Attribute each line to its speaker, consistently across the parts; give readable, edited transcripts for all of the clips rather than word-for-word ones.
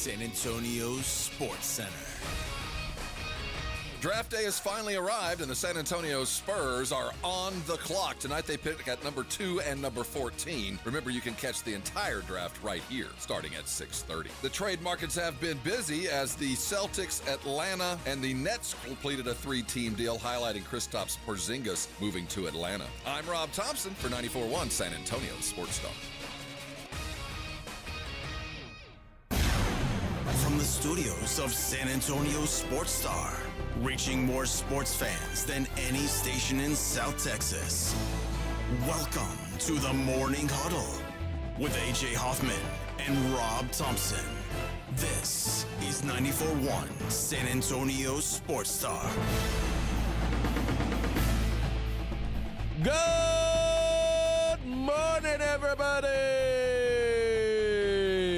Speaker 1: San Antonio's Sports Center.
Speaker 2: Draft day has finally arrived, and the San Antonio Spurs are on the clock. Tonight they pick at number 2 and number 14. Remember, you can catch the entire draft right here, starting at 6:30. The trade markets have been busy as the Celtics, Atlanta, and the Nets completed a 3-team deal highlighting Kristaps Porzingis moving to Atlanta. I'm Rob Thompson for 94.1 San Antonio Sports Star.
Speaker 1: From the studios of San Antonio Sports Star, reaching more sports fans than any station in South Texas. Welcome to the Morning Huddle with AJ Hoffman and Rob Thompson. This is 94.1 San Antonio Sports Star.
Speaker 3: Good morning, everybody.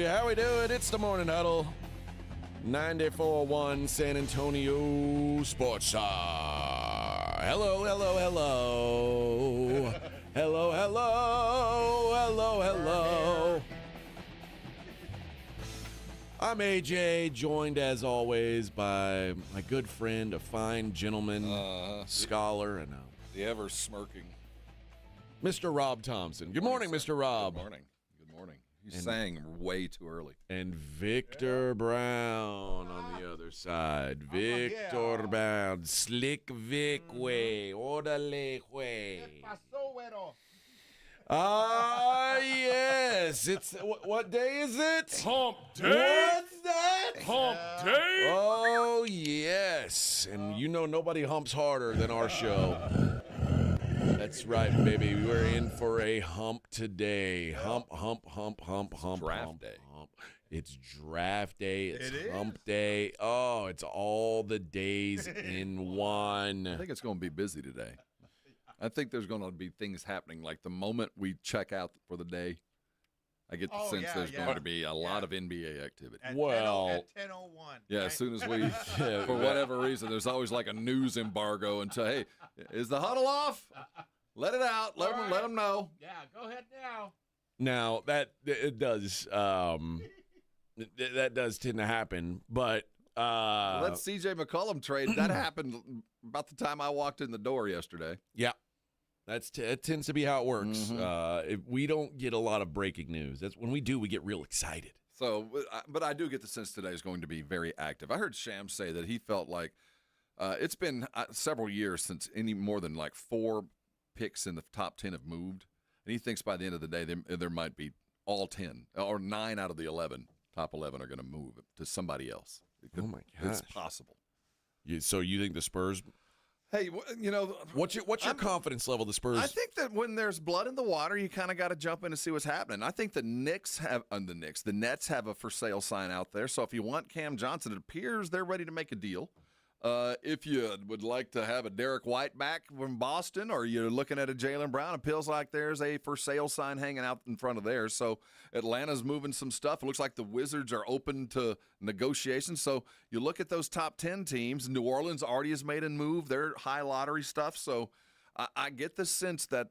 Speaker 3: How we doing? It's the Morning Huddle. 94.1 San Antonio Sports Star. Hello, hello, hello. Hello, hello, hello, hello. I'm AJ, joined as always by my good friend, a fine gentleman, scholar, and
Speaker 2: The ever smirking
Speaker 3: Mr. Rob Thompson. Good morning, Mr. Rob.
Speaker 2: Good morning. Good morning. You sang way too early.
Speaker 3: And Victor Brown on the other side. Victor Brown. Slick Vic way. Orale way. Yes. It's what day is it?
Speaker 4: Hump Day.
Speaker 3: What's that?
Speaker 4: Hump Day.
Speaker 3: Oh, yes. And you know nobody humps harder than our show. That's right, baby. We're in for a hump today. Hump, hump, hump, hump, hump.
Speaker 2: Draft
Speaker 3: hump,
Speaker 2: day.
Speaker 3: Hump. It's draft day. It's
Speaker 4: It
Speaker 3: hump
Speaker 4: is?
Speaker 3: day. Oh, it's all the days in one.
Speaker 2: I think it's going to be busy today. I think there's going to be things happening. Like the moment we check out for the day, I get the sense there's going to be a lot of NBA activity.
Speaker 4: At
Speaker 3: Well-
Speaker 4: at 10:01.
Speaker 2: Yeah,
Speaker 4: right?
Speaker 2: as soon as we, for whatever reason, there's always like a news embargo until, hey, is the huddle off? Let it out. Let them know.
Speaker 4: Yeah, go ahead now.
Speaker 3: Now that it does, that does tend to happen, but
Speaker 2: That CJ McCollum trade, that happened about the time I walked in the door yesterday.
Speaker 3: yeah. It tends to be how it works.
Speaker 2: Mm-hmm.
Speaker 3: If we don't get a lot of breaking news. That's when we do. We get real excited.
Speaker 2: So, but I do get the sense today is going to be very active. I heard Shams say that he felt like it's been several years since any more than like 4 picks in the top 10 have moved. And he thinks by the end of the day, there might be all 10 or 9 out of the 11, top 11 are going to move to somebody else.
Speaker 3: Oh, my
Speaker 2: It's
Speaker 3: gosh.
Speaker 2: possible.
Speaker 3: So you think the Spurs?
Speaker 2: Hey, you know,
Speaker 3: What's your confidence level? The Spurs?
Speaker 2: I think that when there's blood in the water, you kind of got to jump in and see what's happening. I think the Nets have a for sale sign out there. So if you want Cam Johnson, it appears they're ready to make a deal. If you would like to have a Derek White back from Boston, or you're looking at a Jaylen Brown, it feels like there's a for sale sign hanging out in front of there. So Atlanta's moving some stuff. It looks like the Wizards are open to negotiations. So you look at those top 10 teams. New Orleans already has made a move. They're high lottery stuff. So I get the sense that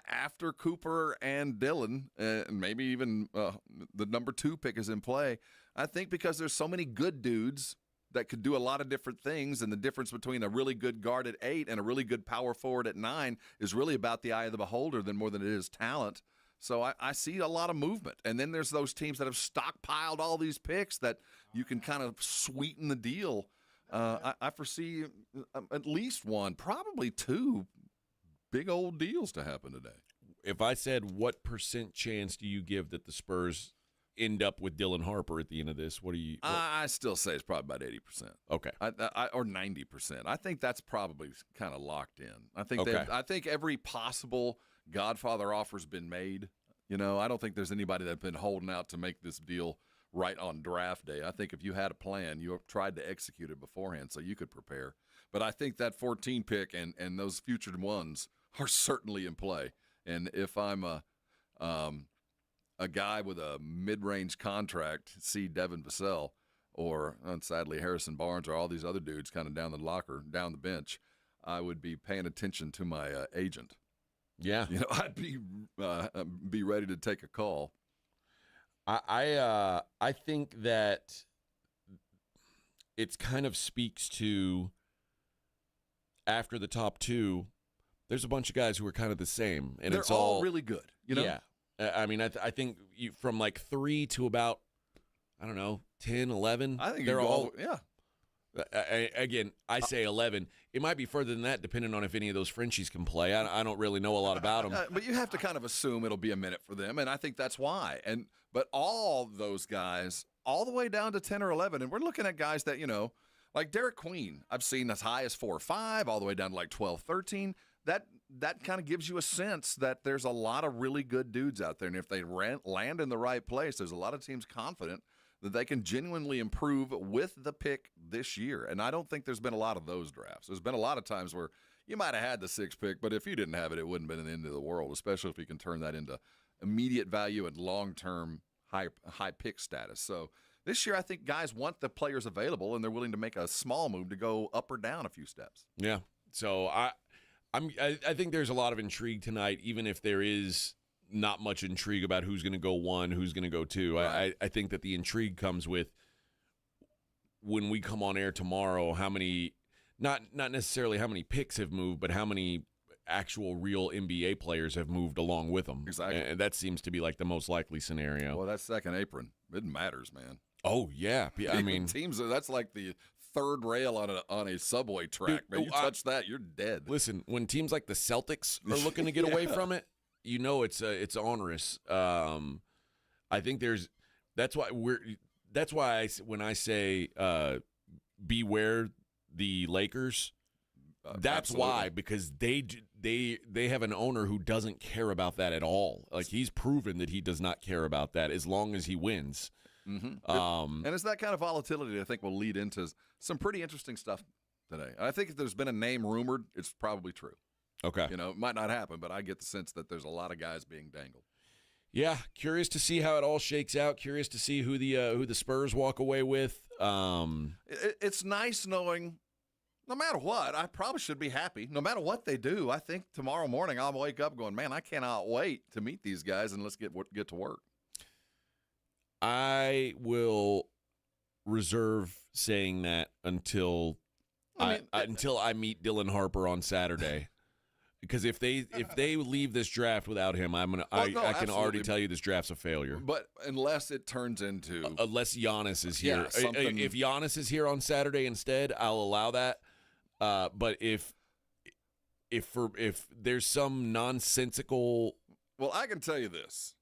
Speaker 2: after Cooper and Dillon, and maybe even the number 2 pick is in play, I think because there's so many good dudes that could do a lot of different things, and the difference between a really good guard at 8 and a really good power forward at 9 is really about the eye of the beholder more than it is talent. So I see a lot of movement. And then there's those teams that have stockpiled all these picks that you can kind of sweeten the deal. I foresee at least 1, probably 2 big old deals to happen today.
Speaker 3: If I said what % chance do you give that the Spurs end up with Dylan Harper at the end of this? What do you?
Speaker 2: I still say it's probably about 80%.
Speaker 3: Okay.
Speaker 2: Or 90%. I think that's probably kind of locked in. I think
Speaker 3: Okay.
Speaker 2: I think every possible Godfather offer's been made. You know, I don't think there's anybody that's been holding out to make this deal right on draft day. I think if you had a plan, you tried to execute it beforehand so you could prepare. But I think that 14 pick and those future ones are certainly in play. And if I'm a guy with a mid-range contract, see Devin Vassell, or sadly Harrison Barnes, or all these other dudes kind of down the bench, I would be paying attention to my agent.
Speaker 3: Yeah.
Speaker 2: You know, I'd be ready to take a call.
Speaker 3: I think that it kind of speaks to after the top two, there's a bunch of guys who are kind of the same, and
Speaker 2: They're
Speaker 3: it's
Speaker 2: all really good. You know?
Speaker 3: Yeah. I mean, I think from like 3 to about, I don't know, 10, 11.
Speaker 2: I think
Speaker 3: they're all.
Speaker 2: yeah.
Speaker 3: Again, I say 11. It might be further than that, depending on if any of those Frenchies can play. I don't really know a lot about them.
Speaker 2: But you have to kind of assume it'll be a minute for them, and I think that's why. But all those guys, all the way down to 10 or 11, and we're looking at guys that, like Derek Queen, I've seen as high as 4 or 5, all the way down to like 12, 13. That kind of gives you a sense that there's a lot of really good dudes out there, and if they land in the right place, there's a lot of teams confident that they can genuinely improve with the pick this year. And I don't think there's been a lot of those drafts. There's been a lot of times where you might have had the 6th pick, but if you didn't have it, it wouldn't have been the end of the world, especially if you can turn that into immediate value and long-term high pick status. So this year I think guys want the players available, and they're willing to make a small move to go up or down a few steps.
Speaker 3: Yeah. So I think there's a lot of intrigue tonight, even if there is not much intrigue about who's going to go 1, who's going to go 2.
Speaker 2: Right.
Speaker 3: I think that the intrigue comes with when we come on air tomorrow, how many, not necessarily how many picks have moved, but how many actual real NBA players have moved along with them.
Speaker 2: Exactly.
Speaker 3: And that seems to be like the most likely scenario.
Speaker 2: Well, that second apron, it matters, man.
Speaker 3: Oh, yeah. I mean,
Speaker 2: teams, that's like the third rail on a subway track.
Speaker 3: Dude,
Speaker 2: man, you touch that, you're dead.
Speaker 3: Listen, when teams like the Celtics are looking to get away from it, it's onerous. I think that's why when I say beware the Lakers, that's
Speaker 2: absolutely.
Speaker 3: why, because they have an owner who doesn't care about that at all. Like, he's proven that he does not care about that as long as he wins.
Speaker 2: Mm-hmm. And it's that kind of volatility that I think will lead into some pretty interesting stuff today. I think if there's been a name rumored, it's probably true.
Speaker 3: Okay.
Speaker 2: It might not happen, but I get the sense that there's a lot of guys being dangled.
Speaker 3: Yeah, curious to see how it all shakes out. Curious to see who the Spurs walk away with.
Speaker 2: It's nice knowing, no matter what, I probably should be happy. No matter what they do, I think tomorrow morning I'll wake up going, man, I cannot wait to meet these guys and let's get to work.
Speaker 3: I will reserve saying that until I meet Dylan Harper on Saturday. Because if they leave this draft without him, I can
Speaker 2: absolutely.
Speaker 3: already tell you this draft's a failure.
Speaker 2: But unless it turns into
Speaker 3: unless Giannis is here,
Speaker 2: Yeah,
Speaker 3: if Giannis is here on Saturday instead, I'll allow that. But if there's some nonsensical,
Speaker 2: well, I can tell you this: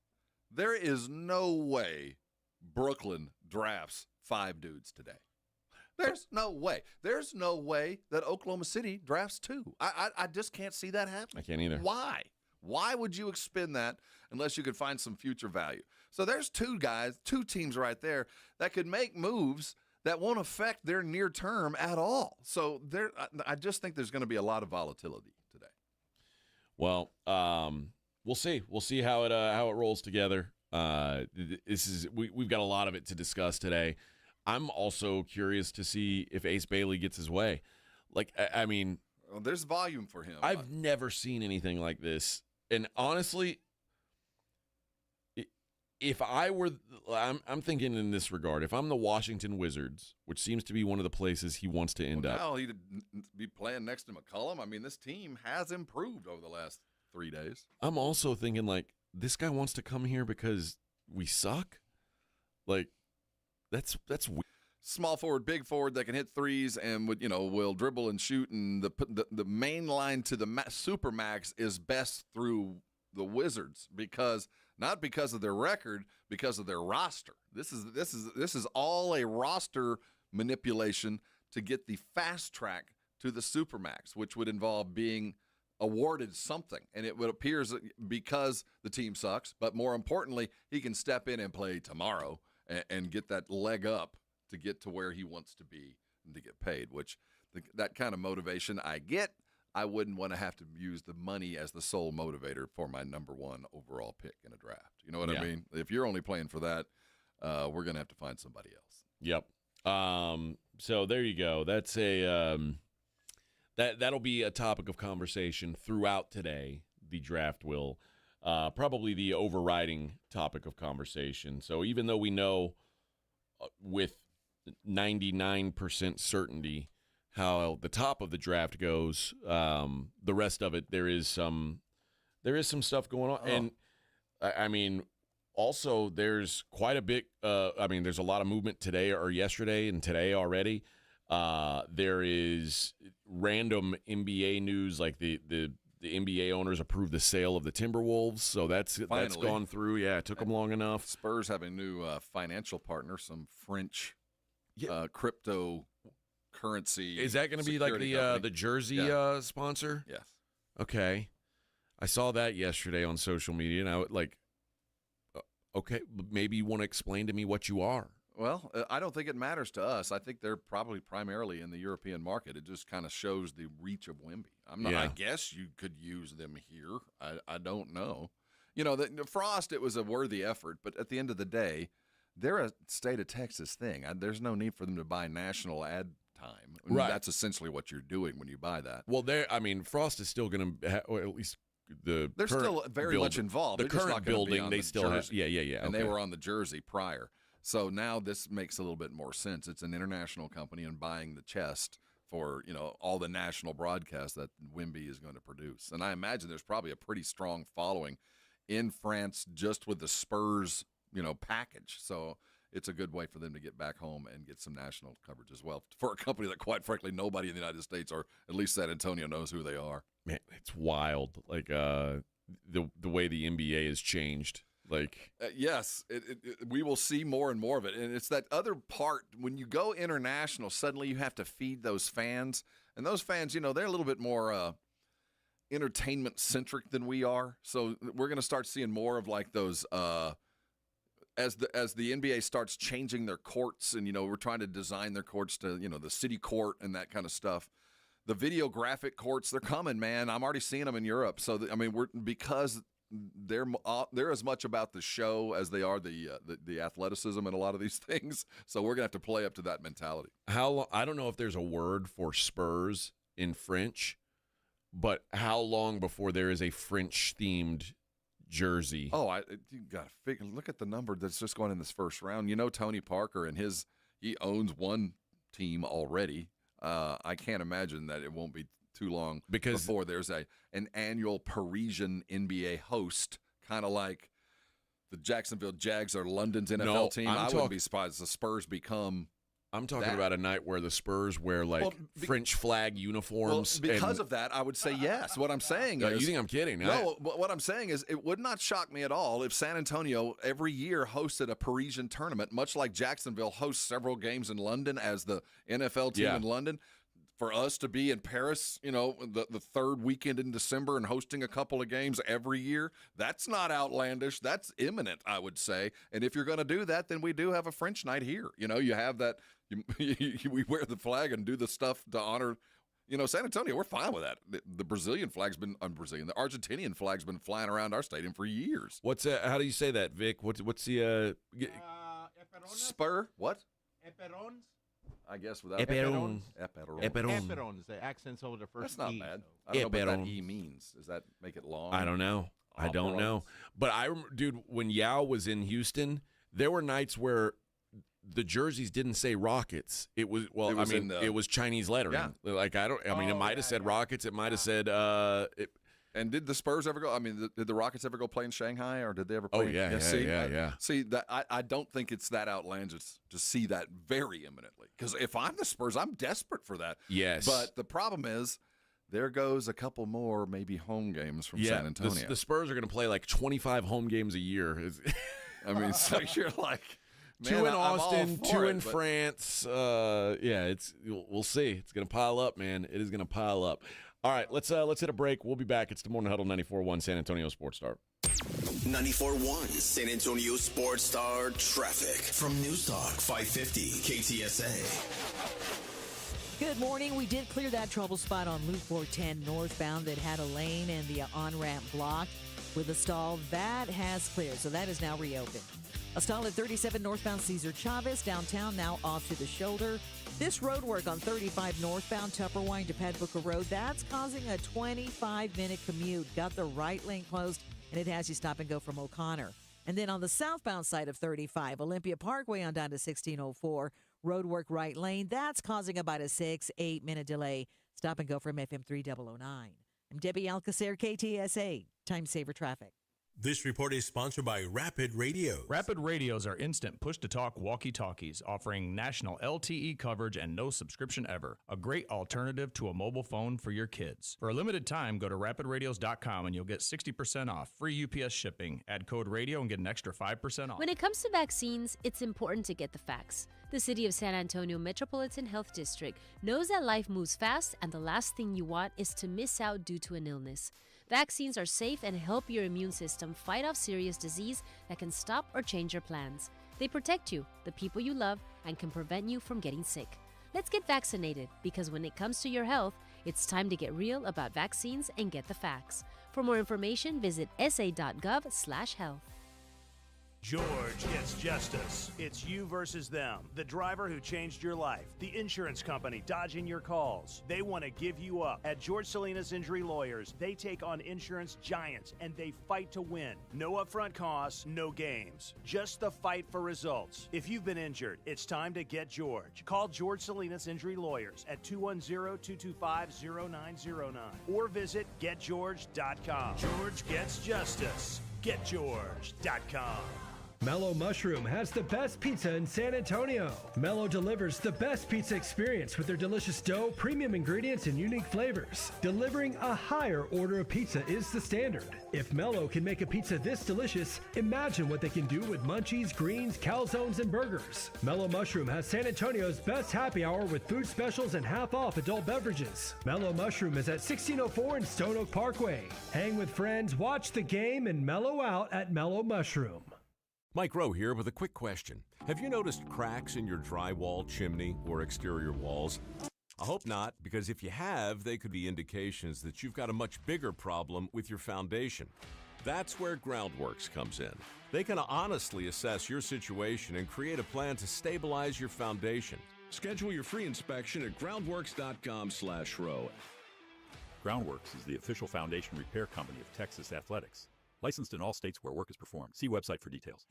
Speaker 2: there is no way Brooklyn drafts 5 dudes today. There's no way. There's no way that Oklahoma City drafts 2. I just can't see that happening.
Speaker 3: I can't either.
Speaker 2: Why? Why would you expend that unless you could find some future value? So there's 2 teams right there that could make moves that won't affect their near term at all. So I just think there's going to be a lot of volatility today.
Speaker 3: Well, we'll see. We'll see how it rolls together. We've got a lot of it to discuss today. I'm also curious to see if Ace Bailey gets his way. Like, I mean,
Speaker 2: well, there's volume for him.
Speaker 3: I've never seen anything like this. And honestly, if I were, I'm thinking in this regard, if I'm the Washington Wizards, which seems to be one of the places he wants to end up.
Speaker 2: Now he'd be playing next to McCollum. I mean, this team has improved over the last 3 days.
Speaker 3: I'm also thinking, like, this guy wants to come here because we suck? Like, that's weird.
Speaker 2: Small forward, big forward that can hit threes and will dribble and shoot. And the main line to the super max is best through the Wizards not because of their record, because of their roster. This is all a roster manipulation to get the fast track to the super max, which would involve being awarded something. And it would appear because the team sucks, but more importantly, he can step in and play tomorrow and get that leg up to get to where he wants to be and to get paid, which that kind of motivation I get. I wouldn't want to have to use the money as the sole motivator for my number 1 overall pick in a draft. You know what I mean? If you're only playing for that, we're going to have to find somebody else.
Speaker 3: Yep. So there you go. That's that'll be a topic of conversation throughout today. The draft will probably the overriding topic of conversation. So even though we know with 99% certainty how the top of the draft goes. The rest of it, there is some stuff going on, and I mean, also there's quite a bit. There's a lot of movement today or yesterday and today already. There is random NBA news, like the NBA owners approved the sale of the Timberwolves, so that's gone through. Yeah, it took them long enough.
Speaker 2: Spurs have a new financial partner, some French cryptocurrency.
Speaker 3: Is that going to be like the jersey sponsor?
Speaker 2: Yes.
Speaker 3: Okay, I saw that yesterday on social media, and I would like. Okay, maybe you want to explain to me what you are.
Speaker 2: Well, I don't think it matters to us. I think they're probably primarily in the European market. It just kind of shows the reach of Wemby. I guess you could use them here. I don't know. The Frost, it was a worthy effort, but at the end of the day, they're a state of Texas thing. There's no need for them to buy national ad time.
Speaker 3: Right.
Speaker 2: That's essentially what you're doing when you buy that.
Speaker 3: Well, Frost is still going to, or at least they're
Speaker 2: still very much involved.
Speaker 3: The current building, they still have. Yeah.
Speaker 2: And they were on the jersey prior. So now this makes a little bit more sense. It's an international company and buying the chest for, all the national broadcasts that Wemby is going to produce. And I imagine there's probably a pretty strong following in France just with the Spurs, package. So it's a good way for them to get back home and get some national coverage as well for a company that, quite frankly, nobody in the United States or at least San Antonio knows who they are.
Speaker 3: Man, it's wild. Like the way the NBA has changed. Like
Speaker 2: yes, we will see more and more of it. And it's that other part, when you go international, suddenly you have to feed those fans. And those fans, they're a little bit more entertainment-centric than we are. So we're going to start seeing more of like those as the NBA starts changing their courts and, we're trying to design their courts to, the city court and that kind of stuff. The videographic courts, they're coming, man. I'm already seeing them in Europe. So, because they're as much about the show as they are the athleticism in a lot of these things. So we're gonna have to play up to that mentality.
Speaker 3: How long? I don't know if there's a word for Spurs in French, but how long before there is a French themed jersey?
Speaker 2: Oh, you gotta figure. Look at the number that's just going in this first round. Tony Parker and he owns one team already. I can't imagine that it won't be too long before there's an annual Parisian NBA host, kind of like the Jacksonville Jags are London's NFL team. I wouldn't be surprised if the Spurs become.
Speaker 3: I'm talking about a night where the Spurs wear French flag uniforms.
Speaker 2: Well, because of that, I would say yes. What I'm saying is,
Speaker 3: you think I'm kidding?
Speaker 2: No, what I'm saying is, it would not shock me at all if San Antonio every year hosted a Parisian tournament, much like Jacksonville hosts several games in London as the NFL team in London. For us to be in Paris, the third weekend in December and hosting a couple of games every year, that's not outlandish. That's imminent, I would say. And if you're going to do that, then we do have a French night here. You have that. We wear the flag and do the stuff to honor. San Antonio, we're fine with that. The Brazilian flag's been the Argentinian flag's been flying around our stadium for years.
Speaker 3: How do you say that, Vic? What's the
Speaker 2: Spur? What?
Speaker 4: Eperons?
Speaker 2: I guess without
Speaker 3: Eperon.
Speaker 4: Eperons, the accents over the first
Speaker 2: That's not
Speaker 4: E.
Speaker 2: bad. I don't know what that E means. Does that make it long?
Speaker 3: I don't know. I don't know. But dude, when Yao was in Houston, there were nights where the jerseys didn't say Rockets. It was it was Chinese lettering.
Speaker 2: Yeah.
Speaker 3: It might have said Rockets. It might have said
Speaker 2: And did the Spurs ever go? Did the Rockets ever go play in Shanghai, or did they ever play?
Speaker 3: Oh yeah.
Speaker 2: See that I don't think it's that outlandish to see that very imminently. Because if I'm the Spurs, I'm desperate for that.
Speaker 3: Yes.
Speaker 2: But the problem is, there goes a couple more maybe home games from San Antonio.
Speaker 3: The Spurs are going to play like 25 home games a year.
Speaker 2: So you're like, man,
Speaker 3: 2 in Austin, 2 in
Speaker 2: but
Speaker 3: France. We'll see. It's going to pile up, man. It is going to pile up. All right, let's hit a break. We'll be back. It's the Morning Huddle 94.1 San Antonio Sports Star.
Speaker 1: 94.1 San Antonio Sports Star traffic from News Talk 550 KTSA.
Speaker 5: Good morning. We did clear that trouble spot on Loop 410 northbound that had a lane and the on-ramp blocked with a stall. That has cleared, so that is now reopened. A stall at 37 northbound Cesar Chavez downtown, now off to the shoulder. This road work on 35 northbound Tupperwine to Padbooker Road, that's causing a 25-minute commute. Got the right lane closed, and it has you stop and go from O'Connor. And then on the southbound side of 35, Olympia Parkway on down to 1604. roadwork right lane. That's causing about a 6-8 minute delay. Stop and go from FM 3009. I'm Debbie Alcacer, KTSA, Time Saver Traffic.
Speaker 6: This report is sponsored by Rapid Radios.
Speaker 7: Rapid Radios are instant push-to-talk walkie-talkies offering national LTE coverage and no subscription ever. A great alternative to a mobile phone for your kids. For a limited time, go to rapidradios.com and you'll get 60% off, free UPS shipping. Add code radio and get an extra 5% off.
Speaker 8: When it comes to vaccines, it's important to get the facts. The City of San Antonio Metropolitan Health District knows that life moves fast and the last thing you want is to miss out due to an illness. Vaccines are safe and help your immune system fight off serious disease that can stop or change your plans. They protect you, the people you love, and can prevent you from getting sick. Let's get vaccinated, because when it comes to your health, it's time to get real about vaccines and get the facts. For more information, visit sa.gov/health.
Speaker 9: George gets justice. It's you versus them. The driver who changed your life. The insurance company dodging your calls. They want to give you up. At George Salinas Injury Lawyers, they take on insurance giants and they fight to win. No upfront costs, no games. Just the fight for results. If you've been injured, it's time to get George. Call George Salinas Injury Lawyers at 210-225-0909 or visit getgeorge.com. George gets justice. GetGeorge.com.
Speaker 10: Mellow Mushroom has the best pizza in San Antonio. Mellow delivers the best pizza experience with their delicious dough, premium ingredients, and unique flavors. Delivering a higher order of pizza is the standard. If Mellow can make a pizza this delicious, imagine what they can do with munchies, greens, calzones, and burgers. Mellow Mushroom has San Antonio's best happy hour with food specials and half-off adult beverages. Mellow Mushroom is at 1604 in Stone Oak Parkway. Hang with friends, watch the game, and mellow out at Mellow Mushroom.
Speaker 11: Mike Rowe here with a quick question. Have you noticed cracks in your drywall, chimney, or exterior walls? I hope not, because if you have, they could be indications that you've got a much bigger problem with your foundation. That's where Groundworks comes in. They can honestly assess your situation and create a plan to stabilize your foundation.
Speaker 12: Schedule your free inspection at groundworks.com/row.
Speaker 13: Groundworks is the official foundation repair company of Texas Athletics. Licensed in all states where work is performed. See website for details.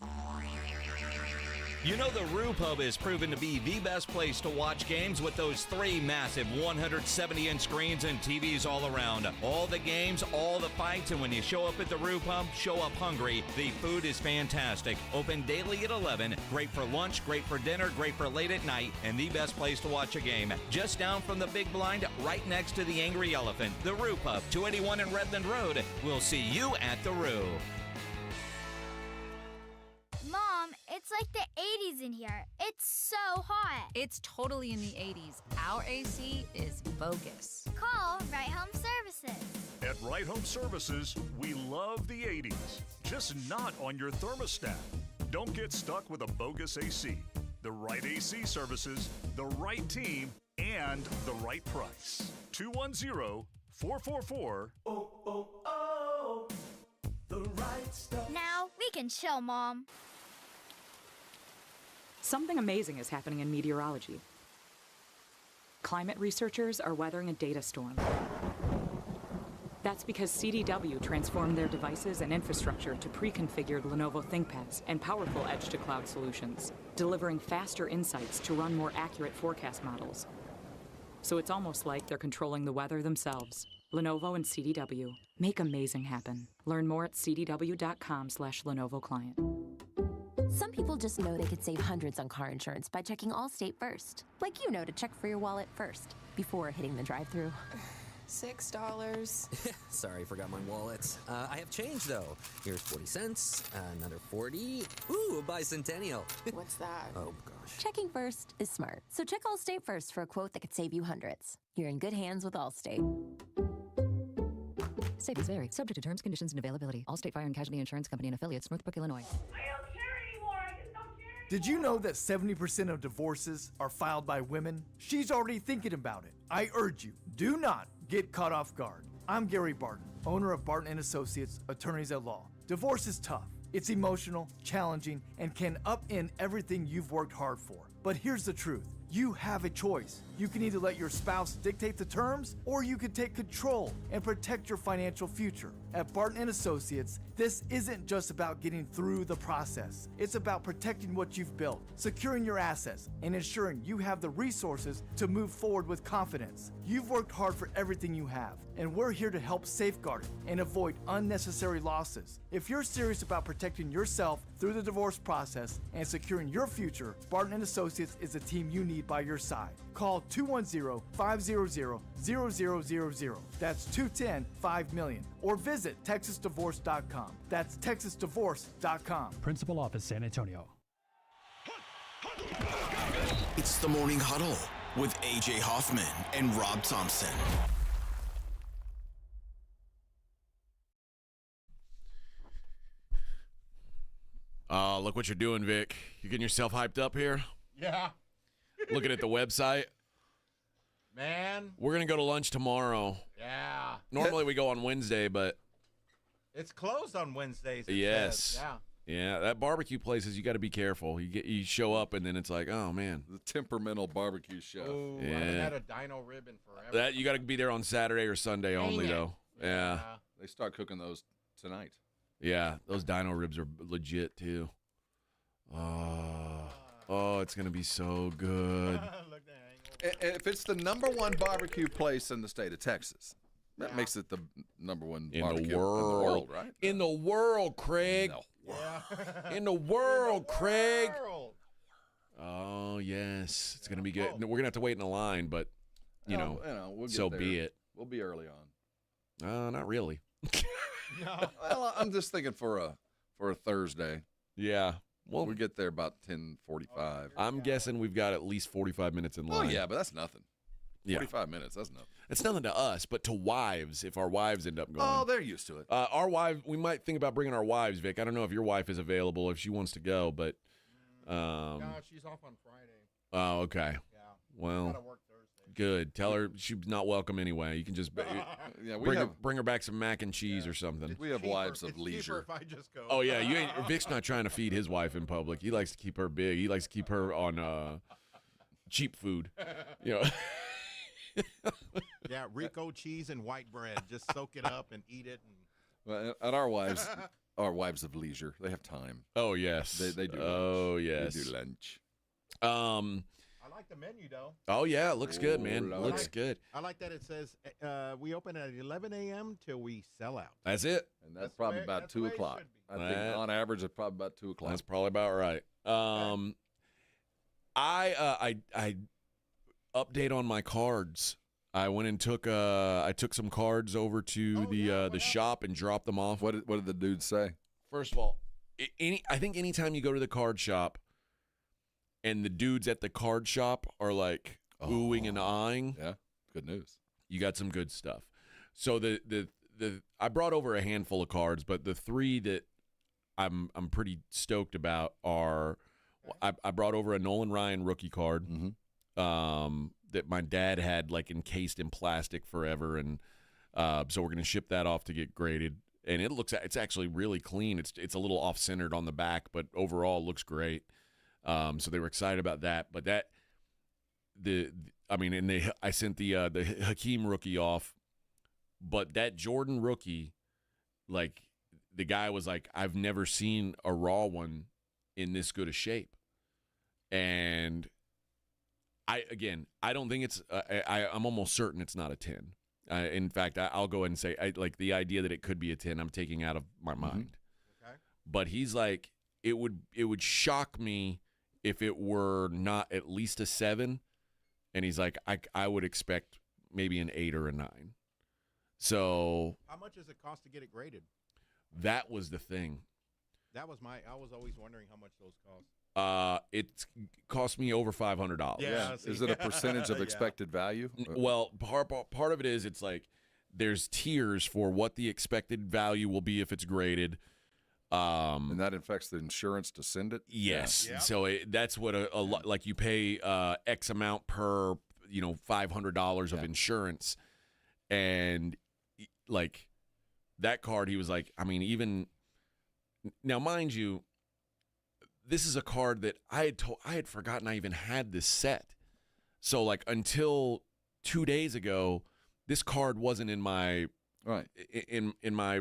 Speaker 14: You know the Roo Pub is proven to be the best place to watch games with those 3 massive 170-inch screens and TVs all around. All the games, all the fights, and when you show up at the Roo Pub, show up hungry. The food is fantastic. Open daily at 11. Great for lunch, great for dinner, great for late at night, and the best place to watch a game. Just down from the big blind, right next to the Angry Elephant. The Roo Pub, 281 in Redland Road. We'll see you at the Roo.
Speaker 15: Mom, it's like the 80s in here. It's so hot.
Speaker 16: It's totally in the 80s. Our AC is bogus.
Speaker 15: Call Right Home Services.
Speaker 17: At Right Home Services, we love the 80s, just not on your thermostat. Don't get stuck with a bogus AC. The right AC services, the right team, and the right price. 210-444.
Speaker 15: The right stuff. Now we can chill, Mom.
Speaker 18: Something amazing is happening in meteorology. Climate researchers are weathering a data storm. That's because CDW transformed their devices and infrastructure to pre-configured Lenovo ThinkPads and powerful edge-to-cloud solutions, delivering faster insights to run more accurate forecast models. So it's almost like they're controlling the weather themselves. Lenovo and CDW. Make amazing happen. Learn more at cdw.com/Lenovo client.
Speaker 19: Some people just know they could save hundreds on car insurance by checking Allstate first. Like you know to check for your wallet first before hitting the drive-thru.
Speaker 20: $6. Sorry, forgot my wallet. I have change, though. Here's 40 cents, another 40. Ooh, a bicentennial.
Speaker 19: What's that?
Speaker 20: Oh, gosh.
Speaker 19: Checking first is smart. So check Allstate first for a quote that could save you hundreds. You're in good hands with Allstate.
Speaker 21: Savings vary. Subject to terms, conditions, and availability. Allstate Fire and Casualty Insurance Company and affiliates, Northbrook, Illinois.
Speaker 22: Did you know that 70% of divorces are filed by women? She's already thinking about it. I urge you, do not get caught off guard. I'm Gary Barton, owner of Barton & Associates, attorneys at law. Divorce is tough. It's emotional, challenging, and can upend everything you've worked hard for. But here's the truth. You have a choice. You can either let your spouse dictate the terms, or you can take control and protect your financial future. At Barton & Associates, This isn't just about getting through the process. It's about protecting what you've built, securing your assets, and ensuring you have the resources to move forward with confidence. You've worked hard for everything you have, and we're here to help safeguard it and avoid unnecessary losses. If you're serious about protecting yourself through the divorce process and securing your future, Barton & Associates is the team you need by your side. Call 210-500-0000. That's 210-5-million. Or visit TexasDivorce.com. That's TexasDivorce.com.
Speaker 10: Principal Office, San Antonio.
Speaker 1: It's the Morning Huddle with A.J. Hoffman and Rob Thompson.
Speaker 3: Look what you're doing, Vic. You getting yourself hyped up here?
Speaker 2: Yeah.
Speaker 3: Looking at the website.
Speaker 2: Man.
Speaker 3: We're going to go to lunch tomorrow.
Speaker 2: Yeah.
Speaker 3: Normally we go on Wednesday, but...
Speaker 2: It's closed on Wednesdays.
Speaker 3: Yes.
Speaker 2: Says. Yeah.
Speaker 3: Yeah, that barbecue places, you got to be careful. You show up, and then it's like, oh, man.
Speaker 4: The temperamental barbecue chef.
Speaker 2: Ooh,
Speaker 3: yeah.
Speaker 2: I haven't had a dino rib in forever.
Speaker 3: That you got to be there on Saturday or Sunday only, though. Yeah.
Speaker 4: They start cooking those tonight.
Speaker 3: Yeah, those dino ribs are legit, too. Oh, it's going to be so good.
Speaker 4: If it's the number one barbecue place in the state of Texas, that makes it the number one barbecue in the world, right?
Speaker 3: In the world, Craig. In the world, Craig. Oh, yes. It's going to be good. We're going to have to wait in a line, but,
Speaker 4: we'll get
Speaker 3: so
Speaker 4: there.
Speaker 3: be it.
Speaker 4: We'll be early on.
Speaker 3: Not really.
Speaker 4: No. Well, I'm just thinking for a Thursday.
Speaker 3: Yeah. Well,
Speaker 4: we get there about 10:45.
Speaker 3: I'm guessing we've got at least 45 minutes in line.
Speaker 4: Oh, yeah, but that's nothing.
Speaker 3: Yeah.
Speaker 4: 45 minutes, that's nothing.
Speaker 3: It's nothing to us, but to wives, if our wives end up going.
Speaker 4: Oh, they're used to it.
Speaker 3: Our wives, we might think about bringing our wives, Vic. I don't know if your wife is available, if she wants to go, but.
Speaker 2: No, she's off on Friday.
Speaker 3: Oh, okay.
Speaker 2: Yeah.
Speaker 3: Well,
Speaker 2: Gotta work Thursday.
Speaker 3: good. Tell her she's not welcome anyway. You can just bring her back some mac and cheese or something.
Speaker 4: We have wives of
Speaker 2: It's
Speaker 4: leisure.
Speaker 2: cheaper if I just go.
Speaker 3: Oh, yeah. Vic's not trying to feed his wife in public. He likes to keep her big. He likes to keep her on cheap food. You know.
Speaker 2: Yeah, Rico cheese and white bread. Just soak it up and eat it.
Speaker 4: Well, and our wives of leisure. They have time.
Speaker 3: Oh, yes.
Speaker 4: They do.
Speaker 3: Oh,
Speaker 4: lunch.
Speaker 3: yes.
Speaker 4: They do lunch.
Speaker 2: I like the menu, though.
Speaker 3: Oh, yeah. It looks good, man. Looks good.
Speaker 2: I like that it says we open at 11 a.m. till we sell out.
Speaker 3: That's it.
Speaker 4: And that's probably about 2 o'clock. I think on average it's probably about 2 o'clock.
Speaker 3: That's probably about right. I update on my cards. I went and took some cards over to the shop and dropped them off.
Speaker 4: What did the dude say?
Speaker 3: First of all, I think anytime you go to the card shop and the dudes at the card shop are like oohing and eyeing,
Speaker 4: yeah, good news.
Speaker 3: You got some good stuff. So I brought over a handful of cards, but the three that I'm pretty stoked about are I brought over a Nolan Ryan rookie card. That my dad had like encased in plastic forever, and so we're gonna ship that off to get graded. And it's actually really clean. It's a little off centered on the back, but overall looks great. So they were excited about that. But I sent the Hakeem rookie off, but that Jordan rookie, like the guy was like, I've never seen a raw one in this good a shape, and I don't think it's. I'm almost certain it's not a 10. In fact, I'll go ahead and say, like the idea that it could be a 10, I'm taking out of my mind.
Speaker 2: Okay.
Speaker 3: But he's like, it would shock me if it were not at least a 7, and he's like, I would expect maybe an 8 or a 9. So
Speaker 2: how much does it cost to get it graded?
Speaker 3: That was the thing.
Speaker 2: I was always wondering how much those cost.
Speaker 3: It cost me over $500.
Speaker 2: Yeah.
Speaker 4: Is it a percentage of expected value?
Speaker 3: Well, part of it is it's like there's tiers for what the expected value will be if it's graded.
Speaker 4: And that affects the insurance to send it?
Speaker 3: Yes.
Speaker 2: Yeah.
Speaker 3: So that's what a lot, like you pay X amount per, $500 of insurance. And like that card, he was like, I mean, even now, mind you, this is a card that I had forgotten I even had this set. So like until 2 days ago, this card wasn't in my in my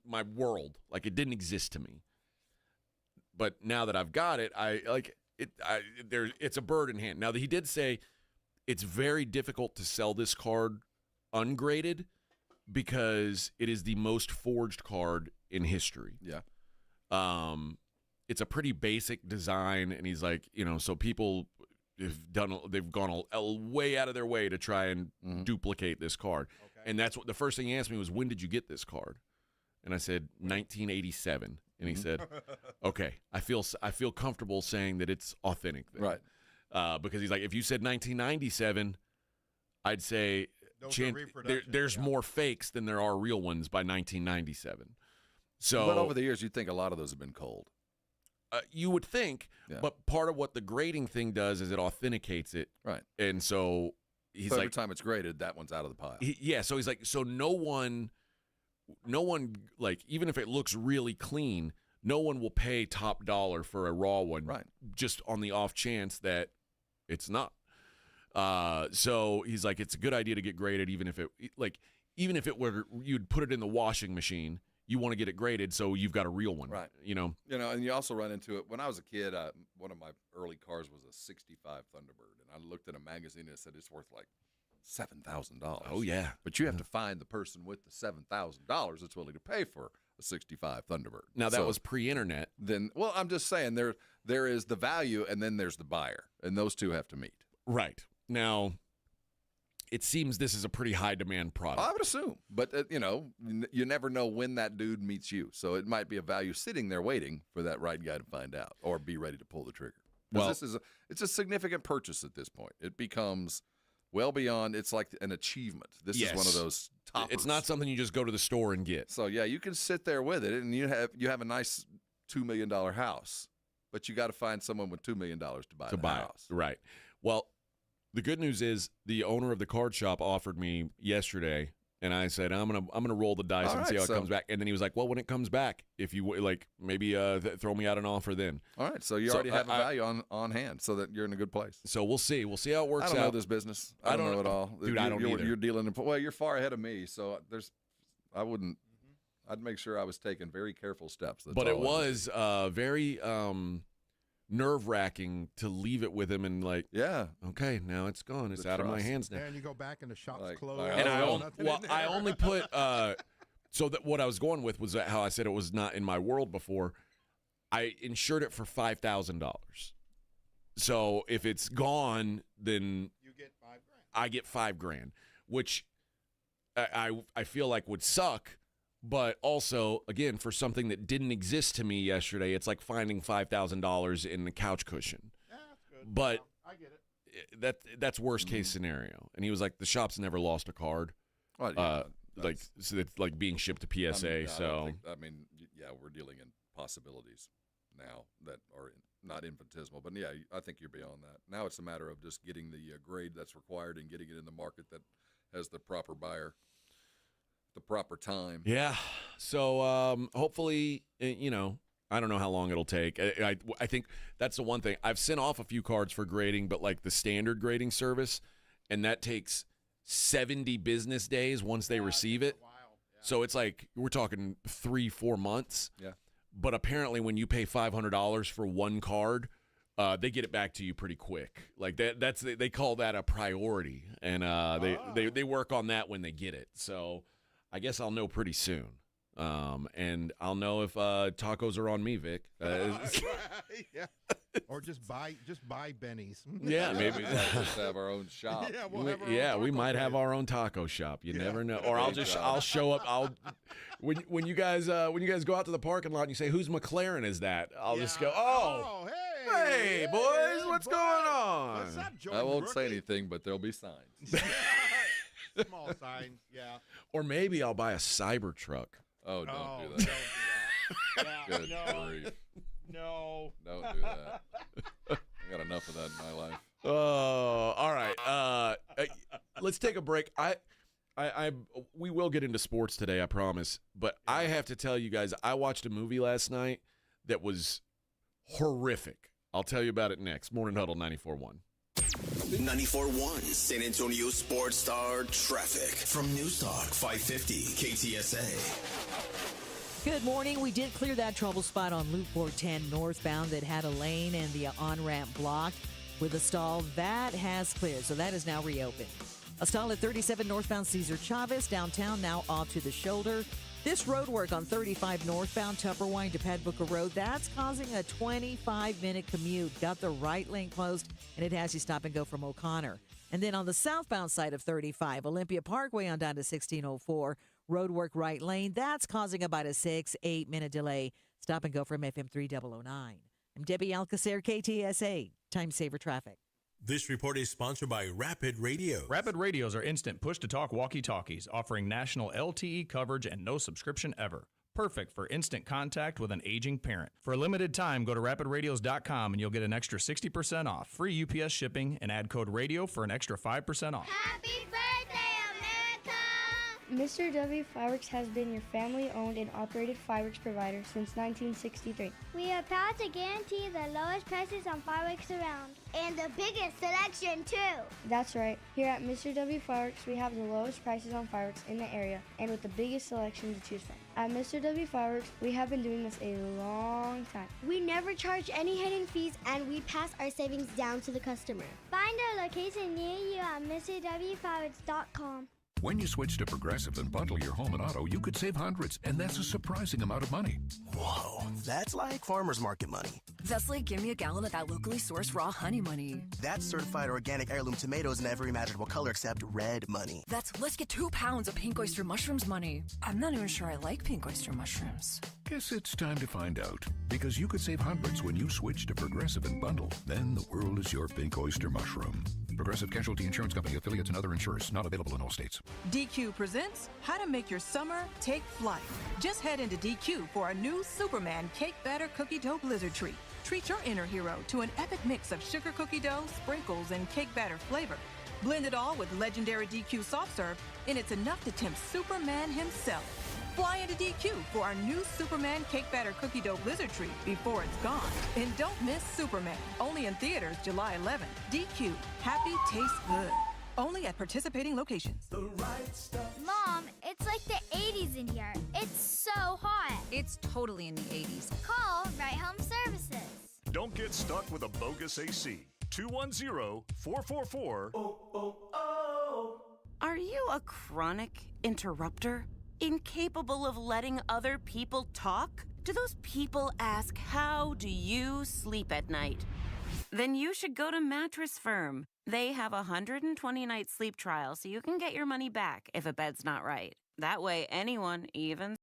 Speaker 3: my world. Like, it didn't exist to me. But now that I've got it, I like it. It's a bird in hand. Now, he did say it's very difficult to sell this card ungraded because it is the most forged card in history.
Speaker 4: Yeah.
Speaker 3: It's a pretty basic design, and he's like, so people they've gone way out of their way to try and duplicate this card. Okay. And that's what the first thing he asked me was, when did you get this card? And I said 1987. And he said, okay, I feel comfortable saying that it's authentic then.
Speaker 4: Right.
Speaker 3: Because he's like, if you said 1997, I'd say there's more fakes than there are real ones by 1997. So,
Speaker 4: but over the years, you'd think a lot of those have been cold.
Speaker 3: You would think, but part of what the grading thing does is it authenticates it.
Speaker 4: Right.
Speaker 3: And so he's like,
Speaker 4: every time it's graded, that one's out of the pile.
Speaker 3: So he's like, so no one, like, even if it looks really clean, no one will pay top dollar for a raw one,
Speaker 4: right?
Speaker 3: Just on the off chance that it's not. So he's like, it's a good idea to get graded, even if it were you'd put it in the washing machine. You want to get it graded, so you've got a real one,
Speaker 4: right? And you also run into it. When I was a kid, one of my early cars was a '65 Thunderbird, and I looked at a magazine and it said it's worth like $7,000.
Speaker 3: Oh yeah,
Speaker 4: but you have to find the person with the $7,000 that's willing to pay for a '65 Thunderbird.
Speaker 3: Now that was pre-internet.
Speaker 4: Then, well, I'm just saying there is the value, and then there's the buyer, and those two have to meet.
Speaker 3: Right. Now, it seems this is a pretty high demand product.
Speaker 4: I would assume, but you never know when that dude meets you, so it might be a value sitting there waiting for that right guy to find out or be ready to pull the trigger. Well, it's a significant purchase at this point. It becomes well beyond. It's like an achievement. This is one of those toppers.
Speaker 3: It's not something you just go to the store and get.
Speaker 4: So yeah, you can sit there with it, and you have a nice $2 million house, but you got to find someone with $2 million to buy the house.
Speaker 3: Right. Well, the good news is the owner of the card shop offered me yesterday, and I said I'm gonna roll the dice and see how it comes back. And then he was like, "Well, when it comes back, if you like, maybe throw me out an offer then."
Speaker 4: All right, so you already have a value on hand, so that you're in a good place.
Speaker 3: So we'll see. We'll see how it works out.
Speaker 4: I don't know this business. I don't know it all,
Speaker 3: dude. I don't either.
Speaker 4: You're dealing. Well, you're far ahead of me, so I wouldn't. I'd make sure I was taking very careful steps.
Speaker 3: But it was very nerve-wracking to leave it with him and okay, now it's gone. It's out of my hands now.
Speaker 2: And you go back and the shop's closed.
Speaker 3: And I only put so that what I was going with was how I said it was not in my world before. I insured it for $5,000. So if it's gone, then
Speaker 2: you get $5,000.
Speaker 3: I get $5,000, which I feel like would suck. But also, again, for something that didn't exist to me yesterday, it's like finding $5,000 in the couch cushion.
Speaker 2: Yeah, that's good.
Speaker 3: But
Speaker 2: I get it.
Speaker 3: That's worst case scenario. And he was like, the shop's never lost a card.
Speaker 4: Well, yeah,
Speaker 3: so it's like being shipped to PSA.
Speaker 4: We're dealing in possibilities now that are not infinitesimal. But yeah, I think you're beyond that. Now it's a matter of just getting the grade that's required and getting it in the market that has the proper buyer. The proper time.
Speaker 3: Yeah. So hopefully, I don't know how long it'll take. I think that's the one thing. I've sent off a few cards for grading, but like the standard grading service, and that takes 70 business days once they receive it.
Speaker 2: Yeah.
Speaker 3: So it's like we're talking 3-4 months.
Speaker 4: Yeah.
Speaker 3: But apparently when you pay $500 for one card, they get it back to you pretty quick. Like they call that a priority, and they work on that when they get it. So I guess I'll know pretty soon. And I'll know if tacos are on me, Vic.
Speaker 2: Yeah. Or just buy Benny's.
Speaker 3: Yeah, maybe
Speaker 4: just have our own shop.
Speaker 2: Yeah,
Speaker 3: we might have our own taco shop. You never know. Or I'll show up. When you guys go out to the parking lot and you say, "Whose McLaren is that?" I'll just go, "Oh, hey boys, what's going on?"
Speaker 4: I won't say anything, but there'll be signs.
Speaker 2: Small signs, yeah.
Speaker 3: Or maybe I'll buy a Cybertruck.
Speaker 4: Oh, don't do that.
Speaker 2: Don't do that.
Speaker 4: Good grief.
Speaker 2: No.
Speaker 4: Don't do that. I got enough of that in my life.
Speaker 3: Oh, all right. Let's take a break. We will get into sports today, I promise. But I have to tell you guys, I watched a movie last night that was horrific. I'll tell you about it next. Morning Huddle 94.1.
Speaker 1: 94.1 San Antonio Sports Star Traffic from News Talk 550 KTSA.
Speaker 5: Good morning. We did clear that trouble spot on Loop 410 northbound that had a lane and the on-ramp blocked with a stall. That has cleared, so that is now reopened. A stall at 37 northbound Cesar Chavez downtown, now off to the shoulder. This road work on 35 northbound Tupperwine to Pad Booker Road, that's causing a 25-minute commute. Got the right lane closed, and it has you stop and go from O'Connor. And then on the southbound side of 35, Olympia Parkway on down to 1604, roadwork right lane, that's causing about a 6-8 minute delay. Stop and go from FM 3009. I'm Debbie Alcacer, KTSA, Time Saver Traffic.
Speaker 6: This report is sponsored by Rapid Radio.
Speaker 7: Rapid Radios are instant push-to-talk walkie-talkies offering national LTE coverage and no subscription ever. Perfect for instant contact with an aging parent. For a limited time, go to rapidradios.com and you'll get an extra 60% off. Free UPS shipping and add code RADIO for an extra 5% off.
Speaker 15: Happy birthday, America!
Speaker 23: Mr. W Fireworks has been your family-owned and operated fireworks provider since 1963.
Speaker 15: We are proud to guarantee the lowest prices on fireworks around. And the biggest selection, too.
Speaker 23: That's right. Here at Mr. W Fireworks, we have the lowest prices on fireworks in the area and with the biggest selection to choose from. At Mr. W Fireworks, we have been doing this a long time.
Speaker 24: We never charge any hidden fees, and we pass our savings down to the customer.
Speaker 15: Find our location near you at MrWFireworks.com.
Speaker 25: When you switch to Progressive and bundle your home and auto, you could save hundreds, and that's a surprising amount of money.
Speaker 26: Whoa, that's like farmer's market money.
Speaker 21: That's like give me a gallon of that locally sourced raw honey money.
Speaker 26: That's certified organic heirloom tomatoes in every imaginable color except red money.
Speaker 21: That's let's get 2 pounds of pink oyster mushrooms money. I'm not even sure I like pink oyster mushrooms.
Speaker 25: Guess it's time to find out, because you could save hundreds when you switch to Progressive and bundle. Then the world is your pink oyster mushroom. Progressive Casualty Insurance Company, affiliates, and other insurers. Not available in all states.
Speaker 27: DQ presents How to Make Your Summer Take Flight. Just head into DQ for our new Superman Cake Batter Cookie Dough Blizzard Treat. Treat your inner hero to an epic mix of sugar cookie dough, sprinkles, and cake batter flavor. Blend it all with legendary DQ soft serve, and it's enough to tempt Superman himself. Fly into DQ for our new Superman Cake Batter Cookie Dough Blizzard Treat before it's gone. And don't miss Superman. Only in theaters July 11th. DQ. Happy tastes good. Only at participating locations.
Speaker 15: The right stuff. Mom, it's like the 80s in here. It's so hot.
Speaker 16: It's totally in the 80s.
Speaker 15: Call Right Home Services.
Speaker 17: Don't get stuck with a bogus AC. 210-444.
Speaker 28: Are you a chronic interrupter? Incapable of letting other people talk? Do those people ask, how do you sleep at night? Then you should go to Mattress Firm. They have a 120-night sleep trial so you can get your money back if a bed's not right. That way anyone, even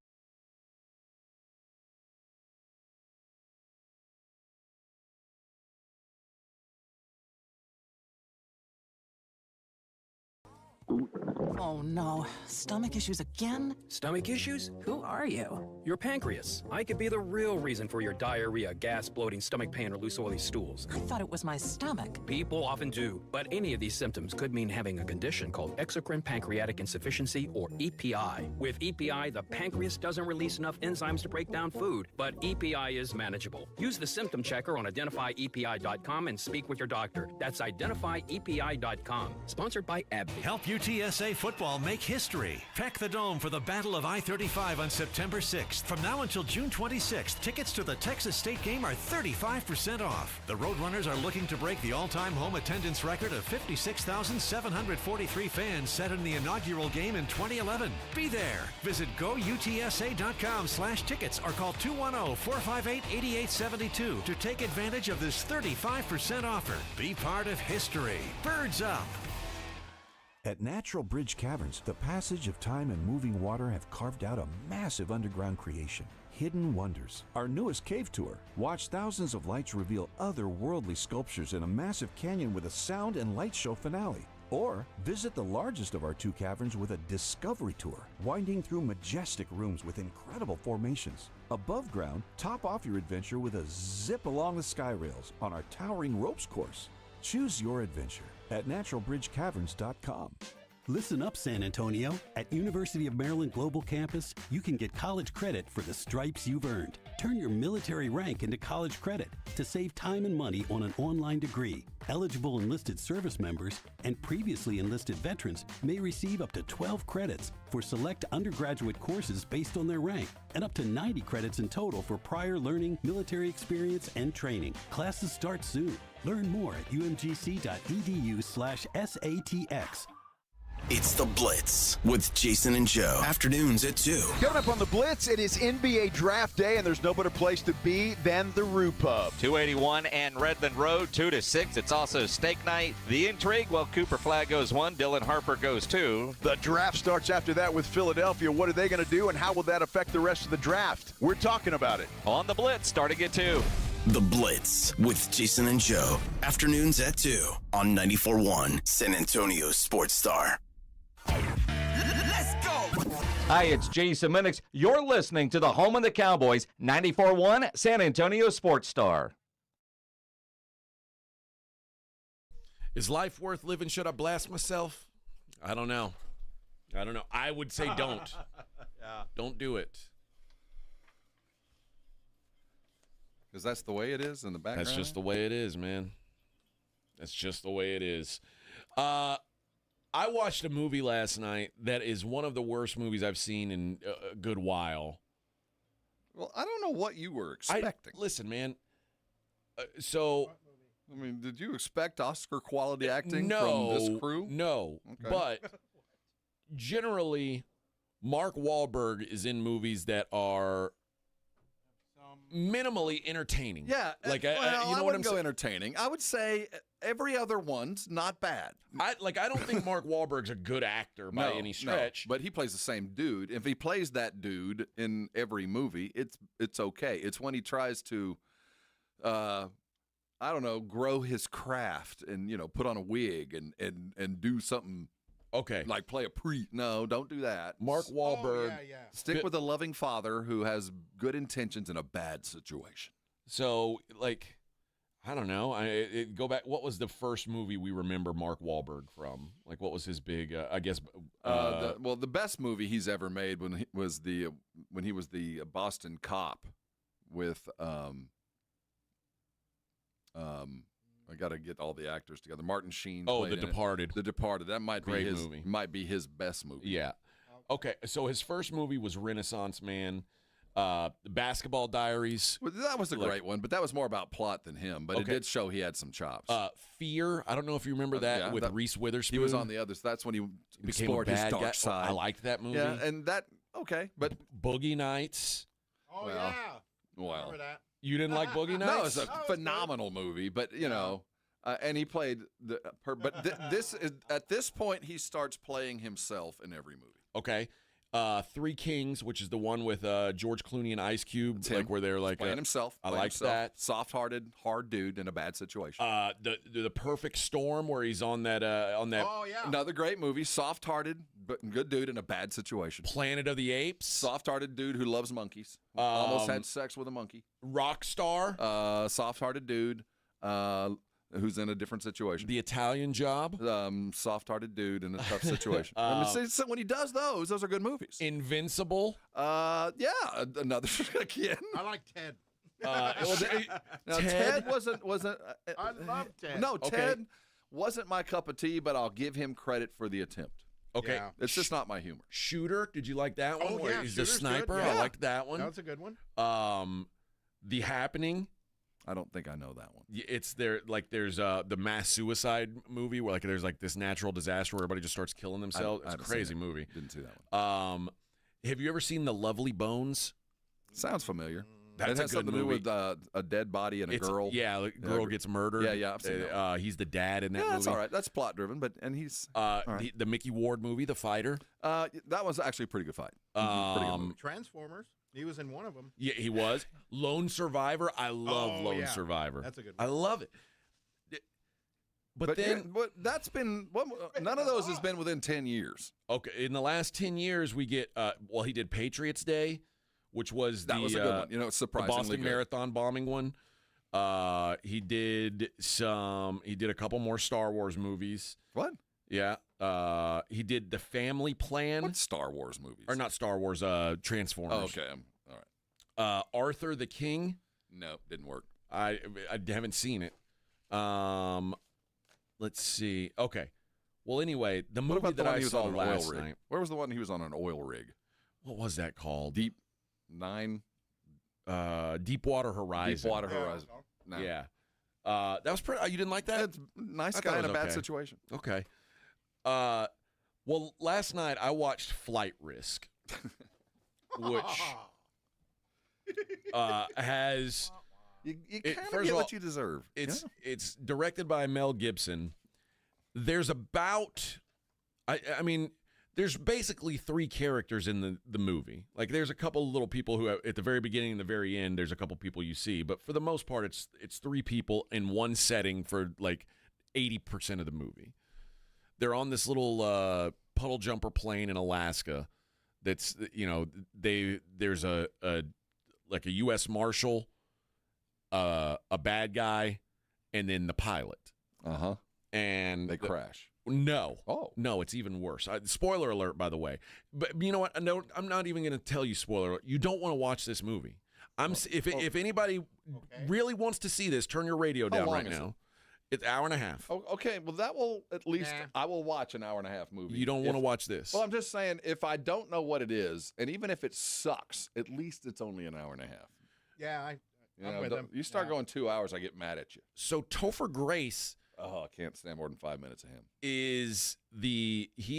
Speaker 29: Oh no, stomach issues again?
Speaker 30: Stomach issues? Who are you? Your pancreas. I could be the real reason for your diarrhea, gas, bloating, stomach pain, or loose oily stools.
Speaker 29: I thought it was my stomach.
Speaker 30: People often do, but any of these symptoms could mean having a condition called exocrine pancreatic insufficiency, or EPI. With EPI, the pancreas doesn't release enough enzymes to break down food, but EPI is manageable. Use the symptom checker on identifyepi.com and speak with your doctor. That's identifyepi.com. Sponsored by AbbVie.
Speaker 31: Help UTSA football make history. Pack the Dome for the Battle of I-35 on September 6th. From now until June 26th, tickets to the Texas State game are 35% off. The Roadrunners are looking to break the all-time home attendance record of 56,743 fans set in the inaugural game in 2011. Be there. Visit goutsa.com/tickets or call 210-458-8872 to take advantage of this 35% offer. Be part of history. Birds up.
Speaker 32: At Natural Bridge Caverns, the passage of time and moving water have carved out a massive underground creation. Hidden Wonders, our newest cave tour. Watch thousands of lights reveal otherworldly sculptures in a massive canyon with a sound and light show finale. Or visit the largest of our 2 caverns with a discovery tour, winding through majestic rooms with incredible formations. Above ground, top off your adventure with a zip along the sky rails on our towering ropes course. Choose your adventure at naturalbridgecaverns.com.
Speaker 2: Listen up, San Antonio. At University of Maryland Global Campus, you can get college credit for the stripes you've earned. Turn your military rank into college credit to save time and money on an online degree. Eligible enlisted service members and previously enlisted veterans may receive up to 12 credits for select undergraduate courses based on their rank, and up to 90 credits in total for prior learning, military experience, and training. Classes start soon. Learn more at umgc.edu/SATX.
Speaker 1: It's The Blitz with Jason and Joe. Afternoons at 2.
Speaker 8: Coming up on The Blitz, it is NBA Draft Day, and there's no better place to be than the Roo Pub.
Speaker 9: 281 and Redmond Road, 2 to 6. It's also steak night. The intrigue, well, Cooper Flag goes 1, Dylan Harper goes 2.
Speaker 8: The draft starts after that with Philadelphia. What are they going to do, and how will that affect the rest of the draft? We're talking about it.
Speaker 9: On The Blitz, starting at 2.
Speaker 1: The Blitz with Jason and Joe. Afternoons at 2 on 94.1 San Antonio Sports Star.
Speaker 9: Let's go! Hi, it's Jason Minix. You're listening to the home of the Cowboys, 94.1 San Antonio Sports Star.
Speaker 3: Is life worth living? Should I blast myself? I don't know. I would say don't.
Speaker 4: Yeah.
Speaker 3: Don't do it.
Speaker 4: Because that's the way it is in the background?
Speaker 3: That's just the way it is, man. That's just the way it is. I watched a movie last night that is one of the worst movies I've seen in a good while.
Speaker 4: Well, I don't know what you were expecting.
Speaker 3: Listen, man.
Speaker 4: I mean, did you expect Oscar quality acting
Speaker 3: from
Speaker 4: this crew?
Speaker 3: No.
Speaker 4: Okay.
Speaker 3: But generally, Mark Wahlberg is in movies that are minimally entertaining.
Speaker 4: Yeah.
Speaker 3: Like,
Speaker 4: you know
Speaker 3: I
Speaker 4: what I'm
Speaker 3: saying?
Speaker 4: entertaining. I would say every other one's not bad.
Speaker 3: I don't think Mark Wahlberg's a good actor by any stretch.
Speaker 4: No, but he plays the same dude. If he plays that dude in every movie, it's okay. It's when he tries to, I don't know, grow his craft and put on a wig and do something.
Speaker 3: Okay.
Speaker 4: Like play a priest. No, don't do that.
Speaker 3: Mark Wahlberg.
Speaker 4: Stick with a loving father who has good intentions in a bad situation.
Speaker 3: So, like, I don't know. Go back. What was the first movie we remember Mark Wahlberg from? Like, what was his big? I guess.
Speaker 4: The best movie he's ever made when he was the Boston cop with I got to get all the actors together. Martin Sheen.
Speaker 3: Oh, The Departed.
Speaker 4: The Departed. That might
Speaker 3: Great
Speaker 4: be his
Speaker 3: movie.
Speaker 4: Might be his best movie.
Speaker 3: Yeah. Okay. So his first movie was Renaissance Man. The Basketball Diaries.
Speaker 4: Well, that was a great one, but that was more about plot than him. But it did show he had some chops.
Speaker 3: Fear. I don't know if you remember that with Reese Witherspoon.
Speaker 4: He was on the others. That's when he
Speaker 3: became
Speaker 4: explored
Speaker 3: a bad
Speaker 4: his dark
Speaker 3: guy.
Speaker 4: side.
Speaker 3: I liked that movie.
Speaker 4: Yeah, and that but
Speaker 3: Boogie Nights.
Speaker 10: Oh
Speaker 4: well,
Speaker 10: yeah.
Speaker 4: Well,
Speaker 10: Remember that?
Speaker 3: You didn't like Boogie Nights?
Speaker 4: No, it's a phenomenal movie, but and he played this is at this point he starts playing himself in every movie.
Speaker 3: Okay. Three Kings, which is the one with George Clooney and Ice Cube, like where they're like
Speaker 4: playing himself.
Speaker 3: I like that.
Speaker 4: Soft-hearted, hard dude in a bad situation.
Speaker 3: The Perfect Storm, where he's on that
Speaker 10: Oh yeah.
Speaker 4: Another great movie. Soft-hearted, but good dude in a bad situation.
Speaker 3: Planet of the Apes.
Speaker 4: Soft-hearted dude who loves monkeys. Almost had sex with a monkey.
Speaker 3: Rockstar.
Speaker 4: Soft-hearted dude. Who's in a different situation.
Speaker 3: The Italian Job.
Speaker 4: Soft-hearted dude in a tough situation. So when he does those are good movies.
Speaker 3: Invincible.
Speaker 4: Yeah, another again.
Speaker 10: I like Ted.
Speaker 4: Ted wasn't.
Speaker 10: I love Ted.
Speaker 4: No, Ted wasn't my cup of tea, but I'll give him credit for the attempt.
Speaker 3: Okay,
Speaker 10: Yeah.
Speaker 4: It's just not my humor.
Speaker 3: Shooter. Did you like that one?
Speaker 10: Oh,
Speaker 3: where
Speaker 10: yeah,
Speaker 3: he's the
Speaker 10: Shooter's
Speaker 3: sniper.
Speaker 10: good.
Speaker 3: I
Speaker 10: Yeah.
Speaker 3: liked that one.
Speaker 10: That's a good one.
Speaker 3: The Happening.
Speaker 4: I don't think I know that one.
Speaker 3: It's there. Like there's the mass suicide movie where like there's like this natural disaster where everybody just starts killing themselves. It's a crazy movie.
Speaker 4: Didn't see that one.
Speaker 3: Have you ever seen The Lovely Bones?
Speaker 4: Sounds familiar.
Speaker 3: That's
Speaker 4: it has
Speaker 3: a good
Speaker 4: something
Speaker 3: movie.
Speaker 4: to do with a dead body and a girl.
Speaker 3: Yeah, the girl gets murdered.
Speaker 4: Yeah, I've seen that.
Speaker 3: He's the dad in that movie.
Speaker 4: That's all right. That's plot driven, and he's
Speaker 3: the Mickey Ward movie, The Fighter.
Speaker 4: That was actually a pretty good fight. Pretty good movie.
Speaker 10: Transformers. He was in one of them.
Speaker 3: Yeah, he was. Lone Survivor. I love Lone Survivor.
Speaker 10: That's a good
Speaker 3: one. I love it. But
Speaker 4: that's been none of those has been within 10 years.
Speaker 3: Okay, in the last 10 years, we get he did Patriots Day, which was
Speaker 4: that was a good one. Surprisingly
Speaker 3: the Boston
Speaker 4: good.
Speaker 3: Marathon bombing one. He did a couple more Star Wars movies.
Speaker 4: What?
Speaker 3: Yeah. He did The Family Plan.
Speaker 4: What Star Wars movies?
Speaker 3: Or not Star Wars, Transformers.
Speaker 4: Oh, okay. All right.
Speaker 3: Arthur the King.
Speaker 4: No, didn't work.
Speaker 3: I haven't seen it. Let's see. Okay. Well, anyway, the movie that I saw last night.
Speaker 4: Where was the one he was on an oil rig?
Speaker 3: What was that called?
Speaker 4: Deepwater
Speaker 3: Horizon.
Speaker 4: Deepwater Horizon. No.
Speaker 3: Yeah. That was pretty. You didn't like that?
Speaker 4: That's nice guy in a bad situation.
Speaker 3: Okay. Well, last night I watched Flight Risk, which has.
Speaker 4: You kind of get what you deserve.
Speaker 3: It's directed by Mel Gibson. There's about, I mean, there's basically three characters in the movie. Like, there's a couple of little people who, at the very beginning and the very end, there's a couple people you see. But for the most part, it's three people in one setting for like 80% of the movie. They're on this little puddle jumper plane in Alaska. That's, you know, there's a U.S. Marshal, a bad guy, and then the pilot.
Speaker 4: Uh-huh.
Speaker 3: And
Speaker 4: they crash.
Speaker 3: No. Oh. No, it's even worse. Spoiler alert, by the way. But you know what? I'm not even going to tell you spoiler alert. You don't want to watch this movie. If anybody really wants to see this, turn your radio down right now. It's an hour and a half.
Speaker 4: Oh, okay, well, that will at least, I will watch an hour and a half movie.
Speaker 3: You don't want to watch this.
Speaker 4: Well, I'm just saying, if I don't know what it is, and even if it sucks, at least it's only an hour and a half.
Speaker 10: Yeah, I'm with him.
Speaker 4: You start going 2 hours, I get mad at you.
Speaker 3: So Topher Grace...
Speaker 4: Oh, I can't stand more than 5 minutes of him.
Speaker 3: He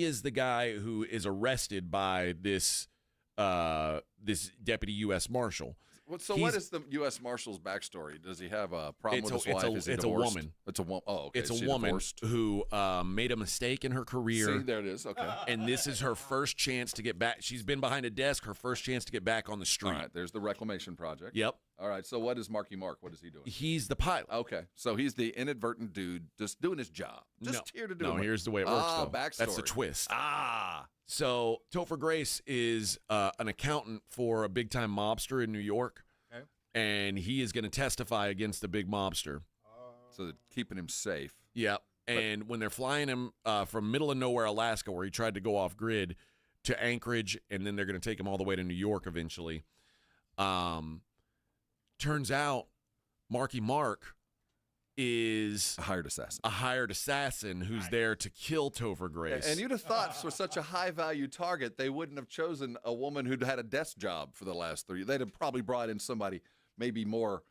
Speaker 3: is the guy who is arrested by this deputy U.S. Marshal.
Speaker 4: So what is the U.S. Marshal's backstory? Does he have a problem with his wife? Is he
Speaker 3: it's
Speaker 4: divorced?
Speaker 3: a woman.
Speaker 4: It's a woman. Oh, okay.
Speaker 3: It's a woman who made a mistake in her career.
Speaker 4: See, there it is. Okay.
Speaker 3: And this is her first chance to get back. She's been behind a desk. Her first chance to get back on the street.
Speaker 4: All right. There's the reclamation project.
Speaker 3: Yep.
Speaker 4: All right. So what is Marky Mark? What is he doing?
Speaker 3: He's the pilot.
Speaker 4: Okay. So he's the inadvertent dude just doing his job. Just here to do it.
Speaker 3: No, here's the way it works, though.
Speaker 4: Backstory.
Speaker 3: That's the twist. So Topher Grace is an accountant for a big-time mobster in New York. And he is going to testify against the big mobster.
Speaker 4: So they're keeping him safe.
Speaker 3: Yep. And when they're flying him from middle of nowhere, Alaska, where he tried to go off grid, to Anchorage, and then they're going to take him all the way to New York eventually. Turns out Marky Mark is
Speaker 4: a
Speaker 3: hired assassin who's there to kill Topher Grace.
Speaker 4: And you'd have thought for such a high-value target, they wouldn't have chosen a woman who'd had a desk job for the last 3 years. They'd have probably brought in somebody maybe more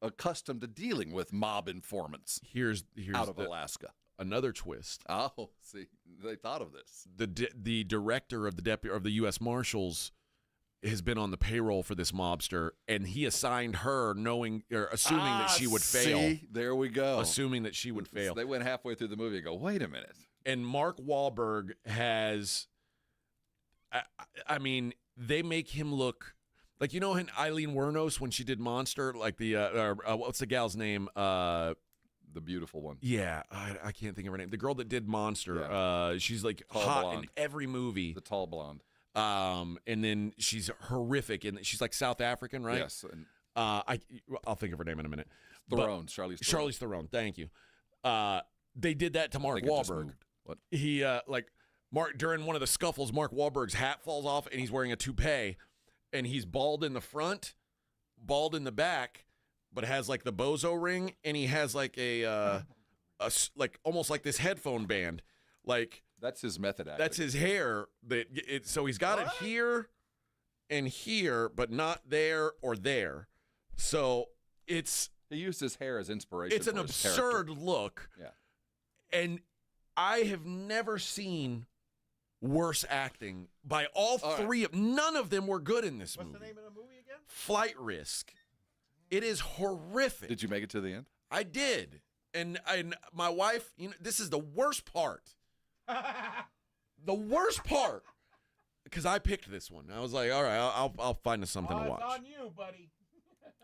Speaker 4: accustomed to dealing with mob informants.
Speaker 3: Here's
Speaker 4: out of Alaska.
Speaker 3: Another twist.
Speaker 4: Oh, see, they thought of this.
Speaker 3: The director of the U.S. Marshals has been on the payroll for this mobster, and he assigned her assuming that she would fail.
Speaker 4: See, there we go.
Speaker 3: Assuming that she would fail.
Speaker 4: They went halfway through the movie and go, wait a minute.
Speaker 3: And Mark Wahlberg has, I mean, they make him look like, you know, Eileen Wuornos when she did Monster, like what's the gal's name?
Speaker 4: The beautiful one.
Speaker 3: Yeah, I can't think of her name. The girl that did Monster.
Speaker 4: Yeah.
Speaker 3: She's like
Speaker 4: tall
Speaker 3: hot
Speaker 4: blonde.
Speaker 3: in every movie.
Speaker 4: The tall blonde.
Speaker 3: And then she's horrific, and she's like South African, right?
Speaker 4: Yes. And
Speaker 3: I'll think of her name in a minute.
Speaker 4: Charlize
Speaker 3: Theron. Thank you. They did that to Mark Wahlberg.
Speaker 4: What?
Speaker 3: He during one of the scuffles, Mark Wahlberg's hat falls off, and he's wearing a toupee, and he's bald in the front, bald in the back, but has like the bozo ring, and he has like a like almost like this headphone band, like.
Speaker 4: That's his method acting.
Speaker 3: That's his hair. So he's got it here and here, but not there or there. So he
Speaker 4: used his hair as inspiration.
Speaker 3: It's an absurd look.
Speaker 4: Yeah.
Speaker 3: And I have never seen worse acting by all three. None of them were good in this movie.
Speaker 10: What's the name of the movie again?
Speaker 3: Flight Risk. It is horrific.
Speaker 4: Did you make it to the end?
Speaker 3: I did. And my wife, this is the worst part. The worst part, because I picked this one. I was like, all right, I'll find us something to watch.
Speaker 10: It's on you, buddy.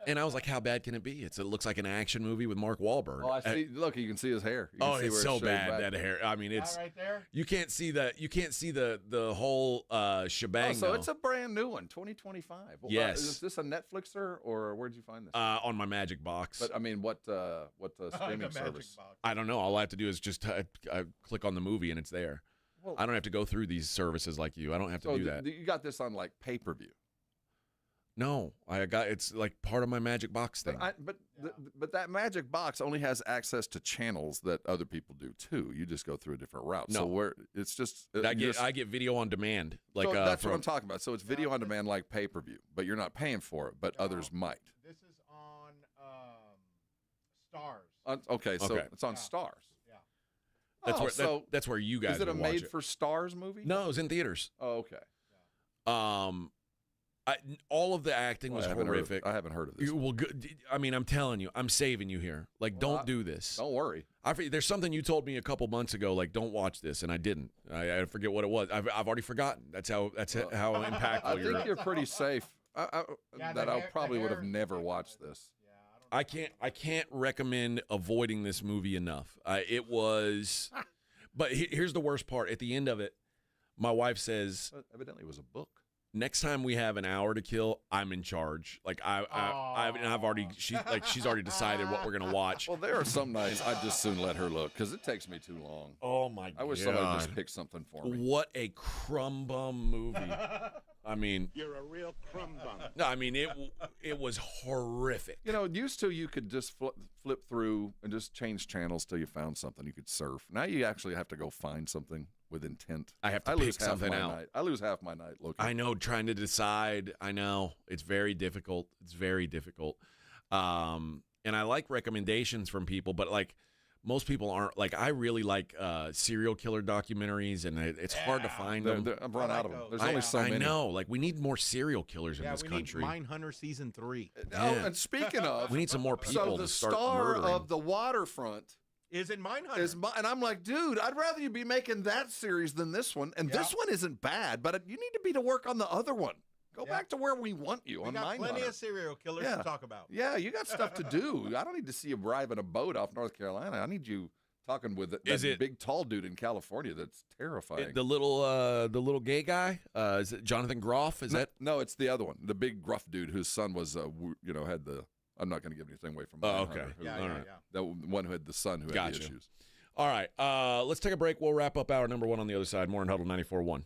Speaker 3: And I was like, how bad can it be? It looks like an action movie with Mark Wahlberg.
Speaker 4: Oh, I see. Look, you can see his hair. You can see
Speaker 3: It's
Speaker 4: where
Speaker 3: so
Speaker 4: shaved
Speaker 3: bad,
Speaker 4: back.
Speaker 3: that hair. I mean, it's
Speaker 10: right there.
Speaker 3: You can't see the whole shebang.
Speaker 4: So
Speaker 3: though.
Speaker 4: it's a brand new one, 2025.
Speaker 3: Yes.
Speaker 4: Is this a Netflixer or where'd you find this?
Speaker 3: On my Magic Box.
Speaker 4: But I mean, what streaming service?
Speaker 3: I don't know. All I have to do is just click on the movie and it's there.
Speaker 4: Well,
Speaker 3: I don't have to go through these services like you. I don't have to do that.
Speaker 4: You got this on like pay-per-view.
Speaker 3: No, it's like part of my Magic Box thing.
Speaker 4: But that Magic Box only has access to channels that other people do too. You just go through a different route.
Speaker 3: No.
Speaker 4: So it's just
Speaker 3: I get video on demand. Like
Speaker 4: so that's what I'm talking about. So it's video on demand like pay-per-view, but you're not paying for it, but others might.
Speaker 10: This is on Stars.
Speaker 4: Okay, so it's on Stars.
Speaker 3: Yeah. That's where you guys
Speaker 4: Is it a
Speaker 3: would watch
Speaker 4: made-for-Stars movie?
Speaker 3: No, it was in theaters.
Speaker 4: Oh, okay.
Speaker 3: All of the acting was horrific.
Speaker 4: I haven't heard of this.
Speaker 3: Well, I mean, I'm telling you, I'm saving you here. Like, don't do this.
Speaker 4: Don't worry.
Speaker 3: There's something you told me a couple months ago. Like, don't watch this, and I didn't. I forget what it was. I've already forgotten. That's how impactful.
Speaker 4: I think you're pretty safe. I probably would have never watched this.
Speaker 3: I can't recommend avoiding this movie enough. It was, but here's the worst part. At the end of it, my wife says,
Speaker 4: evidently it was a book.
Speaker 3: Next time we have an hour to kill, I'm in charge. Like I've already she's already decided what we're gonna watch.
Speaker 4: Well, there are some nights I'd just soon let her look because it takes me too long.
Speaker 3: Oh my god!
Speaker 4: I wish somebody just picked something for me.
Speaker 3: What a crumb bum movie! I mean,
Speaker 10: you're a real crumb bum.
Speaker 3: No, I mean it was horrific.
Speaker 4: You know, used to you could just flip through and just change channels till you found something you could surf. Now you actually have to go find something with intent.
Speaker 3: I have to pick something out.
Speaker 4: I lose half my night looking.
Speaker 3: I know, trying to decide. I know it's very difficult. It's very difficult. And I like recommendations from people, but like most people aren't. Like I really like serial killer documentaries, and it's hard to find them.
Speaker 4: I've run out of them. There's only so many.
Speaker 3: I know. Like we need more serial killers in this country.
Speaker 10: We need Mindhunter season 3.
Speaker 4: Oh, and speaking of,
Speaker 3: we need some more people to start
Speaker 4: star
Speaker 3: murdering.
Speaker 4: of the waterfront
Speaker 10: is in Mindhunter.
Speaker 4: And I'm like, dude, I'd rather you be making that series than this one. And this one isn't bad, but you need to be to work on the other one. Go back to where we want you on Mindhunter.
Speaker 10: We got plenty of serial killers to talk about.
Speaker 4: Yeah, you got stuff to do. I don't need to see you driving a boat off North Carolina. I need you talking with that big tall dude in California that's terrifying.
Speaker 3: The little gay guy? Is it Jonathan Groff?
Speaker 4: No, it's the other one. The big gruff dude whose son was, had the. I'm not going to give anything away from.
Speaker 3: Oh, okay.
Speaker 4: All right. The one who had the son who had the issues.
Speaker 3: All right. Let's take a break. We'll wrap up hour number 1 on the other side. Morning Huddle 94.1.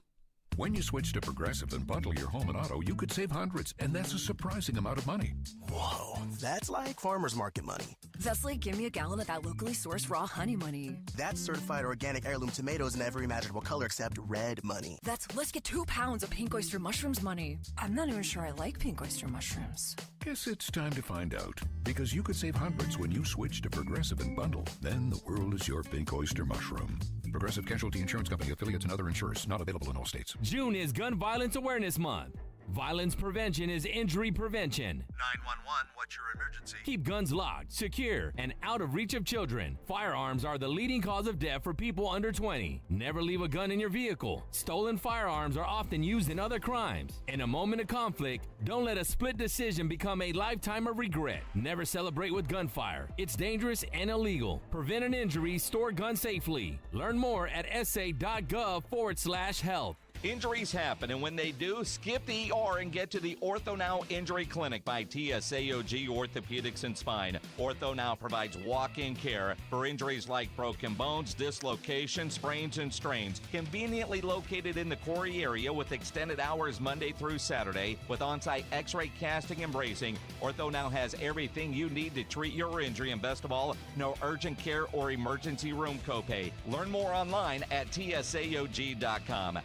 Speaker 25: When you switch to Progressive and bundle your home and auto, you could save hundreds, and that's a surprising amount of money.
Speaker 26: Whoa, that's like farmer's market money.
Speaker 21: That's like give me a gallon of that locally sourced raw honey money.
Speaker 26: That's certified organic heirloom tomatoes in every imaginable color except red money.
Speaker 21: That's let's get 2 pounds of pink oyster mushrooms money. I'm not even sure I like pink oyster mushrooms.
Speaker 25: Guess it's time to find out, because you could save hundreds when you switch to Progressive and bundle. Then the world is your pink oyster mushroom. Progressive Casualty Insurance Company, affiliates, and other insurers. Not available in all states.
Speaker 5: June is Gun Violence Awareness Month. Violence prevention is injury prevention.
Speaker 6: 911, what's your emergency?
Speaker 5: Keep guns locked, secure, and out of reach of children. Firearms are the leading cause of death for people under 20. Never leave a gun in your vehicle. Stolen firearms are often used in other crimes. In a moment of conflict, don't let a split decision become a lifetime of regret. Never celebrate with gunfire. It's dangerous and illegal. Prevent an injury, store guns safely. Learn more at sa.gov/health.
Speaker 9: Injuries happen, and when they do, skip the ER and get to the Ortho Now Injury Clinic by TSAOG Orthopedics and Spine. Ortho Now provides walk-in care for injuries like broken bones, dislocations, sprains, and strains. Conveniently located in the Quarry area with extended hours Monday through Saturday with on-site x-ray casting and bracing, Ortho Now has everything you need to treat your injury, and best of all, no urgent care or emergency room copay. Learn more online at tsaog.com.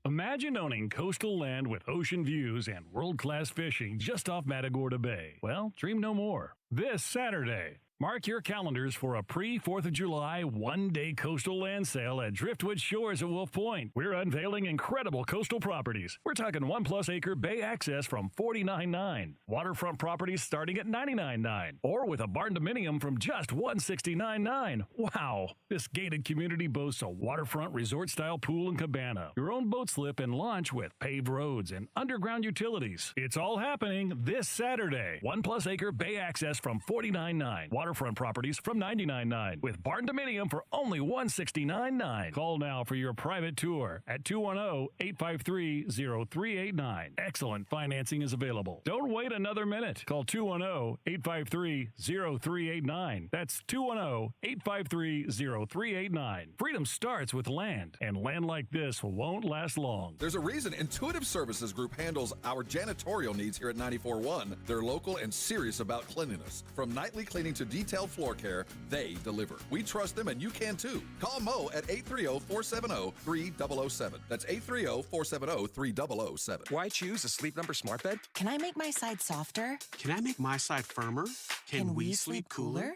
Speaker 17: Imagine owning coastal land with ocean views and world-class fishing just off Matagorda Bay. Well, dream no more. This Saturday,
Speaker 7: Mark your calendars for a pre-4th of July one-day coastal land sale at Driftwood Shores at Wolf Point. We're unveiling incredible coastal properties. We're talking 1+ acre bay access from $49.9, waterfront properties starting at $99.9, or with a barn dominium from just $169.9. Wow! This gated community boasts a waterfront resort-style pool and cabana, your own boat slip and launch with paved roads and underground utilities. It's all happening this Saturday. 1+ acre bay access from $49.9. Waterfront properties from $99.9 with barn dominium for only $169.9. Call now for your private tour at 210-853-0389. Excellent financing is available. Don't wait another minute. Call 210-853-0389. That's 210-853-0389. Freedom starts with land, and land like this won't last long.
Speaker 4: There's a reason Intuitive Services Group handles our janitorial needs here at 94.1. They're local and serious about cleanliness. From nightly cleaning to detailed floor care, they deliver. We trust them, and you can too. Call Mo at 830-470-3007. That's 830-470-3007.
Speaker 11: Why choose a Sleep Number smart bed?
Speaker 21: Can I make my side softer?
Speaker 11: Can I make my side firmer?
Speaker 21: Can we sleep cooler?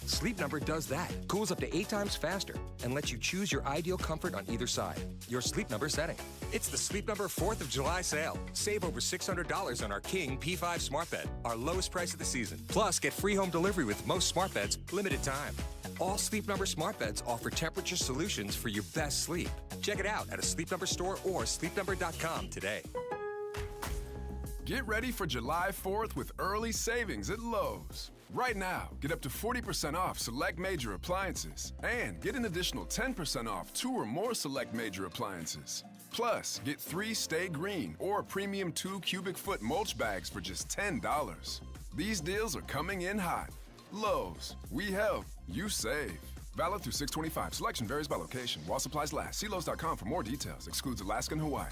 Speaker 11: Sleep Number does that. Cools up to 8 times faster and lets you choose your ideal comfort on either side. Your Sleep Number setting. It's the Sleep Number 4th of July sale. Save over $600 on our King P5 smart bed, our lowest price of the season. Plus, get free home delivery with most smart beds, limited time. All Sleep Number smart beds offer temperature solutions for your best sleep. Check it out at a Sleep Number store or sleepnumber.com today.
Speaker 12: Get ready for July 4th with early savings at Lowe's. Right now, get up to 40% off select major appliances and get an additional 10% off 2 or more select major appliances. Plus, get 3 Stay Green or premium 2 cubic foot mulch bags for just $10. These deals are coming in hot. Lowe's, we help, you save. Valid through 6/25. Selection varies by location. While supplies last. See Lowe's.com for more details. Excludes Alaska and Hawaii.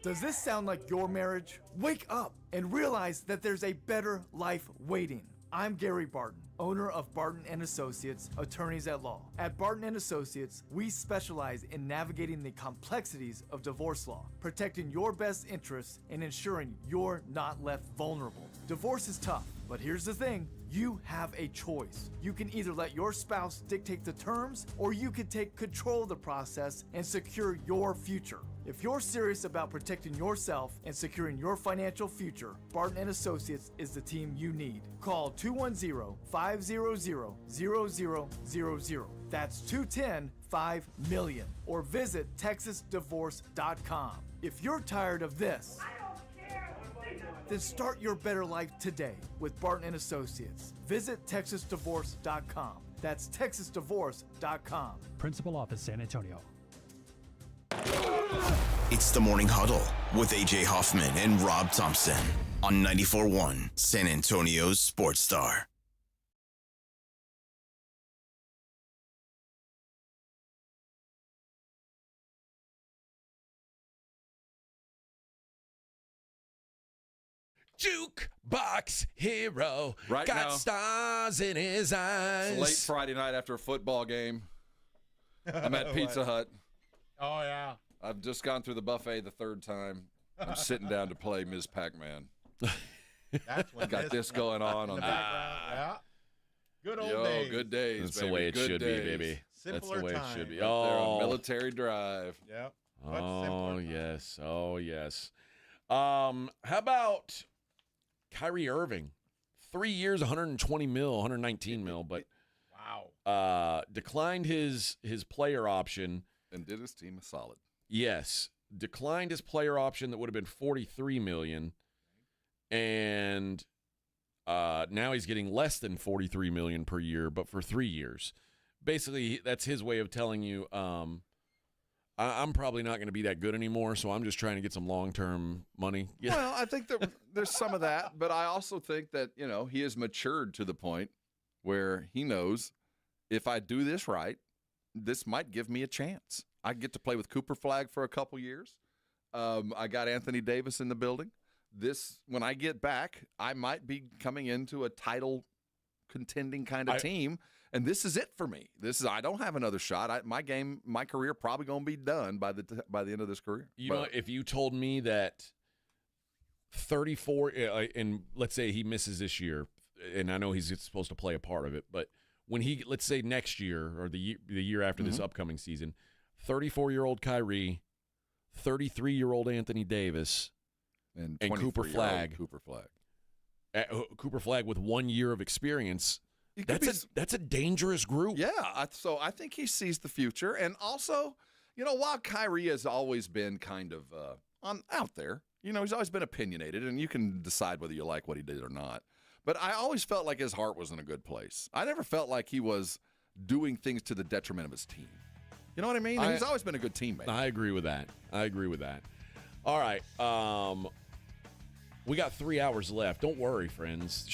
Speaker 13: Does this sound like your marriage? Wake up and realize that there's a better life waiting. I'm Gary Barton, owner of Barton & Associates, attorneys at law. At Barton & Associates, we specialize in navigating the complexities of divorce law, protecting your best interests, and ensuring you're not left vulnerable. Divorce is tough, but here's the thing. You have a choice. You can either let your spouse dictate the terms, or you can take control of the process and secure your future. If you're serious about protecting yourself and securing your financial future, Barton & Associates is the team you need. Call 210-500-0000. That's 210-5-MILLION. Or visit TexasDivorce.com. If you're tired of this, then start your better life today with Barton & Associates. Visit TexasDivorce.com. That's TexasDivorce.com.
Speaker 14: Principal Office, San Antonio.
Speaker 1: It's the Morning Huddle with A.J. Hoffman and Rob Thompson on 94.1 San Antonio's Sports Star.
Speaker 3: Jukebox hero
Speaker 4: Right
Speaker 3: got
Speaker 4: now,
Speaker 3: stars in his eyes.
Speaker 4: It's late Friday night after a football game. I'm at Pizza Hut.
Speaker 10: Oh, yeah.
Speaker 4: I've just gone through the buffet the 3rd time. I'm sitting down to play Ms. Pac-Man.
Speaker 10: That's when
Speaker 4: Got this going on
Speaker 10: in the
Speaker 4: the
Speaker 10: background. Yeah. Good old days.
Speaker 4: Good days,
Speaker 3: That's
Speaker 4: baby.
Speaker 3: the way it
Speaker 4: Good
Speaker 3: should
Speaker 4: days.
Speaker 3: be, baby. That's the way it should be.
Speaker 4: Right there on Military Drive.
Speaker 10: Yep.
Speaker 3: Oh, yes. Oh, yes. How about Kyrie Irving? 3 years, $120 million, $119 million, but declined his player option.
Speaker 4: And did his team a solid.
Speaker 3: Yes. Declined his player option that would have been $43 million. And now he's getting less than $43 million per year, but for 3 years. Basically, that's his way of telling you, I'm probably not going to be that good anymore, so I'm just trying to get some long-term money. Yeah.
Speaker 4: Well, I think there's some of that, but I also think that, he has matured to the point where he knows if I do this right, this might give me a chance. I get to play with Cooper Flagg for a couple years. I got Anthony Davis in the building. When I get back, I might be coming into a title contending kind of team. And this is it for me. I don't have another shot. My career probably going to be done by the end of this career.
Speaker 3: Know, if you told me that 34, and let's say he misses this year, and I know he's supposed to play a part of it, but when he, let's say next year or the year after this upcoming season, 34-year-old Kyrie, 33-year-old Anthony Davis, and Cooper Flagg. Cooper Flagg with 1 year of experience. That's a dangerous group.
Speaker 4: Yeah, so I think he sees the future. And also, while Kyrie has always been kind of out there, he's always been opinionated, and you can decide whether you like what he did or not. But I always felt like his heart was in a good place. I never felt like he was doing things to the detriment of his team. You know what I mean? He's always been a good teammate.
Speaker 3: I agree with that. All right. We got 3 hours left. Don't worry, friends.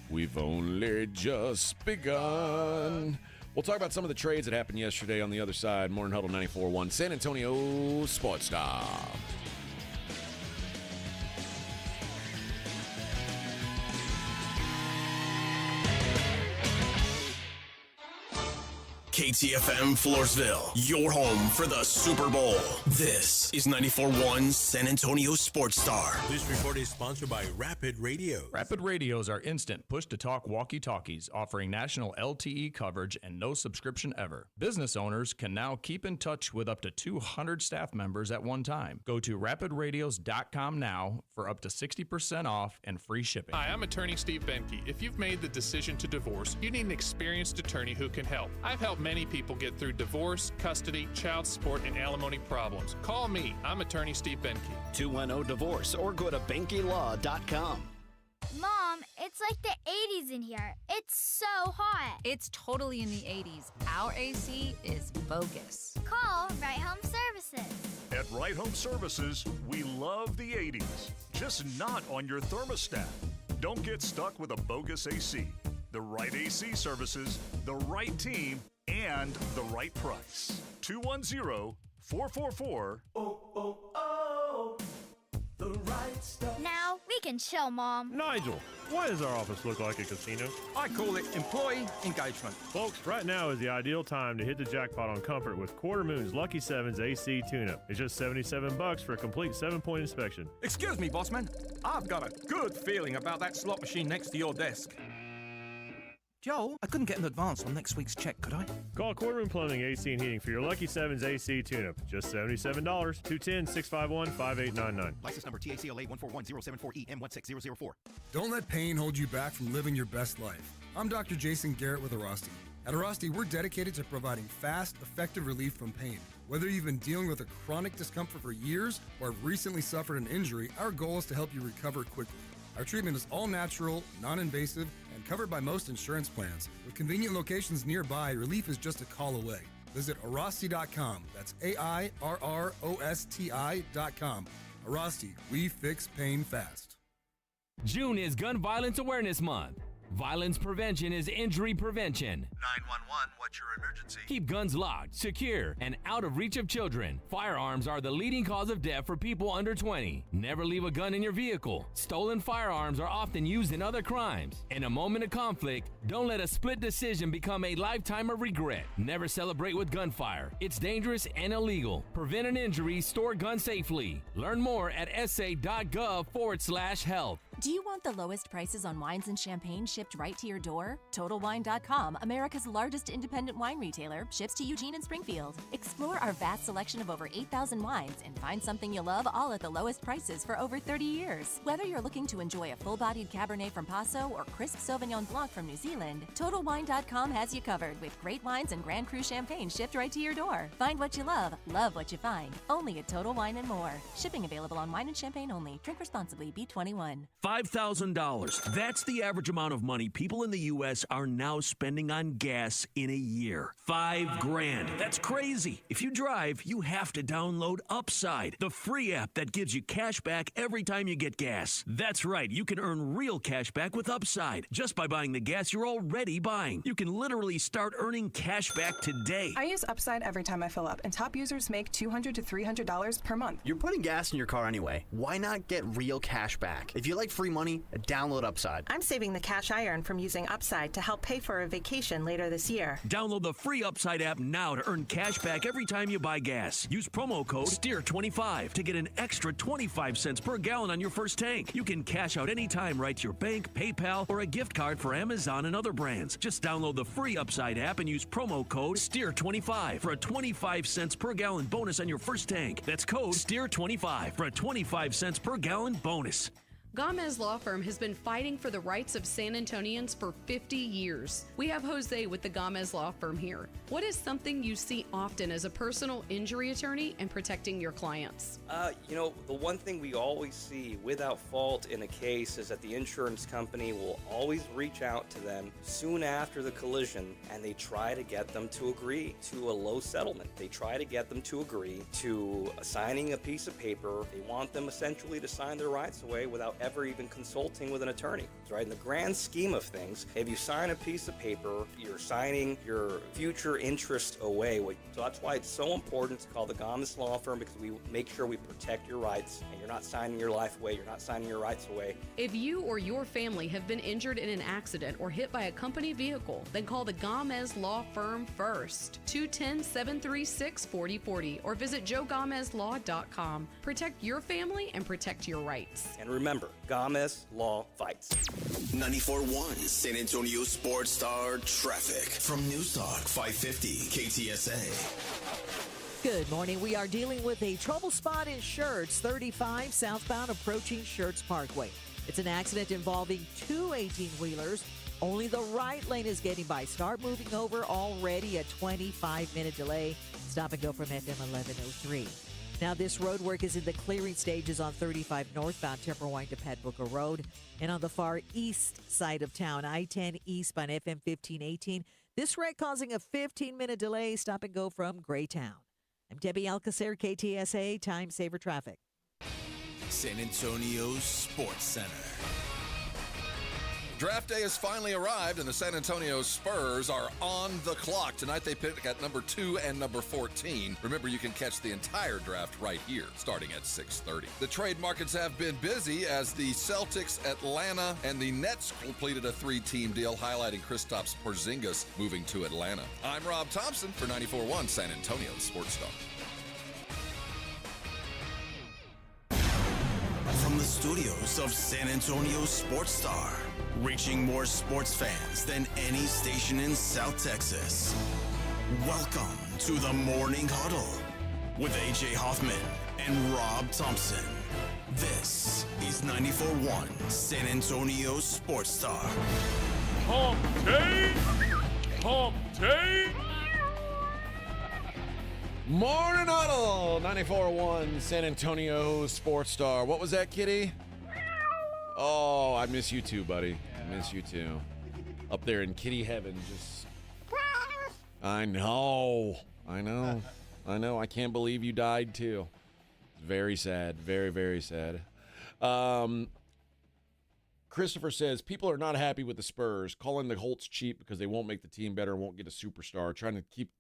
Speaker 3: We've only just begun. We'll talk about some of the trades that happened yesterday on the other side. Morning Huddle 94.1, San Antonio Sports Star.
Speaker 1: KTFM Floresville, your home for the Super Bowl. This is 94.1 San Antonio Sports Star.
Speaker 15: This report is sponsored by Rapid Radio.
Speaker 16: Rapid Radios are instant push-to-talk walkie-talkies offering national LTE coverage and no subscription ever. Business owners can now keep in touch with up to 200 staff members at one time. Go to rapidradios.com now for up to 60% off and free shipping.
Speaker 18: Hi, I'm attorney Steve Benke. If you've made the decision to divorce, you need an experienced attorney who can help. I've helped many people get through divorce, custody, child support, and alimony problems. Call me. I'm attorney Steve Benke.
Speaker 19: 210-DIVORCE or go to BenkeLaw.com.
Speaker 20: Mom, it's like the 80s in here. It's so hot.
Speaker 21: It's totally in the 80s. Our AC is bogus.
Speaker 20: Call Right Home Services.
Speaker 17: At Right Home Services, we love the 80s, just not on your thermostat. Don't get stuck with a bogus AC. The right AC services, the right team, and the right price. 210-444.
Speaker 20: The right stuff. Now we can chill, Mom.
Speaker 22: Nigel, why does our office look like a casino?
Speaker 23: I call it employee engagement.
Speaker 22: Folks, right now is the ideal time to hit the jackpot on comfort with Quarter Moon's Lucky 7's AC tune-up. It's just $77 for a complete 7-point inspection.
Speaker 23: Excuse me, bossman. I've got a good feeling about that slot machine next to your desk. Joel, I couldn't get an advance on next week's check, could I?
Speaker 22: Call Quarter Moon Plumbing, AC and Heating for your Lucky 7's AC tune-up. Just $77. 210-651-5899.
Speaker 24: License number TACLA 141074EM16004.
Speaker 27: Don't let pain hold you back from living your best life. I'm Dr. Jason Garrett with Arasti. At Arasti, we're dedicated to providing fast, effective relief from pain. Whether you've been dealing with a chronic discomfort for years or have recently suffered an injury, our goal is to help you recover quickly. Our treatment is all natural, non-invasive, and covered by most insurance plans. With convenient locations nearby, relief is just a call away. Visit Arasti.com. That's AIRROSTI.com. Arasti, we fix pain fast.
Speaker 5: June is Gun Violence Awareness Month. Violence prevention is injury prevention.
Speaker 6: 911, what's your emergency?
Speaker 5: Keep guns locked, secure, and out of reach of children. Firearms are the leading cause of death for people under 20. Never leave a gun in your vehicle. Stolen firearms are often used in other crimes. In a moment of conflict, don't let a split decision become a lifetime of regret. Never celebrate with gunfire. It's dangerous and illegal. Prevent an injury, store guns safely. Learn more at sa.gov/health.
Speaker 21: Do you want the lowest prices on wines and champagne shipped right to your door? TotalWine.com, America's largest independent wine retailer, ships to Eugene and Springfield. Explore our vast selection of over 8,000 wines and find something you love, all at the lowest prices for over 30 years. Whether you're looking to enjoy a full-bodied Cabernet from Paso or crisp Sauvignon Blanc from New Zealand, TotalWine.com has you covered with great wines and Grand Cru champagne shipped right to your door. Find what you love what you find. Only at Total Wine & More. Shipping available on wine and champagne only. Drink responsibly. B21.
Speaker 28: $5,000. That's the average amount of money people in the U.S. are now spending on gas in a year. $5,000. That's crazy. If you drive, you have to download Upside, the free app that gives you cash back every time you get gas. That's right. You can earn real cash back with Upside just by buying the gas you're already buying. You can literally start earning cash back today.
Speaker 29: I use Upside every time I fill up, and top users make $200 to $300 per month.
Speaker 26: You're putting gas in your car anyway. Why not get real cash back? If you like free money, download Upside.
Speaker 29: I'm saving the cash I earn from using Upside to help pay for a vacation later this year.
Speaker 28: Download the free Upside app now to earn cash back every time you buy gas. Use promo code STEER25 to get an extra 25 cents per gallon on your first tank. You can cash out anytime right to your bank, PayPal, or a gift card for Amazon and other brands. Just download the free Upside app and use promo code STEER25 for a 25 cents per gallon bonus on your first tank. That's code STEER25 for a 25 cents per gallon bonus.
Speaker 2: Gomez Law Firm has been fighting for the rights of San Antonians for 50 years. We have Jose with the Gomez Law Firm here. What is something you see often as a personal injury attorney and protecting your clients?
Speaker 7: The one thing we always see without fault in a case is that the insurance company will always reach out to them soon after the collision, and they try to get them to agree to a low settlement. They try to get them to agree to signing a piece of paper. They want them essentially to sign their rights away without ever even consulting with an attorney. Right? In the grand scheme of things, if you sign a piece of paper, you're signing your future interest away. So that's why it's so important to call the Gomez Law Firm, because we make sure we protect your rights, and you're not signing your life away, you're not signing your rights away.
Speaker 2: If you or your family have been injured in an accident or hit by a company vehicle, then call the Gomez Law Firm first. 210-736-4040 or visit joegomezlaw.com. Protect your family and protect your rights.
Speaker 7: And remember, Gomez Law fights.
Speaker 1: 94.1 San Antonio Sports Star traffic from News Talk 550 KTSA.
Speaker 8: Good morning. We are dealing with a trouble spot in Schertz, 35 southbound approaching Schertz Parkway. It's an accident involving two 18-wheelers. Only the right lane is getting by. Start moving over already. A 25-minute delay. Stop and go from FM 1103. Now, this road work is in the clearing stages on 35 northbound Timberline to Pat Booker Road. And on the far east side of town, I-10 eastbound FM 1518. This wreck causing a 15-minute delay. Stop and go from Graytown. I'm Debbie Alcacer, KTSA, Time Saver Traffic.
Speaker 1: San Antonio Sports Center.
Speaker 4: Draft day has finally arrived, and the San Antonio Spurs are on the clock. Tonight they pick at number 2 and number 14. Remember, you can catch the entire draft right here, starting at 6:30. The trade markets have been busy as the Celtics, Atlanta, and the Nets completed a 3-team deal, highlighting Kristaps Porzingis moving to Atlanta. I'm Rob Thompson for 94.1 San Antonio Sports Star.
Speaker 1: From the studios of San Antonio Sports Star, reaching more sports fans than any station in South Texas. Welcome to the Morning Huddle with AJ Hoffman and Rob Thompson. This is 94.1 San Antonio Sports Star.
Speaker 9: Hump day! Hump day!
Speaker 3: Morning Huddle, 94.1 San Antonio Sports Star. What was that, kitty? Oh, I miss you too, buddy. I miss you too. Up there in kitty heaven, just... I know. I can't believe you died too. It's very sad. Very, very sad. Christopher says, people are not happy with the Spurs, calling the Holtz cheap because they won't make the team better and won't get a superstar, trying to keep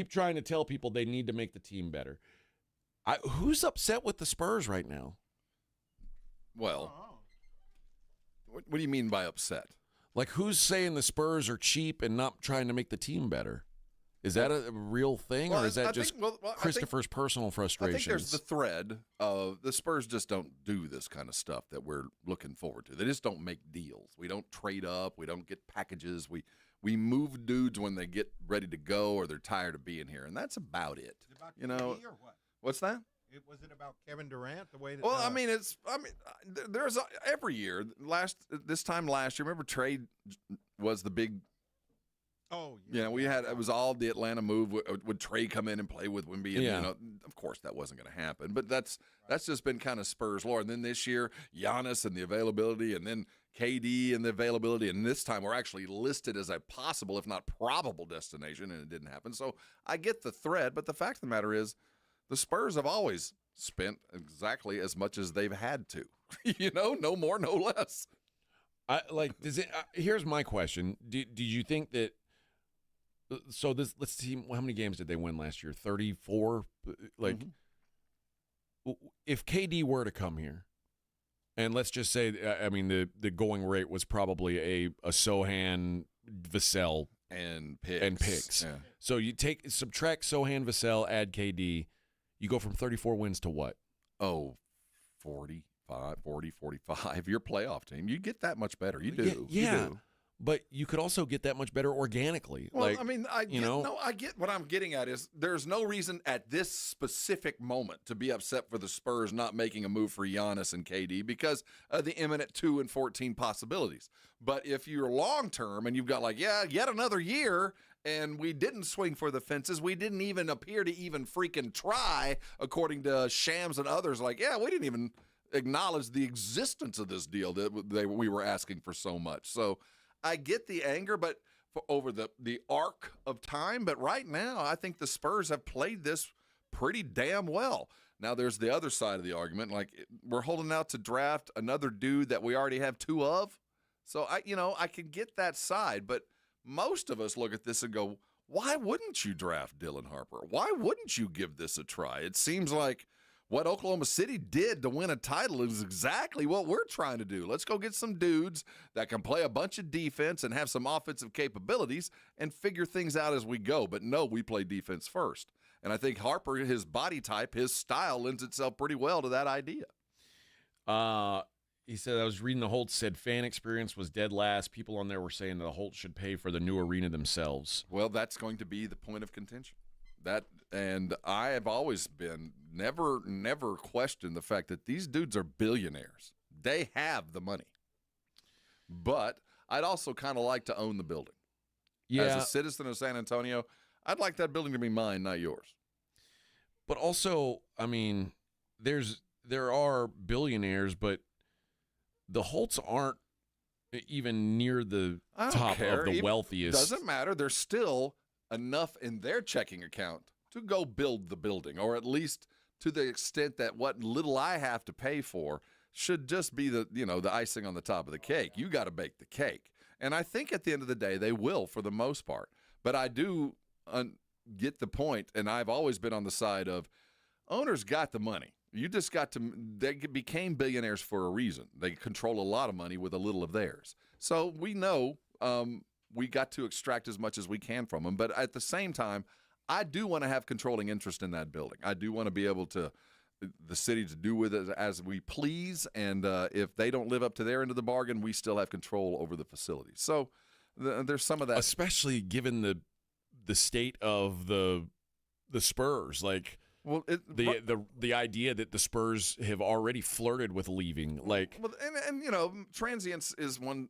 Speaker 3: trying to tell people they need to make the team better. Who's upset with the Spurs right now?
Speaker 4: Well, what do you mean by upset?
Speaker 3: Like, who's saying the Spurs are cheap and not trying to make the team better? Is that a real thing, or is that just Christopher's personal frustrations?
Speaker 4: I think there's the thread of the Spurs just don't do this kind of stuff that we're looking forward to. They just don't make deals. We don't trade up. We don't get packages. We move dudes when they get ready to go or they're tired of being here, and that's about it.
Speaker 10: Is it about
Speaker 4: you know,
Speaker 10: KD or what?
Speaker 4: What's that?
Speaker 10: Was it about Kevin Durant? The way that
Speaker 4: well, there's every year. This time last year, remember trade was the big.
Speaker 10: Oh yeah.
Speaker 4: We had it was all the Atlanta move. Would Trey come in and play with Wemby? And, of course that wasn't going to happen. But that's just been kind of Spurs lore. And then this year, Giannis and the availability, and then KD and the availability, and this time we're actually listed as a possible, if not probable, destination, and it didn't happen. So I get the thread, but the fact of the matter is, the Spurs have always spent exactly as much as they've had to. No more, no less.
Speaker 3: Here's my question: Did you think that? So let's see, how many games did they win last year? 34. If KD were to come here, And let's just say, I mean, the going rate was probably a Sohan, Vassell,
Speaker 4: and Picks. Yeah.
Speaker 3: So you subtract Sohan, Vassell, add KD, you go from 34 wins to what?
Speaker 4: 40, 45. Your playoff team. You get that much better. You do.
Speaker 3: Yeah.
Speaker 4: You do.
Speaker 3: But you could also get that much better organically.
Speaker 4: Well, I mean, I get what I'm getting at is there's no reason at this specific moment to be upset for the Spurs not making a move for Giannis and KD because of the imminent 2 and 14 possibilities. But if you're long term and you've got yet another year and we didn't swing for the fences, we didn't even appear to even freaking try, according to Shams and others, we didn't even acknowledge the existence of this deal that we were asking for so much. So I get the anger, but over the arc of time. But right now, I think the Spurs have played this pretty damn well. Now, there's the other side of the argument. We're holding out to draft another dude that we already have 2 of. So, I can get that side. But most of us look at this and go, why wouldn't you draft Dylan Harper? Why wouldn't you give this a try? It seems like what Oklahoma City did to win a title is exactly what we're trying to do. Let's go get some dudes that can play a bunch of defense and have some offensive capabilities and figure things out as we go. But no, we play defense first. And I think Harper, his body type, his style lends itself pretty well to that idea.
Speaker 3: He said, I was reading the Holtz said fan experience was dead last. People on there were saying that the Holtz should pay for the new arena themselves.
Speaker 4: Well, that's going to be the point of contention. And I have always been never questioned the fact that these dudes are billionaires. They have the money. But I'd also kind of like to own the building. Yeah. As a citizen of San Antonio, I'd like that building to be mine, not yours.
Speaker 3: But also, I mean, there are billionaires, but the Holtz aren't even near the top of the wealthiest.
Speaker 4: Doesn't matter. There's still enough in their checking account to go build the building, or at least to the extent that what little I have to pay for should just be the icing on the top of the cake. You got to bake the cake. And I think at the end of the day, they will for the most part. But I do get the point, and I've always been on the side of owners got the money. You just they became billionaires for a reason. They control a lot of money with a little of theirs. So we know we got to extract as much as we can from them. But at the same time, I do want to have controlling interest in that building. I do want to be able to, the city to do with it as we please. And if they don't live up to their end of the bargain, we still have control over the facility. So there's some of that.
Speaker 3: Especially given the state of the Spurs. The idea that the Spurs have already flirted with leaving.
Speaker 4: Transience is one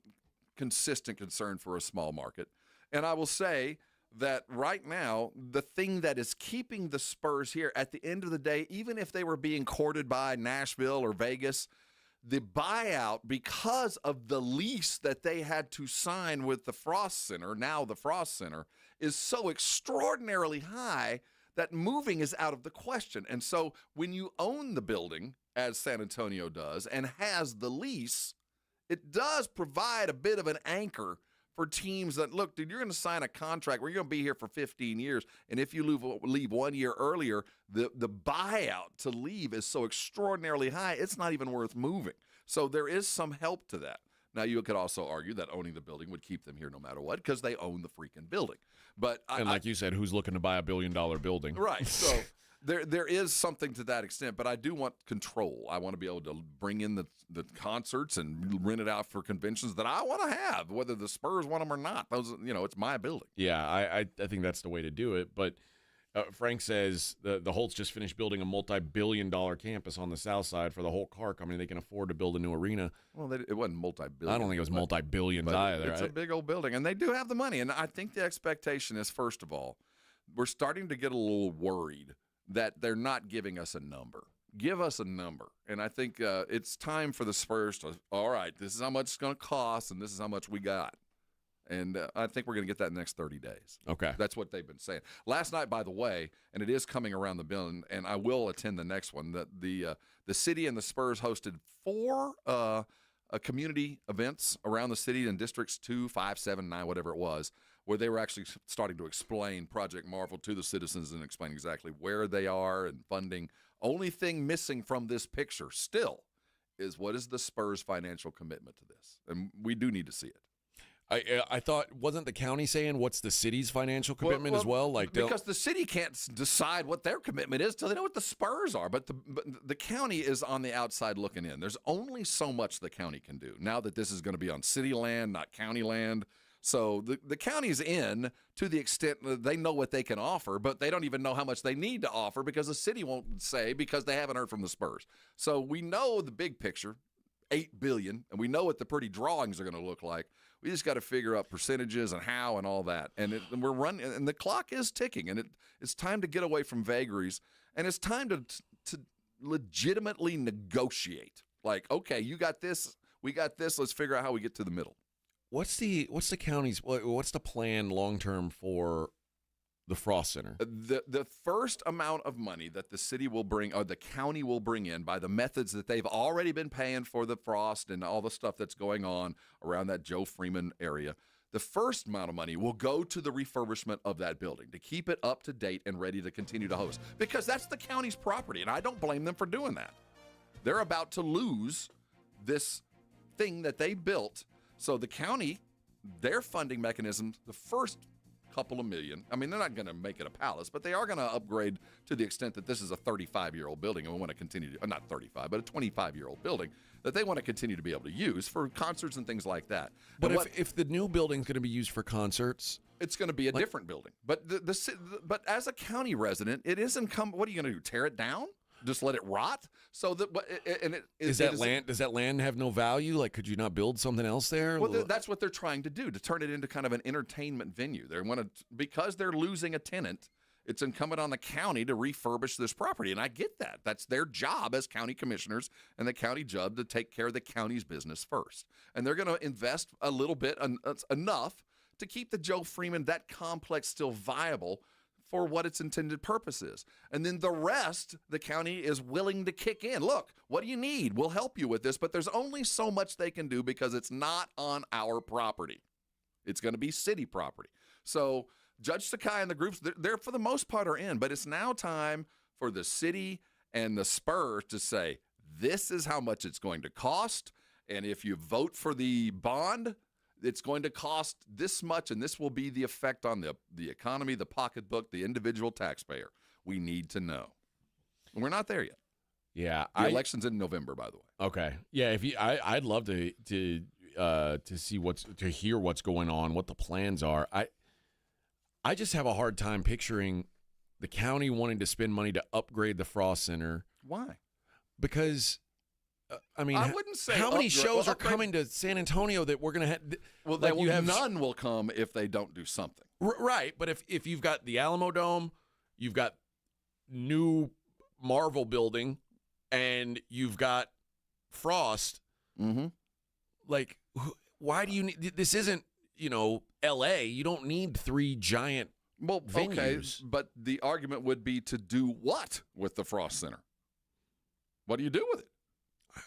Speaker 4: consistent concern for a small market. And I will say that right now, the thing that is keeping the Spurs here at the end of the day, even if they were being courted by Nashville or Vegas, the buyout, because of the lease that they had to sign with the Frost Center, now the Frost Center, is so extraordinarily high that moving is out of the question. And so when you own the building, as San Antonio does, and has the lease, it does provide a bit of an anchor for teams that, look, dude, you're going to sign a contract where you're going to be here for 15 years, and if you leave 1 year earlier, the buyout to leave is so extraordinarily high, it's not even worth moving. So there is some help to that. Now, you could also argue that owning the building would keep them here no matter what because they own the freaking building. But
Speaker 3: like you said, who's looking to buy $1 billion building?
Speaker 4: Right. So there is something to that extent, but I do want control. I want to be able to bring in the concerts and rent it out for conventions that I want to have, whether the Spurs want them or not. Those, it's my building.
Speaker 3: Yeah, I think that's the way to do it. But Frank says the Holtz just finished building a multi-billion-dollar campus on the south side for the whole car company. They can afford to build a new arena.
Speaker 4: Well, it wasn't multi-billion.
Speaker 3: I don't think it was multi-billions either.
Speaker 4: It's a big old building, and they do have the money. And I think the expectation is, first of all, we're starting to get a little worried that they're not giving us a number. Give us a number. And I think it's time for the Spurs to, all right, this is how much it's going to cost, and this is how much we got. And I think we're going to get that in the next 30 days.
Speaker 3: Okay.
Speaker 4: That's what they've been saying. Last night, by the way, and it is coming around the bend, and I will attend the next one, that the city and the Spurs hosted 4 community events around the city in districts 2, 5, 7, 9, whatever it was, where they were actually starting to explain Project Marvel to the citizens and explain exactly where they are and funding. Only thing missing from this picture still is what is the Spurs' financial commitment to this? And we do need to see it.
Speaker 3: I thought, wasn't the county saying what's the city's financial commitment as well? Like,
Speaker 4: because the city can't decide what their commitment is till they know what the Spurs are. But the county is on the outside looking in. There's only so much the county can do now that this is going to be on city land, not county land. So the county's in to the extent that they know what they can offer, but they don't even know how much they need to offer because the city won't say because they haven't heard from the Spurs. So we know the big picture, $8 billion, and we know what the pretty drawings are going to look like. We just got to figure out percentages and how and all that. And we're running, and the clock is ticking, and it's time to get away from vagaries, and it's time to legitimately negotiate. Like, okay, you got this, we got this. Let's figure out how we get to the middle.
Speaker 3: What's the county's what's the plan long term for the Frost Center?
Speaker 4: The first amount of money that the city will bring, or the county will bring in by the methods that they've already been paying for the Frost and all the stuff that's going on around that Joe Freeman area, the first amount of money will go to the refurbishment of that building to keep it up to date and ready to continue to host, because that's the county's property, and I don't blame them for doing that. They're about to lose this thing that they built. So the county, their funding mechanism, the first couple of million, I mean, they're not going to make it a palace, but they are going to upgrade to the extent that this is a 35-year-old building, and we want to continue to, not 35, but a 25-year-old building that they want to continue to be able to use for concerts and things like that.
Speaker 3: But if the new building's going to be used for concerts,
Speaker 4: it's going to be a different building. But but as a county resident, it is incumbent. What are you going to do? Tear it down? Just let it rot? So that
Speaker 3: does that land have no value? Like, could you not build something else there?
Speaker 4: Well, that's what they're trying to do, to turn it into kind of an entertainment venue. They want to, because they're losing a tenant, it's incumbent on the county to refurbish this property, and I get that. That's their job as county commissioners and the county judge to take care of the county's business first. And they're going to invest a little bit, enough to keep the Joe Freeman, that complex, still viable for what its intended purpose is. And then the rest, the county is willing to kick in. Look, what do you need? We'll help you with this, but there's only so much they can do because it's not on our property. It's going to be city property. So Judge Sakai and the groups, they're for the most part are in, but it's now time for the city and the Spurs to say, this is how much it's going to cost, and if you vote for the bond, it's going to cost this much, and this will be the effect on the economy, the pocketbook, the individual taxpayer. We need to know. And we're not there yet.
Speaker 3: Yeah,
Speaker 4: the election's in November, by the way.
Speaker 3: Okay, yeah. I'd love to see to hear what's going on, what the plans are. I just have a hard time picturing the county wanting to spend money to upgrade the Frost Center.
Speaker 4: Why?
Speaker 3: Because. I mean,
Speaker 4: I wouldn't say
Speaker 3: how many shows are coming to San Antonio that we're going to have?
Speaker 4: Well, none will come if they don't do something.
Speaker 3: Right, but if you've got the Alamo Dome, you've got new Marvel building, and you've got Frost, like, why do you need? This isn't, L.A. You don't need 3 giant venues.
Speaker 4: Okay, but the argument would be to do what with the Frost Center? What do you do with it?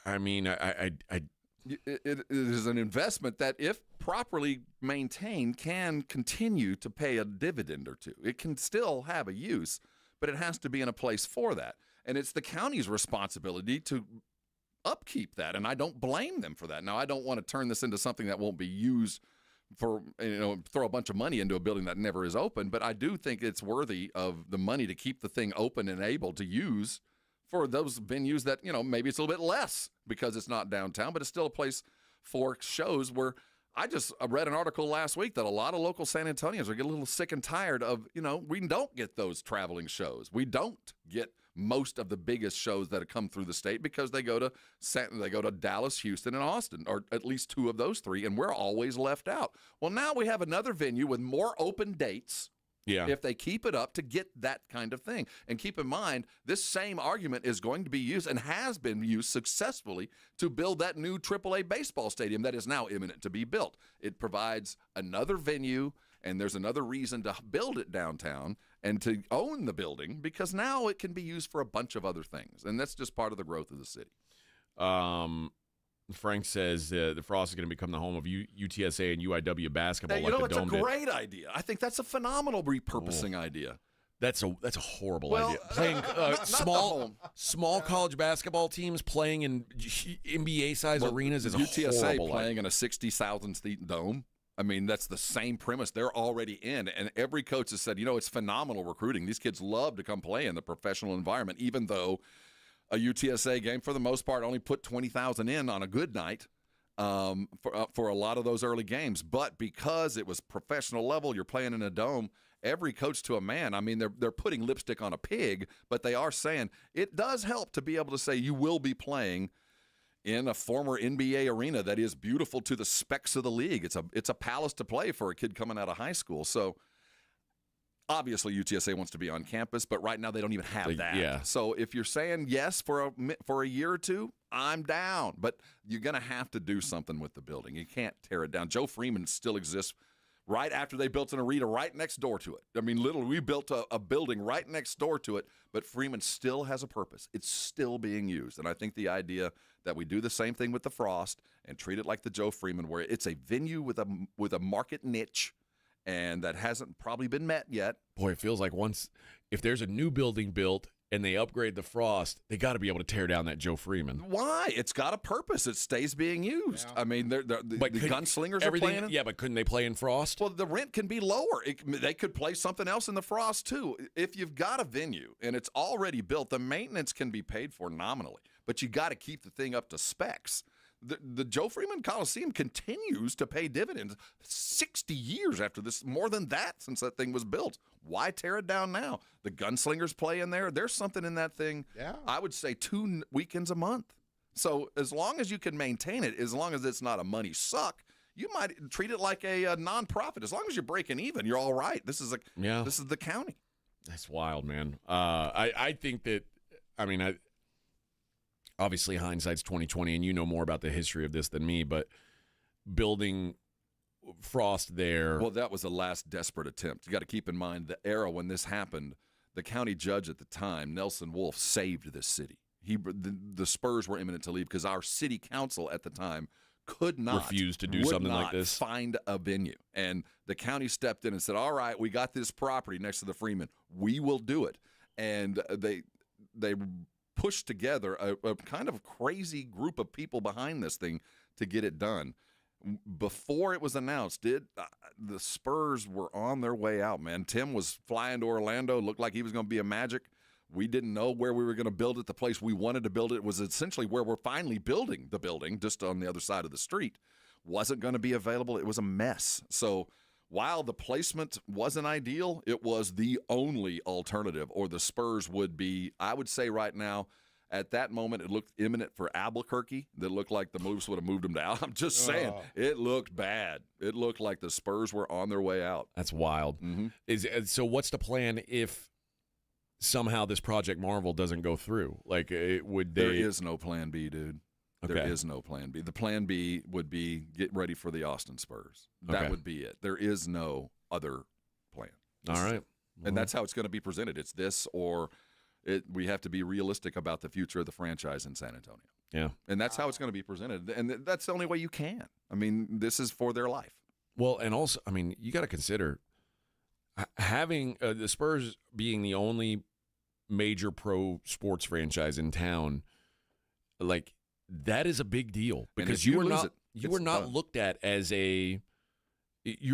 Speaker 3: I mean,
Speaker 4: it is an investment that, if properly maintained, can continue to pay a dividend or two. It can still have a use, but it has to be in a place for that. And it's the county's responsibility to upkeep that, and I don't blame them for that. Now, I don't want to turn this into something that won't be used for, throw a bunch of money into a building that never is open, but I do think it's worthy of the money to keep the thing open and able to use for those venues that, maybe it's a little bit less because it's not downtown, but it's still a place for shows where I read an article last week that a lot of local San Antonians are getting a little sick and tired of, we don't get those traveling shows. We don't get most of the biggest shows that have come through the state because they go to Dallas, Houston, and Austin, or at least 2 of those 3, and we're always left out. Well, now we have another venue with more open dates.
Speaker 3: Yeah.
Speaker 4: If they keep it up to get that kind of thing. And keep in mind, this same argument is going to be used and has been used successfully to build that new AAA baseball stadium that is now imminent to be built. It provides another venue, and there's another reason to build it downtown and to own the building, because now it can be used for a bunch of other things. And that's just part of the growth of the city.
Speaker 3: Frank says the Frost is going to become the home of UTSA and UIW basketball.
Speaker 4: Hey, it's a great idea. I think that's a phenomenal repurposing idea.
Speaker 3: That's a horrible idea. Playing small college basketball teams playing in NBA size arenas is a
Speaker 4: UTSA
Speaker 3: horrible
Speaker 4: playing
Speaker 3: idea.
Speaker 4: in a 60,000 seat dome. I mean, that's the same premise. They're already in, and every coach has said, it's phenomenal recruiting. These kids love to come play in the professional environment, even though a UTSA game, for the most part, only put 20,000 in on a good night for a lot of those early games. But because it was professional level, you're playing in a dome, every coach to a man, I mean, they're putting lipstick on a pig, but they are saying it does help to be able to say you will be playing in a former NBA arena that is beautiful to the specs of the league. It's a palace to play for a kid coming out of high school. So obviously UTSA wants to be on campus, but right now they don't even have that.
Speaker 3: Yeah.
Speaker 4: So if you're saying yes for a year or two, I'm down. But you're going to have to do something with the building. You can't tear it down. Joe Freeman still exists right after they built an arena right next door to it. I mean, literally, we built a building right next door to it, but Freeman still has a purpose. It's still being used. And I think the idea that we do the same thing with the Frost and treat it like the Joe Freeman, where it's a venue with a market niche, and that hasn't probably been met yet.
Speaker 3: Boy, it feels like if there's a new building built and they upgrade the Frost, they got to be able to tear down that Joe Freeman.
Speaker 4: Why? It's got a purpose. It stays being used. Yeah. I mean, the gunslingers are playing it.
Speaker 3: Yeah, but couldn't they play in Frost?
Speaker 4: Well, the rent can be lower. They could play something else in the Frost, too. If you've got a venue and it's already built, the maintenance can be paid for nominally, but you got to keep the thing up to specs. The Joe Freeman Coliseum continues to pay dividends 60 years after this, more than that since that thing was built. Why tear it down now? The gunslingers play in there. There's something in that thing, I would say 2 weekends a month. So as long as you can maintain it, as long as it's not a money suck, you might treat it like a nonprofit. As long as you're breaking even, you're all right. This is the county.
Speaker 3: That's wild, man. I think that, obviously hindsight's 20/20, and you know more about the history of this than me, but building Frost there.
Speaker 4: Well, that was the last desperate attempt. You got to keep in mind the era when this happened. The county judge at the time, Nelson Wolf, saved this city. The Spurs were imminent to leave because our city council at the time could not
Speaker 3: refuse to do something like this.
Speaker 4: Find a venue, and the county stepped in and said, "All right, we got this property next to the Freeman. We will do it." And they pushed together a kind of crazy group of people behind this thing to get it done. Before it was announced, the Spurs were on their way out, man. Tim was flying to Orlando, looked like he was going to be a Magic. We didn't know where we were going to build it. The place we wanted to build it was essentially where we're finally building the building, just on the other side of the street. Wasn't going to be available. It was a mess. So while the placement wasn't ideal, it was the only alternative, or the Spurs would be, I would say right now, at that moment, it looked imminent for Albuquerque. That looked like the moves would have moved them down. I'm just saying, it looked bad. It looked like the Spurs were on their way out.
Speaker 3: That's wild.
Speaker 4: Mm-hmm.
Speaker 3: So what's the plan if somehow this Project Marvel doesn't go through? Like,
Speaker 4: There is no plan B, dude.
Speaker 3: Okay.
Speaker 4: There is no plan B. The plan B would be get ready for the Austin Spurs. That would be it. There is no other plan.
Speaker 3: All right.
Speaker 4: And that's how it's going to be presented. It's this or we have to be realistic about the future of the franchise in San Antonio.
Speaker 3: Yeah.
Speaker 4: And that's how it's going to be presented. And that's the only way you can. I mean, this is for their life.
Speaker 3: Well, and also, you got to consider having the Spurs being the only major pro sports franchise in town, like, that is a big deal because you are not looked at as you're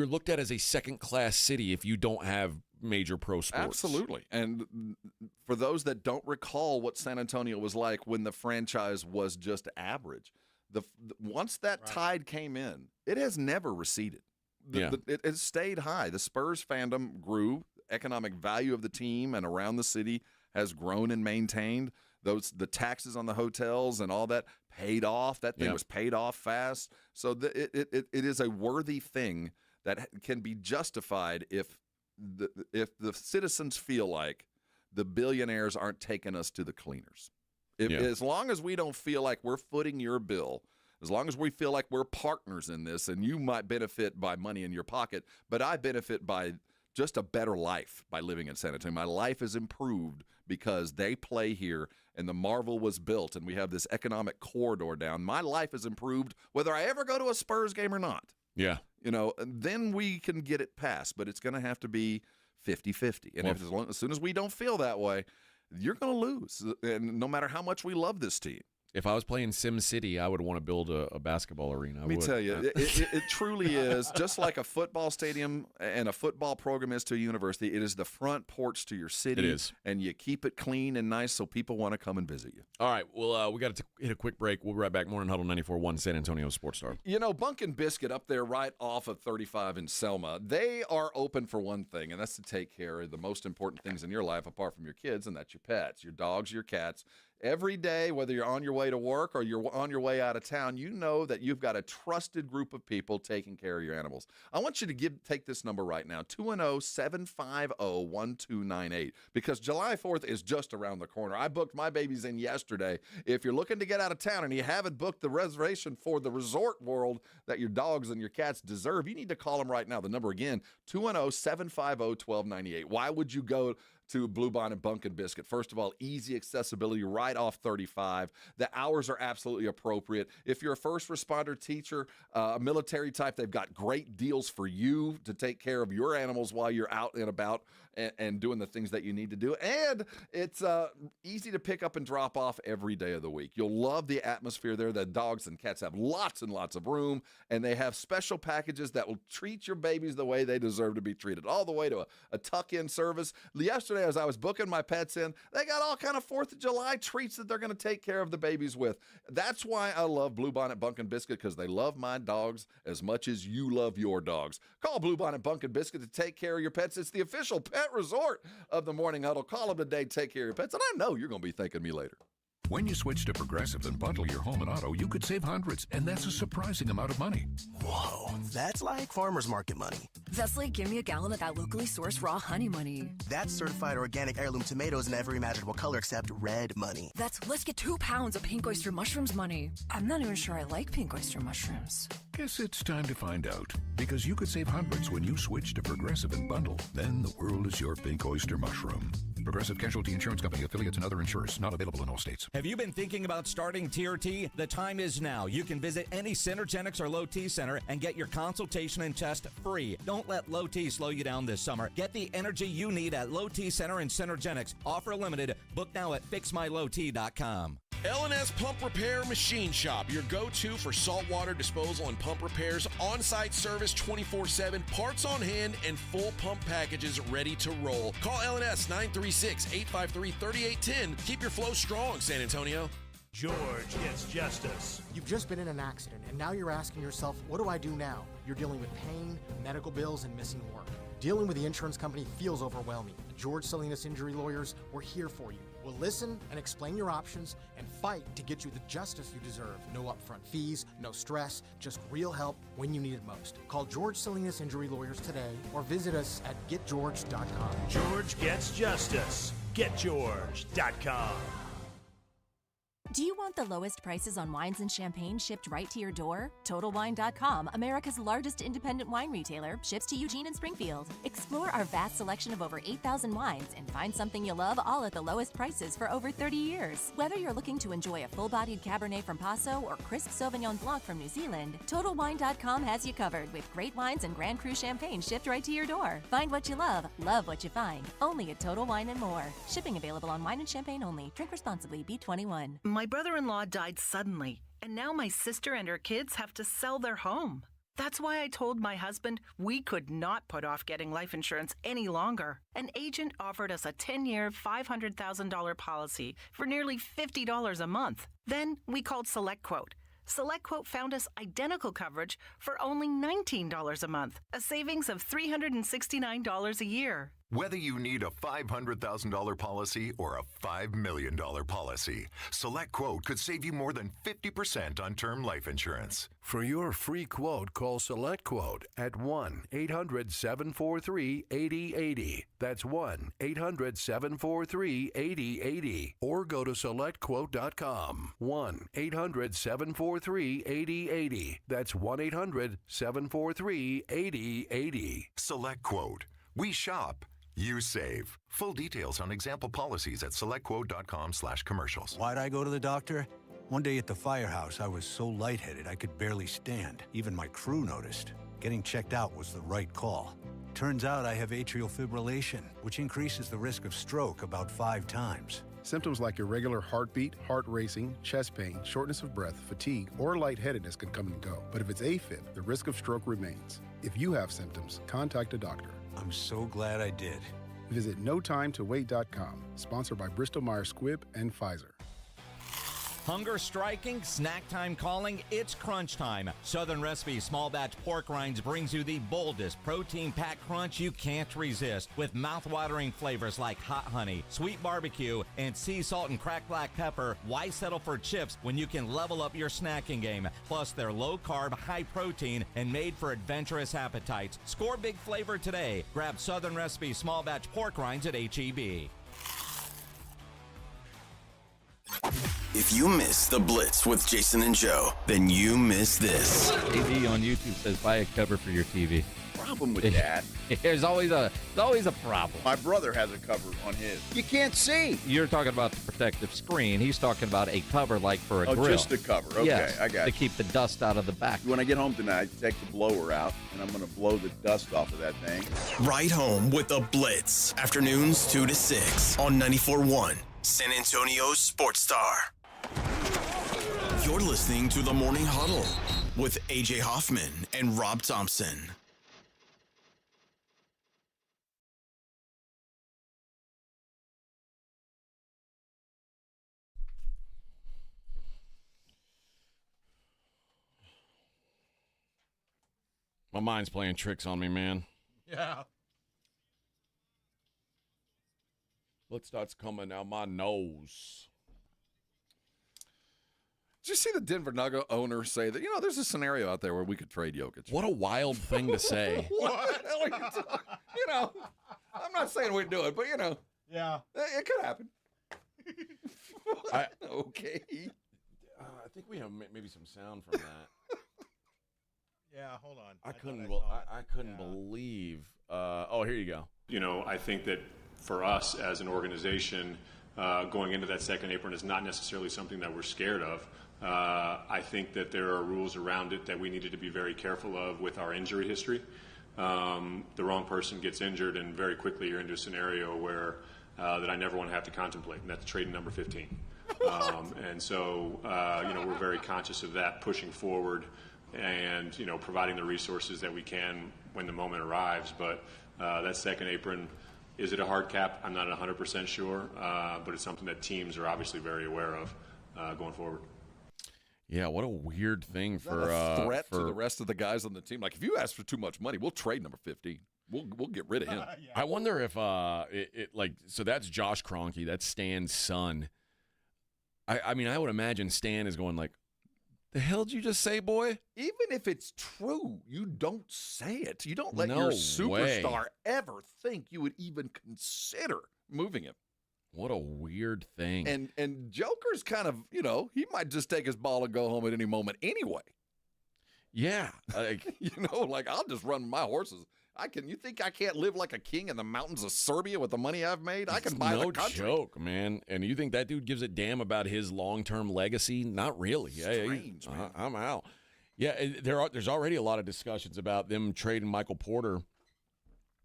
Speaker 3: looked at as a second-class city if you don't have major pro sports.
Speaker 4: Absolutely. And for those that don't recall what San Antonio was like when the franchise was just average, once that tide came in, it has never receded. It stayed high. The Spurs fandom grew. Economic value of the team and around the city has grown and maintained. The taxes on the hotels and all that paid off. That thing was paid off fast. So it is a worthy thing that can be justified if the citizens feel like the billionaires aren't taking us to the cleaners. As long as we don't feel like we're footing your bill, as long as we feel like we're partners in this, and you might benefit by money in your pocket, but I benefit by just a better life by living in San Antonio. My life is improved because they play here and the Marvel was built and we have this economic corridor down. My life is improved whether I ever go to a Spurs game or not.
Speaker 3: Yeah.
Speaker 4: Then we can get it passed, but it's going to have to be 50-50. And as soon as we don't feel that way, you're going to lose, and no matter how much we love this team.
Speaker 3: If I was playing Sim City, I would want to build a basketball arena.
Speaker 4: Let me tell you, it truly is just like a football stadium and a football program is to a university. It is the front porch to your city.
Speaker 3: It is.
Speaker 4: And you keep it clean and nice so people want to come and visit you.
Speaker 3: All right, well, we got to hit a quick break. We'll be right back. Morning Huddle 94.1 San Antonio Sports Star.
Speaker 4: You know, Bunk and Biscuit up there right off of 35 in Selma, they are open for one thing, and that's to take care of the most important things in your life apart from your kids, and that's your pets, your dogs, your cats. Every day, whether you're on your way to work or you're on your way out of town, you know that you've got a trusted group of people taking care of your animals. I want you to take this number right now, 210-750-1298, because July 4th is just around the corner. I booked my babies in yesterday. If you're looking to get out of town and you haven't booked the reservation for the resort world that your dogs and your cats deserve, you need to call them right now. The number again, 210-750-1298. Why would you go to Bluebonnet Bunk and Biscuit? First of all, easy accessibility right off 35. The hours are absolutely appropriate. If you're a first responder, teacher, a military type, they've got great deals for you to take care of your animals while you're out and about and doing the things that you need to do. And it's easy to pick up and drop off every day of the week. You'll love the atmosphere there. The dogs and cats have lots and lots of room, and they have special packages that will treat your babies the way they deserve to be treated, all the way to a tuck-in service. Yesterday, as I was booking my pets in, they got all kind of 4th of July treats that they're going to take care of the babies with. That's why I love Bluebonnet Bunk and Biscuit, because they love my dogs as much as you love your dogs. Call Bluebonnet Bunk and Biscuit to take care of your pets. It's the official pet resort of the Morning Huddle. Call them today, take care of your pets, and I know you're going to be thanking me later.
Speaker 11: When you switch to Progressive and bundle your home and auto, you could save hundreds, and that's a surprising amount of money.
Speaker 26: Whoa, that's like farmer's market money.
Speaker 12: That's like give me a gallon of that locally sourced raw honey money.
Speaker 26: That's certified organic heirloom tomatoes in every imaginable color except red money.
Speaker 12: That's let's get 2 pounds of pink oyster mushrooms money. I'm not even sure I like pink oyster mushrooms.
Speaker 11: Guess it's time to find out, because you could save hundreds when you switch to Progressive and bundle. Then the world is your pink oyster mushroom. Progressive Casualty Insurance Company, affiliates, and other insurers. Not available in all states.
Speaker 13: Have you been thinking about starting TRT? The time is now. You can visit any Synergenics or Low T center and get your consultation and test free. Don't let Low T slow you down this summer. Get the energy you need at Low T Center and Synergenics. Offer limited. Book now at fixmylowt.com.
Speaker 3: L&S Pump Repair Machine Shop, your go-to for saltwater disposal and pump repairs, on-site service 24/7, parts on hand, and full pump packages ready to roll. Call L&S 936-853-3810. Keep your flow strong, San Antonio.
Speaker 14: George gets justice.
Speaker 15: You've just been in an accident, and now you're asking yourself, what do I do now? You're dealing with pain, medical bills, and missing work. Dealing with the insurance company feels overwhelming. At George Salinas Injury Lawyers, we're here for you. We'll listen and explain your options and fight to get you the justice you deserve. No upfront fees, no stress, just real help when you need it most. Call George Salinas Injury Lawyers today or visit us at getgeorge.com.
Speaker 14: George gets justice. Getgeorge.com.
Speaker 21: Do you want the lowest prices on wines and champagne shipped right to your door? TotalWine.com, America's largest independent wine retailer, ships to Eugene and Springfield. Explore our vast selection of over 8,000 wines and find something you love, all at the lowest prices for over 30 years. Whether you're looking to enjoy a full-bodied Cabernet from Paso or crisp Sauvignon Blanc from New Zealand, TotalWine.com has you covered with great wines and Grand Cru champagne shipped right to your door. Find what you love what you find. Only at Total Wine and More. Shipping available on wine and champagne only. Drink responsibly. B21.
Speaker 29: My brother-in-law died suddenly, and now my sister and her kids have to sell their home. That's why I told my husband we could not put off getting life insurance any longer. An agent offered us a 10-year, $500,000 policy for nearly $50 a month. Then we called SelectQuote. SelectQuote found us identical coverage for only $19 a month, a savings of $369 a year.
Speaker 16: Whether you need a $500,000 policy or a $5 million policy, SelectQuote could save you more than 50% on term life insurance.
Speaker 18: For your free quote, call SelectQuote at 1-800-743-8080. That's 1-800-743-8080. Or go to SelectQuote.com. 1-800-743-8080. That's 1-800-743-8080.
Speaker 16: SelectQuote. We shop. You save. Full details on example policies at selectquote.com/commercials.
Speaker 19: Why'd I go to the doctor? One day at the firehouse, I was so lightheaded I could barely stand. Even my crew noticed. Getting checked out was the right call. Turns out I have atrial fibrillation, which increases the risk of stroke about 5 times.
Speaker 5: Symptoms like irregular heartbeat, heart racing, chest pain, shortness of breath, fatigue, or lightheadedness can come and go. But if it's AFib, the risk of stroke remains. If you have symptoms, contact a doctor.
Speaker 19: I'm so glad I did.
Speaker 5: Visit NoTimeToWait.com, sponsored by Bristol-Myers Squibb and Pfizer.
Speaker 13: Hunger striking, snack time calling, it's crunch time. Southern Recipe Small Batch Pork Rinds brings you the boldest protein-packed crunch you can't resist with mouth-watering flavors like hot honey, sweet barbecue, and sea salt and cracked black pepper. Why settle for chips when you can level up your snacking game? Plus, they're low-carb, high-protein, and made for adventurous appetites. Score big flavor today. Grab Southern Recipe Small Batch Pork Rinds at H-E-B.
Speaker 1: If you miss the Blitz with Jason and Joe, then you miss this.
Speaker 6: TV on YouTube says buy a cover for your TV.
Speaker 17: Problem with that.
Speaker 6: There's always a problem.
Speaker 17: My brother has a cover on his. You can't see.
Speaker 6: You're talking about the protective screen. He's talking about a cover like for a grill.
Speaker 17: Just a cover. Okay,
Speaker 6: yes,
Speaker 17: I got
Speaker 6: to
Speaker 17: you.
Speaker 6: keep the dust out of the back.
Speaker 17: When I get home tonight, take the blower out, and I'm going to blow the dust off of that thing.
Speaker 1: Ride home with the Blitz. Afternoons 2 to 6 on 94.1 San Antonio's Sports Star. You're listening to the Morning Huddle with AJ Hoffman and Rob Thompson.
Speaker 3: My mind's playing tricks on me, man.
Speaker 10: Yeah.
Speaker 3: Blood starts coming out my nose.
Speaker 4: Did you see the Denver Nugget owner say that, there's a scenario out there where we could trade Jokic?
Speaker 3: What a wild thing to say.
Speaker 4: What the hell are you talking? I'm not saying we'd do it, but,
Speaker 10: Yeah.
Speaker 4: it could happen. Okay.
Speaker 3: I think we have maybe some sound from that.
Speaker 10: Yeah, hold on.
Speaker 3: I couldn't believe. Here you go.
Speaker 20: I think that for us as an organization, going into that second apron is not necessarily something that we're scared of. I think that there are rules around it that we needed to be very careful of with our injury history. The wrong person gets injured, and very quickly you're into a scenario where that I never want to have to contemplate, and that's trade number 15. And so, we're very conscious of that pushing forward and, providing the resources that we can when the moment arrives. But that second apron, is it a hard cap? I'm not 100% sure, but it's something that teams are obviously very aware of going forward.
Speaker 3: Yeah, what a weird thing for
Speaker 4: a threat to the rest of the guys on the team. Like, if you ask for too much money, we'll trade number 15. We'll get rid of him.
Speaker 10: Yeah.
Speaker 3: I wonder if so that's Josh Kroenke, that's Stan's son. I mean, I would imagine Stan is going like, the hell did you just say, boy?
Speaker 4: Even if it's true, you don't say it. You don't let
Speaker 3: No
Speaker 4: your superstar
Speaker 3: way.
Speaker 4: ever think you would even consider moving him.
Speaker 3: What a weird thing.
Speaker 4: And Joker's kind of, he might just take his ball and go home at any moment anyway.
Speaker 3: Yeah.
Speaker 4: I'll just run my horses. You think I can't live like a king in the mountains of Serbia with the money I've made? I can buy the country.
Speaker 3: No joke, man. And you think that dude gives a damn about his long-term legacy? Not really.
Speaker 4: Strange, man.
Speaker 3: I'm out. Yeah, there's already a lot of discussions about them trading Michael Porter,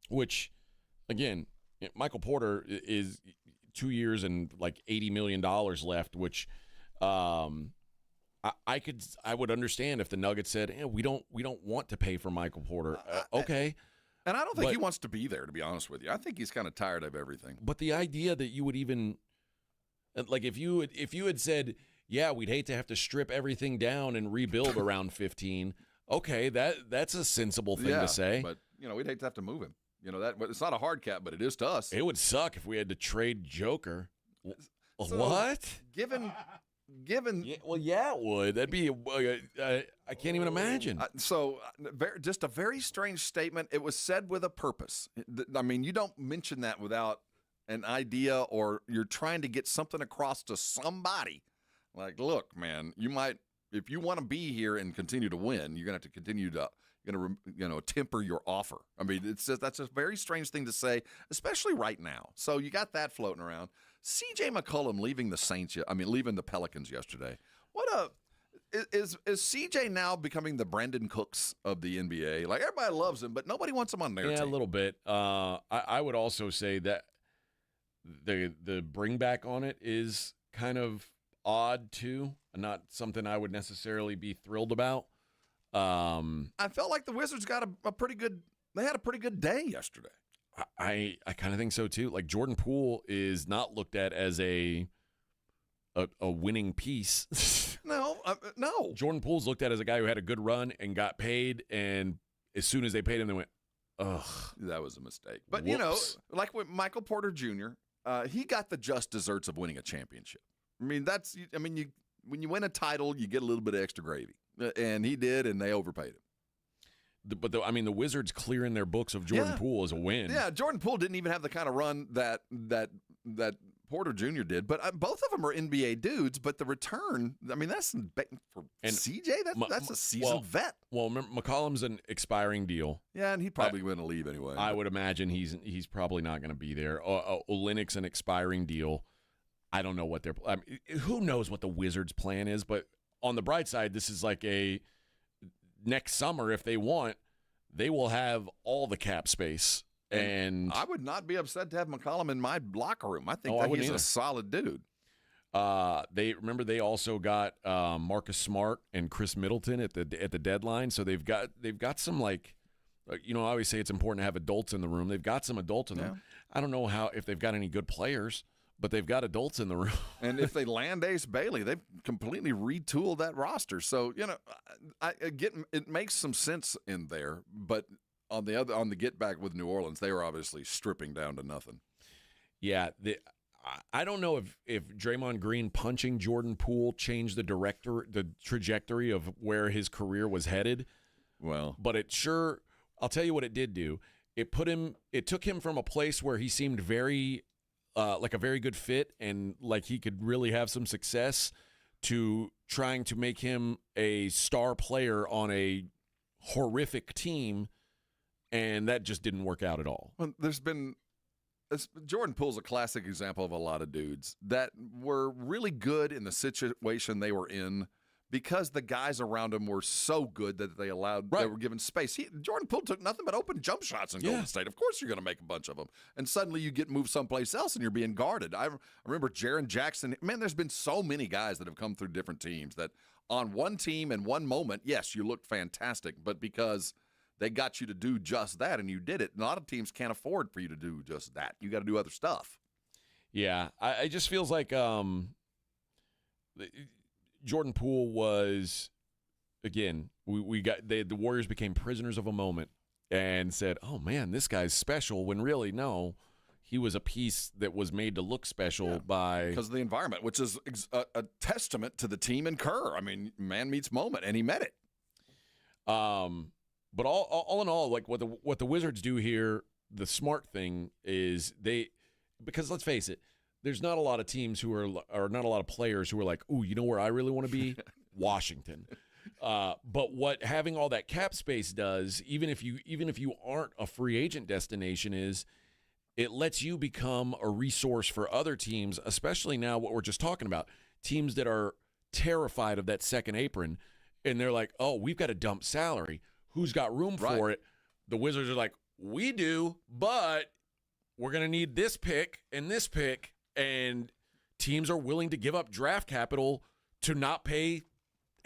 Speaker 3: which, again, Michael Porter is 2 years and like $80 million left, which I would understand if the Nuggets said, we don't want to pay for Michael Porter. Okay.
Speaker 4: And I don't think he wants to be there, to be honest with you. I think he's kind of tired of everything.
Speaker 3: But the idea that you would even, like, if you had said, yeah, we'd hate to have to strip everything down and rebuild around 15. Okay, that's a sensible thing to say.
Speaker 4: But we'd hate to have to move him. It's not a hard cap, but it is to us.
Speaker 3: It would suck if we had to trade Joker.
Speaker 4: So,
Speaker 3: what?
Speaker 4: Given.
Speaker 3: Yeah, it would. That'd be. I can't even imagine.
Speaker 4: Just a very strange statement. It was said with a purpose. I mean, you don't mention that without an idea, or you're trying to get something across to somebody. Like, look, man, you might, if you want to be here and continue to win, you're gonna have to continue to, temper your offer. I mean, that's a very strange thing to say, especially right now. So you got that floating around. C.J. McCollum leaving the Pelicans yesterday. is CJ now becoming the Brandon Cooks of the NBA? Like, everybody loves him, but nobody wants him on their team.
Speaker 3: Yeah, a little bit. I would also say that the bring back on it is kind of odd too. Not something I would necessarily be thrilled about.
Speaker 4: I felt like the Wizards got a pretty good. They had a pretty good day yesterday.
Speaker 3: I kind of think so too. Like, Jordan Poole is not looked at as a winning piece.
Speaker 4: No.
Speaker 3: Jordan Poole's looked at as a guy who had a good run and got paid, and as soon as they paid him, they went, ugh.
Speaker 4: That was a mistake. But, you know, like with Michael Porter Jr., he got the just desserts of winning a championship. I mean, when you win a title, you get a little bit of extra gravy. And he did, and they overpaid him.
Speaker 3: The Wizards clearing their books of Jordan Poole is a win.
Speaker 4: Yeah, Jordan Poole didn't even have the kind of run that Porter Jr. did. But both of them are NBA dudes. But the return, I mean, that's for CJ. That's a seasoned vet.
Speaker 3: Well, remember, McCollum's an expiring deal.
Speaker 4: Yeah, and he's probably going to leave anyway.
Speaker 3: I would imagine he's probably not going to be there. Olynyk's an expiring deal. I don't know what who knows what the Wizards' plan is. But on the bright side, this is like a next summer, if they want, they will have all the cap space. And
Speaker 4: I would not be upset to have McCollum in my locker room. I think he's a solid dude.
Speaker 3: They also got Marcus Smart and Chris Middleton at the deadline. So they've got some, like, I always say it's important to have adults in the room. They've got some adults in them. I don't know if they've got any good players, but they've got adults in the room.
Speaker 4: And if they land Ace Bailey, they've completely retooled that roster. So, I get it makes some sense in there, but on the get back with New Orleans, they were obviously stripping down to nothing.
Speaker 3: Yeah, I don't know if Draymond Green punching Jordan Poole changed the trajectory of where his career was headed.
Speaker 4: Well,
Speaker 3: but I'll tell you what it did do. It took him from a place where he seemed very like a very good fit and like he could really have some success to trying to make him a star player on a horrific team, and that just didn't work out at all.
Speaker 4: Well, Jordan Poole's a classic example of a lot of dudes that were really good in the situation they were in because the guys around him were so good that they were given space. Jordan Poole took nothing but open jump shots in Golden State. Of course you're going to make a bunch of them. And suddenly you get moved someplace else and you're being guarded. I remember Jaren Jackson. Man, there's been so many guys that have come through different teams that on one team in one moment, yes, you looked fantastic, but because they got you to do just that and you did it, a lot of teams can't afford for you to do just that. You got to do other stuff.
Speaker 3: Yeah, it just feels like Jordan Poole was, again, the Warriors became prisoners of a moment and said, oh, man, this guy's special, when really, no, he was a piece that was made to look special
Speaker 4: because of the environment, which is a testament to the team and Kerr. I mean, man meets moment, and he met it.
Speaker 3: But all in all, like what the Wizards do here, the smart thing is because let's face it, there's not a lot of teams or not a lot of players who are like, ooh, you know where I really want to be? Washington. But what having all that cap space does, even if you aren't a free agent destination, is it lets you become a resource for other teams, especially now what we're just talking about, teams that are terrified of that second apron, and they're like, oh, we've got to dump salary. Who's got room for it? The Wizards are like, we do, but we're going to need this pick and this pick, and teams are willing to give up draft capital to not pay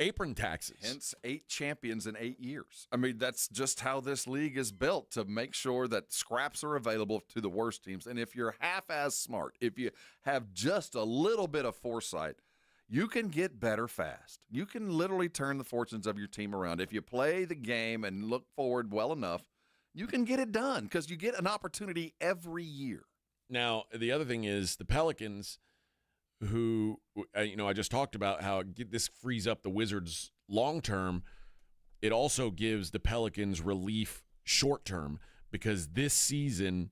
Speaker 3: apron taxes.
Speaker 4: Hence 8 champions in 8 years. I mean, that's just how this league is built, to make sure that scraps are available to the worst teams. And if you're half as smart, if you have just a little bit of foresight, you can get better fast. You can literally turn the fortunes of your team around. If you play the game and look forward well enough, you can get it done because you get an opportunity every year.
Speaker 3: Now, the other thing is the Pelicans, who, I just talked about how this frees up the Wizards long term. It also gives the Pelicans relief short term because this season,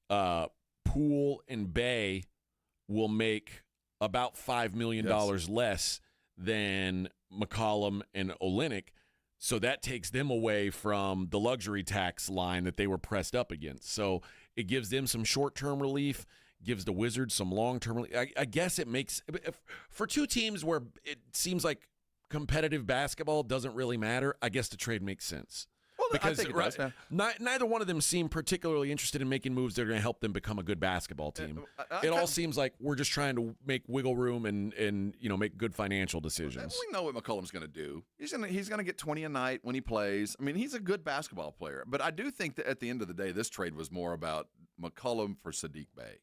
Speaker 3: Poole and Bay will make about $5 million less than McCollum and Olynyk. So that takes them away from the luxury tax line that they were pressed up against. So it gives them some short-term relief, gives the Wizards some long-term relief. I guess it makes – for two teams where it seems like competitive basketball doesn't really matter, I guess the trade makes sense.
Speaker 4: Well,
Speaker 3: because
Speaker 4: I think it does, yeah.
Speaker 3: neither one of them seem particularly interested in making moves that are going to help them become a good basketball team. It all seems like we're just trying to make wiggle room and make good financial decisions.
Speaker 4: We know what McCollum's going to do. He's going to get 20 a night when he plays. I mean, he's a good basketball player. But I do think that at the end of the day, this trade was more about McCollum for Sadiq Bey.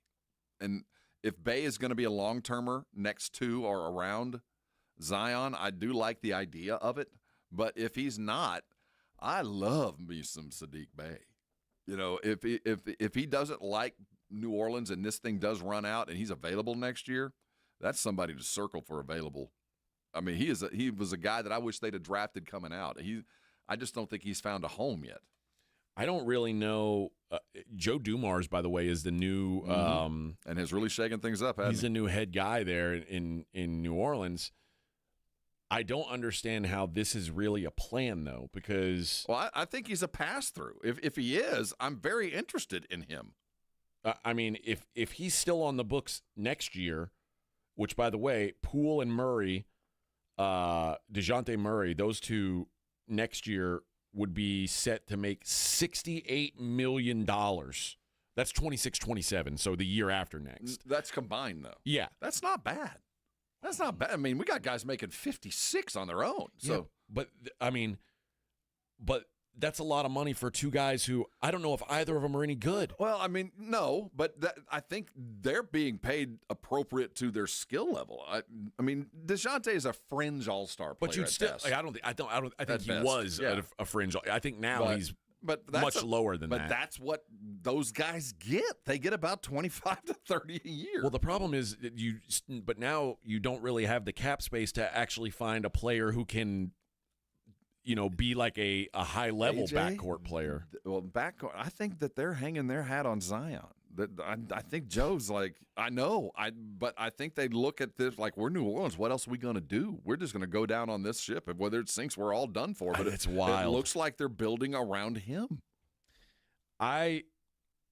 Speaker 4: And if Bey is going to be a long-termer next to or around Zion, I do like the idea of it. But if he's not, I love me some Sadiq Bey. If he doesn't like New Orleans and this thing does run out and he's available next year, that's somebody to circle for available. I mean, he was a guy that I wish they'd have drafted coming out. I just don't think he's found a home yet.
Speaker 3: I don't really know. Joe Dumars, by the way, is the new
Speaker 4: and has really shaken things up.
Speaker 3: He's the new head guy there in New Orleans. I don't understand how this is really a plan, though, because...
Speaker 4: Well, I think he's a pass-through. If he is, I'm very interested in him.
Speaker 3: I mean, if he's still on the books next year, which, by the way, Poole and Murray, DeJounte Murray, those two next year would be set to make $68 million. That's 26-27, so the year after next.
Speaker 4: That's combined, though.
Speaker 3: Yeah.
Speaker 4: That's not bad. That's not bad. I mean, we got guys making 56 on their own. So,
Speaker 3: yeah, but that's a lot of money for two guys who I don't know if either of them are any good.
Speaker 4: Well, I mean, no, but I think they're being paid appropriate to their skill level. I mean, DeJounte is a fringe all-star player.
Speaker 3: But you'd still, I think he was a fringe. I think now he's much lower than that.
Speaker 4: But that's what those guys get. They get about 25 to 30 a year.
Speaker 3: Well, the problem is that but now you don't really have the cap space to actually find a player who can, be like a high-level backcourt player.
Speaker 4: Well, backcourt, I think that they're hanging their hat on Zion. I think Joe's like, but I think they look at this like, we're New Orleans. What else are we going to do? We're just going to go down on this ship. And whether it sinks, we're all done for. But
Speaker 3: it's wild.
Speaker 4: It looks like they're building around him.
Speaker 3: I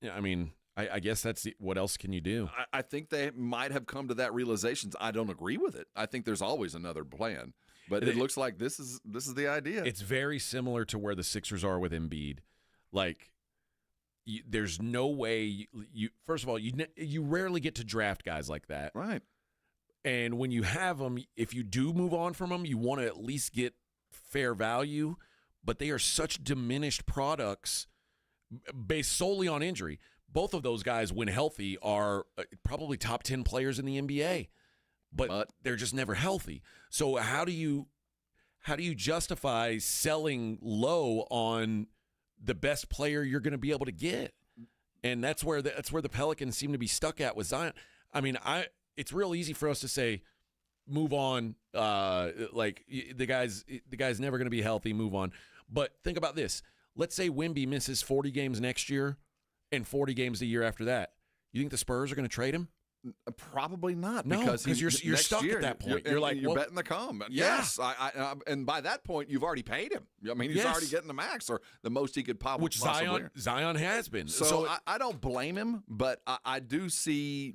Speaker 3: guess that's what else can you do?
Speaker 4: I think they might have come to that realization. I don't agree with it. I think there's always another plan. But it looks like this is the idea.
Speaker 3: It's very similar to where the Sixers are with Embiid. Like, there's no way you first of all, you rarely get to draft guys like that.
Speaker 4: Right.
Speaker 3: And when you have them, if you do move on from them, you want to at least get fair value. But they are such diminished products based solely on injury. Both of those guys, when healthy, are probably top 10 players in the NBA. But they're just never healthy. So how do you justify selling low on the best player you're going to be able to get? And that's where the Pelicans seem to be stuck at with Zion. I mean, it's real easy for us to say, move on. Like the guy's never going to be healthy. Move on. But think about this. Let's say Wemby misses 40 games next year and 40 games the year after that. You think the Spurs are going to trade him?
Speaker 4: Probably not.
Speaker 3: No, because you're stuck at that point. You're like,
Speaker 4: you're betting the come.
Speaker 3: Yeah.
Speaker 4: Yes, and by that point, you've already paid him. I mean, he's already getting the max or the most he could possibly.
Speaker 3: Which Zion has been.
Speaker 4: So I don't blame him, but I do see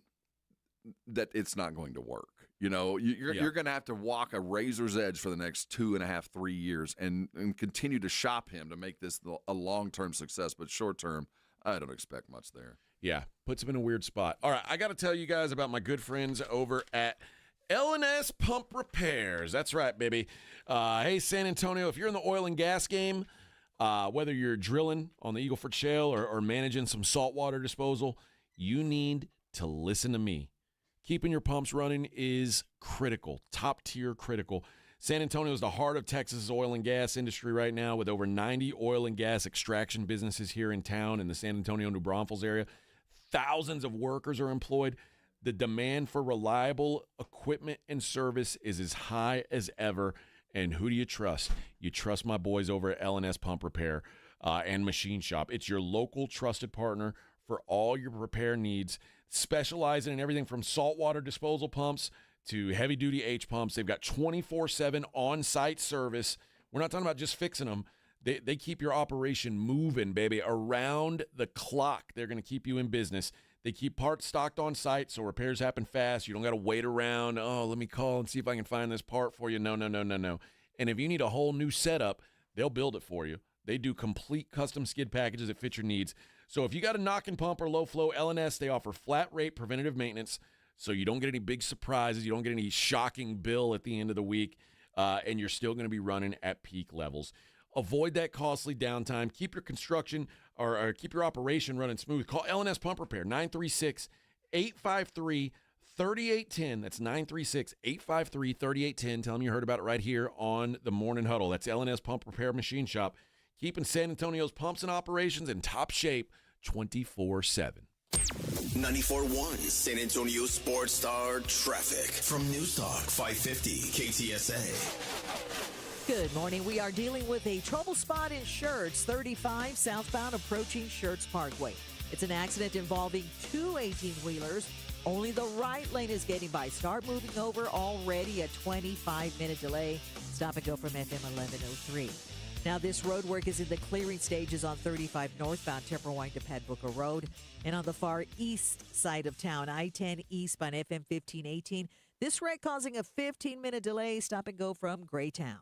Speaker 4: that it's not going to work. You're going to have to walk a razor's edge for the next 2.5, 3 years and continue to shop him to make this a long-term success. But short-term, I don't expect much there.
Speaker 3: Yeah, puts him in a weird spot. All right, I got to tell you guys about my good friends over at L&S Pump Repairs. That's right, baby. Hey, San Antonio, if you're in the oil and gas game, whether you're drilling on the Eagle Ford Shale or managing some saltwater disposal, you need to listen to me. Keeping your pumps running is critical, top-tier critical. San Antonio is the heart of Texas' oil and gas industry right now with over 90 oil and gas extraction businesses here in town in the San Antonio, New Braunfels area. Thousands of workers are employed. The demand for reliable equipment and service is as high as ever. And who do you trust? You trust my boys over at L&S Pump Repair and Machine Shop. It's your local trusted partner for all your repair needs, specializing in everything from saltwater disposal pumps to heavy-duty H pumps. They've got 24/7 on-site service. We're not talking about just fixing them. They keep your operation moving, baby, around the clock. They're going to keep you in business. They keep parts stocked on site, so repairs happen fast. You don't got to wait around. Oh, let me call and see if I can find this part for you. No. And if you need a whole new setup, they'll build it for you. They do complete custom skid packages that fit your needs. So if you got a knocking pump or low flow LNS, they offer flat rate preventative maintenance, so you don't get any big surprises. You don't get any shocking bill at the end of the week, and you're still going to be running at peak levels. Avoid that costly downtime. Keep your construction or keep your operation running smooth. Call LNS Pump Repair, 936-853-3810. That's 936-853-3810. Tell them you heard about it right here on the Morning Huddle. That's LNS Pump Repair Machine Shop, keeping San Antonio's pumps and operations in top shape 24/7.
Speaker 1: 94.1 San Antonio Sports Star traffic from News Talk 550 KTSA.
Speaker 2: Good morning. We are dealing with a trouble spot in Schertz, 35 southbound approaching Schertz Parkway. It's an accident involving two 18-wheelers. Only the right lane is getting by. Start moving over already, a 25-minute delay. Stop and go from FM 1103. Now, this road work is in the clearing stages on 35 northbound Timberline to Padbooker Road. And on the far east side of town, I-10 eastbound FM 1518. This wreck causing a 15-minute delay. Stop and go from Graytown.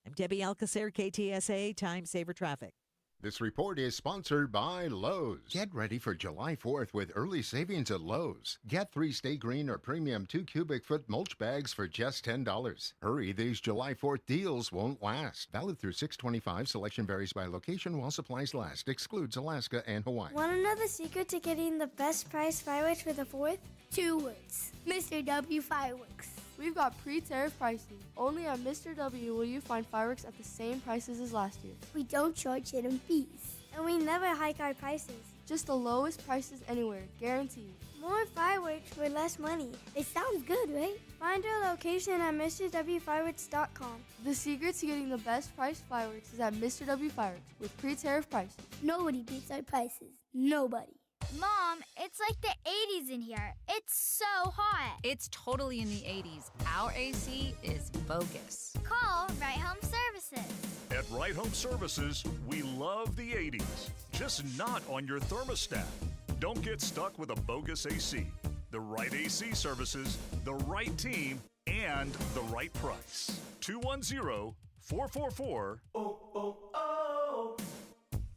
Speaker 2: I'm Debbie Alcacer, KTSA Time Saver Traffic.
Speaker 7: This report is sponsored by Lowe's. Get ready for July 4th with early savings at Lowe's. Get 3 Stay Green or Premium 2 cubic foot mulch bags for just $10. Hurry, these July 4th deals won't last. Valid through 6/25. Selection varies by location while supplies last. Excludes Alaska and Hawaii.
Speaker 8: Want to know the secret to getting the best price fireworks for the 4th? 2 words. Mr. W Fireworks.
Speaker 22: We've got pre-tariff pricing. Only at Mr. W will you find fireworks at the same prices as last year.
Speaker 8: We don't charge hidden fees. And we never hike our prices.
Speaker 22: Just the lowest prices anywhere, guaranteed.
Speaker 8: More fireworks for less money. It sounds good, right? Find our location at MrWFireworks.com.
Speaker 22: The secret to getting the best priced fireworks is at Mr. W Fireworks with pre-tariff prices.
Speaker 8: Nobody beats our prices. Nobody.
Speaker 23: Mom, it's like the 80s in here. It's so hot.
Speaker 24: It's totally in the 80s. Our AC is bogus.
Speaker 23: Call Right Home Services.
Speaker 9: At Right Home Services, we love the 80s, just not on your thermostat. Don't get stuck with a bogus AC. The right AC services, the right team, and the right price. 210-444.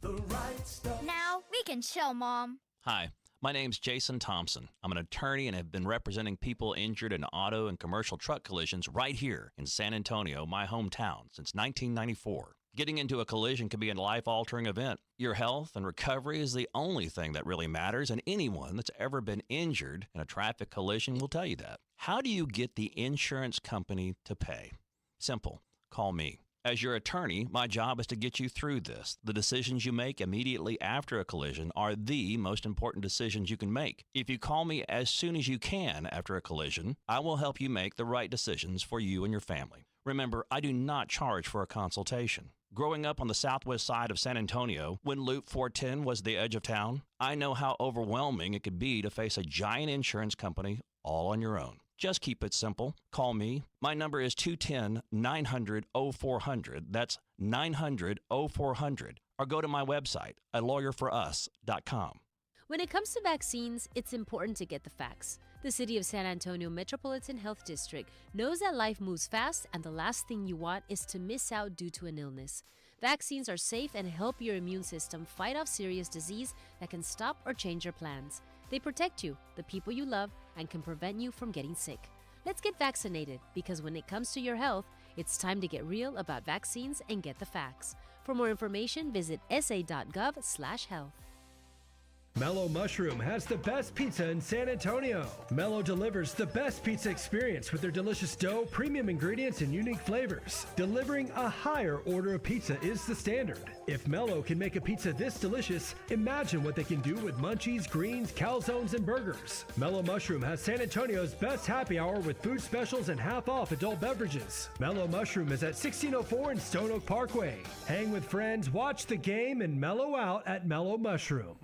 Speaker 23: The right stuff. Now we can chill, Mom.
Speaker 25: Hi, my name's Jason Thompson. I'm an attorney and have been representing people injured in auto and commercial truck collisions right here in San Antonio, my hometown, since 1994. Getting into a collision can be a life-altering event. Your health and recovery is the only thing that really matters, and anyone that's ever been injured in a traffic collision will tell you that. How do you get the insurance company to pay? Simple. Call me. As your attorney, my job is to get you through this. The decisions you make immediately after a collision are the most important decisions you can make. If you call me as soon as you can after a collision, I will help you make the right decisions for you and your family. Remember, I do not charge for a consultation. Growing up on the southwest side of San Antonio, when Loop 410 was the edge of town, I know how overwhelming it could be to face a giant insurance company all on your own. Just keep it simple. Call me. My number is 210-900-0400. That's 900-0400. Or go to my website, alawyerforus.com.
Speaker 27: When it comes to vaccines, it's important to get the facts. The City of San Antonio Metropolitan Health District knows that life moves fast and the last thing you want is to miss out due to an illness. Vaccines are safe and help your immune system fight off serious disease that can stop or change your plans. They protect you, the people you love, and can prevent you from getting sick. Let's get vaccinated, because when it comes to your health, it's time to get real about vaccines and get the facts. For more information, visit sa.gov/health.
Speaker 28: Mellow Mushroom has the best pizza in San Antonio. Mellow delivers the best pizza experience with their delicious dough, premium ingredients, and unique flavors. Delivering a higher order of pizza is the standard. If Mellow can make a pizza this delicious, imagine what they can do with munchies, greens, calzones, and burgers. Mellow Mushroom has San Antonio's best happy hour with food specials and half-off adult beverages. Mellow Mushroom is at 1604 in Stone Oak Parkway. Hang with friends, watch the game, and mellow out at Mellow Mushroom.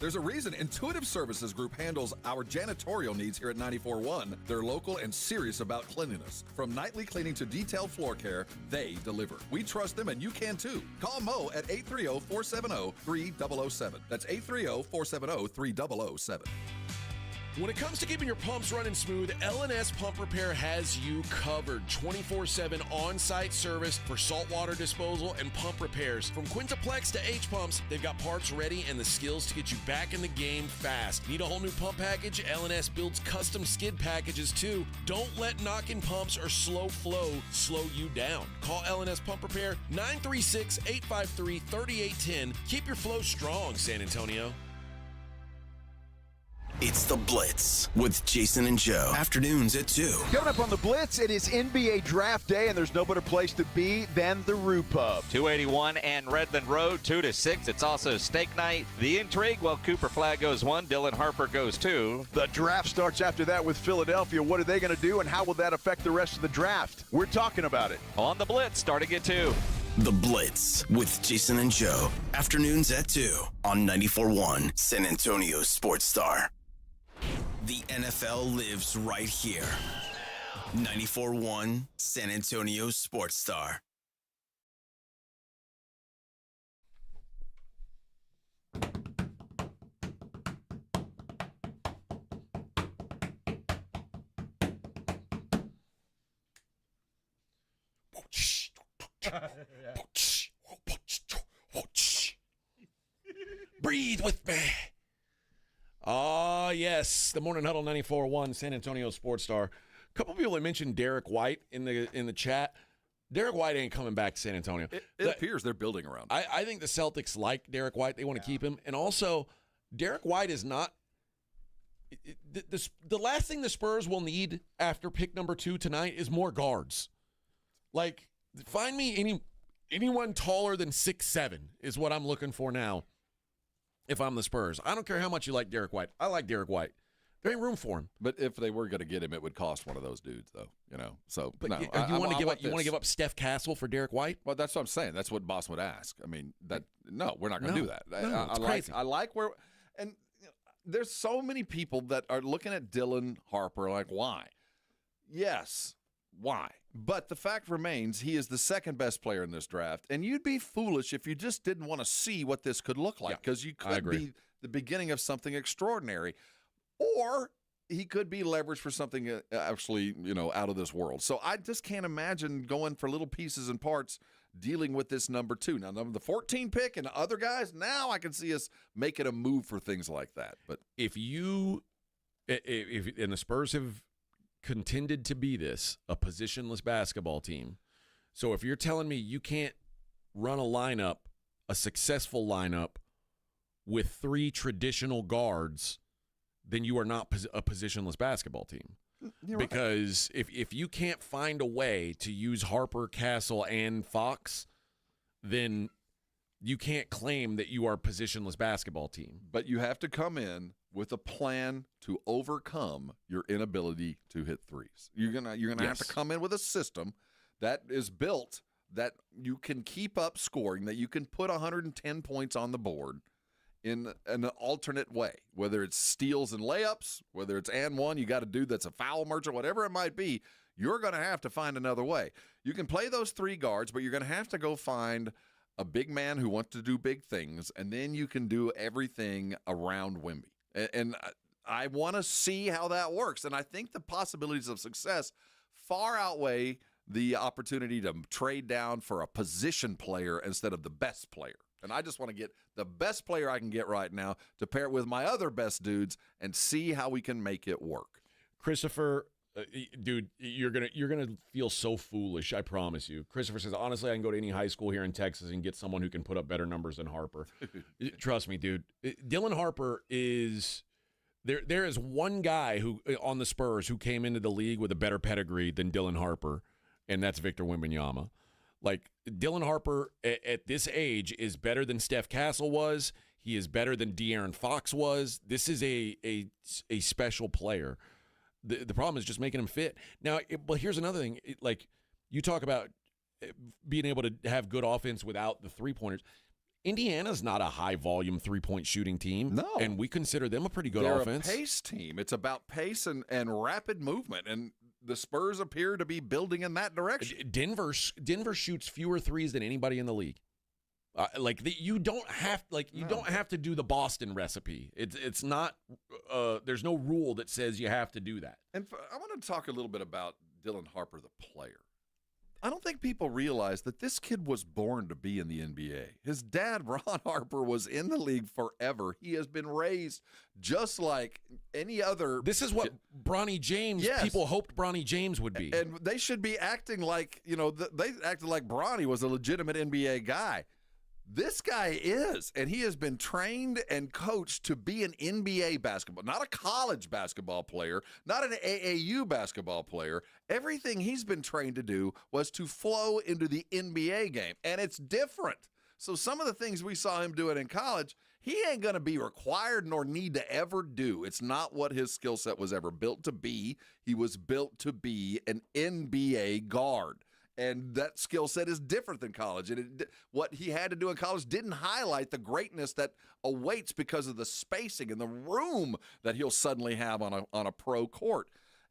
Speaker 4: There's a reason Intuitive Services Group handles our janitorial needs here at 94.1. They're local and serious about cleanliness. From nightly cleaning to detailed floor care, they deliver. We trust them, and you can too. Call Mo at 830-470-3007. That's 830-470-3007.
Speaker 3: When it comes to keeping your pumps running smooth, L&S Pump Repair has you covered. 24/7 on-site service for saltwater disposal and pump repairs. From Quintaplex to H-Pumps, they've got parts ready and the skills to get you back in the game fast. Need a whole new pump package? L&S builds custom skid packages too. Don't let knocking pumps or slow flow slow you down. Call L&S Pump Repair 936-853-3810. Keep your flow strong, San Antonio.
Speaker 1: It's The Blitz with Jason and Joe. Afternoons at 2.
Speaker 11: Coming up on The Blitz, it is NBA Draft Day, and there's no better place to be than the Roo Pub.
Speaker 6: 281 and Redland Road, 2 to 6. It's also steak night. The intrigue, well, Cooper Flag goes 1, Dylan Harper goes 2.
Speaker 11: The draft starts after that with Philadelphia. What are they going to do, and how will that affect the rest of the draft? We're talking about it.
Speaker 6: On The Blitz, starting at 2.
Speaker 1: The Blitz with Jason and Joe. Afternoons at 2 on 94.1 San Antonio Sports Star. The NFL lives right here. 94.1 San Antonio Sports Star.
Speaker 3: Breathe with me. Yes, the Morning Huddle 94.1 San Antonio Sports Star. A couple people had mentioned Derek White in the chat. Derek White ain't coming back to San Antonio.
Speaker 4: It appears they're building around him.
Speaker 3: I think the Celtics like Derek White. They want to keep him. And also, Derek White is not the last thing the Spurs will need after pick number 2 tonight is more guards. Like, find me anyone taller than 6'7" is what I'm looking for now. If I'm the Spurs, I don't care how much you like Derek White. I like Derek White. There ain't room for him.
Speaker 4: But if they were going to get him, it would cost one of those dudes, though. You know. So,
Speaker 3: but
Speaker 4: no,
Speaker 3: you want to give up Steph Castle for Derek White?
Speaker 4: Well, that's what I'm saying. That's what Boss would ask. I mean, no, we're not going to do that.
Speaker 3: No, it's crazy.
Speaker 4: I like where, and there's so many people that are looking at Dylan Harper like, why? Yes, why? But the fact remains, he is the second best player in this draft, and you'd be foolish if you just didn't want to see what this could look like, because you could be the beginning of something extraordinary, or he could be leveraged for something actually, out of this world. So I just can't imagine going for little pieces and parts dealing with this number 2. Now, the 14 pick and other guys, now I can see us making a move for things like that. But
Speaker 3: if the Spurs have contended to be a positionless basketball team. So if you're telling me you can't run a successful lineup with 3 traditional guards, then you are not a positionless basketball team. Because if you can't find a way to use Harper, Castle, and Fox, then you can't claim that you are a positionless basketball team.
Speaker 4: But you have to come in with a plan to overcome your inability to hit threes. You're gonna have to come in with a system that is built that you can keep up scoring, that you can put 110 points on the board in an alternate way, whether it's steals and layups, whether it's and one, you got a dude that's a foul merchant, whatever it might be, you're going to have to find another way. You can play those 3 guards, but you're going to have to go find a big man who wants to do big things, and then you can do everything around Wemby. And I want to see how that works. And I think the possibilities of success far outweigh the opportunity to trade down for a position player instead of the best player. And I just want to get the best player I can get right now to pair it with my other best dudes and see how we can make it work.
Speaker 3: Christopher, dude, you're gonna feel so foolish, I promise you. Christopher says, honestly, I can go to any high school here in Texas and get someone who can put up better numbers than Harper. Trust me, dude. Dylan Harper is there is one guy who on the Spurs who came into the league with a better pedigree than Dylan Harper, and that's Victor Wembanyama. Like, Dylan Harper at this age is better than Steph Castle was. He is better than De'Aaron Fox was. This is a special player. The problem is just making him fit. Now, but here's another thing. Like, you talk about being able to have good offense without the three-pointers. Indiana's not a high-volume three-point shooting team.
Speaker 4: No.
Speaker 3: And we consider them a pretty good
Speaker 4: They're
Speaker 3: offense.
Speaker 4: a pace team. It's about pace and rapid movement, and the Spurs appear to be building in that direction.
Speaker 3: Denver shoots fewer threes than anybody in the league. You don't have to do the Boston recipe. It's not. There's no rule that says you have to do that.
Speaker 4: And I want to talk a little bit about Dylan Harper, the player. I don't think people realize that this kid was born to be in the NBA. His dad, Ron Harper, was in the league forever. He has been raised just like any other.
Speaker 3: This is what Bronny James, people hoped Bronny James would be.
Speaker 4: And they should be acting like, they acted like Bronny was a legitimate NBA guy. This guy is, and he has been trained and coached to be an NBA basketball, not a college basketball player, not an AAU basketball player. Everything he's been trained to do was to flow into the NBA game, and it's different. So some of the things we saw him doing in college, he ain't going to be required nor need to ever do. It's not what his skill set was ever built to be. He was built to be an NBA guard. And that skill set is different than college. And what he had to do in college didn't highlight the greatness that awaits because of the spacing and the room that he'll suddenly have on a pro court.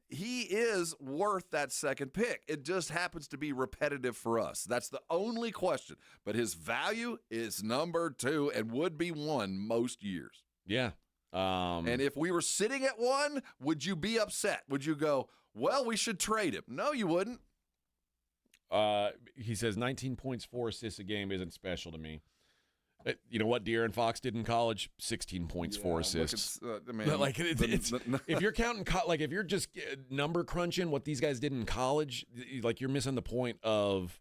Speaker 4: He is worth that second pick. It just happens to be repetitive for us. That's the only question. But his value is number 2 and would be 1 most years.
Speaker 3: Yeah.
Speaker 4: And if we were sitting at 1, would you be upset? Would you go, well, we should trade him? No, you wouldn't.
Speaker 3: He says 19 points, 4 assists a game isn't special to me. You know what De'Aaron Fox did in college? 16 points, 4 assists. If you're counting, if you're just number crunching what these guys did in college, you're missing the point of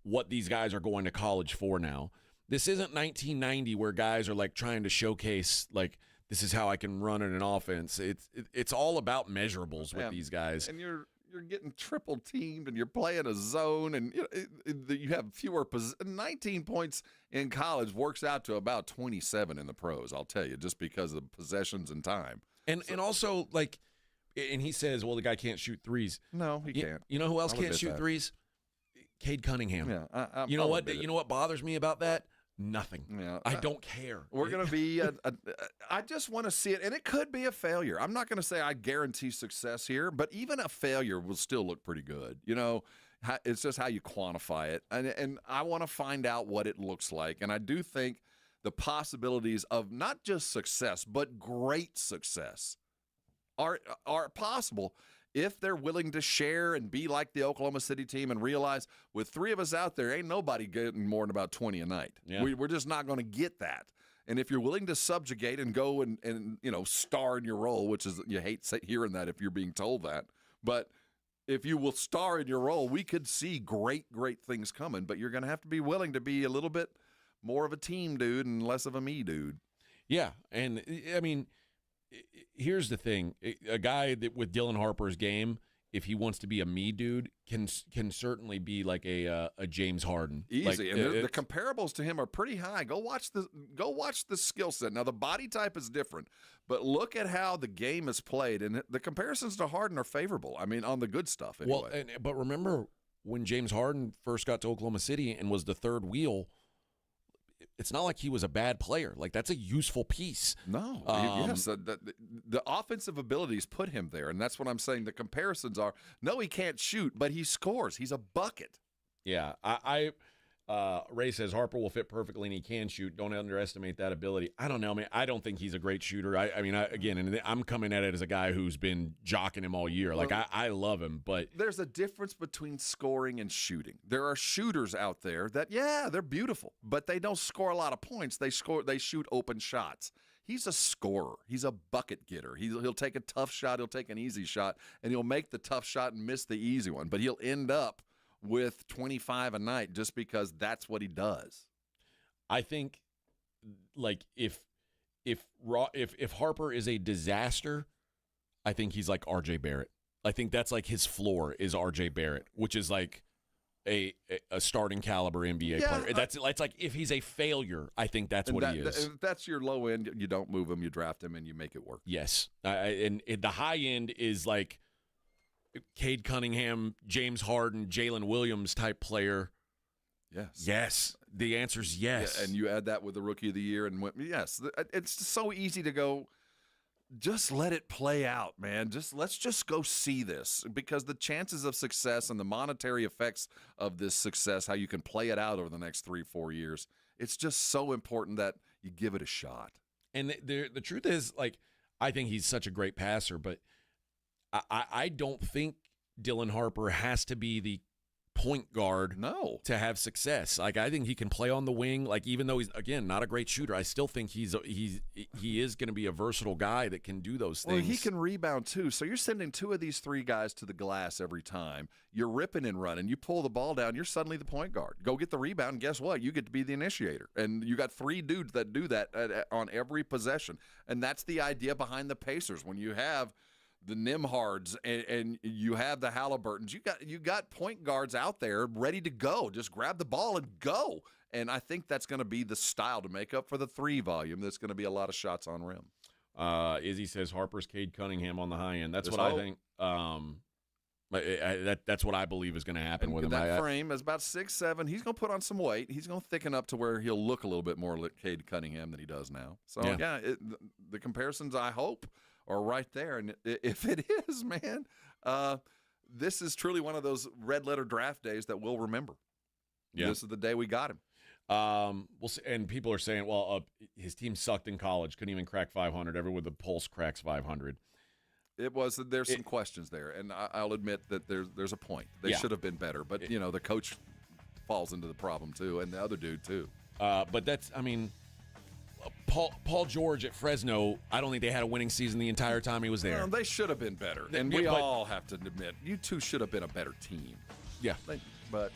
Speaker 3: what these guys are going to college for now. This isn't 1990 where guys are trying to showcase this is how I can run in an offense. It's all about measurables with these guys.
Speaker 4: And you're getting triple teamed and you're playing a zone and you have fewer 19 points in college works out to about 27 in the pros, I'll tell you, just because of possessions and time.
Speaker 3: And also and he says, well, the guy can't shoot threes.
Speaker 4: No, he can't.
Speaker 3: You know who else can't shoot threes? Cade Cunningham.
Speaker 4: Yeah,
Speaker 3: you know what? You know what bothers me about that? Nothing.
Speaker 4: Yeah,
Speaker 3: I don't care.
Speaker 4: We're going to be I just want to see it, and it could be a failure. I'm not going to say I guarantee success here, but even a failure will still look pretty good. It's just how you quantify it, and I want to find out what it looks like, and I do think the possibilities of not just success, but great success are possible if they're willing to share and be like the Oklahoma City team and realize with 3 of us out there, ain't nobody getting more than about 20 a night.
Speaker 3: Yeah.
Speaker 4: We're just not going to get that. And if you're willing to subjugate and go and star in your role, which is, you hate hearing that if you're being told that, but if you will star in your role, we could see great things coming, but you're going to have to be willing to be a little bit more of a team dude and less of a me dude.
Speaker 3: Yeah, and I mean, here's the thing: a guy that with Dylan Harper's game, if he wants to be a me dude, can certainly be like a James Harden.
Speaker 4: Easy, and the comparables to him are pretty high. Go watch the skill set. Now the body type is different, but look at how the game is played, and the comparisons to Harden are favorable. I mean, on the good stuff. Anyway.
Speaker 3: Well, but remember when James Harden first got to Oklahoma City and was the third wheel. It's not like he was a bad player. That's a useful piece.
Speaker 4: No. Yes. The offensive abilities put him there, and that's what I'm saying. The comparisons are, no, he can't shoot, but he scores. He's a bucket.
Speaker 3: Yeah. Ray says Harper will fit perfectly and he can shoot. Don't underestimate that ability. I don't know, man. I don't think he's a great shooter. I'm coming at it as a guy who's been jocking him all year. I love him, but
Speaker 4: there's a difference between scoring and shooting. There are shooters out there that, they're beautiful, but they don't score a lot of points. They shoot open shots. He's a scorer. He's a bucket getter. He'll take a tough shot. He'll take an easy shot, and he'll make the tough shot and miss the easy one, but he'll end up with 25 a night just because that's what he does.
Speaker 3: I think if Harper is a disaster, I think he's like RJ Barrett. I think that's his floor is RJ Barrett, which is a starting caliber NBA player. That's if he's a failure, I think that's what he is.
Speaker 4: If that's your low end, you don't move him, you draft him, and you make it work.
Speaker 3: Yes. And the high end is Cade Cunningham, James Harden, Jalen Williams type player Yes. The answer's yes.
Speaker 4: Yeah, and you add that with the Rookie of the Year, and yes, it's so easy to go. Just let it play out, man. Let's just go see this, because the chances of success and the monetary effects of this success, how you can play it out over the next 3-4 years, it's just so important that you give it a shot.
Speaker 3: And the truth is, like, I think he's such a great passer, but I don't think Dylan Harper has to be the point guard to have success. Like, I think he can play on the wing. Like, even though he's, again, not a great shooter, I still think he is going to be a versatile guy that can do those things.
Speaker 4: Well, he can rebound too. So you're sending 2 of these 3 guys to the glass every time. You're ripping and running. You pull the ball down, you're suddenly the point guard. Go get the rebound, and guess what? You get to be the initiator. And you got 3 dudes that do that on every possession. And that's the idea behind the Pacers. When you have the Nimhards and you have the Halliburtons, you got point guards out there ready to go. Just grab the ball and go. And I think that's going to be the style to make up for the 3 volume. That's going to be a lot of shots on rim.
Speaker 3: Izzy says Harper's Cade Cunningham on the high end. That's what I think. That's what I believe is going to happen with him.
Speaker 4: That frame is about 6'7". He's going to put on some weight. He's going to thicken up to where he'll look a little bit more like Cade Cunningham than he does now. So, the comparisons, I hope, are right there. And if it is, man, this is truly one of those red letter draft days that we'll remember. Yeah. This is the day we got him.
Speaker 3: We'll see, and people are saying, well, his team sucked in college, couldn't even crack 500. Everyone with the pulse cracks 500.
Speaker 4: There's some questions there, and I'll admit that there's a point. They should have been better, but the coach falls into the problem too, and the other dude too.
Speaker 3: But that's, I mean, Paul George at Fresno, I don't think they had a winning season the entire time he was there.
Speaker 4: They should have been better, and we all have to admit, you two should have been a better team.
Speaker 3: Yeah,
Speaker 4: but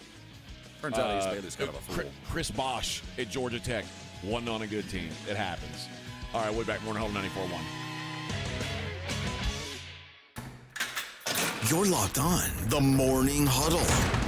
Speaker 4: turns out Ace Bailey's kind of a fool.
Speaker 3: Chris Bosh at Georgia Tech wasn't on a good team. It happens. All right, we're back. Morning Huddle 94.1.
Speaker 1: You're locked on the Morning Huddle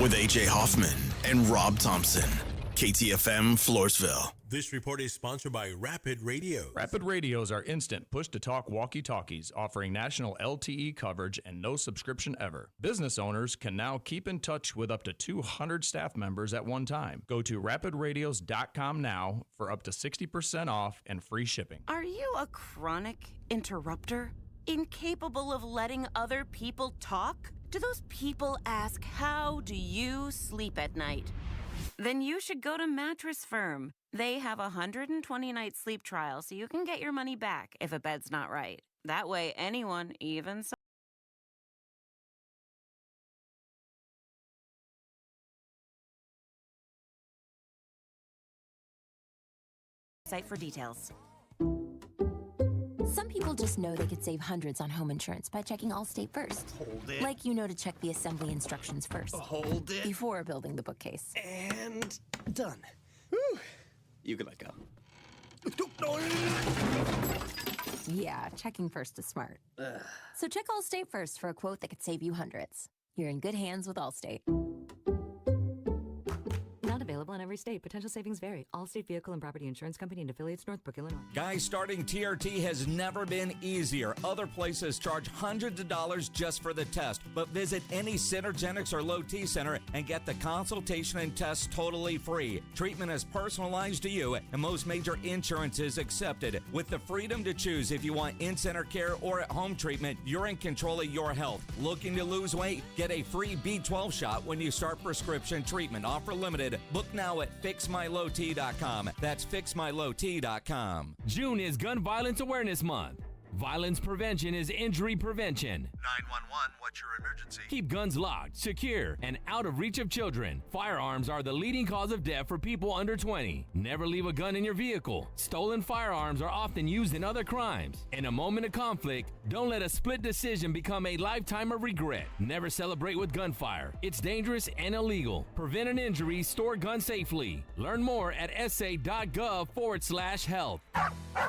Speaker 1: with A.J. Hoffman and Rob Thompson. KTFM Floresville.
Speaker 12: This report is sponsored by Rapid Radios.
Speaker 14: Rapid Radios are instant push-to-talk walkie-talkies offering national LTE coverage and no subscription ever. Business owners can now keep in touch with up to 200 staff members at one time. Go to rapidradios.com now for up to 60% off and free shipping.
Speaker 15: Are you a chronic interrupter? Incapable of letting other people talk? Do those people ask, how do you sleep at night? Then you should go to Mattress Firm. They have a 120-night sleep trial, so you can get your money back if a bed's not right. That way, anyone, even site for details.
Speaker 16: Some people just know they could save hundreds on home insurance by checking Allstate first.
Speaker 18: Hold it.
Speaker 16: Like to check the assembly instructions first.
Speaker 18: Hold it.
Speaker 16: Before building the bookcase.
Speaker 18: And done. Whew. You can let go.
Speaker 16: Yeah, checking first is smart. So check Allstate first for a quote that could save you hundreds. You're in good hands with Allstate.
Speaker 19: Not available in every state. Potential savings vary. Allstate Vehicle and Property Insurance Company and affiliates, Northbrook, Illinois.
Speaker 13: Guys, starting TRT has never been easier. Other places charge hundreds of dollars just for the test. But visit any Synergenics or Low T center and get the consultation and test totally free. Treatment is personalized to you, and most major insurance is accepted. With the freedom to choose if you want in-center care or at-home treatment, you're in control of your health. Looking to lose weight? Get a free B12 shot when you start prescription treatment. Offer limited. Book now at fixmylowt.com. That's fixmylowt.com.
Speaker 21: June is Gun Violence Awareness Month. Violence prevention is injury prevention.
Speaker 26: 911, what's your emergency?
Speaker 21: Keep guns locked, secure, and out of reach of children. Firearms are the leading cause of death for people under 20. Never leave a gun in your vehicle. Stolen firearms are often used in other crimes. In a moment of conflict, don't let a split decision become a lifetime of regret. Never celebrate with gunfire. It's dangerous and illegal. Prevent an injury, store guns safely. Learn more at sa.gov/health.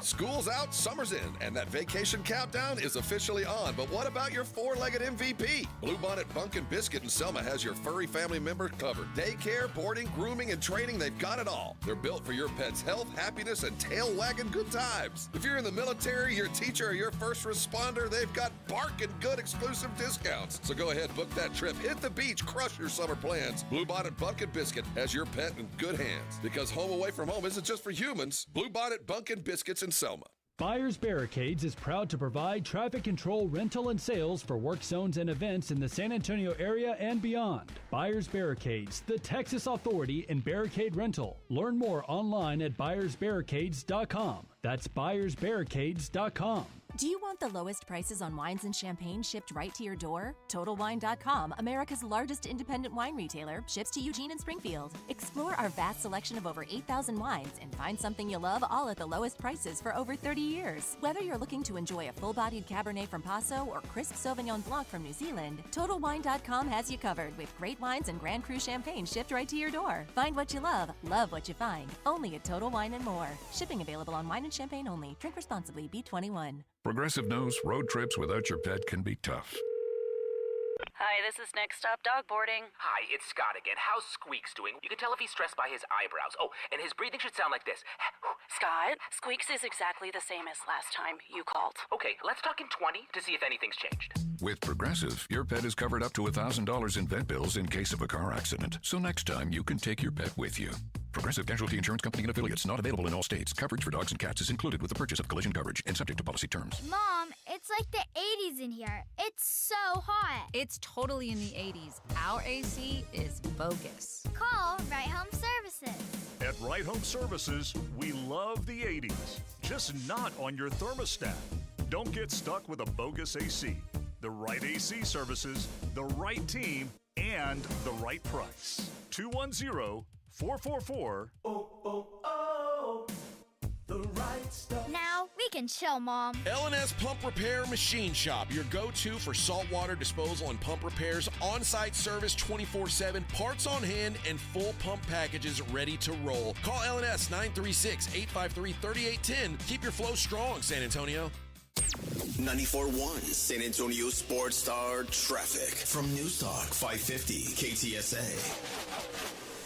Speaker 29: School's out, summer's in, and that vacation
Speaker 4: vacation countdown is officially on, but what about your four-legged MVP? Bluebonnet Bunkin' Biscuit in Selma has your furry family member covered. Daycare, boarding, grooming, and training, they've got it all. They're built for your pet's health, happiness, and tail-wagging good times. If you're in the military, your teacher, or your first responder, they've got barking good exclusive discounts. So go ahead, book that trip, hit the beach, crush your summer plans. Bluebonnet Bunkin' Biscuit has your pet in good hands. Because home away from home isn't just for humans. Bluebonnet Bunkin' Biscuits in Selma.
Speaker 28: Buyers Barricades is proud to provide traffic control, rental, and sales for work zones and events in the San Antonio area and beyond. Buyers Barricades, the Texas authority in barricade rental. Learn more online at buyersbarricades.com. That's buyersbarricades.com.
Speaker 2: Do you want the lowest prices on wines and champagne shipped right to your door? TotalWine.com, America's largest independent wine retailer, ships to Eugene and Springfield. Explore our vast selection of over 8,000 wines and find something you love, all at the lowest prices for over 30 years. Whether you're looking to enjoy a full-bodied Cabernet from Paso or crisp Sauvignon Blanc from New Zealand, TotalWine.com has you covered with great wines and Grand Cru champagne shipped right to your door. Find what you love what you find. Only at Total Wine & More. Shipping available on wine and champagne only. Drink responsibly. B21.
Speaker 5: Progressive knows road trips without your pet can be tough.
Speaker 7: Hi, this is Next Stop Dog Boarding.
Speaker 8: Hi, it's Scott again. How's Squeaks doing? You can tell if he's stressed by his eyebrows. Oh, and his breathing should sound like this.
Speaker 7: Scott, Squeaks is exactly the same as last time you called.
Speaker 8: Okay, let's talk in 20 to see if anything's changed.
Speaker 5: With Progressive, your pet is covered up to $1,000 in vet bills in case of a car accident. So next time, you can take your pet with you. Progressive Casualty Insurance Company and affiliates, not available in all states. Coverage for dogs and cats is included with the purchase of collision coverage and subject to policy terms.
Speaker 23: Mom, it's like the 80s in here. It's so hot.
Speaker 24: It's totally in the 80s. Our AC is bogus.
Speaker 23: Call Right Home Services.
Speaker 9: At Right Home Services, we love the 80s, just not on your thermostat. Don't get stuck with a bogus AC. The right AC services, the right team, and the right price. 210-444.
Speaker 23: The right stuff. Now we can chill, Mom.
Speaker 3: L&S Pump Repair Machine Shop, your go-to for saltwater disposal and pump repairs, on-site service 24/7, parts on hand, and full pump packages ready to roll. Call L&S 936-853-3810. Keep your flow strong, San Antonio.
Speaker 1: 94.1 San Antonio Sports Star Traffic from News Talk 550 KTSA.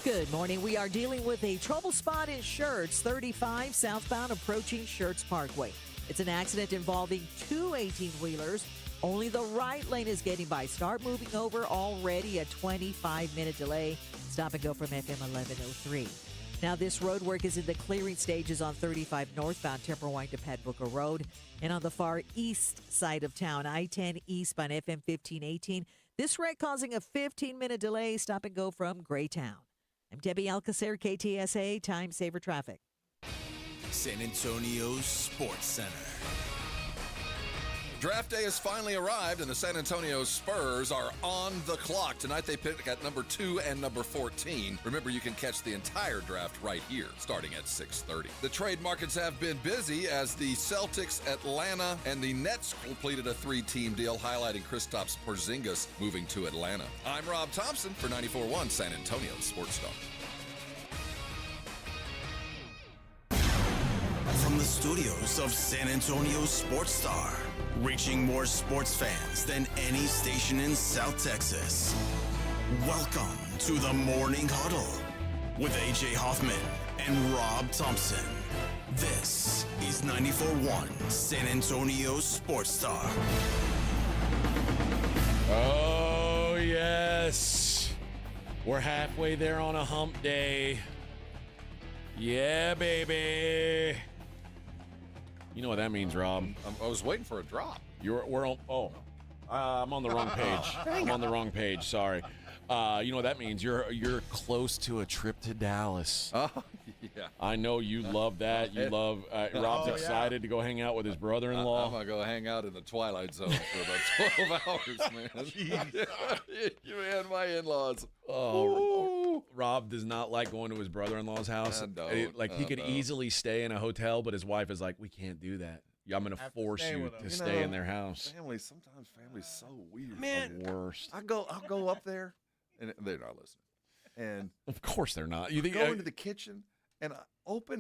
Speaker 10: Good morning. We are dealing with a trouble spot in Schertz, 35 southbound approaching Schertz Parkway. It's an accident involving two 18-wheelers. Only the right lane is getting by. Start moving over already, a 25-minute delay. Stop and go from FM 1103. Now, this road work is in the clearing stages on 35 northbound Timberwine to Pat Booker Road. And on the far east side of town, I-10 eastbound FM 1518. This wreck causing a 15-minute delay. Stop and go from Graytown. I'm Debbie Alcacer, KTSA, Time Saver Traffic.
Speaker 1: San Antonio Sports Center.
Speaker 4: Draft day has finally arrived, and the San Antonio Spurs are on the clock. Tonight they pick at number 2 and number 14. Remember, you can catch the entire draft right here, starting at 6:30. The trade markets have been busy as the Celtics, Atlanta, and the Nets completed a 3-team deal, highlighting Kristaps Porzingis moving to Atlanta. I'm Rob Thompson for 94.1 San Antonio Sports Star.
Speaker 1: From the studios of San Antonio Sports Star, reaching more sports fans than any station in South Texas. Welcome to the Morning Huddle with A.J. Hoffman and Rob Thompson. This is 94.1 San Antonio Sports Star.
Speaker 3: Oh, yes. We're halfway there on a hump day. Yeah, baby. You know what that means, Rob?
Speaker 4: I was waiting for a drop.
Speaker 3: I'm on the wrong page. I'm on the wrong page. Sorry. You know what that means? You're close to a trip to Dallas.
Speaker 4: Oh, yeah.
Speaker 3: I know you love that. You love. Rob's excited to go hang out with his brother-in-law.
Speaker 4: I'm gonna go hang out in the Twilight Zone for about 12 hours, man. You and my in-laws.
Speaker 3: Oh, Rob does not like going to his brother-in-law's house. He could easily stay in a hotel, but his wife is like, "We can't do that. I'm going to force you to stay in their house."
Speaker 4: Sometimes family's so weird.
Speaker 3: Man, the worst.
Speaker 4: I'll go up there, and they're not listening. And
Speaker 3: of course they're not.
Speaker 4: You go into the kitchen and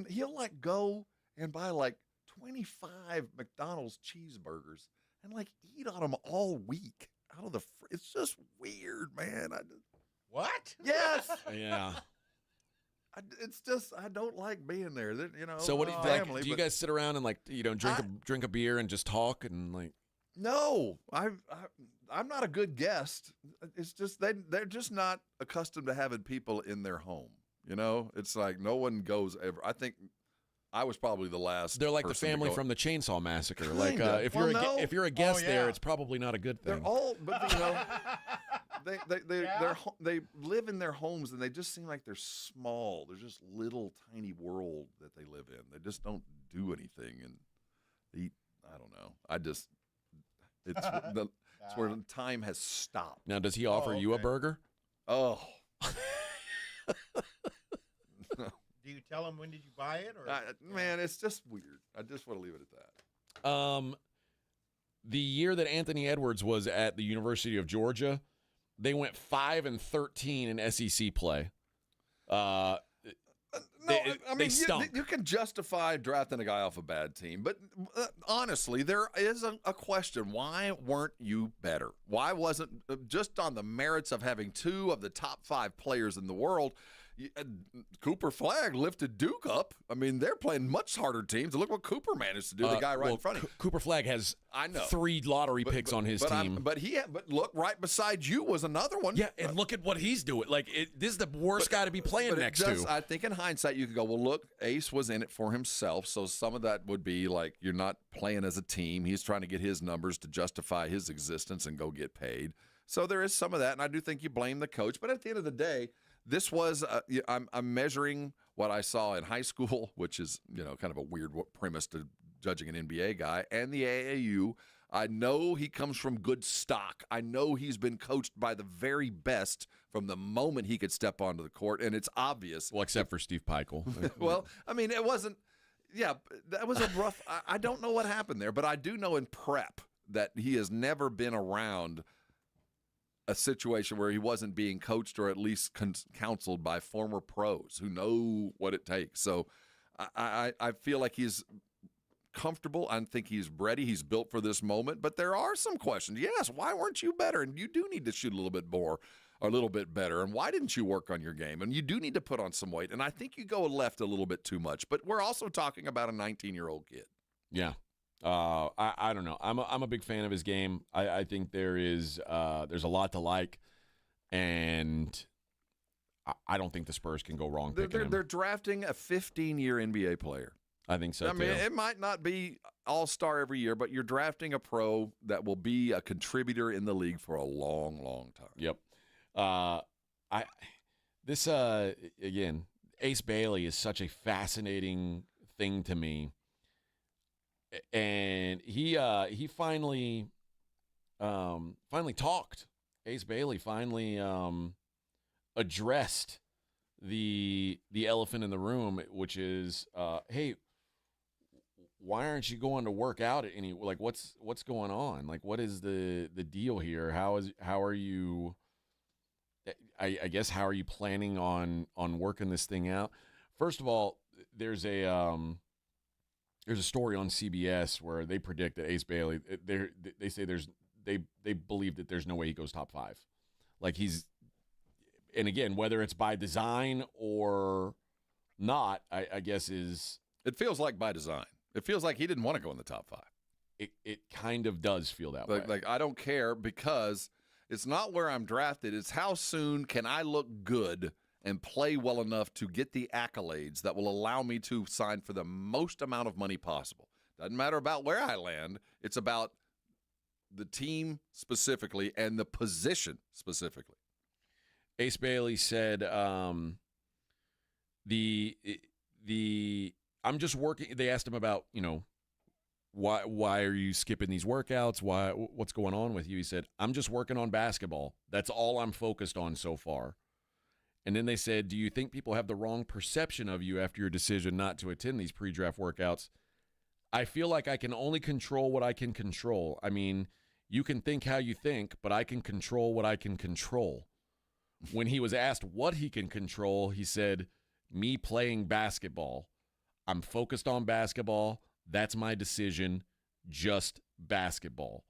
Speaker 4: he'll go and buy like 25 McDonald's cheeseburgers and like eat on them all week out of the it's just weird, man.
Speaker 6: What?
Speaker 4: Yes.
Speaker 3: Yeah.
Speaker 4: It's just I don't like being there. You know.
Speaker 3: So what do you
Speaker 4: family,
Speaker 3: like? Do you guys sit around and like drink a beer and just talk and like?
Speaker 4: No, I'm not a good guest. It's just they're just not accustomed to having people in their home. You know, it's like no one goes ever. I think I was probably the last.
Speaker 3: They're like the family from the Chainsaw Massacre. Like if you're a guest there, it's probably not a good thing.
Speaker 4: They're all, but you know, they live in their homes and they just seem like they're small. They're just little tiny world that they live in. They just don't do anything and eat. I don't know. It's where time has stopped.
Speaker 3: Now, does he offer you a burger?
Speaker 4: Oh.
Speaker 6: Do you tell him when did you buy it? Or
Speaker 4: man, it's just weird. I just want to leave it at that.
Speaker 3: The year that Anthony Edwards was at the University of Georgia, they went 5-13 in SEC play. They stunk.
Speaker 4: You can justify drafting a guy off a bad team, but honestly, there is a question. Why weren't you better? Why wasn't just on the merits of having two of the top 5 players in the world? Cooper Flagg lifted Duke up. I mean, they're playing much harder teams. Look what Cooper managed to do. The guy right in front of him.
Speaker 3: Cooper Flagg has 3 lottery picks on his team.
Speaker 4: But look, right beside you was another one.
Speaker 3: Yeah, and look at what he's doing. Like this is the worst guy to be playing next to.
Speaker 4: I think in hindsight you could go, well, look, Ace was in it for himself, so some of that would be like you're not playing as a team. He's trying to get his numbers to justify his existence and go get paid. So there is some of that, and I do think you blame the coach. But at the end of the day, this was I'm measuring what I saw in high school, which is kind of a weird premise to judging an NBA guy, and the AAU. I know he comes from good stock. I know he's been coached by the very best from the moment he could step onto the court, and it's obvious.
Speaker 3: Well, except for Steve Peichel.
Speaker 4: Well, I mean, it wasn't. Yeah, that was a rough. I don't know what happened there, but I do know in prep that he has never been around a situation where he wasn't being coached or at least counseled by former pros who know what it takes. So I feel like he's comfortable. I think he's ready. He's built for this moment. But there are some questions. Yes, why weren't you better? And you do need to shoot a little bit more, or a little bit better. And why didn't you work on your game? And you do need to put on some weight. And I think you go left a little bit too much. But we're also talking about a 19-year-old kid.
Speaker 3: Yeah. I don't know. I'm a big fan of his game. I think there's a lot to like, and I don't think the Spurs can go wrong picking him.
Speaker 4: They're drafting a 15-year NBA player.
Speaker 3: I think so,
Speaker 4: I mean, it might not be all-star every year, but you're drafting a pro that will be a contributor in the league for a long, long time.
Speaker 3: Yep. Again, Ace Bailey is such a fascinating thing to me. And he finally talked. Ace Bailey finally addressed the elephant in the room, which is, hey, why aren't you going to work out at any? Like, what's going on? Like, what is the deal here? How are you? I guess how are you planning on working this thing out? First of all, there's a story on CBS where they predict that Ace Bailey, they believe that there's no way he goes top 5. Like and again, whether it's by design or not, I guess
Speaker 4: it feels like by design. It feels like he didn't want to go in the top 5.
Speaker 3: It kind of does feel that way.
Speaker 4: Like I don't care because it's not where I'm drafted. It's how soon can I look good and play well enough to get the accolades that will allow me to sign for the most amount of money possible. Doesn't matter about where I land. It's about the team specifically and the position specifically.
Speaker 3: Ace Bailey said, I'm just working. They asked him about, why are you skipping these workouts? What's going on with you? He said, I'm just working on basketball. That's all I'm focused on so far. And then they said, do you think people have the wrong perception of you after your decision not to attend these pre-draft workouts? I feel like I can only control what I can control. I mean, you can think how you think, but I can control what I can control. When he was asked what he can control, he said, me playing basketball. I'm focused on basketball. That's my decision. Just basketball.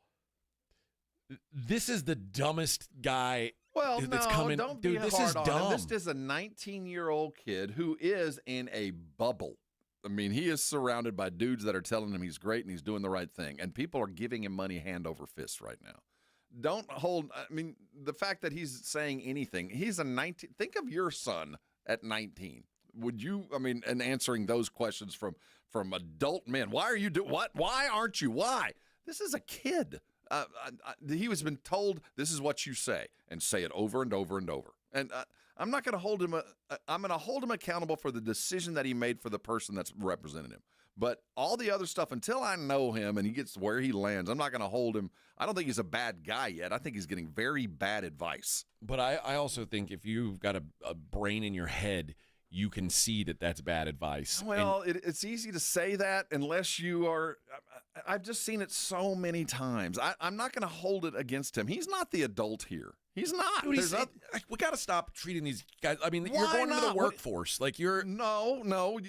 Speaker 3: This is the dumbest guy that's coming.
Speaker 4: Don't
Speaker 3: Dude,
Speaker 4: be
Speaker 3: this
Speaker 4: hard
Speaker 3: is
Speaker 4: on
Speaker 3: dumb.
Speaker 4: him. This is a 19-year-old kid who is in a bubble. I mean, he is surrounded by dudes that are telling him he's great and he's doing the right thing, and people are giving him money hand over fist right now. The fact that he's saying anything, he's a 19. Think of your son at 19. Would you, and answering those questions from adult men. Why are you what? Why aren't you? Why? This is a kid. He was been told this is what you say, and say it over and over and over. And I'm not going to hold him. I'm going to hold him accountable for the decision that he made for the person that's represented him. But all the other stuff, until I know him and he gets where he lands, I'm not going to hold him. I don't think he's a bad guy yet. I think he's getting very bad advice.
Speaker 3: But I also think if you've got a brain in your head, you can see that that's bad advice.
Speaker 4: Well, it's easy to say that unless you are. I've just seen it so many times. I'm not going to hold it against him. He's not the adult here. He's not.
Speaker 3: Dude, we got to stop treating these guys. You're going into the workforce.
Speaker 4: No.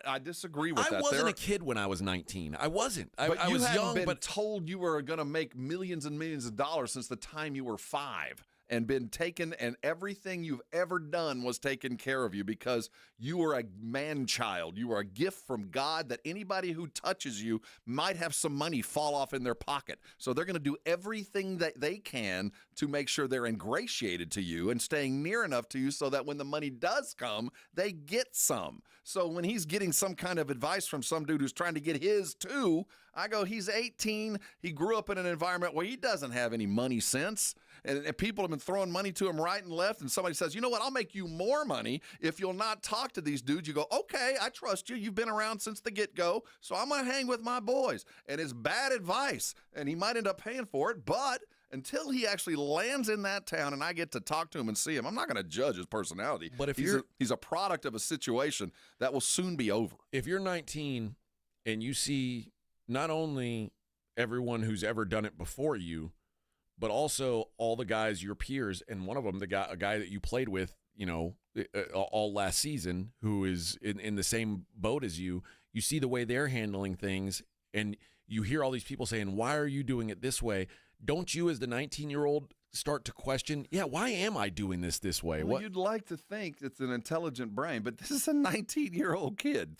Speaker 4: I disagree with that.
Speaker 3: I wasn't a kid when I was 19. I wasn't. I
Speaker 4: you
Speaker 3: was
Speaker 4: hadn't
Speaker 3: young,
Speaker 4: been
Speaker 3: but
Speaker 4: told you were going to make millions and millions of dollars since the time you were 5. And been taken, and everything you've ever done was taken care of you because you were a man-child. You were a gift from God that anybody who touches you might have some money fall off in their pocket. So they're going to do everything that they can to make sure they're ingratiated to you and staying near enough to you so that when the money does come, they get some. So when he's getting some kind of advice from some dude who's trying to get his too, I go, he's 18. He grew up in an environment where he doesn't have any money sense. And people have been throwing money to him right and left. And somebody says, you know what, I'll make you more money if you'll not talk to these dudes. You go, okay, I trust you. You've been around since the get-go, so I'm going to hang with my boys. And it's bad advice, and he might end up paying for it. But until he actually lands in that town and I get to talk to him and see him, I'm not going to judge his personality.
Speaker 3: But if
Speaker 4: he's a product of a situation that will soon be over.
Speaker 3: If you're 19 and you see not only everyone who's ever done it before you, but also all the guys, your peers, and one of them, a guy that you played with, all last season, who is in the same boat as you, you see the way they're handling things, and you hear all these people saying, why are you doing it this way? Don't you, as the 19-year-old, start to question, why am I doing this way?
Speaker 4: Well, you'd like to think it's an intelligent brain, but this is a 19-year-old kid.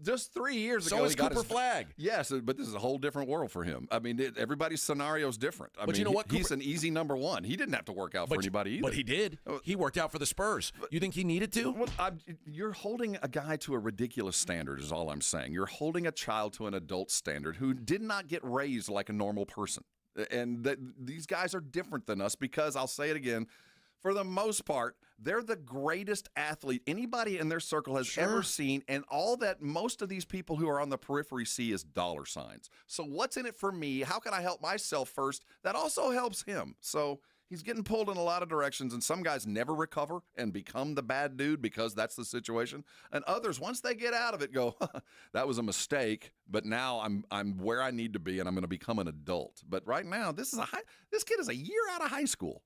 Speaker 4: Just 3 years ago,
Speaker 3: so is Cooper Flagg.
Speaker 4: Yes, but this is a whole different world for him. Everybody's scenario is different.
Speaker 3: But you know what?
Speaker 4: He's an easy number one. He didn't have to work out for anybody either.
Speaker 3: But he did. He worked out for the Spurs. You think he needed to?
Speaker 4: Well, you're holding a guy to a ridiculous standard is all I'm saying. You're holding a child to an adult standard who did not get raised like a normal person. And these guys are different than us because, I'll say it again, for the most part, they're the greatest athlete anybody in their circle has ever seen, and all that most of these people who are on the periphery see is dollar signs. So what's in it for me? How can I help myself first? That also helps him. So he's getting pulled in a lot of directions, and some guys never recover and become the bad dude because that's the situation. And others, once they get out of it, go, that was a mistake, but now I'm where I need to be, and I'm going to become an adult. But right now, this kid is a year out of high school.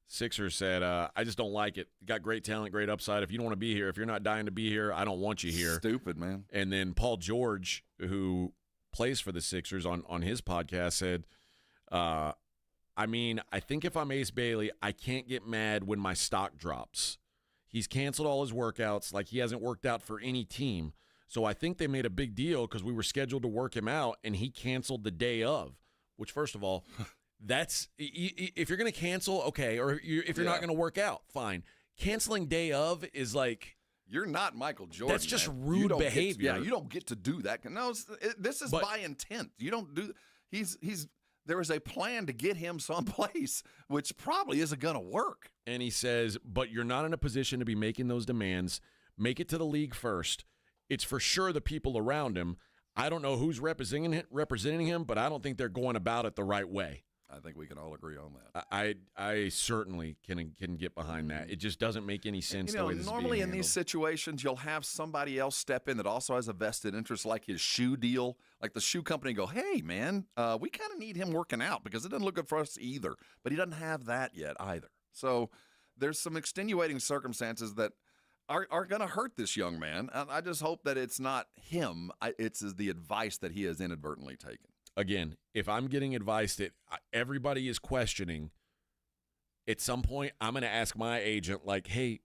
Speaker 3: Sixer said, I just don't like it. Got great talent, great upside. If you don't want to be here, if you're not dying to be here, I don't want you here.
Speaker 4: Stupid, man.
Speaker 3: And then Paul George, who plays for the Sixers, on his podcast said, I think if I'm Ace Bailey, I can't get mad when my stock drops. He's canceled all his workouts like he hasn't worked out for any team. So I think they made a big deal because we were scheduled to work him out, and he canceled the day of, which, first of all, that's if you're going to cancel, okay, or if you're not going to work out, fine. Canceling day of is like,
Speaker 4: you're not Michael Jordan.
Speaker 3: That's just rude behavior.
Speaker 4: You don't get to do that. No, this is by intent. You don't do. There is a plan to get him someplace, which probably isn't going to work.
Speaker 3: And he says, but you're not in a position to be making those demands. Make it to the league first. It's for sure the people around him. I don't know who's representing him, but I don't think they're going about it the right way.
Speaker 4: I think we can all agree on that.
Speaker 3: I certainly can get behind that. It just doesn't make any sense the way this is being
Speaker 4: normally in
Speaker 3: handled.
Speaker 4: these situations, you'll have somebody else step in that also has a vested interest, like his shoe deal. Like the shoe company go, hey, man, we kind of need him working out because it doesn't look good for us either. But he doesn't have that yet either. So there's some extenuating circumstances that are going to hurt this young man. And I just hope that it's not him. It's the advice that he has inadvertently taken.
Speaker 3: Again, if I'm getting advice that everybody is questioning, at some point I'm going to ask my agent, like, hey,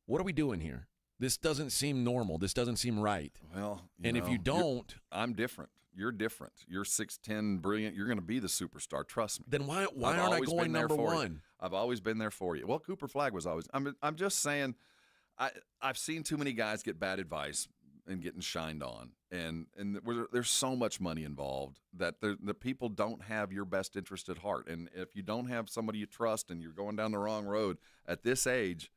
Speaker 3: what are we doing here? This doesn't seem normal. This doesn't seem right.
Speaker 4: Well,
Speaker 3: if you don't,
Speaker 4: I'm different. You're different. You're 6'10", brilliant. You're going to be the superstar. Trust me.
Speaker 3: Then why aren't I going number one?
Speaker 4: I've always been there for you. Well, Cooper Flagg was always. I'm just saying. I've seen too many guys get bad advice and getting shined on, and there's so much money involved that the people don't have your best interest at heart. And if you don't have somebody you trust and you're going down the wrong road at this age,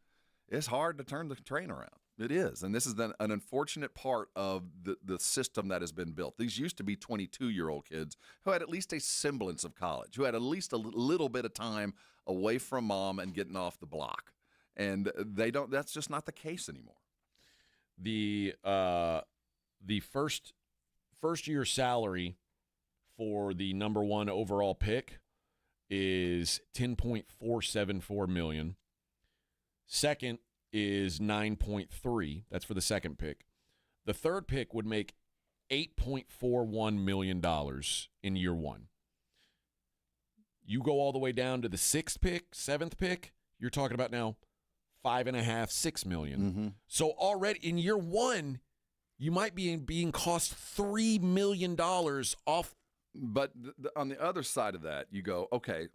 Speaker 4: it's hard to turn the train around. It is, and this is an unfortunate part of the system that has been built. These used to be 22-year-old kids who had at least a semblance of college, who had at least a little bit of time away from mom and getting off the block, and they don't. That's just not the case anymore.
Speaker 3: The first year salary for the number one overall pick is $10.474 million. Second is 9.3. That's for the second pick. The third pick would make $8.41 million in year one. You go all the way down to the sixth pick, seventh pick, you're talking about now $5.5, $6 million.
Speaker 4: Mm-hmm.
Speaker 3: So already in year one, you might be being cost $3 million off.
Speaker 4: But on the other side of that, you go, okay,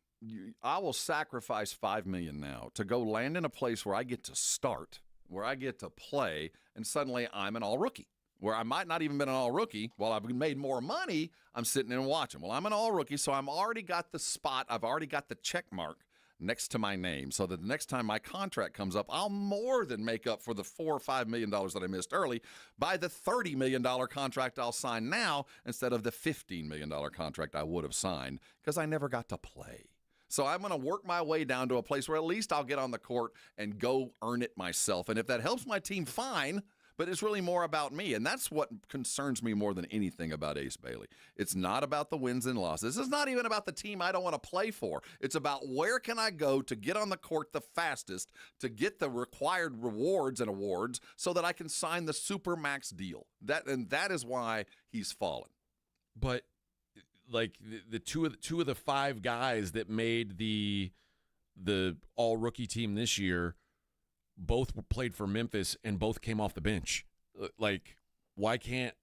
Speaker 4: I will sacrifice $5 million now to go land in a place where I get to start, where I get to play, and suddenly I'm an all-rookie. Where I might not even been an all-rookie. While I've made more money, I'm sitting and watching. Well, I'm an all-rookie, so I'm already got the spot. I've already got the check mark next to my name, so that the next time my contract comes up, I'll more than make up for the $4 or $5 million that I missed early by the $30 million contract I'll sign now instead of the $15 million contract I would have signed because I never got to play. So I'm going to work my way down to a place where at least I'll get on the court and go earn it myself. And if that helps my team, fine, but it's really more about me. And that's what concerns me more than anything about Ace Bailey. It's not about the wins and losses. This is not even about the team I don't want to play for. It's about where can I go to get on the court the fastest, to get the required rewards and awards so that I can sign the Supermax deal. That is why he's fallen.
Speaker 3: But like the two of the five guys that made the all rookie team this year, both played for Memphis and both came off the bench. Like, why can't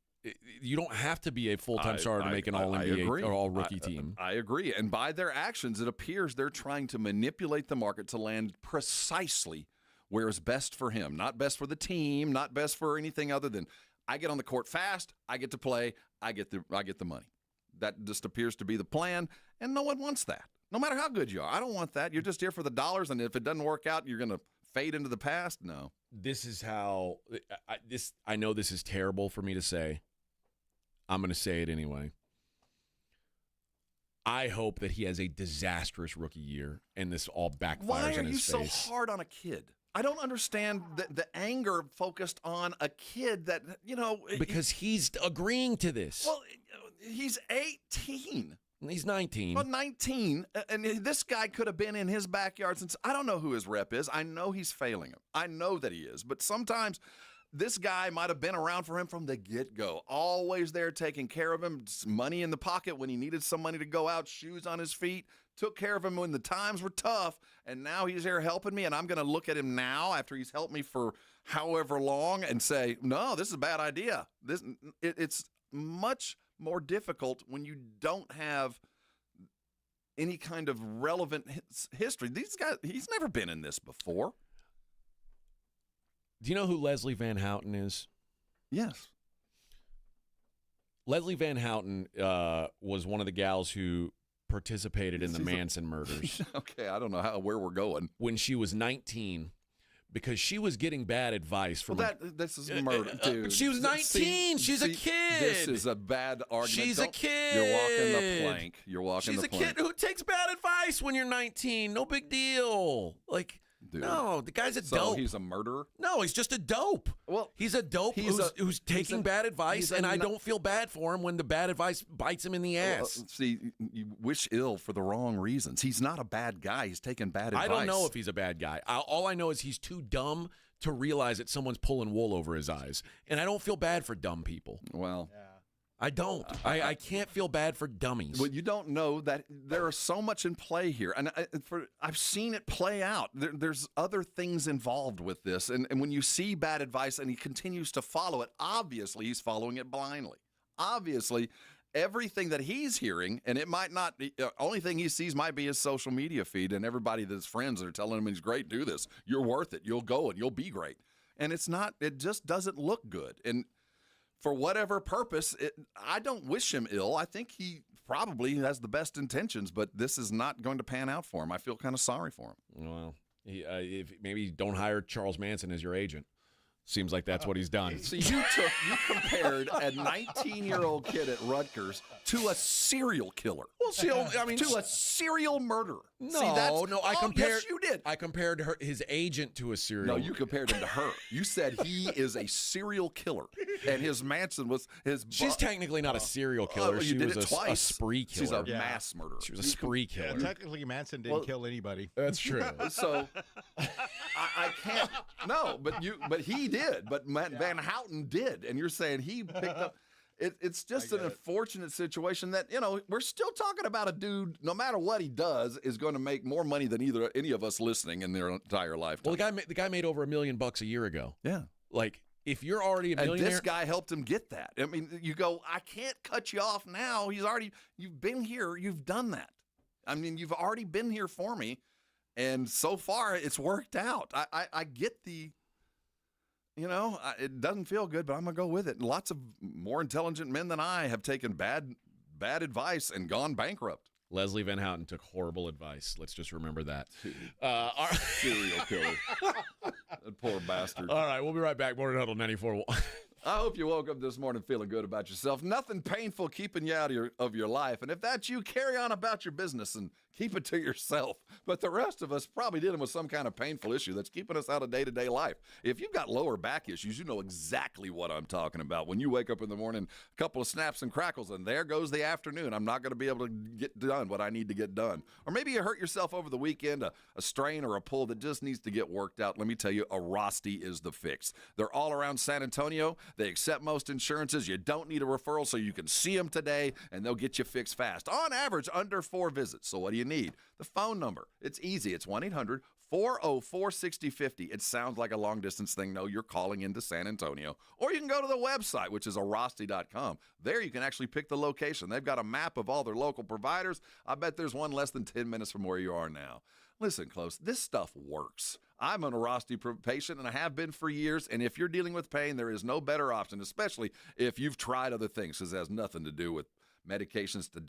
Speaker 3: you don't have to be a full-time starter to make an all NBA or all rookie team?
Speaker 4: I agree. And by their actions, it appears they're trying to manipulate the market to land precisely where is best for him, not best for the team, not best for anything other than I get on the court fast, I get to play, I get the money. That just appears to be the plan, and no one wants that. No matter how good you are. I don't want that. You're just here for the dollars, and if it doesn't work out, you're going to fade into the past? No.
Speaker 3: This is how I know this is terrible for me to say. I'm going to say it anyway. I hope that he has a disastrous rookie year, and this all backfires in his face.
Speaker 4: Why are you so hard on a kid? I don't understand the anger focused on a kid that,
Speaker 3: Because he's agreeing to this.
Speaker 4: Well, he's 18.
Speaker 3: He's 19.
Speaker 4: Well, 19, and this guy could have been in his backyard since I don't know who his rep is. I know he's failing him. I know that he is. But sometimes this guy might have been around for him from the get-go. Always there taking care of him, money in the pocket when he needed some money to go out, shoes on his feet, took care of him when the times were tough, and now he's here helping me, and I'm going to look at him now after he's helped me for however long and say, no, this is a bad idea. It's much more difficult when you don't have any kind of relevant history. These guys, he's never been in this before.
Speaker 3: Do you know who Leslie Van Houten is?
Speaker 4: Yes.
Speaker 3: Leslie Van Houten was one of the gals who participated in the Manson murders.
Speaker 4: Okay, I don't know where we're going.
Speaker 3: When she was 19. Because she was getting bad advice from
Speaker 4: this is murder, dude.
Speaker 3: She was 19. She's a kid.
Speaker 4: This is a bad argument.
Speaker 3: She's a kid.
Speaker 4: You're walking the plank.
Speaker 3: She's a kid who takes bad advice when you're 19. No big deal. Like,
Speaker 4: dude.
Speaker 3: No, the guy's a
Speaker 4: So
Speaker 3: dope.
Speaker 4: he's a murderer?
Speaker 3: No, he's just a dope.
Speaker 4: Well,
Speaker 3: he's a dope who's taking bad advice, and I don't feel bad for him when the bad advice bites him in the ass.
Speaker 4: See, you wish ill for the wrong reasons. He's not a bad guy. He's taking bad advice.
Speaker 3: I don't know if he's a bad guy. All I know is he's too dumb to realize that someone's pulling wool over his eyes. And I don't feel bad for dumb people.
Speaker 4: Well,
Speaker 3: I don't. I can't feel bad for dummies.
Speaker 4: Well, you don't know that there is so much in play here. And I've seen it play out. There's other things involved with this. And when you see bad advice and he continues to follow it, obviously he's following it blindly. Obviously, everything that he's hearing, and it might not be, only thing he sees might be his social media feed and everybody that's friends are telling him he's great, do this. You're worth it. You'll go and you'll be great. And it's not, it just doesn't look good. And for whatever purpose, I don't wish him ill. I think he probably has the best intentions, but this is not going to pan out for him. I feel kind of sorry for him.
Speaker 3: Well, if maybe don't hire Charles Manson as your agent. Seems like that's what he's done.
Speaker 4: See, you compared a 19-year-old kid at Rutgers to a serial killer.
Speaker 3: Well,
Speaker 4: to a serial murderer.
Speaker 3: No,
Speaker 4: I compared. Yes, you did.
Speaker 3: I compared his agent to a serial.
Speaker 4: No, you compared him to her. You said he is a serial killer, and his Manson was his.
Speaker 3: She's technically not a serial killer. She was a spree killer.
Speaker 4: She's a mass murderer.
Speaker 3: She was a spree killer.
Speaker 6: Yeah, technically, Manson didn't kill anybody.
Speaker 3: That's true.
Speaker 4: So I can't. No, but he did. But Van Houten did, and you're saying he picked up. It's just an unfortunate situation that, we're still talking about a dude, no matter what he does, is going to make more money than any of us listening in their entire lifetime.
Speaker 3: Well, the guy made over $1 million a year ago.
Speaker 4: Yeah.
Speaker 3: Like, if you're already a millionaire.
Speaker 4: And this guy helped him get that. I mean, you go, I can't cut you off now. You've been here. You've done that. I mean, you've already been here for me. And so far, it's worked out. I get the. It doesn't feel good, but I'm going to go with it. And lots of more intelligent men than I have taken bad advice and gone bankrupt.
Speaker 3: Leslie Van Houten took horrible advice. Let's just remember that.
Speaker 4: Serial killer. That poor bastard.
Speaker 3: All right, we'll be right back. Morning Huddle 94.1.
Speaker 4: I hope you woke up this morning feeling good about yourself. Nothing painful keeping you out of your life. And if that's you, carry on about your business and keep it to yourself. But the rest of us probably dealing with some kind of painful issue that's keeping us out of day-to-day life. If you've got lower back issues, you know exactly what I'm talking about. When you wake up in the morning, a couple of snaps and crackles, and there goes the afternoon. I'm not going to be able to get done what I need to get done. Or maybe you hurt yourself over the weekend, a strain or a pull that just needs to get worked out. Let me tell you, a Rosti is the fix. They're all around San Antonio. They accept most insurances. You don't need a referral, so you can see them today, and they'll get you fixed fast. On average, under 4 visits. So what do you need? The phone number. It's easy. It's 1-800-404-6050. It sounds like a long-distance thing. No, you're calling into San Antonio. Or you can go to the website, which is arosti.com. There you can actually pick the location. They've got a map of all their local providers. I bet there's one less than 10 minutes from where you are now. Listen, close. This stuff works. I'm an Rosti patient, and I have been for years. And if you're dealing with pain, there is no better option, especially if you've tried other things, because it has nothing to do with medications to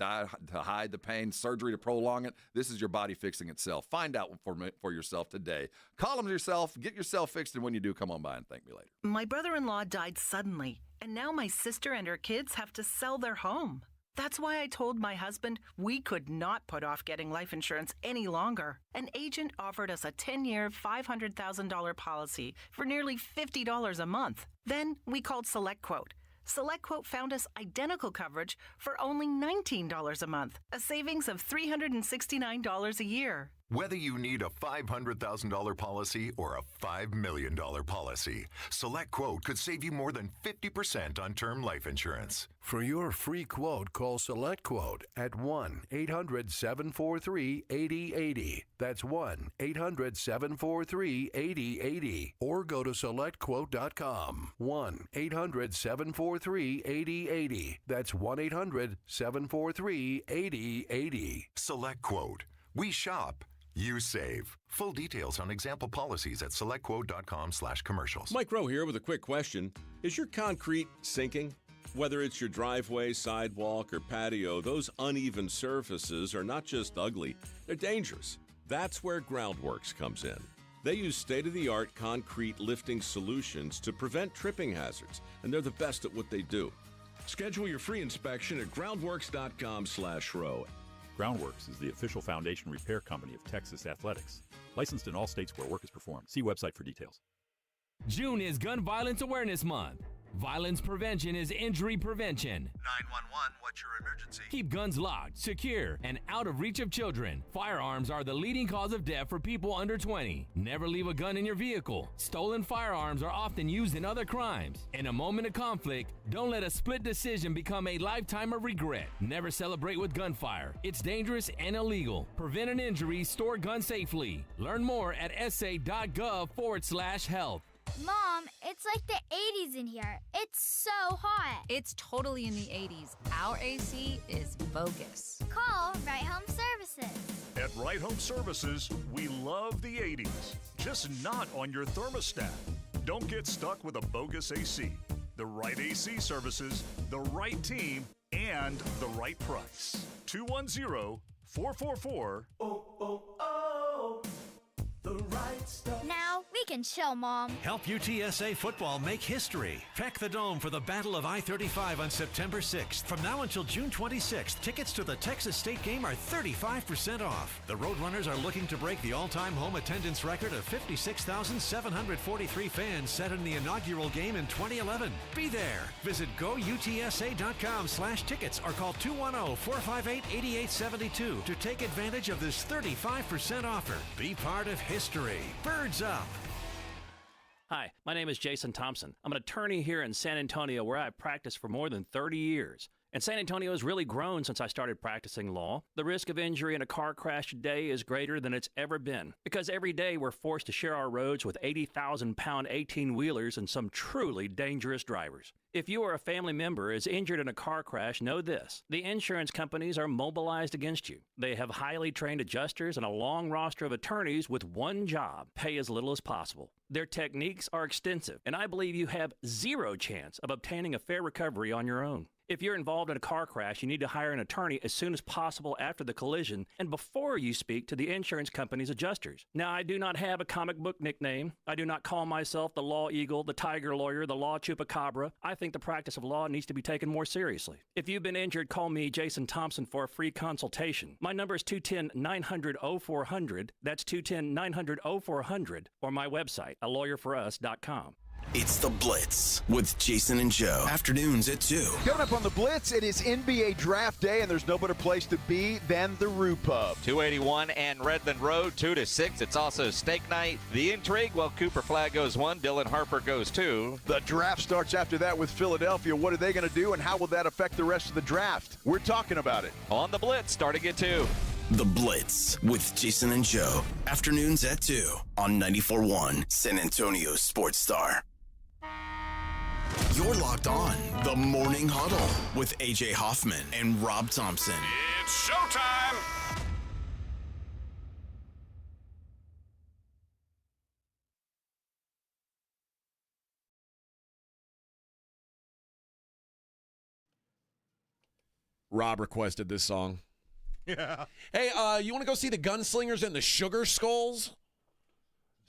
Speaker 4: hide the pain, surgery to prolong it. This is your body fixing itself. Find out for yourself today. Call them yourself. Get yourself fixed, and when you do, come on by and thank me later.
Speaker 11: My brother-in-law died suddenly, and now my sister and her kids have to sell their home. That's why I told my husband we could not put off getting life insurance any longer. An agent offered us a 10-year, $500,000 policy for nearly $50 a month. Then we called SelectQuote. SelectQuote found us identical coverage for only $19 a month, a savings of $369 a year.
Speaker 5: Whether you need a $500,000 policy or a $5 million policy, SelectQuote could save you more than 50% on term life insurance.
Speaker 12: For your free quote, call SelectQuote at 1-800-743-8080. That's 1-800-743-8080. Or go to SelectQuote.com. 1-800-743-8080. That's 1-800-743-8080.
Speaker 5: SelectQuote. We shop. You save. Full details on example policies at selectquote.com/commercials.
Speaker 14: Mike Rowe here with a quick question. Is your concrete sinking? Whether it's your driveway, sidewalk, or patio, those uneven surfaces are not just ugly, they're dangerous. That's where Groundworks comes in. They use state-of-the-art concrete lifting solutions to prevent tripping hazards, and they're the best at what they do. Schedule your free inspection at groundworks.com/row.
Speaker 17: Groundworks is the official foundation repair company of Texas Athletics.
Speaker 15: Licensed in all states where work is performed. See website for details.
Speaker 21: June is Gun Violence Awareness Month. Violence prevention is injury prevention.
Speaker 26: 911, what's your emergency?
Speaker 21: Keep guns locked, secure, and out of reach of children. Firearms are the leading cause of death for people under 20. Never leave a gun in your vehicle. Stolen firearms are often used in other crimes. In a moment of conflict, don't let a split decision become a lifetime of regret. Never celebrate with gunfire. It's dangerous and illegal. Prevent an injury, store guns safely. Learn more at sa.gov/health.
Speaker 23: Mom, it's like the 80s in here. It's so hot.
Speaker 24: It's totally in the 80s. Our AC is bogus.
Speaker 23: Call Right Home Services.
Speaker 9: At Right Home Services, we love the 80s, just not on your thermostat. Don't get stuck with a bogus AC. The right AC services, the right team, and the right price. 210-444.
Speaker 23: The right stuff. Now we can chill, Mom.
Speaker 16: Help UTSA football make history. Pack the Dome for the Battle of I-35 on September 6th. From now until June 26th, tickets to the Texas State game are 35% off. The Roadrunners are looking to break the all-time home attendance record of 56,743 fans set in the inaugural game in 2011. Be there. Visit goutsa.com/tickets or call 210-458-8872 to take advantage of this 35% offer. Be part of history. Birds up.
Speaker 17: Hi, my name is Jason Thompson. I'm an attorney here in San Antonio where I've practiced for more than 30 years. And San Antonio has really grown since I started practicing law. The risk of injury in a car crash today is greater than it's ever been because every day we're forced to share our roads with 80,000-pound 18-wheelers and some truly dangerous drivers. If you or a family member is injured in a car crash, know this. The insurance companies are mobilized against you. They have highly trained adjusters and a long roster of attorneys with one job: pay as little as possible. Their techniques are extensive, and I believe you have zero chance of obtaining a fair recovery on your own. If you're involved in a car crash, you need to hire an attorney as soon as possible after the collision and before you speak to the insurance company's adjusters. Now, I do not have a comic book nickname. I do not call myself the Law Eagle, the Tiger Lawyer, the Law Chupacabra. I think the practice of law needs to be taken more seriously. If you've been injured, call me, Jason Thompson, for a free consultation. My number is 210-900-0400. That's 210-900-0400, or my website, alawyerforus.com.
Speaker 1: It's The Blitz with Jason and Joe. Afternoons at 2.
Speaker 18: Coming up on The Blitz, it is NBA Draft Day, and there's no better place to be than the Roo Pub.
Speaker 20: 281 and Redmond Road, 2 to 6. It's also steak night. The intrigue, well, Cooper Flag goes 1, Dylan Harper goes 2.
Speaker 18: The draft starts after that with Philadelphia. What are they going to do, and how will that affect the rest of the draft? We're talking about it.
Speaker 20: On The Blitz, starting at 2.
Speaker 1: The Blitz with Jason and Joe. Afternoons at 2 on 94.1 San Antonio Sports Star. You're locked on The Morning Huddle with AJ Hoffman and Rob Thompson.
Speaker 5: It's showtime!
Speaker 3: Rob requested this song.
Speaker 6: Yeah.
Speaker 3: Hey, you want to go see the Gunslingers and the Sugar Skulls?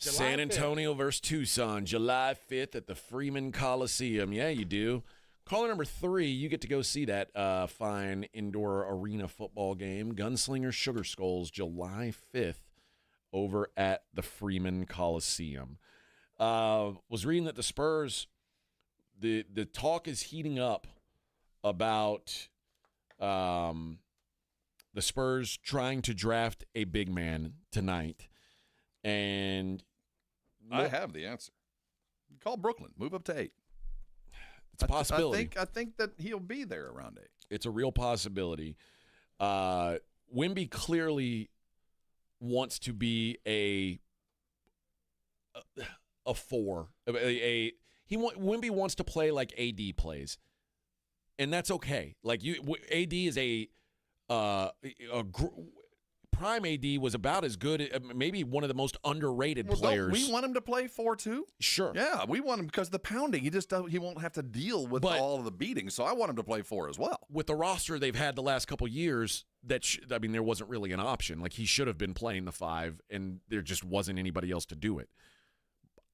Speaker 3: San Antonio versus Tucson, July 5th at the Freeman Coliseum. Yeah, you do. Caller number 3, you get to go see that fine indoor arena football game. Gunslingers, Sugar Skulls, July 5th over at the Freeman Coliseum. Was reading that the Spurs, the talk is heating up about the Spurs trying to draft a big man tonight. And
Speaker 4: I have the answer. Call Brooklyn. Move up to 8.
Speaker 3: It's a possibility.
Speaker 4: I think that he'll be there around 8.
Speaker 3: It's a real possibility. Wemby clearly wants to be a 4. Wemby wants to play like AD plays, and that's okay. Like AD is prime AD was about as good, maybe one of the most underrated players.
Speaker 4: We want him to play 4 too.
Speaker 3: Sure.
Speaker 4: Yeah, we want him because of the pounding. He won't have to deal with all of the beating. So I want him to play 4 as well.
Speaker 3: With the roster they've had the last couple years, there wasn't really an option. Like he should have been playing the 5, and there just wasn't anybody else to do it.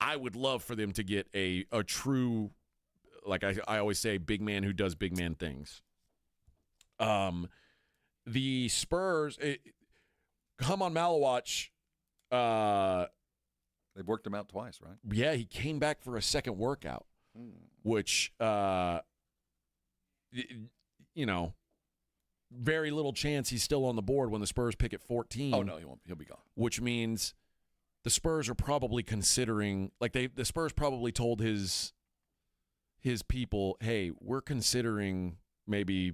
Speaker 3: I would love for them to get a true, like I always say, big man who does big man things. The Spurs. Come on Malawatch
Speaker 4: worked him out twice, right?
Speaker 3: Yeah, he came back for a second workout, which, very little chance he's still on the board when the Spurs pick at 14.
Speaker 4: Oh, no, he won't. He'll be gone.
Speaker 3: Which means the Spurs are probably considering, the Spurs probably told his people, hey, we're considering maybe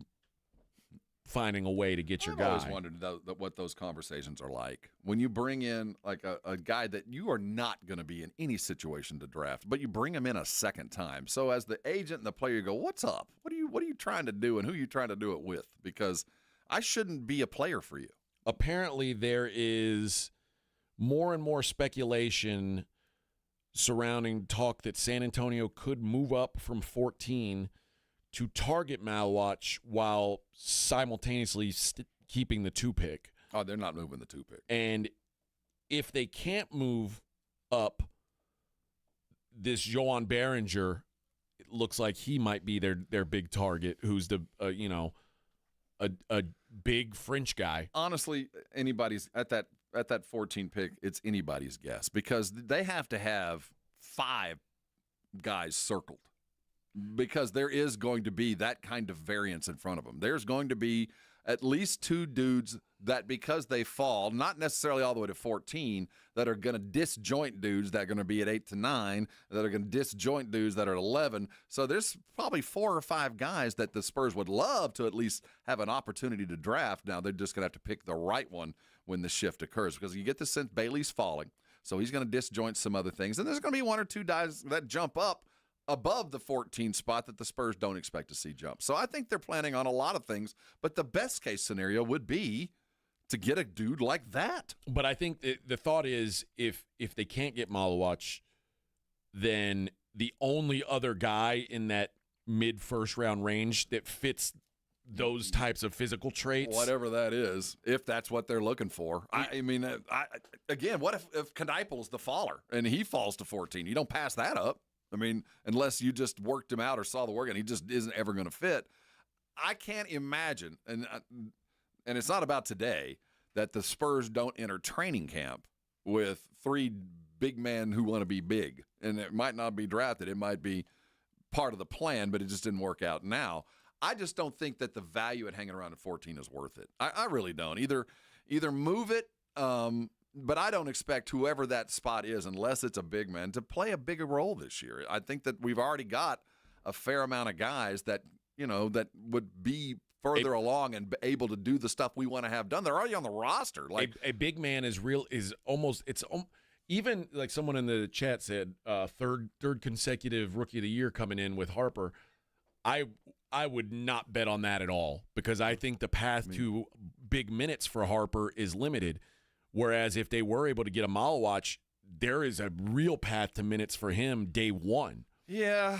Speaker 3: finding a way to get your guy.
Speaker 4: I've always wondered what those conversations are like. When you bring in like a guy that you are not going to be in any situation to draft, but you bring him in a second time. So as the agent and the player, you go, what's up? What are you trying to do, and who are you trying to do it with? Because I shouldn't be a player for you.
Speaker 3: Apparently there is more and more speculation surrounding talk that San Antonio could move up from 14 to target Malwatch while simultaneously keeping the 2 pick.
Speaker 4: Oh, they're not moving the 2 pick.
Speaker 3: And if they can't move up, this Johan Behringer, it looks like he might be their big target, who's the a big French guy.
Speaker 4: Honestly, anybody's at that 14 pick, it's anybody's guess because they have to have 5 guys circled. Because there is going to be that kind of variance in front of them. There's going to be at least 2 dudes that, because they fall, not necessarily all the way to 14, that are going to disjoint dudes that are going to be at 8 to 9, that are going to disjoint dudes that are at 11. So there's probably 4 or 5 guys that the Spurs would love to at least have an opportunity to draft. Now they're just going to have to pick the right one when the shift occurs because you get the sense Bailey's falling. So he's going to disjoint some other things. And there's going to be 1 or 2 guys that jump up above the 14 spot that the Spurs don't expect to see jump. So I think they're planning on a lot of things, but the best case scenario would be to get a dude like that.
Speaker 3: But I think the thought is if they can't get Malawach, then the only other guy in that mid-first round range that fits those types of physical traits,
Speaker 4: whatever that is, if that's what they're looking for. Again, what if Kneippel's the faller and he falls to 14? You don't pass that up. I mean, unless you just worked him out or saw the work and he just isn't ever going to fit. I can't imagine, and it's not about today, that the Spurs don't enter training camp with 3 big men who want to be big. And it might not be drafted. It might be part of the plan, but it just didn't work out now. I just don't think that the value at hanging around at 14 is worth it. I really don't. Either move it, but I don't expect whoever that spot is, unless it's a big man, to play a bigger role this year. I think that we've already got a fair amount of guys that, that would be further along and able to do the stuff we want to have done. They're already on the roster. Like
Speaker 3: a big man even like someone in the chat said, third consecutive Rookie of the Year coming in with Harper. I would not bet on that at all because I think the path to big minutes for Harper is limited. Whereas if they were able to get a Malawach, there is a real path to minutes for him day one.
Speaker 4: Yeah,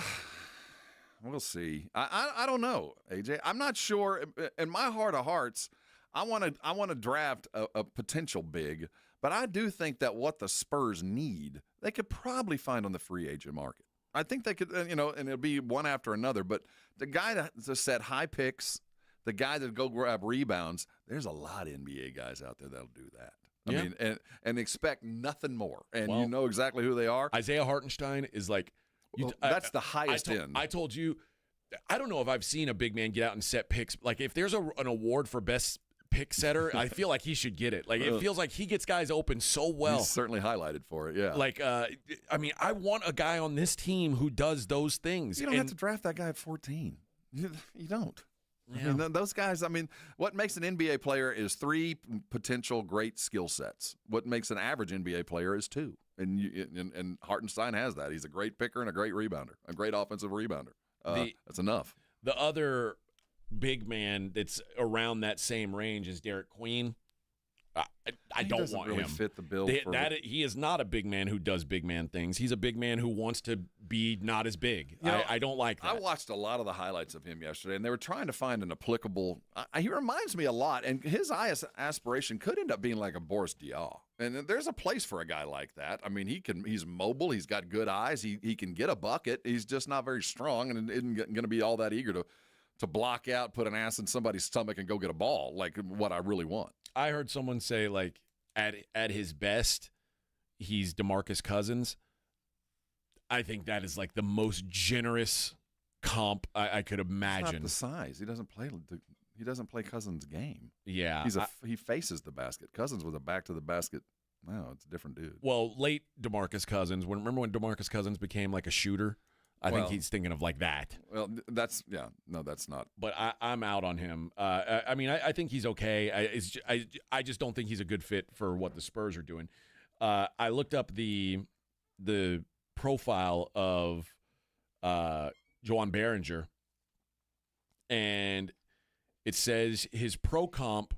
Speaker 4: we'll see. I don't know, AJ. I'm not sure. In my heart of hearts, I want to draft a potential big, but I do think that what the Spurs need, they could probably find on the free agent market. I think they could, and it'll be one after another. But the guy that just set high picks, the guy that go grab rebounds, there's a lot of NBA guys out there that'll do that. I mean, and expect nothing more. And you know exactly who they are.
Speaker 3: Isaiah Hartenstein is like,
Speaker 4: that's the highest end.
Speaker 3: I told you, I don't know if I've seen a big man get out and set picks. Like if there's an award for best pick setter, I feel like he should get it. Like it feels like he gets guys open so well.
Speaker 4: He's certainly highlighted for it. Yeah.
Speaker 3: Like, I mean, I want a guy on this team who does those things.
Speaker 4: You don't have to draft that guy at 14. You don't. Yeah. I mean, those guys, what makes an NBA player is 3 potential great skill sets. What makes an average NBA player is 2. And Hartenstein has that. He's a great picker and a great rebounder, a great offensive rebounder. That's enough.
Speaker 3: The other big man that's around that same range is Derek Queen. I don't want
Speaker 4: really
Speaker 3: him.
Speaker 4: Fit the bill.
Speaker 3: He is not a big man who does big man things. He's a big man who wants to be not as big. I don't like that.
Speaker 4: I watched a lot of the highlights of him yesterday, and they were trying to find an applicable. He reminds me a lot, and his aspiration could end up being like a Boris Diaw. And there's a place for a guy like that. I mean, he's mobile. He's got good eyes. He can get a bucket. He's just not very strong, and isn't going to be all that eager to block out, put an ass in somebody's stomach, and go get a ball, like what I really want.
Speaker 3: I heard someone say, like, at his best, he's DeMarcus Cousins, I think that is like the most generous comp I could imagine.
Speaker 4: It's not the size. He doesn't play Cousins' game.
Speaker 3: Yeah.
Speaker 4: He faces the basket. Cousins was a back to the basket. No, it's a different dude.
Speaker 3: Well, late DeMarcus Cousins. Remember when DeMarcus Cousins became like a shooter? I think he's thinking of like that.
Speaker 4: Well, that's not.
Speaker 3: But I'm out on him. I mean, I think he's okay. I just don't think he's a good fit for what the Spurs are doing. I looked up the profile of Joan Behringer, and it says his pro comp,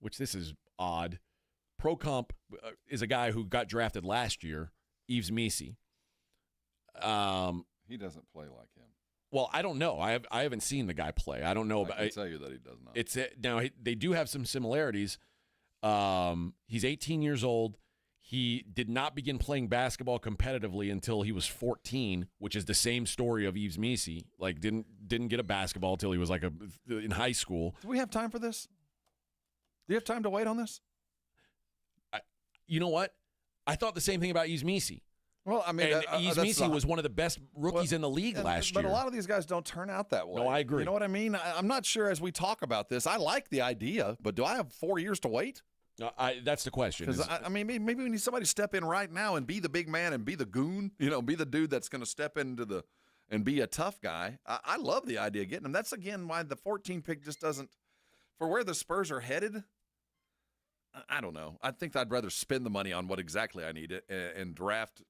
Speaker 3: which this is odd. Pro comp is a guy who got drafted last year, Yves Missi.
Speaker 4: He doesn't play like him.
Speaker 3: Well, I don't know. I haven't seen the guy play. I don't know.
Speaker 4: I can tell you that he does not.
Speaker 3: Now they do have some similarities. He's 18 years old. He did not begin playing basketball competitively until he was 14, which is the same story of Yves Missi. Like didn't get a basketball until he was like in high school.
Speaker 4: Do we have time for this? Do you have time to wait on this?
Speaker 3: You know what? I thought the same thing about Yves Missi.
Speaker 4: Well, I mean,
Speaker 3: Yves Missi was one of the best rookies in the league last year.
Speaker 4: But a lot of these guys don't turn out that way.
Speaker 3: No, I agree.
Speaker 4: You know what I mean? I'm not sure as we talk about this. I like the idea, but do I have 4 years to wait?
Speaker 3: That's the question.
Speaker 4: Because I mean, maybe we need somebody to step in right now and be the big man and be the goon. You know, be the dude that's going to step into and be a tough guy. I love the idea of getting him. That's again why the 14 pick just doesn't. For where the Spurs are headed, I don't know. I think I'd rather spend the money on what exactly I need and draft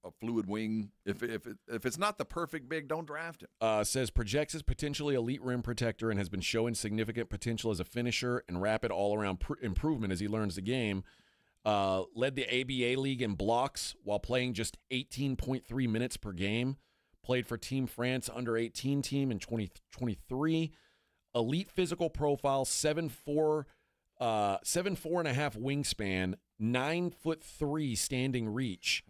Speaker 4: a fluid wing. If it's not the perfect big, don't draft him.
Speaker 3: Says projects as potentially elite rim protector and has been showing significant potential as a finisher and rapid all-around improvement as he learns the game. Led the ABA league in blocks while playing just 18.3 minutes per game. Played for Team France under-18 team in 2023. Elite physical profile, 7'4", 7'4.5" wingspan, 9'3" standing reach.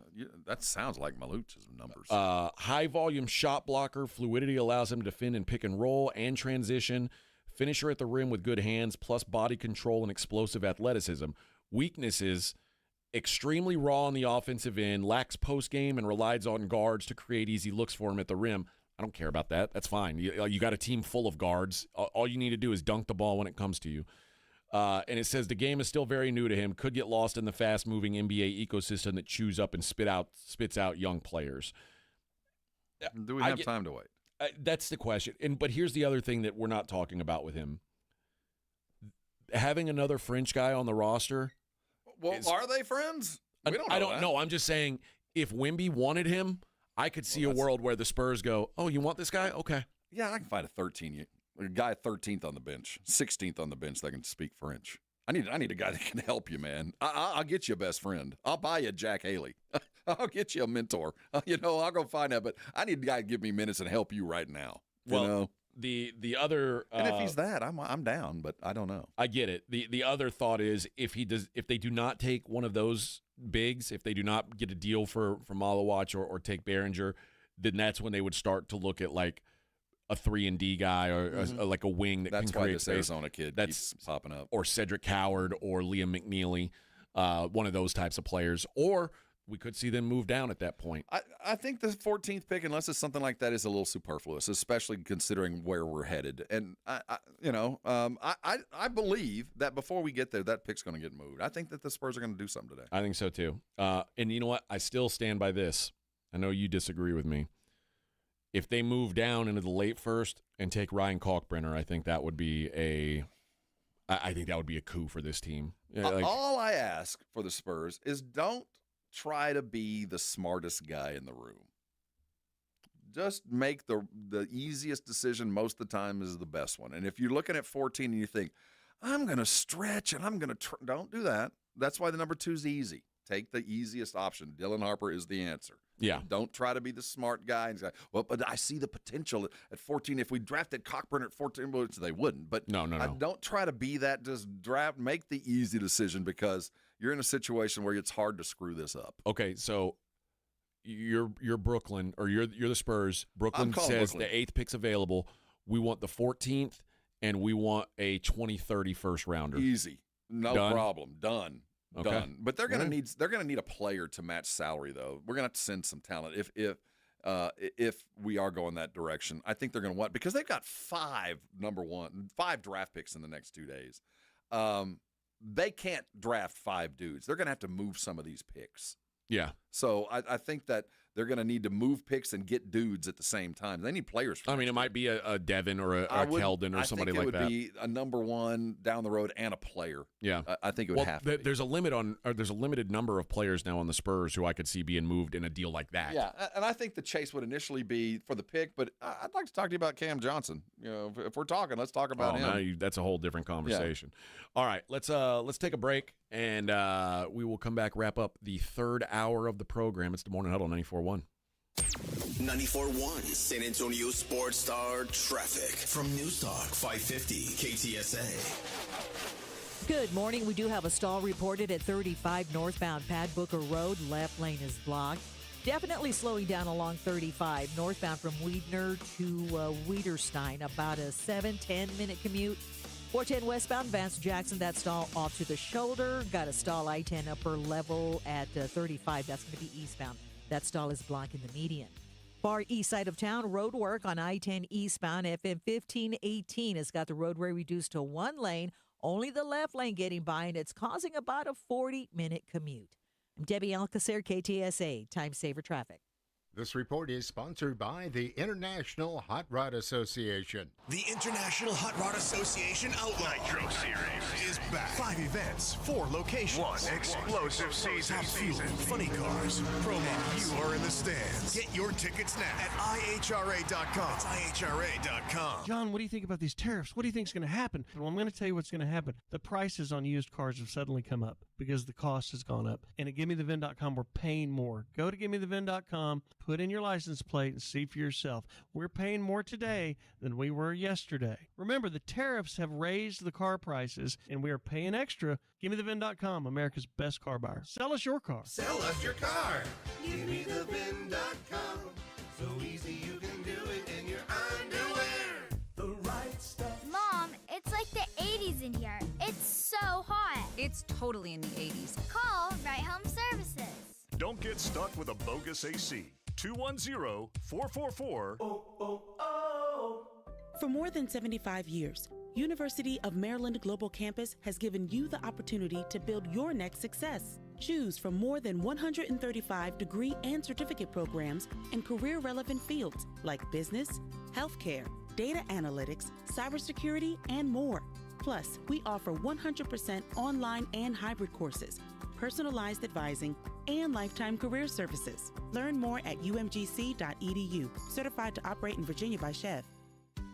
Speaker 4: That sounds like Maluch's numbers.
Speaker 3: High volume shot blocker. Fluidity allows him to defend in pick and roll and transition. Finisher at the rim with good hands, plus body control and explosive athleticism. Weaknesses: extremely raw on the offensive end, lacks post game, and relies on guards to create easy looks for him at the rim. I don't care about that. That's fine. You got a team full of guards. All you need to do is dunk the ball when it comes to you. And it says the game is still very new to him, could get lost in the fast-moving NBA ecosystem that chews up and spits out young players.
Speaker 4: Do we have time to wait?
Speaker 3: That's the question. But here's the other thing that we're not talking about with him. Having another French guy on the roster.
Speaker 4: Well, are they friends? We don't know.
Speaker 3: I don't know. I'm just saying if Wemby wanted him, I could see a world where the Spurs go, oh, you want this guy? Okay.
Speaker 4: Yeah, I can find a guy 13th on the bench, 16th on the bench that can speak French. I need a guy that can help you, man. I'll get you a best friend. I'll buy you a Jack Haley. I'll get you a mentor. I'll go find that. But I need a guy to give me minutes and help you right now.
Speaker 3: The other
Speaker 4: and if he's that, I'm down. But I don't know.
Speaker 3: I get it. The other thought is if they do not take one of those bigs, if they do not get a deal for Malawach or take Behringer, then that's when they would start to look at like a 3-and-D guy or like a wing that can create space.
Speaker 4: Arizona kid keeps popping up.
Speaker 3: Or Cedric Howard or Liam McNeely, one of those types of players. Or we could see them move down at that point.
Speaker 4: I think the 14th pick, unless it's something like that, is a little superfluous, especially considering where we're headed. And, I believe that before we get there, that pick's going to get moved. I think that the Spurs are going to do something today.
Speaker 3: I think so, too. And you know what? I still stand by this. I know you disagree with me. If they move down into the late first and take Ryan Kalkbrenner, I think that would be a coup for this team.
Speaker 4: All I ask for the Spurs is don't try to be the smartest guy in the room. Just make the easiest decision most of the time is the best one. And if you're looking at 14 and you think, I'm going to stretch and I'm going to don't do that. That's why the number 2 is easy. Take the easiest option. Dylan Harper is the answer.
Speaker 3: Yeah.
Speaker 4: Don't try to be the smart guy and say, well, but I see the potential at 14. If we drafted Cockburn at 14, which they wouldn't. But
Speaker 3: no.
Speaker 4: Don't try to be that. Just make the easy decision because you're in a situation where it's hard to screw this up.
Speaker 3: Okay, so you're Brooklyn, or you're the Spurs. Brooklyn says the 8th pick's available. We want the 14th, and we want a 2030 first rounder.
Speaker 4: Easy. No problem. Done.
Speaker 3: Okay.
Speaker 4: done. But they're gonna need a player to match salary though. We're gonna have to send some talent if we are going that direction. I think they're gonna want, because they've got 5 draft picks in the next 2 days. They can't draft 5 dudes. They're gonna have to move some of these picks.
Speaker 3: Yeah.
Speaker 4: So I think that they're going to need to move picks and get dudes at the same time. They need players.
Speaker 3: I mean, it might be a Devin or a Keldon or somebody like that.
Speaker 4: I think it would be a number 1 down the road and a player.
Speaker 3: Yeah.
Speaker 4: I think it would have to be.
Speaker 3: There's a limited number of players now on the Spurs who I could see being moved in a deal like that.
Speaker 4: Yeah, and I think the chase would initially be for the pick, but I'd like to talk to you about Cam Johnson. You know, if we're talking, let's talk about him.
Speaker 3: Now that's a whole different conversation. Yeah. All right, let's take a break, and we will come back, wrap up the 3rd hour of the program. It's the Morning Huddle, 94.1.
Speaker 1: 94.1 San Antonio Sports Star traffic from News Talk 550 KTSA.
Speaker 10: Good morning. We do have a stall reported at 35 northbound Pad Booker Road. Left lane is blocked. Definitely slowing down along 35 northbound from Weidner to Wiederstein. About a 7-10 minute commute. 410 westbound Vance Jackson. That stall off to the shoulder. Got a stall I-10 upper level at 35. That's going to be eastbound. That stall is blocking the median. Far east side of town, road work on I-10 eastbound. FM 1518 has got the roadway reduced to 1 lane. Only the left lane getting by, and it's causing about a 40-minute commute. I'm Debbie Alcacer, KTSA, Time Saver Traffic.
Speaker 2: This report is sponsored by the International Hot Rod Association.
Speaker 1: The International Hot Rod Association Outlaw
Speaker 7: Nitro Series
Speaker 1: is back.
Speaker 7: 5 events, 4 locations, 1 explosive season.
Speaker 1: Top fuel, funny cars, promos. You are in the stands. Get your tickets now at IHRA.com. It's IHRA.com.
Speaker 6: John, what do you think about these tariffs? What do you think is going to happen? Well, I'm going to tell you what's going to happen. The prices on used cars have suddenly come up because the cost has gone up. And at GiveMeTheVin.com, we're paying more. Go to GiveMeTheVin.com. Put in your license plate and see for yourself. We're paying more today than we were yesterday. Remember, the tariffs have raised the car prices, and we are paying extra. GiveMeTheVin.com, America's best car buyer. Sell us your car.
Speaker 7: Sell us your car. GiveMeTheVin.com. So easy you can do it in your underwear. The right stuff.
Speaker 23: Mom, it's like the 80s in here. It's so hot.
Speaker 24: It's totally in the 80s.
Speaker 23: Call Right Home Services.
Speaker 9: Don't get stuck with a bogus AC. 210-444.
Speaker 13: For more than 75 years, University of Maryland Global Campus has given you the opportunity to build your next success. Choose from more than 135 degree and certificate programs in career-relevant fields like business, healthcare, data analytics, cybersecurity, and more. Plus, we offer 100% online and hybrid courses, personalized advising, and lifetime career services. Learn more at umgc.edu. Certified to operate in Virginia by Chev.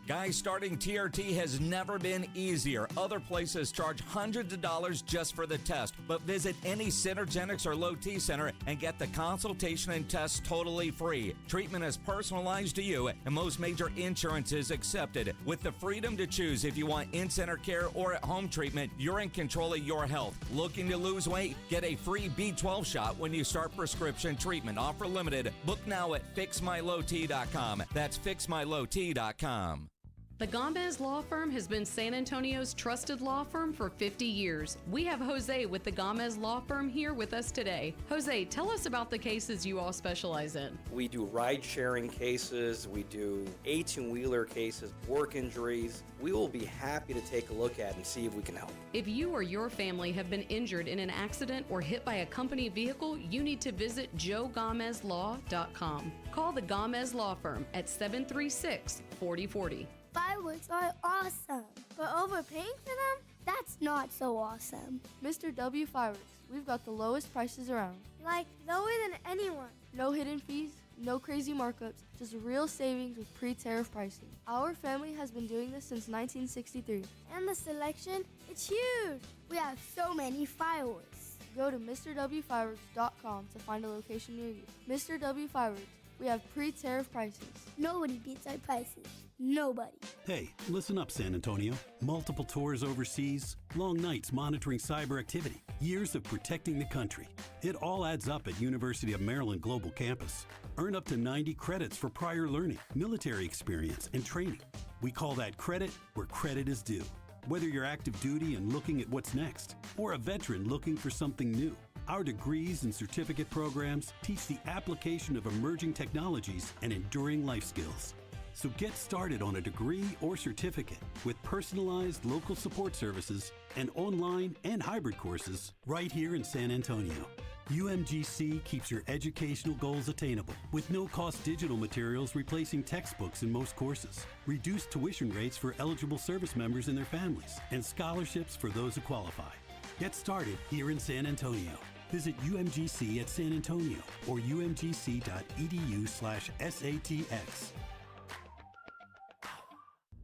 Speaker 19: Guys, starting TRT has never been easier. Other places charge hundreds of dollars just for the test, but visit any Synergenics or Low T center and get the consultation and test totally free. Treatment is personalized to you, and most major insurance is accepted. With the freedom to choose if you want in-center care or at-home treatment, you're in control of your health. Looking to lose weight? Get a free B12 shot when you start prescription treatment. Offer limited. Book now at FixMyLowT.com. That's FixMyLowT.com.
Speaker 22: The Gomez Law Firm has been San Antonio's trusted law firm for 50 years. We have Jose with the Gomez Law Firm here with us today. Jose, tell us about the cases you all specialize in.
Speaker 25: We do ride-sharing cases, we do 18-wheeler cases, work injuries. We will be happy to take a look at and see if we can help.
Speaker 22: If you or your family have been injured in an accident or hit by a company vehicle, you need to visit joegomezlaw.com. Call the Gomez Law Firm at 736-4040.
Speaker 23: Fireworks are awesome, but overpaying for them? That's not so awesome.
Speaker 27: Mr. W Fireworks, we've got the lowest prices around.
Speaker 23: Like, lower than anyone.
Speaker 27: No hidden fees, no crazy markups, just real savings with pre-tariff pricing. Our family has been doing this since 1963.
Speaker 23: And the selection, it's huge. We have so many fireworks.
Speaker 27: Go to MrWFireworks.com to find a location near you. Mr. W Fireworks, we have pre-tariff prices.
Speaker 23: Nobody beats our prices. Nobody.
Speaker 28: Hey, listen up, San Antonio. Multiple tours overseas, long nights monitoring cyber activity, years of protecting the country. It all adds up at University of Maryland Global Campus. Earn up to 90 credits for prior learning, military experience, and training. We call that credit where credit is due. Whether you're active duty and looking at what's next, or a veteran looking for something new, our degrees and certificate programs teach the application of emerging technologies and enduring life skills. So get started on a degree or certificate with personalized local support services and online and hybrid courses right here in San Antonio. UMGC keeps your educational goals attainable with no-cost digital materials replacing textbooks in most courses, reduced tuition rates for eligible service members and their families, and scholarships for those who qualify. Get started here in San Antonio. Visit UMGC at San Antonio or umgc.edu/SATX.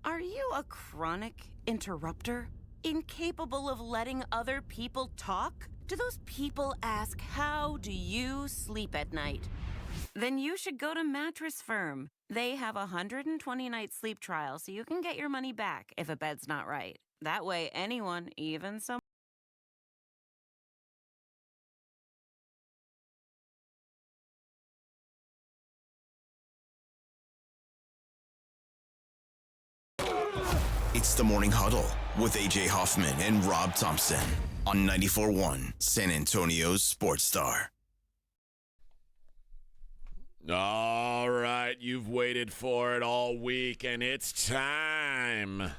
Speaker 8: Are you a chronic interrupter? Incapable of letting other people talk? Do those people ask, how do you sleep at night? Then you should go to Mattress Firm. They have a 120-night sleep trial so you can get your money back if a bed's not right. That way anyone, even some...
Speaker 1: It's the Morning Huddle with AJ Hoffman and Rob Thompson on 94.1 San Antonio's Sports Star.
Speaker 3: All right, you've waited for it all week, and it's time.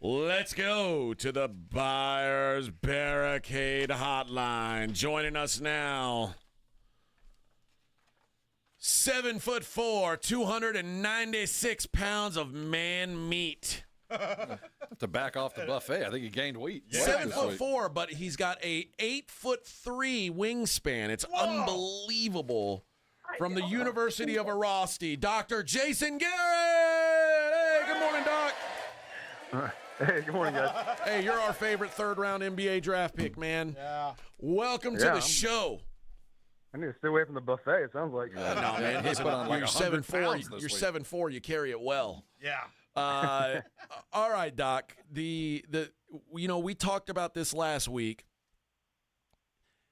Speaker 3: Let's go to the Buyers Barricade Hotline. Joining us now, 7'4", 296 pounds of man meat.
Speaker 4: To back off the buffet, I think he gained weight.
Speaker 3: 7'4", but he's got a 8'3" wingspan. It's unbelievable. From the University of Arasti, Dr. Jason Garrett. Hey, good morning, Doc.
Speaker 11: Hey, good morning, guys.
Speaker 3: Hey, you're our favorite third-round NBA draft pick, man.
Speaker 11: Yeah.
Speaker 3: Welcome to the show.
Speaker 11: I need to stay away from the buffet, it sounds like.
Speaker 3: No, man. Listen, you're 7'4". You're 7'4". You carry it well.
Speaker 11: Yeah.
Speaker 3: All right, Doc. We talked about this last week.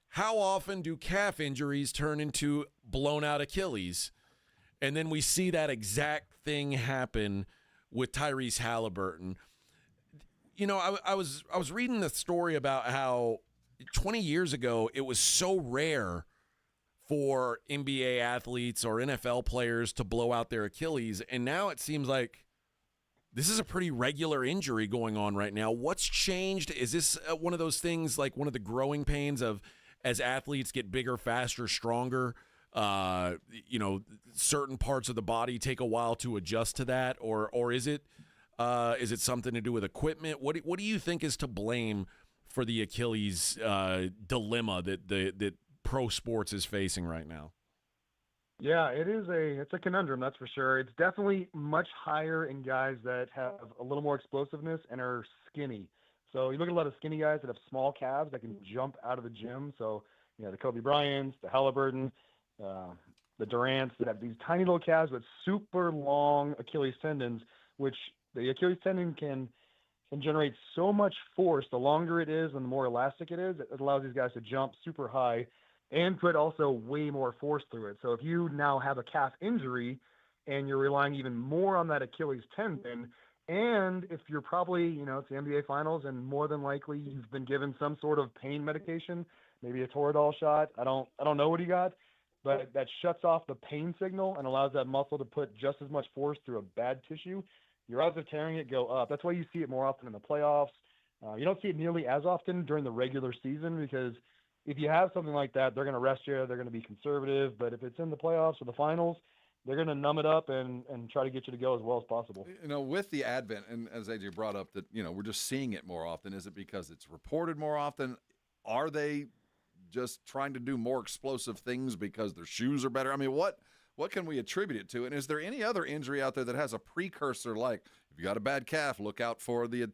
Speaker 3: How often do calf injuries turn into blown out Achilles? And then we see that exact thing happen with Tyrese Halliburton. You know, I was reading the story about how 20 years ago it was so rare for NBA athletes or NFL players to blow out their Achilles, and now it seems like this is a pretty regular injury going on right now. What's changed? Is this one of those things, like one of the growing pains of as athletes get bigger, faster, stronger, certain parts of the body take a while to adjust to that, or is it something to do with equipment? What do you think is to blame for the Achilles dilemma that pro sports is facing right now?
Speaker 11: Yeah, it's a conundrum, that's for sure. It's definitely much higher in guys that have a little more explosiveness and are skinny. So you look at a lot of skinny guys that have small calves that can jump out of the gym. So, the Kobe Bryants, the Halliburton, the Durants that have these tiny little calves with super long Achilles tendons, which the Achilles tendon can generate so much force. The longer it is and the more elastic it is, it allows these guys to jump super high and put also way more force through it. So if you now have a calf injury and you're relying even more on that Achilles tendon, and if you're probably, it's the NBA Finals and more than likely you've been given some sort of pain medication, maybe a Toradol shot. I don't know what he got, but that shuts off the pain signal and allows that muscle to put just as much force through a bad tissue. Your odds of tearing it go up. That's why you see it more often in the playoffs. You don't see it nearly as often during the regular season because if you have something like that, they're going to rest you. They're going to be conservative. But if it's in the playoffs or the finals, they're going to numb it up and try to get you to go as well as possible.
Speaker 4: With the advent, and as AJ brought up, that we're just seeing it more often. Is it because it's reported more often? Are they just trying to do more explosive things because their shoes are better? I mean, what can we attribute it to? And is there any other injury out there that has a precursor, like if you got a bad calf, look out for the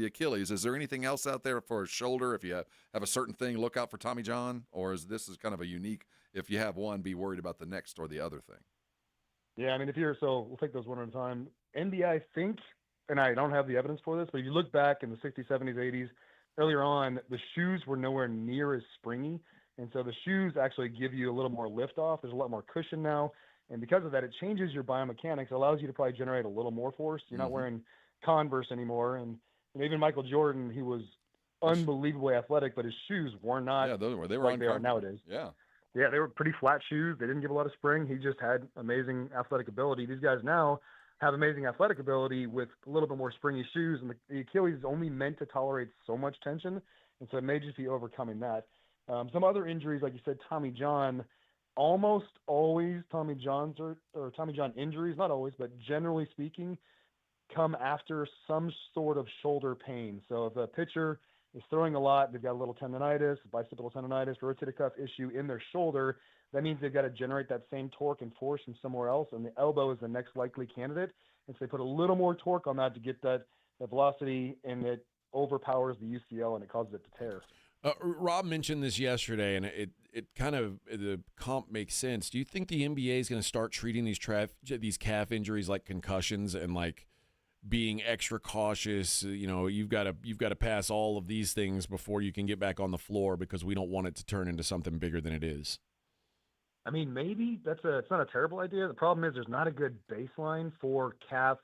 Speaker 4: Achilles? Is there anything else out there for a shoulder? If you have a certain thing, look out for Tommy John? Or is this kind of a unique, if you have one, be worried about the next or the other thing?
Speaker 11: Yeah, I mean, we'll take those one at a time. NBA, I think, and I don't have the evidence for this, but if you look back in the 60s, 70s, 80s, earlier on, the shoes were nowhere near as springy. And so the shoes actually give you a little more lift off. There's a lot more cushion now. And because of that, it changes your biomechanics. It allows you to probably generate a little more force. You're not wearing Converse anymore. And even Michael Jordan, he was unbelievably athletic, but his shoes were not
Speaker 4: they were
Speaker 11: like they are
Speaker 4: uncomfortable.
Speaker 11: nowadays.
Speaker 4: Yeah,
Speaker 11: they were pretty flat shoes. They didn't give a lot of spring. He just had amazing athletic ability. These guys now have amazing athletic ability with a little bit more springy shoes, and the Achilles is only meant to tolerate so much tension, and so it may just be overcoming that. Some other injuries, like you said, Tommy John, almost always Tommy John injuries, not always, but generally speaking, come after some sort of shoulder pain. So if a pitcher is throwing a lot, they've got a little tendonitis, bicipital tendonitis, rotator cuff issue in their shoulder, that means they've got to generate that same torque and force from somewhere else, and the elbow is the next likely candidate. And so they put a little more torque on that to get that velocity, and it overpowers the UCL and it causes it to tear.
Speaker 3: Rob mentioned this yesterday, and it kind of, the comp makes sense. Do you think the NBA is going to start treating these calf injuries like concussions and like being extra cautious? You've got to pass all of these things before you can get back on the floor because we don't want it to turn into something bigger than it is.
Speaker 11: I mean, maybe it's not a terrible idea. The problem is there's not a good baseline for calf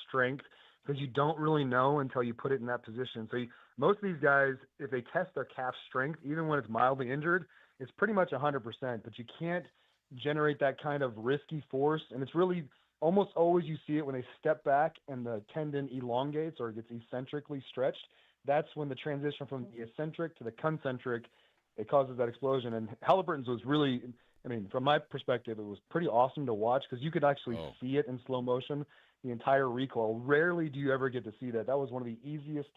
Speaker 11: strength because you don't really know until you put it in that position. So most of these guys, if they test their calf strength, even when it's mildly injured, it's pretty much 100%, but you can't generate that kind of risky force. And it's really almost always you see it when they step back and the tendon elongates or gets eccentrically stretched. That's when the transition from the eccentric to the concentric, it causes that explosion. And Halliburton's was really, from my perspective, it was pretty awesome to watch because you could actually see it in slow motion, the entire recoil. Rarely do you ever get to see that. That was one of the easiest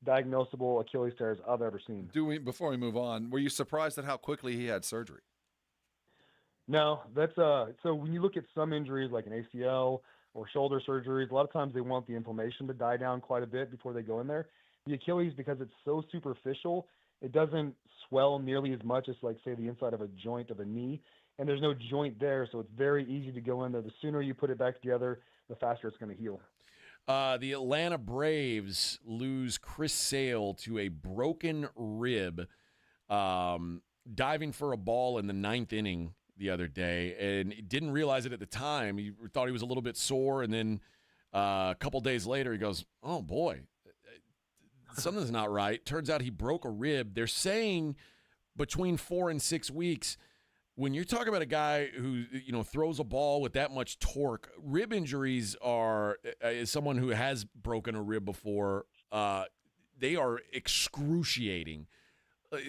Speaker 11: diagnosable Achilles tears I've ever seen.
Speaker 4: Before we move on, were you surprised at how quickly he had surgery?
Speaker 11: No, that's so when you look at some injuries like an ACL or shoulder surgeries, a lot of times they want the inflammation to die down quite a bit before they go in there. The Achilles, because it's so superficial, it doesn't swell nearly as much as, like, say, the inside of a joint of a knee, and there's no joint there, so it's very easy to go in there. The sooner you put it back together, the faster it's going to heal.
Speaker 3: The Atlanta Braves lose Chris Sale to a broken rib, diving for a ball in the ninth inning the other day, and didn't realize it at the time. He thought he was a little bit sore, and then a couple days later he goes, oh, boy, something's not right. Turns out he broke a rib. They're saying between 4 and 6 weeks. When you're talking about a guy who, throws a ball with that much torque, rib injuries are, as someone who has broken a rib before, they are excruciating.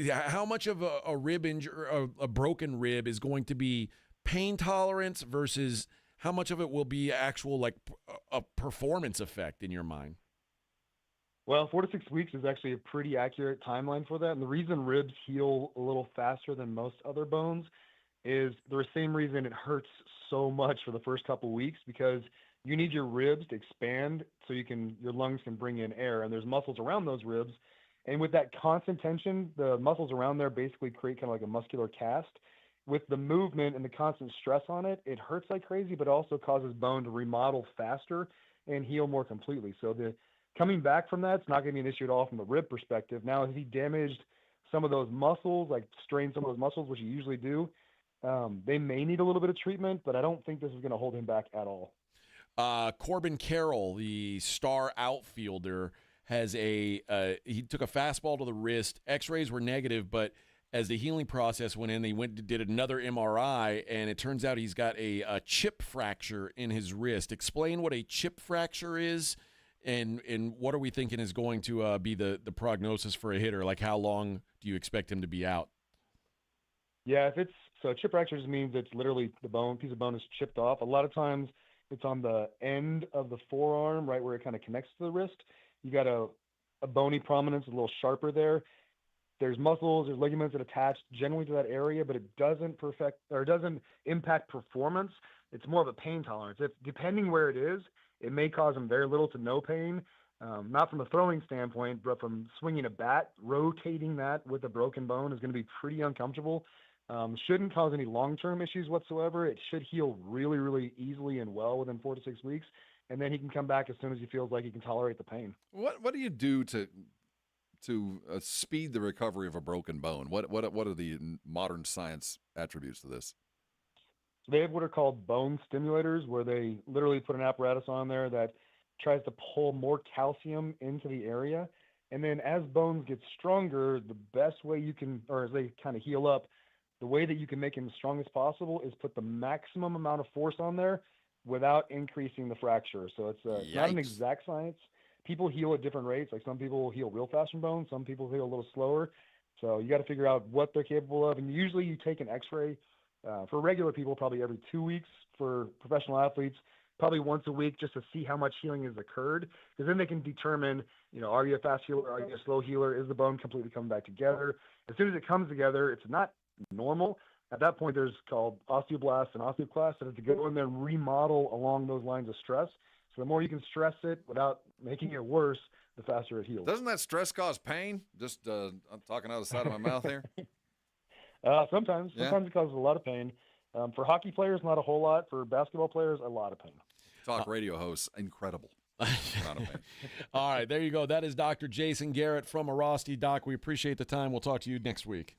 Speaker 3: How much of a rib injury, a broken rib, is going to be pain tolerance versus how much of it will be actual, like, a performance effect in your mind?
Speaker 11: Well, 4 to 6 weeks is actually a pretty accurate timeline for that. And the reason ribs heal a little faster than most other bones is the same reason it hurts so much for the first couple of weeks, because you need your ribs to expand so your lungs can bring in air, and there's muscles around those ribs. And with that constant tension, the muscles around there basically create kind of like a muscular cast. With the movement and the constant stress on it, it hurts like crazy, but also causes bone to remodel faster and heal more completely. So the coming back from that's not going to be an issue at all from the rib perspective. Now, if he damaged some of those muscles, like strained some of those muscles, which you usually do, they may need a little bit of treatment, but I don't think this is going to hold him back at all.
Speaker 3: Corbin Carroll, the star outfielder, he took a fastball to the wrist. X-rays were negative, but as the healing process went in, they did another MRI, and it turns out he's got a chip fracture in his wrist. Explain what a chip fracture is, and what are we thinking is going to be the prognosis for a hitter? Like, how long do you expect him to be out?
Speaker 11: Yeah, so chip fracture just means it's literally piece of bone is chipped off. A lot of times it's on the end of the forearm, right where it kind of connects to the wrist. You got a bony prominence, a little sharper there. There's muscles, there's ligaments that attach generally to that area, but it doesn't impact performance. It's more of a pain tolerance. Depending where it is, it may cause them very little to no pain. Not from a throwing standpoint, but from swinging a bat, rotating that with a broken bone is going to be pretty uncomfortable. Shouldn't cause any long-term issues whatsoever. It should heal really, really easily and well within 4 to 6 weeks, and then he can come back as soon as he feels like he can tolerate the pain.
Speaker 4: What do you do to speed the recovery of a broken bone? What are the modern science attributes to this?
Speaker 11: So they have what are called bone stimulators, where they literally put an apparatus on there that tries to pull more calcium into the area. And then as bones get stronger, the best way you can, or as they kind of heal up, the way that you can make them as strong as possible is put the maximum amount of force on there without increasing the fracture. So it's not an exact science. People heal at different rates. Like some people heal real fast from bones, some people heal a little slower. So you got to figure out what they're capable of. And usually you take an x-ray for regular people, probably every 2 weeks. For professional athletes, probably once a week, just to see how much healing has occurred. Because then they can determine, are you a fast healer? Are you a slow healer? Is the bone completely coming back together? As soon as it comes together, it's not normal. At that point, there's called osteoblasts and osteoclasts that have to go in there and remodel along those lines of stress. So the more you can stress it without making it worse, the faster it heals.
Speaker 4: Doesn't that stress cause pain? Just I'm talking out of the side of my mouth here.
Speaker 11: Sometimes it causes a lot of pain. For hockey players, not a whole lot. For basketball players, a lot of pain.
Speaker 4: Talk radio hosts, incredible.
Speaker 3: All right, there you go. That is Dr. Jason Garrett from Arosty. Doc, we appreciate the time. We'll talk to you next week.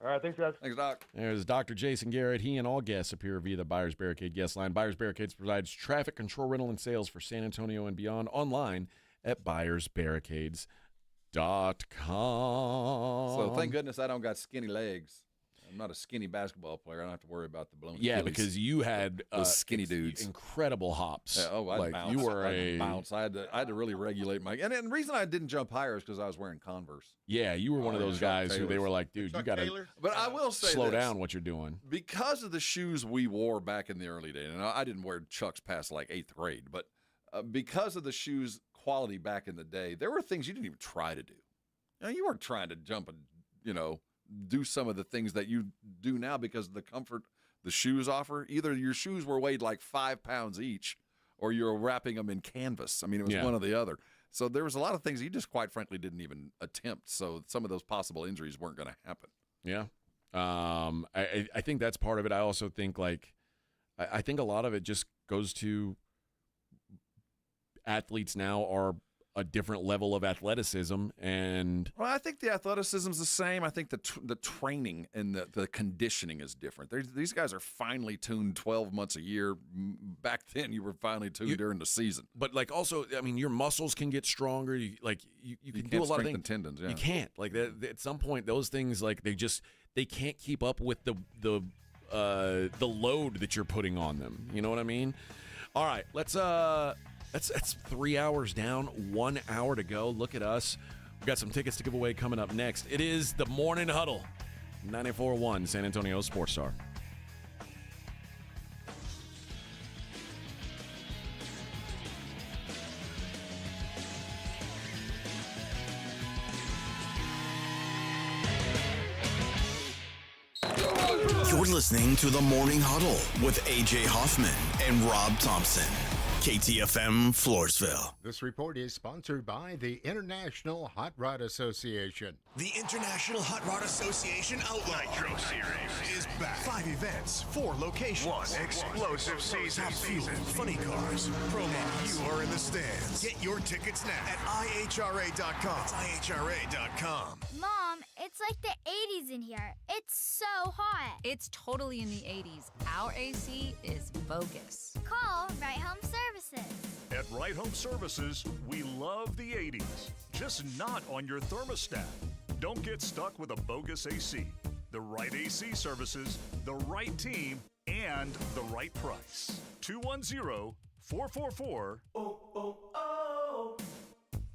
Speaker 11: All right, thanks, guys.
Speaker 4: Thanks, Doc.
Speaker 3: There's Dr. Jason Garrett. He and all guests appear via the Buyers Barricade guest line. Buyers Barricades provides traffic control, rental, and sales for San Antonio and beyond online at buyersbarricades.com.
Speaker 4: So thank goodness I don't got skinny legs. I'm not a skinny basketball player. I don't have to worry about the blown
Speaker 3: Yeah,
Speaker 4: Achilles.
Speaker 3: because you had
Speaker 4: those skinny dudes,
Speaker 3: incredible hops.
Speaker 4: Yeah, I'd bounce.
Speaker 3: You were
Speaker 4: I'd bounce. I had to really regulate my. And the reason I didn't jump higher is because I was wearing Converse.
Speaker 3: Yeah, you were one of those guys who they were like, dude, you got to.
Speaker 4: But I will say
Speaker 3: slow
Speaker 4: this,
Speaker 3: down what you're doing
Speaker 4: because of the shoes we wore back in the early days. And I didn't wear Chucks past like 8th grade, but because of the shoes quality back in the day, there were things you didn't even try to do. You weren't trying to jump and do some of the things that you do now because of the comfort the shoes offer. Either your shoes were weighed like 5 pounds each, or you're wrapping them in canvas. I mean, it was one or the other. So there was a lot of things you just quite frankly didn't even attempt. So some of those possible injuries weren't going to happen.
Speaker 3: Yeah. I think that's part of it. I also think I think a lot of it just goes to athletes now are a different level of athleticism, and
Speaker 4: well, I think the athleticism's the same. I think the training and the conditioning is different. These guys are finely tuned 12 months a year. Back then, you were finely tuned during the season.
Speaker 3: But also, I mean, your muscles can get stronger. You can do a lot of things.
Speaker 4: Tendons, yeah.
Speaker 3: You can't at some point those things they can't keep up with the load that you're putting on them. You know what I mean? All right, let's That's 3 hours down, 1 hour to go. Look at us. We've got some tickets to give away coming up next. It is the Morning Huddle, 94.1 San Antonio Sports Star.
Speaker 1: You're listening to the Morning Huddle with A.J. Hoffman and Rob Thompson. KTFM Floresville.
Speaker 2: This report is sponsored by the International Hot Rod Association.
Speaker 7: The International Hot Rod Association Outlaw Nitro Series is back. 5 events, 4 locations. 1 explosive season. Funny cars, promo. You are in the stands. Get your tickets now at IHRA.com. It's IHRA.com.
Speaker 23: Mom, it's like the 80s in here. It's so hot.
Speaker 24: It's totally in the 80s. Our AC is bogus.
Speaker 23: Call Right Home Services.
Speaker 9: At Right Home Services, we love the 80s, just not on your thermostat. Don't get stuck with a bogus AC. The right AC services, the right team, and the right price. 210-444.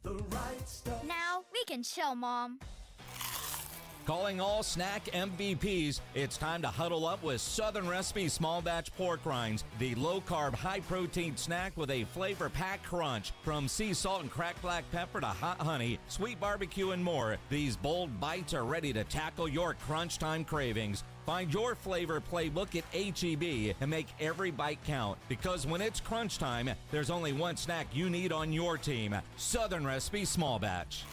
Speaker 7: The right stuff.
Speaker 23: Now we can chill, Mom.
Speaker 19: Calling all snack MVPs, it's time to huddle up with Southern Recipe Small Batch Pork Rinds, the low-carb, high-protein snack with a flavor-packed crunch. From sea salt and cracked black pepper to hot honey, sweet barbecue, and more, these bold bites are ready to tackle your crunch time cravings. Find your flavor playbook at H-E-B and make every bite count. Because when it's crunch time, there's only one snack you need on your team. Southern Recipe Small Batch.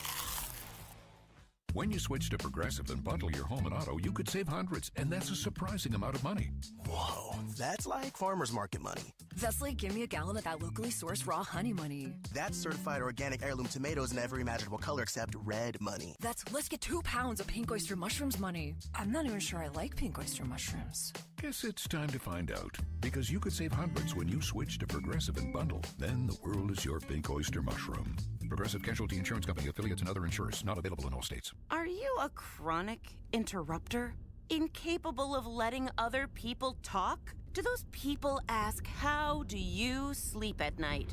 Speaker 5: When you switch to Progressive and bundle your home and auto, you could save hundreds, and that's a surprising amount of money.
Speaker 12: Whoa, that's like farmer's market money.
Speaker 14: That's like give me a gallon of that locally sourced raw honey money.
Speaker 12: That's certified organic heirloom tomatoes in every imaginable color except red money.
Speaker 14: That's let's get 2 pounds of pink oyster mushrooms money. I'm not even sure I like pink oyster mushrooms.
Speaker 5: Guess it's time to find out, because you could save hundreds when you switch to Progressive and bundle. Then the world is your pink oyster mushroom. Progressive Casualty Insurance Company, affiliates, and other insurers. Not available in all states.
Speaker 8: Are you a chronic interrupter? Incapable of letting other people talk? Do those people ask, how do you sleep at night?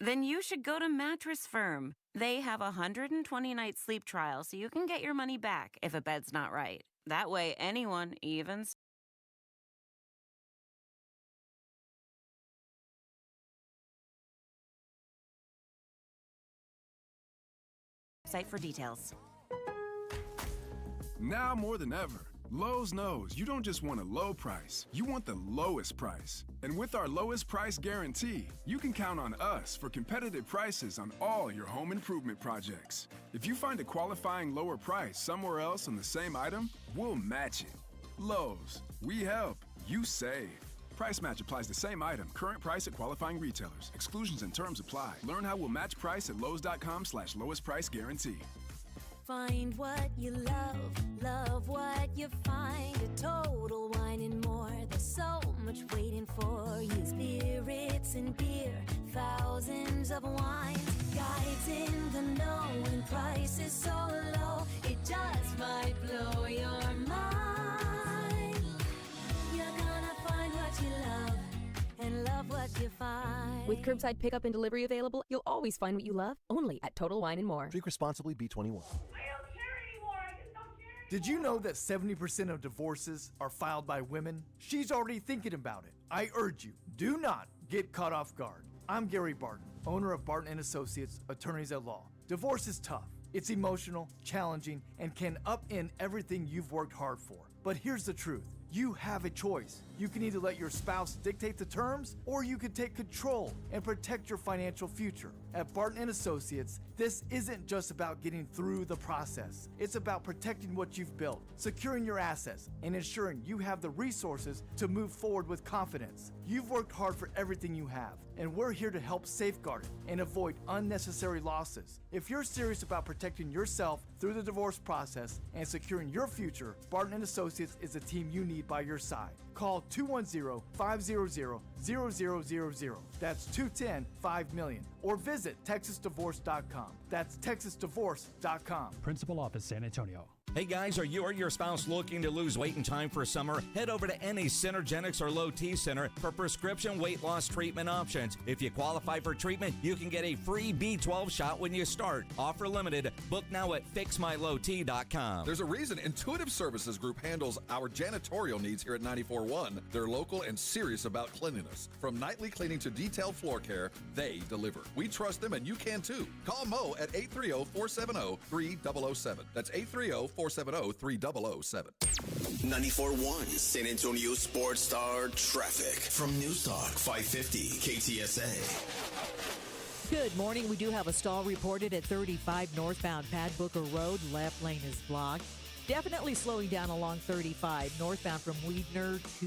Speaker 8: Then you should go to Mattress Firm. They have a 120-night sleep trial, so you can get your money back if a bed's not right. That way, anyone, even site for details.
Speaker 15: Now more than ever, Lowe's knows you don't just want a low price, you want the lowest price. And with our lowest price guarantee, you can count on us for competitive prices on all your home improvement projects. If you find a qualifying lower price somewhere else on the same item, we'll match it. Lowe's, we help, you save. Price match applies the same item. Current price at qualifying retailers. Exclusions and terms apply. Learn how we'll match price at lowes.com/lowest price guarantee.
Speaker 16: Find what you love what you find. A Total Wine and More. There's so much waiting for you. Spirits and beer, thousands of wines. Guides in the know and prices so low, it just might blow your mind. You're gonna find what you love and love what you find.
Speaker 17: With curbside pickup and delivery available, you'll always find what you love, only at Total Wine & More.
Speaker 12: Drink responsibly, B21.
Speaker 18: Did you know that 70% of divorces are filed by women? She's already thinking about it. I urge you, do not get caught off guard. I'm Gary Barton, owner of Barton & Associates, attorneys at law. Divorce is tough. It's emotional, challenging, and can upend everything you've worked hard for. But here's the truth. You have a choice. You can either let your spouse dictate the terms, or you can take control and protect your financial future. At Barton & Associates, this isn't just about getting through the process. It's about protecting what you've built, securing your assets, and ensuring you have the resources to move forward with confidence. You've worked hard for everything you have, and we're here to help safeguard it and avoid unnecessary losses. If you're serious about protecting yourself through the divorce process and securing your future, Barton & Associates is the team you need by your side. Call 210-500-0000. That's 210-5-million. Or visit TexasDivorce.com. That's TexasDivorce.com.
Speaker 21: Principal Office, San Antonio.
Speaker 19: Hey guys, are you or your spouse looking to lose weight in time for summer? Head over to any Synergenics or Low T Center for prescription weight loss treatment options. If you qualify for treatment, you can get a free B12 shot when you start. Offer limited. Book now at fixmylowt.com.
Speaker 4: There's a reason Intuitive Services Group handles our janitorial needs here at 94.1. They're local and serious about cleanliness. From nightly cleaning to detailed floor care, they deliver. We trust them, and you can too. Call Mo at 830-470-3007. That's 830-470-3007.
Speaker 1: 94.1 San Antonio Sports Star traffic from News Talk 550 KTSA.
Speaker 10: Good morning. We do have a stall reported at 35 northbound Pad Booker Road. Left lane is blocked. Definitely slowing down along 35 northbound from Weidner to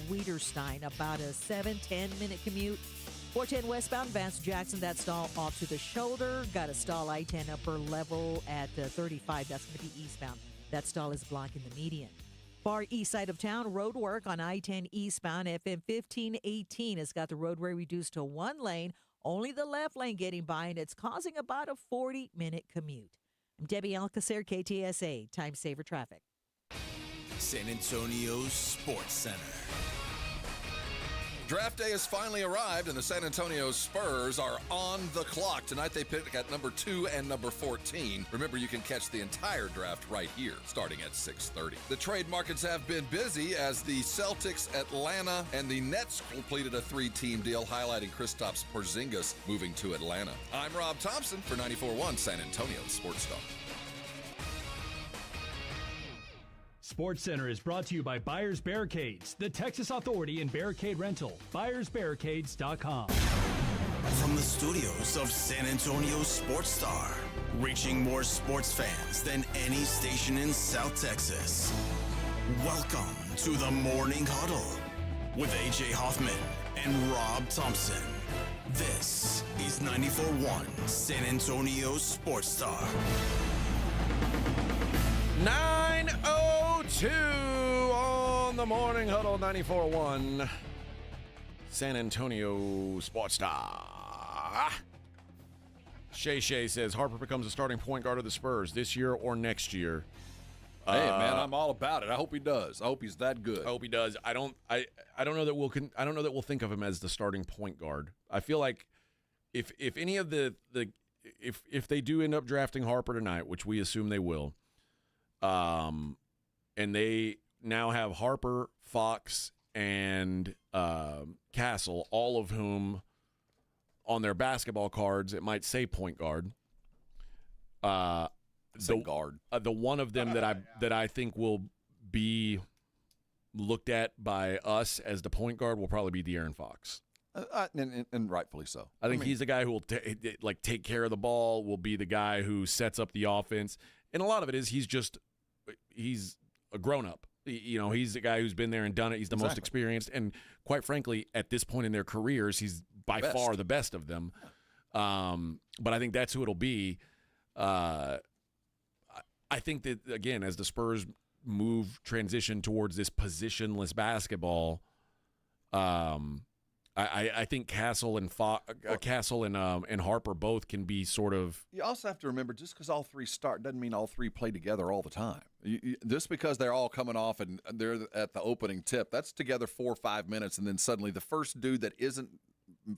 Speaker 10: Wiederstein. About a 7-10 minute commute. 410 westbound Vance Jackson, that stall off to the shoulder. Got a stall I-10 upper level at 35. That's going to be eastbound. That stall is blocking the median. Far east side of town, road work on I-10 eastbound. FM 1518 has got the roadway reduced to one lane. Only the left lane getting by, and it's causing about a 40-minute commute. I'm Debbie Alcacer, KTSA, Time Saver Traffic.
Speaker 1: San Antonio Sports Center.
Speaker 4: Draft day has finally arrived, and the San Antonio Spurs are on the clock. Tonight they pick at number 2 and number 14. Remember, you can catch the entire draft right here, starting at 6:30. The trade markets have been busy as the Celtics, Atlanta, and the Nets completed a 3-team deal, highlighting Kristaps Porzingis moving to Atlanta. I'm Rob Thompson for 94.1 San Antonio Sports Star.
Speaker 21: Sports Center is brought to you by Buyers Barricades, the Texas authority in barricade rental. BuyersBarricades.com.
Speaker 1: From the studios of San Antonio Sports Star, reaching more sports fans than any station in South Texas. Welcome to the Morning Huddle with A.J. Hoffman and Rob Thompson. This is 94.1 San Antonio Sports Star.
Speaker 3: 9:02 on the Morning Huddle, 94.1 San Antonio Sports Star. Shay says Harper becomes a starting point guard of the Spurs this year or next year.
Speaker 4: Hey, man, I'm all about it. I hope he does. I hope he's that good.
Speaker 3: I hope he does. I don't know that we'll think of him as the starting point guard. I feel like if any of if they do end up drafting Harper tonight, which we assume they will, and they now have Harper, Fox, and Castle, all of whom on their basketball cards it might say point guard. The one of them that I think will be looked at by us as the point guard will probably be De'Aaron Fox,
Speaker 4: and rightfully so.
Speaker 3: I think he's the guy who will take care of the ball, will be the guy who sets up the offense, and a lot of it is he's a grown up. You know, he's the guy who's been there and done it. He's the most experienced, and quite frankly, at this point in their careers, he's by far the best of them. But I think that's who it'll be. I think that, again, as the Spurs transition towards this positionless basketball, I think Castle and Harper both can be sort of.
Speaker 4: You also have to remember, just because all three start doesn't mean all three play together all the time. Just because they're all coming off and they're at the opening tip, that's together 4 or 5 minutes, and then suddenly the first dude that isn't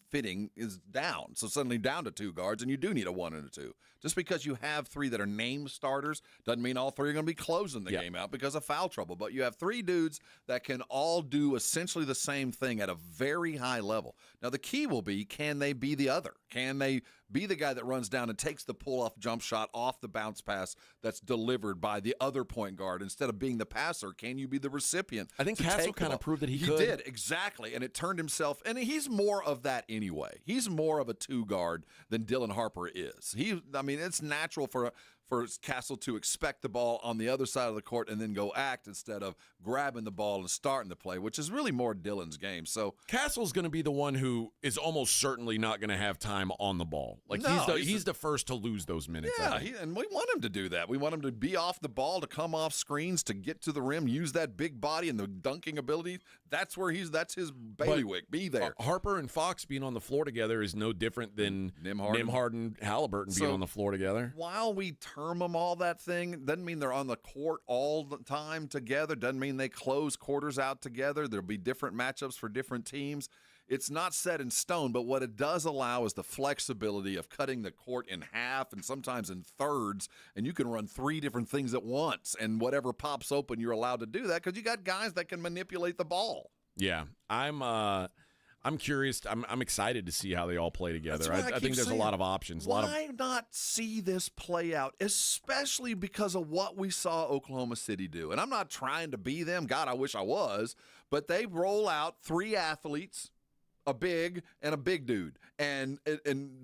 Speaker 4: fitting is down. So suddenly down to two guards, and you do need a 1 and a 2. Just because you have three that are named starters doesn't mean all three are going to be closing the game out because of foul trouble. But you have three dudes that can all do essentially the same thing at a very high level. Now, the key will be, can they be the other? Can they be the guy that runs down and takes the pull-off jump shot off the bounce pass that's delivered by the other point guard instead of being the passer? Can you be the recipient?
Speaker 3: I think Castle kind of proved that he could.
Speaker 4: He did, exactly, and it turned himself, and he's more of that anyway. He's more of a two-guard than Dylan Harper is. It's natural for Castle to expect the ball on the other side of the court and then go act instead of grabbing the ball and starting the play, which is really more Dylan's game. So
Speaker 3: Castle's going to be the one who is almost certainly not going to have time on the ball. He's the first to lose those minutes.
Speaker 4: Yeah, and we want him to do that. We want him to be off the ball, to come off screens, to get to the rim, use that big body and the dunking ability. That's his bailiwick. Be there.
Speaker 3: Harper and Fox being on the floor together is no different than Nembhard, Halliburton being on the floor together.
Speaker 4: While we term them all that thing, doesn't mean they're on the court all the time together. Doesn't mean they close quarters out together. There'll be different matchups for different teams. It's not set in stone, but what it does allow is the flexibility of cutting the court in half and sometimes in thirds, and you can run three different things at once, and whatever pops open, you're allowed to do that because you got guys that can manipulate the ball.
Speaker 3: Yeah, I'm curious. I'm excited to see how they all play together. I think there's a lot of options.
Speaker 4: Why not see this play out, especially because of what we saw Oklahoma City do? And I'm not trying to be them. God, I wish I was. But they roll out three athletes, a big and a big dude, and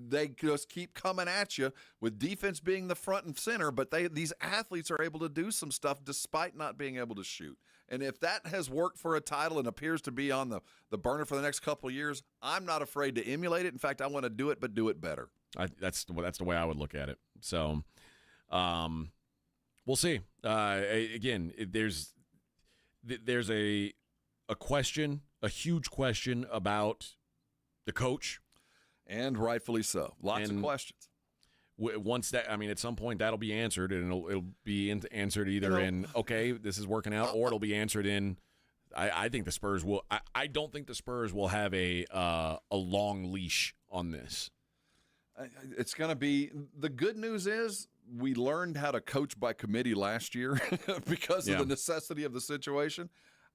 Speaker 4: they just keep coming at you with defense being the front and center. But these athletes are able to do some stuff despite not being able to shoot. And if that has worked for a title and appears to be on the burner for the next couple of years, I'm not afraid to emulate it. In fact, I want to do it, but do it better.
Speaker 3: That's the way I would look at it. So, we'll see. Again, there's a question, a huge question about the coach,
Speaker 4: and rightfully so. Lots of questions.
Speaker 3: Once that, at some point that'll be answered, and it'll be answered either in okay, this is working out, or it'll be answered in. I think the Spurs will. I don't think the Spurs will have a long leash on this.
Speaker 4: It's going to be. The good news is we learned how to coach by committee last year because of the necessity of the situation.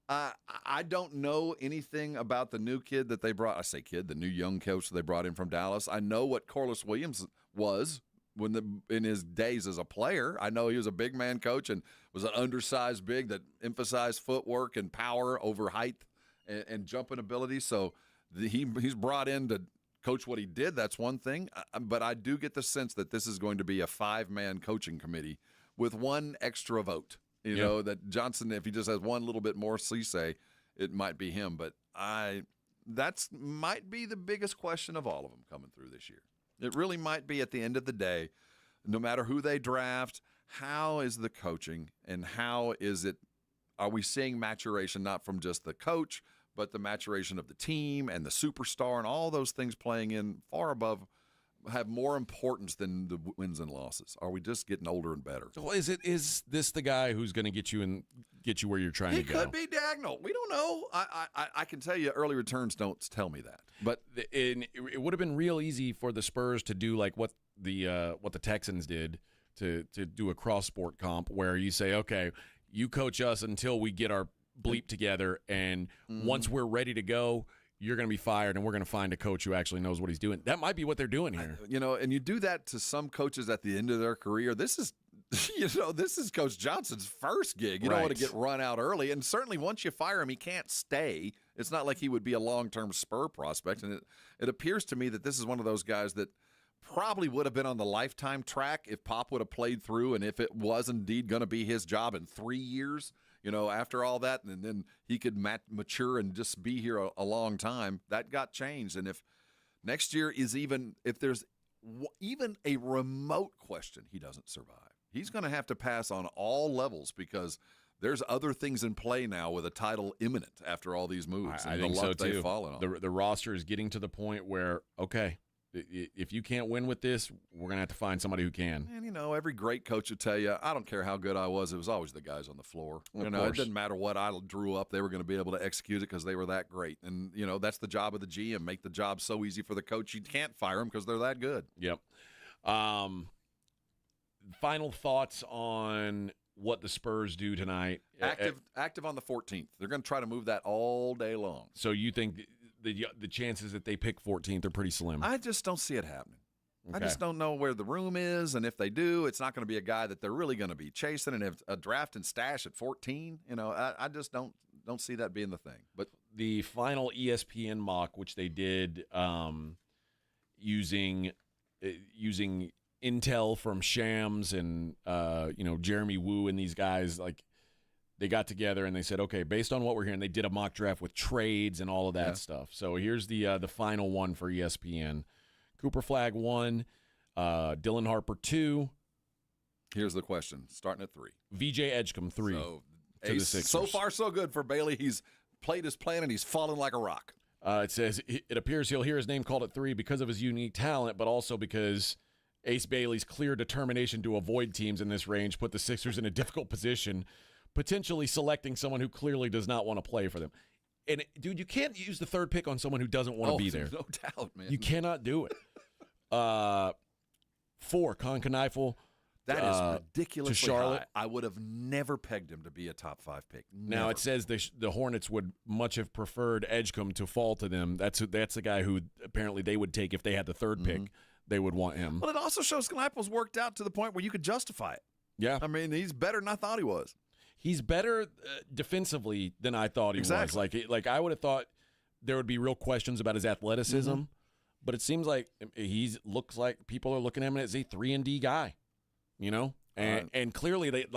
Speaker 4: I don't know anything about the new kid that they brought. I say kid, the new young coach they brought in from Dallas. I know what Corliss Williams was in his days as a player. I know he was a big man coach and was an undersized big that emphasized footwork and power over height and jumping ability. So he's brought in to coach what he did, that's one thing. But I do get the sense that this is going to be a 5-man coaching committee with one extra vote. You know, that Johnson, if he just has one little bit more say, it might be him. But that's might be the biggest question of all of them coming through this year. It really might be at the end of the day, no matter who they draft, how is the coaching and how is it, are we seeing maturation not from just the coach, but the maturation of the team and the superstar and all those things playing in far above, have more importance than the wins and losses? Are we just getting older and better?
Speaker 3: So is this the guy who's going to get you where you're trying to go?
Speaker 4: He could be Dagnall. We don't know. I can tell you early returns don't tell me that. But
Speaker 3: it would have been real easy for the Spurs to do like what the Texans did to do a cross-sport comp where you say, okay, you coach us until we get our bleep together, and once we're ready to go, you're going to be fired, and we're going to find a coach who actually knows what he's doing. That might be what they're doing here.
Speaker 4: And you do that to some coaches at the end of their career. This is, this is Coach Johnson's first gig. You don't want to get run out early, and certainly once you fire him, he can't stay. It's not like he would be a long-term Spur prospect, and it appears to me that this is one of those guys that probably would have been on the lifetime track if Pop would have played through, and if it was indeed going to be his job in 3 years. After all that, and then he could mature and just be here a long time. That got changed. And if next year is if there's even a remote question he doesn't survive, he's going to have to pass on all levels because there's other things in play now with a title imminent after all these moves.
Speaker 3: I think so, too. The roster is getting to the point where, okay, if you can't win with this, we're going to have to find somebody who can.
Speaker 4: And, every great coach will tell you, I don't care how good I was, it was always the guys on the floor. It didn't matter what I drew up, they were going to be able to execute it because they were that great. And, that's the job of the GM, make the job so easy for the coach you can't fire them because they're that good.
Speaker 3: Yep. Final thoughts on what the Spurs do tonight.
Speaker 4: Active on the 14th. They're going to try to move that all day long.
Speaker 3: So you think the chances that they pick 14th are pretty slim?
Speaker 4: I just don't see it happening.
Speaker 3: Okay.
Speaker 4: I just don't know where the room is, and if they do, it's not going to be a guy that they're really going to be chasing. And if a draft and stash at 14, I just don't see that being the thing. But
Speaker 3: the final ESPN mock, which they did using intel from Shams and Jeremy Woo and these guys, like they got together and they said, okay, based on what we're hearing, they did a mock draft with trades and all of that stuff. So here's the final one for ESPN. Cooper Flagg 1, Dylan Harper 2.
Speaker 4: Here's the question, starting at 3.
Speaker 3: VJ Edgecombe 3.
Speaker 4: So, so far, so good for Bailey. He's played his plan, and he's fallen like a rock.
Speaker 3: It says, it appears he'll hear his name called at 3 because of his unique talent, but also because Ace Bailey's clear determination to avoid teams in this range put the Sixers in a difficult position, potentially selecting someone who clearly does not want to play for them. And, dude, you can't use the third pick on someone who doesn't want to be there.
Speaker 4: No doubt, man.
Speaker 3: You cannot do it. 4, Con Kneifel.
Speaker 4: That is ridiculously
Speaker 3: to Charlotte.
Speaker 4: high. I would have never pegged him to be a top 5 pick. Never.
Speaker 3: Now, it says the Hornets would much have preferred Edgecombe to fall to them. That's the guy who apparently they would take if they had the third pick. They would want him.
Speaker 4: Well, it also shows Kneifel's worked out to the point where you could justify it.
Speaker 3: Yeah.
Speaker 4: I mean, he's better than I thought he was.
Speaker 3: He's better defensively than I thought he was. Like I would have thought there would be real questions about his athleticism, but it seems like looks like people are looking at him as a 3-and-D guy, and clearly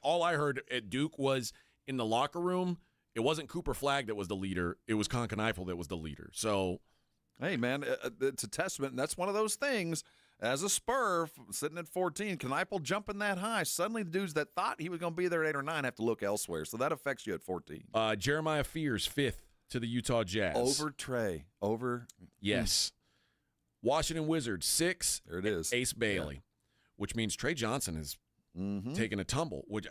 Speaker 3: all I heard at Duke was in the locker room, it wasn't Cooper Flagg that was the leader, it was Con Kneifel that was the leader. So,
Speaker 4: hey man, it's a testament, and that's one of those things. As a Spur, sitting at 14, Kneifel jumping that high, suddenly the dudes that thought he was going to be there at 8 or 9 have to look elsewhere. So that affects you at 14.
Speaker 3: Jeremiah Fears, 5th to the Utah Jazz.
Speaker 4: Over Trey.
Speaker 3: Yes. Washington Wizards, 6.
Speaker 4: There it is.
Speaker 3: Ace Bailey, which means Trey Johnson has taken a tumble, which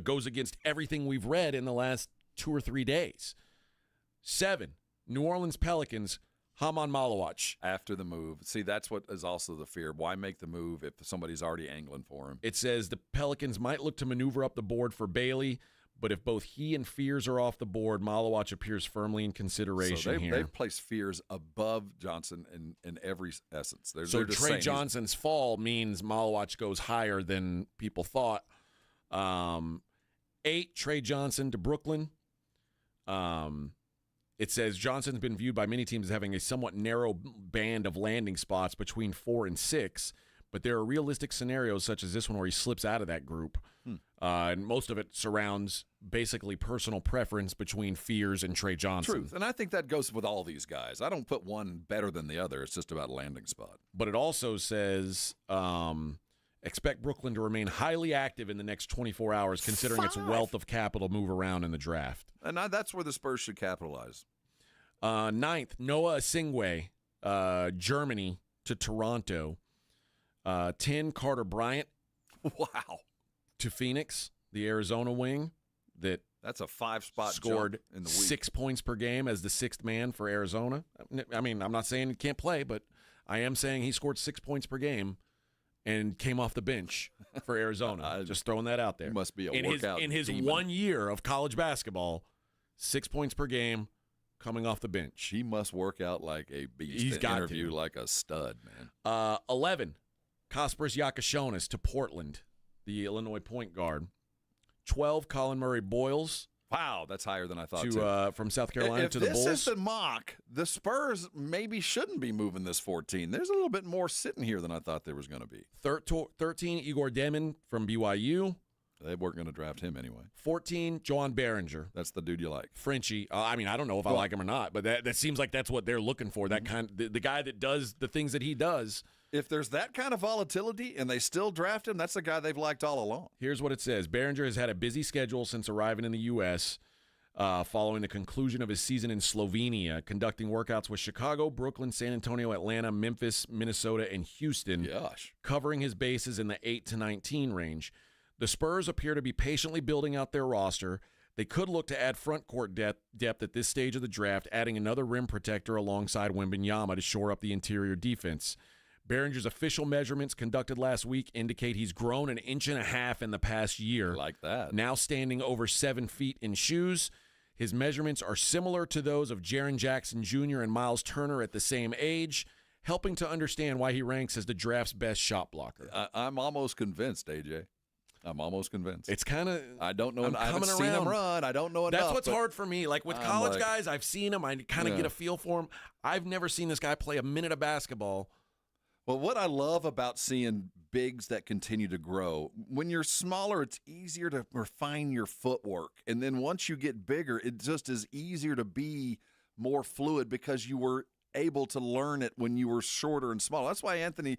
Speaker 3: goes against everything we've read in the last 2 or 3 days. 7, New Orleans Pelicans, Haman Malawach.
Speaker 4: After the move. See, that's what is also the fear. Why make the move if somebody's already angling for him?
Speaker 3: It says the Pelicans might look to maneuver up the board for Bailey, but if both he and Fears are off the board, Malawach appears firmly in consideration here.
Speaker 4: They've placed Fears above Johnson in every essence.
Speaker 3: So Trey Johnson's fall means Malawach goes higher than people thought. 8, Trey Johnson to Brooklyn. It says Johnson's been viewed by many teams as having a somewhat narrow band of landing spots between 4 and 6, but there are realistic scenarios such as this one where he slips out of that group. And most of it surrounds basically personal preference between Fears and Trey Johnson.
Speaker 4: Truth. And I think that goes with all these guys. I don't put one better than the other. It's just about landing spot.
Speaker 3: But it also says expect Brooklyn to remain highly active in the next 24 hours, considering its wealth of capital move around in the draft.
Speaker 4: And that's where the Spurs should capitalize.
Speaker 3: 9th, Noah Asingwe, Germany to Toronto. 10, Carter Bryant.
Speaker 4: Wow.
Speaker 3: To Phoenix, the Arizona wing.
Speaker 4: That's a 5-spot
Speaker 3: scored
Speaker 4: jump in the week.
Speaker 3: 6 points per game as the 6th man for Arizona. I mean, I'm not saying he can't play, but I am saying he scored 6 points per game and came off the bench for Arizona. Just throwing that out there.
Speaker 4: Must be a workout
Speaker 3: in his
Speaker 4: demon.
Speaker 3: 1 year of college basketball, 6 points per game coming off the bench.
Speaker 4: He must work out like a beast.
Speaker 3: He's got
Speaker 4: interview
Speaker 3: to.
Speaker 4: like a stud, man.
Speaker 3: 11, Kasparas Yakashonis to Portland, the Illinois point guard. 12, Colin Murray Boyles.
Speaker 4: Wow, that's higher than I thought.
Speaker 3: From South Carolina to the Bulls.
Speaker 4: If this is the mock, the Spurs maybe shouldn't be moving this 14. There's a little bit more sitting here than I thought there was going to be.
Speaker 3: 13, Igor Demin from BYU.
Speaker 4: They weren't going to draft him anyway.
Speaker 3: 14, Joan Behringer.
Speaker 4: That's the dude you like.
Speaker 3: Frenchie. I mean, I don't know if I like him or not, but that seems like that's what they're looking for. That kind, the guy that does the things that he does.
Speaker 4: If there's that kind of volatility and they still draft him, that's the guy they've liked all along.
Speaker 3: Here's what it says. Behringer has had a busy schedule since arriving in the U.S., following the conclusion of his season in Slovenia, conducting workouts with Chicago, Brooklyn, San Antonio, Atlanta, Memphis, Minnesota, and Houston, covering his bases in the 8 to 19 range. The Spurs appear to be patiently building out their roster. They could look to add front court depth at this stage of the draft, adding another rim protector alongside Wembanyama to shore up the interior defense. Behringer's official measurements conducted last week indicate he's grown 1.5 inches in the past year.
Speaker 4: Like that.
Speaker 3: Now standing over 7 feet in shoes. His measurements are similar to those of Jaren Jackson Jr. and Miles Turner at the same age, helping to understand why he ranks as the draft's best shot blocker.
Speaker 4: I'm almost convinced, AJ. I'm almost convinced.
Speaker 3: It's kind of.
Speaker 4: I don't know. I haven't
Speaker 3: coming
Speaker 4: seen him
Speaker 3: around.
Speaker 4: run. I don't know enough.
Speaker 3: That's what's hard for me. Like with college guys, I've seen him. I kind of get a feel for him. I've never seen this guy play a minute of basketball.
Speaker 4: Well, what I love about seeing bigs that continue to grow, when you're smaller, it's easier to refine your footwork. And then once you get bigger, it just is easier to be more fluid because you were able to learn it when you were shorter and smaller. That's why Anthony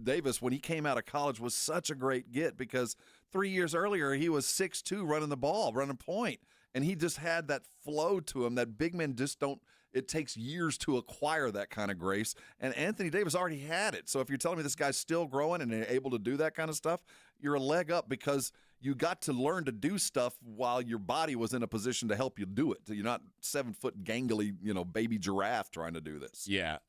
Speaker 4: Davis, when he came out of college, was such a great get because 3 years earlier, he was 6'2", running the ball, running point. And he just had that flow to him that big men just don't. It takes years to acquire that kind of grace, and Anthony Davis already had it. So if you're telling me this guy's still growing and able to do that kind of stuff, you're a leg up because you got to learn to do stuff while your body was in a position to help you do it. You're not 7-foot gangly, baby giraffe trying to do this.
Speaker 3: Yeah.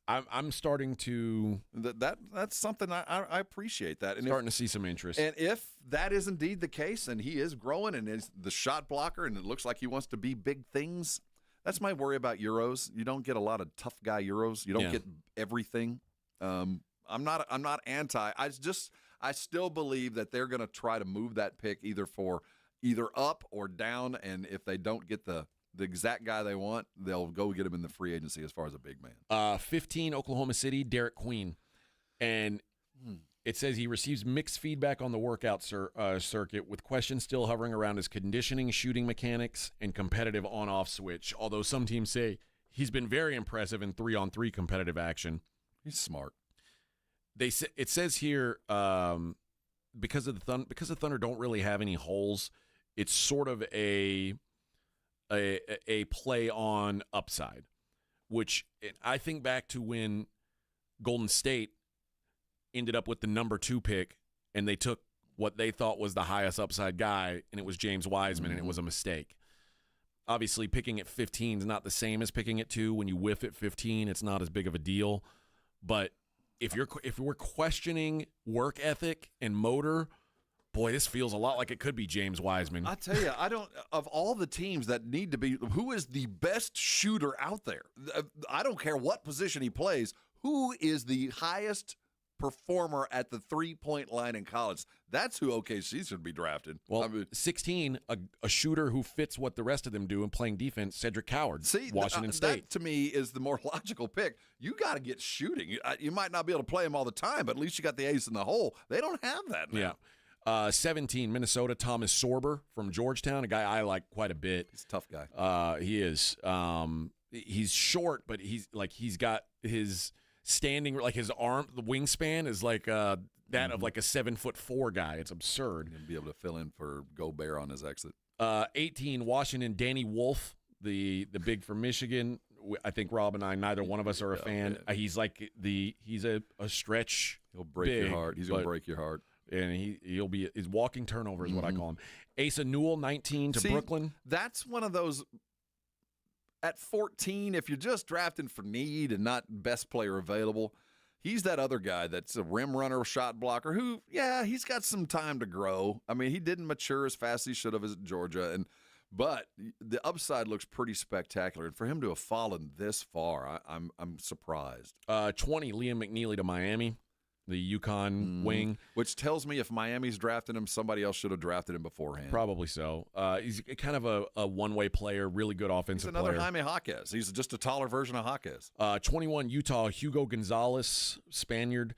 Speaker 3: I'm starting to.
Speaker 4: That's something I appreciate that. And
Speaker 3: starting to see some interest.
Speaker 4: And if that is indeed the case, and he is growing and is the shot blocker, and it looks like he wants to be big things, that's my worry about Euros. You don't get a lot of tough guy Euros. You don't get everything. I'm not anti. I still believe that they're going to try to move that pick either up or down, and if they don't get the exact guy they want, they'll go get him in the free agency as far as a big man.
Speaker 3: 15, Oklahoma City, Derek Queen. And it says he receives mixed feedback on the workout circuit, with questions still hovering around his conditioning, shooting mechanics, and competitive on-off switch, although some teams say he's been very impressive in 3-on-3 competitive action.
Speaker 4: He's smart.
Speaker 3: It says here, because the Thunder don't really have any holes, it's sort of a play on upside, which I think back to when Golden State ended up with the number 2 pick and they took what they thought was the highest upside guy, and it was James Wiseman, and it was a mistake. Obviously, picking at 15 is not the same as picking at 2. When you whiff at 15, it's not as big of a deal. But if we're questioning work ethic and motor, boy, this feels a lot like it could be James Wiseman.
Speaker 4: I tell you, of all the teams that need to be, who is the best shooter out there? I don't care what position he plays. Who is the highest performer at the three-point line in college. That's who OKC should be drafted.
Speaker 3: Well, 16, a shooter who fits what the rest of them do and playing defense, Cedric Howard, Washington State.
Speaker 4: That, to me, is the more logical pick. You got to get shooting. You might not be able to play him all the time, but at least you got the ace in the hole. They don't have that now.
Speaker 3: Yeah. 17, Minnesota, Thomas Sorber from Georgetown, a guy I like quite a bit.
Speaker 4: He's a tough guy.
Speaker 3: He is. He's short, but he's got his standing, like his arm, the wingspan is like that of like a 7'4" guy. It's absurd.
Speaker 4: He'll be able to fill in for Gobert on his exit.
Speaker 3: 18, Washington, Danny Wolf, the big from Michigan. I think Rob and I, neither one of us are a fan. He's like he's a stretch.
Speaker 4: He'll break your heart. He's gonna break your heart.
Speaker 3: And he'll be his walking turnover is what I call him. Asa Newell, 19 to Brooklyn.
Speaker 4: That's one of those. At 14, if you're just drafting for need and not best player available, he's that other guy that's a rim runner, shot blocker who, he's got some time to grow. I mean, he didn't mature as fast as he should have at Georgia, but the upside looks pretty spectacular. And for him to have fallen this far, I'm surprised.
Speaker 3: 20, Liam McNeely to Miami, the UConn wing.
Speaker 4: Which tells me if Miami's drafting him, somebody else should have drafted him beforehand.
Speaker 3: Probably so. He's kind of a one-way player, really good offensive player.
Speaker 4: He's another Jaime Jaquez. He's just a taller version of Jaquez.
Speaker 3: 21, Utah, Hugo Gonzalez, Spaniard.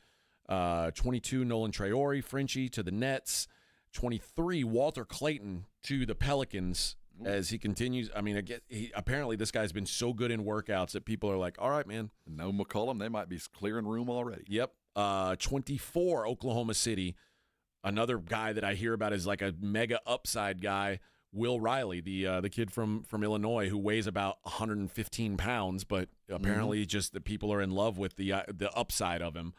Speaker 3: 22, Nolan Traore, Frenchie to the Nets. 23, Walter Clayton to the Pelicans. As he continues, I mean, apparently this guy's been so good in workouts that people are like, all right, man.
Speaker 4: No McCollum, they might be clearing room already.
Speaker 3: Yep. 24, Oklahoma City. Another guy that I hear about is like a mega upside guy, Will Riley, the kid from Illinois who weighs about 115 pounds, but apparently just the people are in love with the upside of him.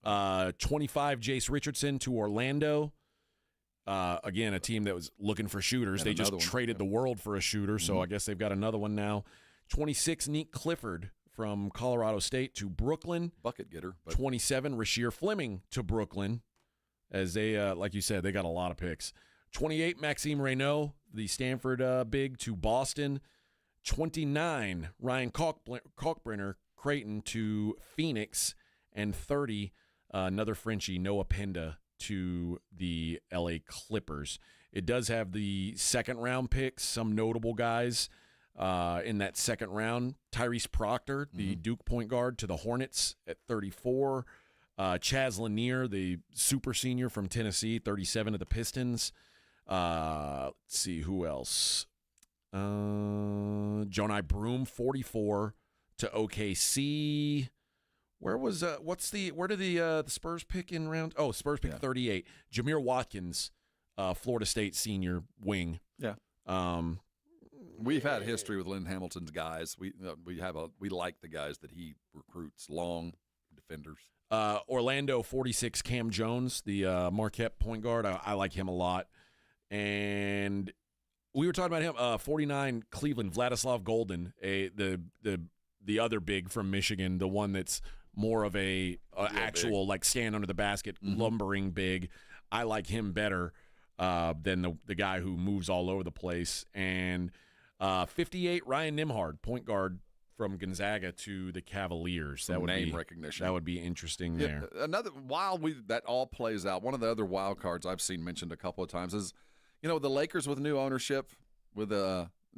Speaker 3: 25, Jace Richardson to Orlando. Again, a team that was looking for shooters. They just traded the world for a shooter, so I guess they've got another one now. 26, Nick Clifford from Colorado State to Brooklyn.
Speaker 4: Bucket getter.
Speaker 3: 27, Rasheer Fleming to Brooklyn. As they, like you said, they got a lot of picks. 28, Maxime Reynaud, the Stanford big, to Boston. 29, Ryan Kalkbrenner, Creighton to Phoenix. And 30, another Frenchie, Noah Penda, to the LA Clippers. It does have the second-round picks, some notable guys in that second round. Tyrese Proctor, the Duke point guard, to the Hornets at 34. Chaz Lanier, the super senior from Tennessee, 37 to the Pistons. Let's see, who else? Jonai Broom, 44 to OKC. Where did the Spurs pick in round? Oh, Spurs pick 38. Jameer Watkins, Florida State senior wing.
Speaker 4: Yeah. We've had history with Lynn Hamilton's guys. We like the guys that he recruits, long defenders.
Speaker 3: Orlando, 46, Cam Jones, the Marquette point guard. I like him a lot. And we were talking about him. 49, Cleveland, Vladislav Golden, the other big from Michigan, the one that's more of a actual big, like stand under the basket, lumbering big. I like him better than the guy who moves all over the place. And 58, Ryan Nimhard, point guard from Gonzaga to the Cavaliers. That would
Speaker 4: name recognition.
Speaker 3: That would be interesting there.
Speaker 4: Another that all plays out. One of the other wild cards I've seen mentioned a couple of times is, the Lakers with new ownership.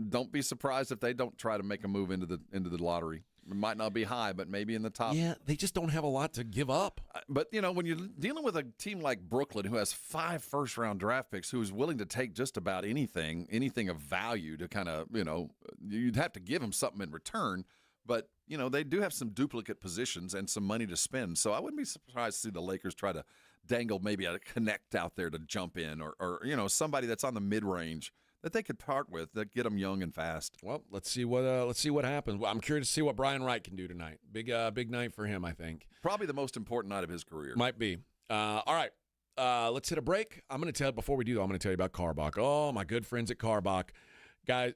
Speaker 4: Don't be surprised if they don't try to make a move into the lottery. It might not be high, but maybe in the top.
Speaker 3: Yeah, they just don't have a lot to give up.
Speaker 4: But, when you're dealing with a team like Brooklyn who has 5 first-round draft picks, who is willing to take just about anything of value to kind of, you'd have to give them something in return. But, they do have some duplicate positions and some money to spend. So I wouldn't be surprised to see the Lakers try to dangle maybe a connect out there to jump in or somebody that's on the mid-range that they could part with that get them young and fast.
Speaker 3: Well, let's see what happens. I'm curious to see what Brian Wright can do tonight. Big night for him, I think.
Speaker 4: Probably the most important night of his career.
Speaker 3: Might be. All right, let's hit a break. Before we do, I'm going to tell you about Carbach. Oh, my good friends at Carbach, guys.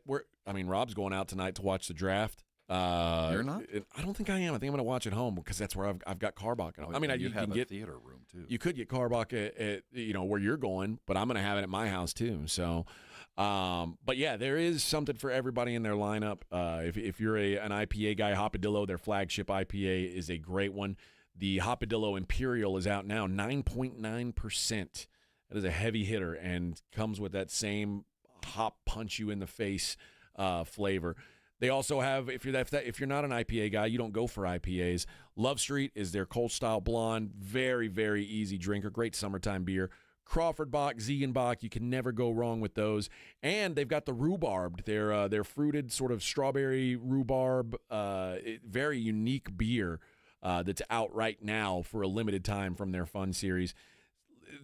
Speaker 3: Rob's going out tonight to watch the draft.
Speaker 4: You're not?
Speaker 3: I don't think I am. I think I'm going to watch at home because that's where I've got Carbach.
Speaker 4: You have a theater room too.
Speaker 3: You could get Carbach at where you're going, but I'm going to have it at my house too. So. But yeah, there is something for everybody in their lineup. If you're an IPA guy, Hopadillo, their flagship IPA is a great one. The Hopadillo Imperial is out now, 9.9%. That is a heavy hitter and comes with that same hop punch you in the face flavor. They also have, if you're not an IPA guy, you don't go for IPAs. Love Street is their cold style blonde, very, very easy drinker, great summertime beer. Crawford Bock, Ziegenbach, you can never go wrong with those. And they've got the rhubarbed, their fruited sort of strawberry rhubarb, very unique beer that's out right now for a limited time from their fun series.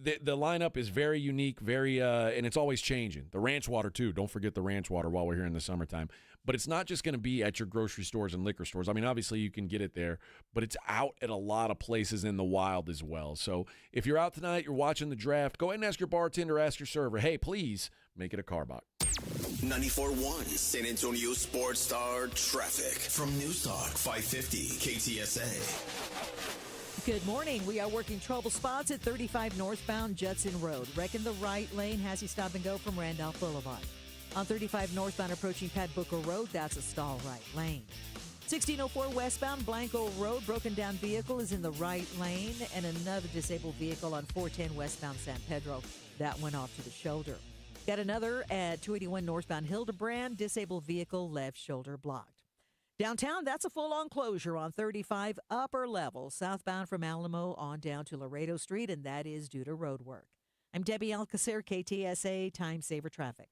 Speaker 3: The lineup is very unique, and it's always changing. The ranch water, too. Don't forget the ranch water while we're here in the summertime. But it's not just going to be at your grocery stores and liquor stores. I mean, obviously you can get it there, but it's out at a lot of places in the wild as well. So if you're out tonight, you're watching the draft, go ahead and ask your bartender, ask your server, hey, please make it a Carbach.
Speaker 1: 94.1 San Antonio Sports Star traffic from News Talk 550 KTSA.
Speaker 10: Good morning. We are working trouble spots at 35 northbound Judson Road. Wrecking the right lane has you stop and go from Randolph Boulevard. On 35 northbound approaching Pat Booker Road, that's a stall right lane. 1604 westbound Blanco Road, broken down vehicle is in the right lane, and another disabled vehicle on 410 westbound San Pedro. That went off to the shoulder. Got another at 281 northbound Hildebrand, disabled vehicle left shoulder blocked. Downtown, that's a full-on closure on 35 upper level, southbound from Alamo on down to Laredo Street, and that is due to road work. I'm Debbie Alcacer, KTSA Time Saver Traffic.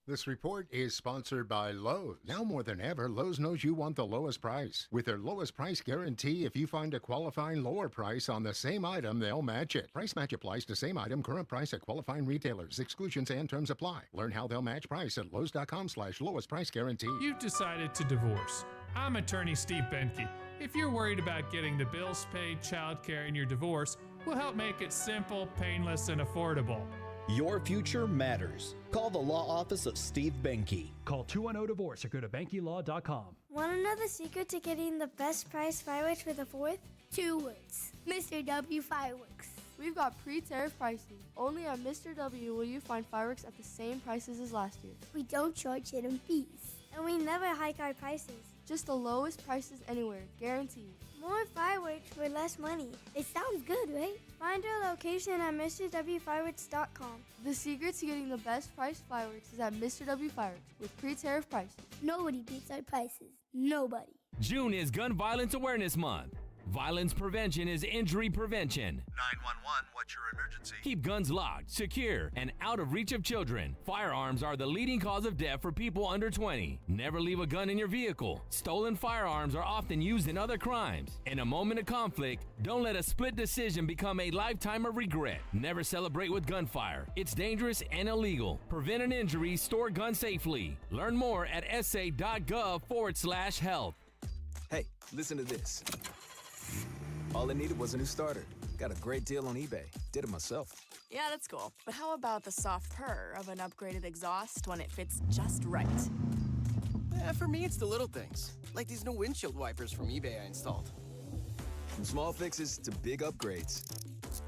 Speaker 2: This report is sponsored by Lowe's. Now more than ever, Lowe's knows you want the lowest price. With their lowest price guarantee, if you find a qualifying lower price on the same item, they'll match it. Price match applies to same item, current price at qualifying retailers. Exclusions and terms apply. Learn how they'll match price at Lowes.com/lowest price guarantee.
Speaker 6: You've decided to divorce. I'm attorney Steve Benke. If you're worried about getting the bills paid, childcare, and your divorce, we'll help make it simple, painless, and affordable.
Speaker 13: Your future matters. Call the law office of Steve Benke.
Speaker 21: Call 210-DIVORCE or go to BenkeLaw.com.
Speaker 23: Want to know the secret to getting the best price fireworks for the 4th? 2 words. Mr. W Fireworks.
Speaker 20: We've got pre-tariff pricing. Only at Mr. W will you find fireworks at the same prices as last year.
Speaker 23: We don't charge hidden fees. And we never hike our prices.
Speaker 20: Just the lowest prices anywhere, guaranteed.
Speaker 23: More fireworks for less money. It sounds good, right? Find our location at MrWFireworks.com.
Speaker 20: The secret to getting the best priced fireworks is at Mr. W Fireworks with pre-tariff prices.
Speaker 23: Nobody beats our prices. Nobody.
Speaker 22: June is Gun Violence Awareness Month. Violence prevention is injury prevention.
Speaker 25: 911, what's your emergency?
Speaker 22: Keep guns locked, secure, and out of reach of children. Firearms are the leading cause of death for people under 20. Never leave a gun in your vehicle. Stolen firearms are often used in other crimes. In a moment of conflict, don't let a split decision become a lifetime of regret. Never celebrate with gunfire. It's dangerous and illegal. Prevent an injury, store guns safely. Learn more at sa.gov/health.
Speaker 26: Hey, listen to this. All I needed was a new starter. Got a great deal on eBay. Did it myself.
Speaker 27: Yeah, that's cool. But how about the soft purr of an upgraded exhaust when it fits just right?
Speaker 28: For me, it's the little things. Like these new windshield wipers from eBay I installed.
Speaker 26: From small fixes to big upgrades,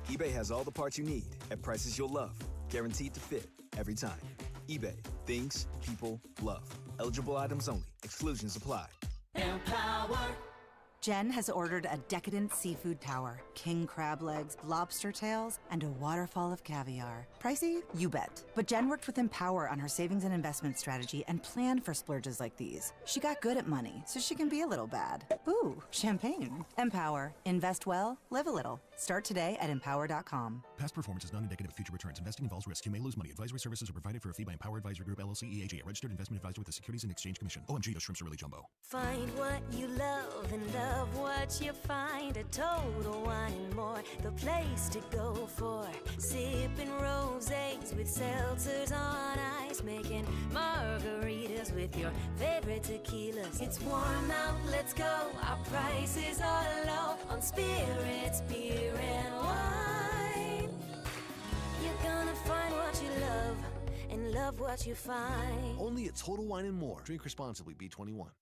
Speaker 26: eBay has all the parts you need at prices you'll love. Guaranteed to fit every time. eBay. Things people love. Eligible items only. Exclusions apply.
Speaker 29: Empower. Jen has ordered a decadent seafood tower, king crab legs, lobster tails, and a waterfall of caviar. Pricey? You bet. But Jen worked with Empower on her savings and investment strategy and planned for splurges like these. She got good at money, so she can be a little bad. Ooh, champagne. Empower. Invest well, live a little. Start today at empower.com.
Speaker 30: Past performance is not indicative of future returns. Investing involves risk. You may lose money. Advisory services are provided for a fee by Empower Advisory Group, LLC, EAG, a registered investment advisor with the Securities and Exchange Commission. OMG, those shrimps are really jumbo.
Speaker 16: Find what you love and love what you find. A Total Wine and More, the place to go for sipping rosés with seltzers on ice, making margaritas with your favorite tequilas. It's warm out, let's go. Our prices are low on spirits, beer, and wine. You're gonna find what you love and love what you find.
Speaker 7: Only at Total Wine and More. Drink responsibly. B21.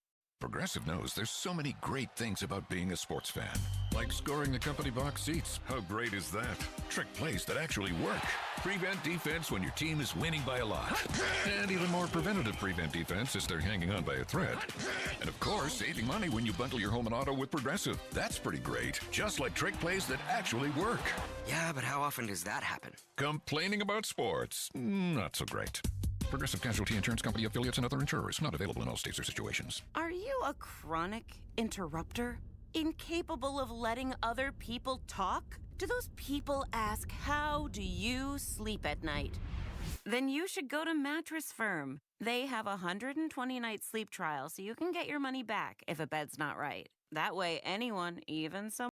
Speaker 5: Progressive knows there's so many great things about being a sports fan. Like scoring the company box seats. How great is that? Trick plays that actually work. Prevent defense when your team is winning by a lot. And even more preventative prevent defense as they're hanging on by a thread. And of course, saving money when you bundle your home and auto with Progressive. That's pretty great. Just like trick plays that actually work.
Speaker 8: Yeah, but how often does that happen?
Speaker 5: Complaining about sports. Not so great. Progressive Casualty Insurance Company affiliates and other insurers. Not available in all states or situations.
Speaker 9: Are you a chronic interrupter? Incapable of letting other people talk? Do those people ask, how do you sleep at night? Then you should go to Mattress Firm. They have a 120-night sleep trial, so you can get your money back if a bed's not right. That way, anyone, even some...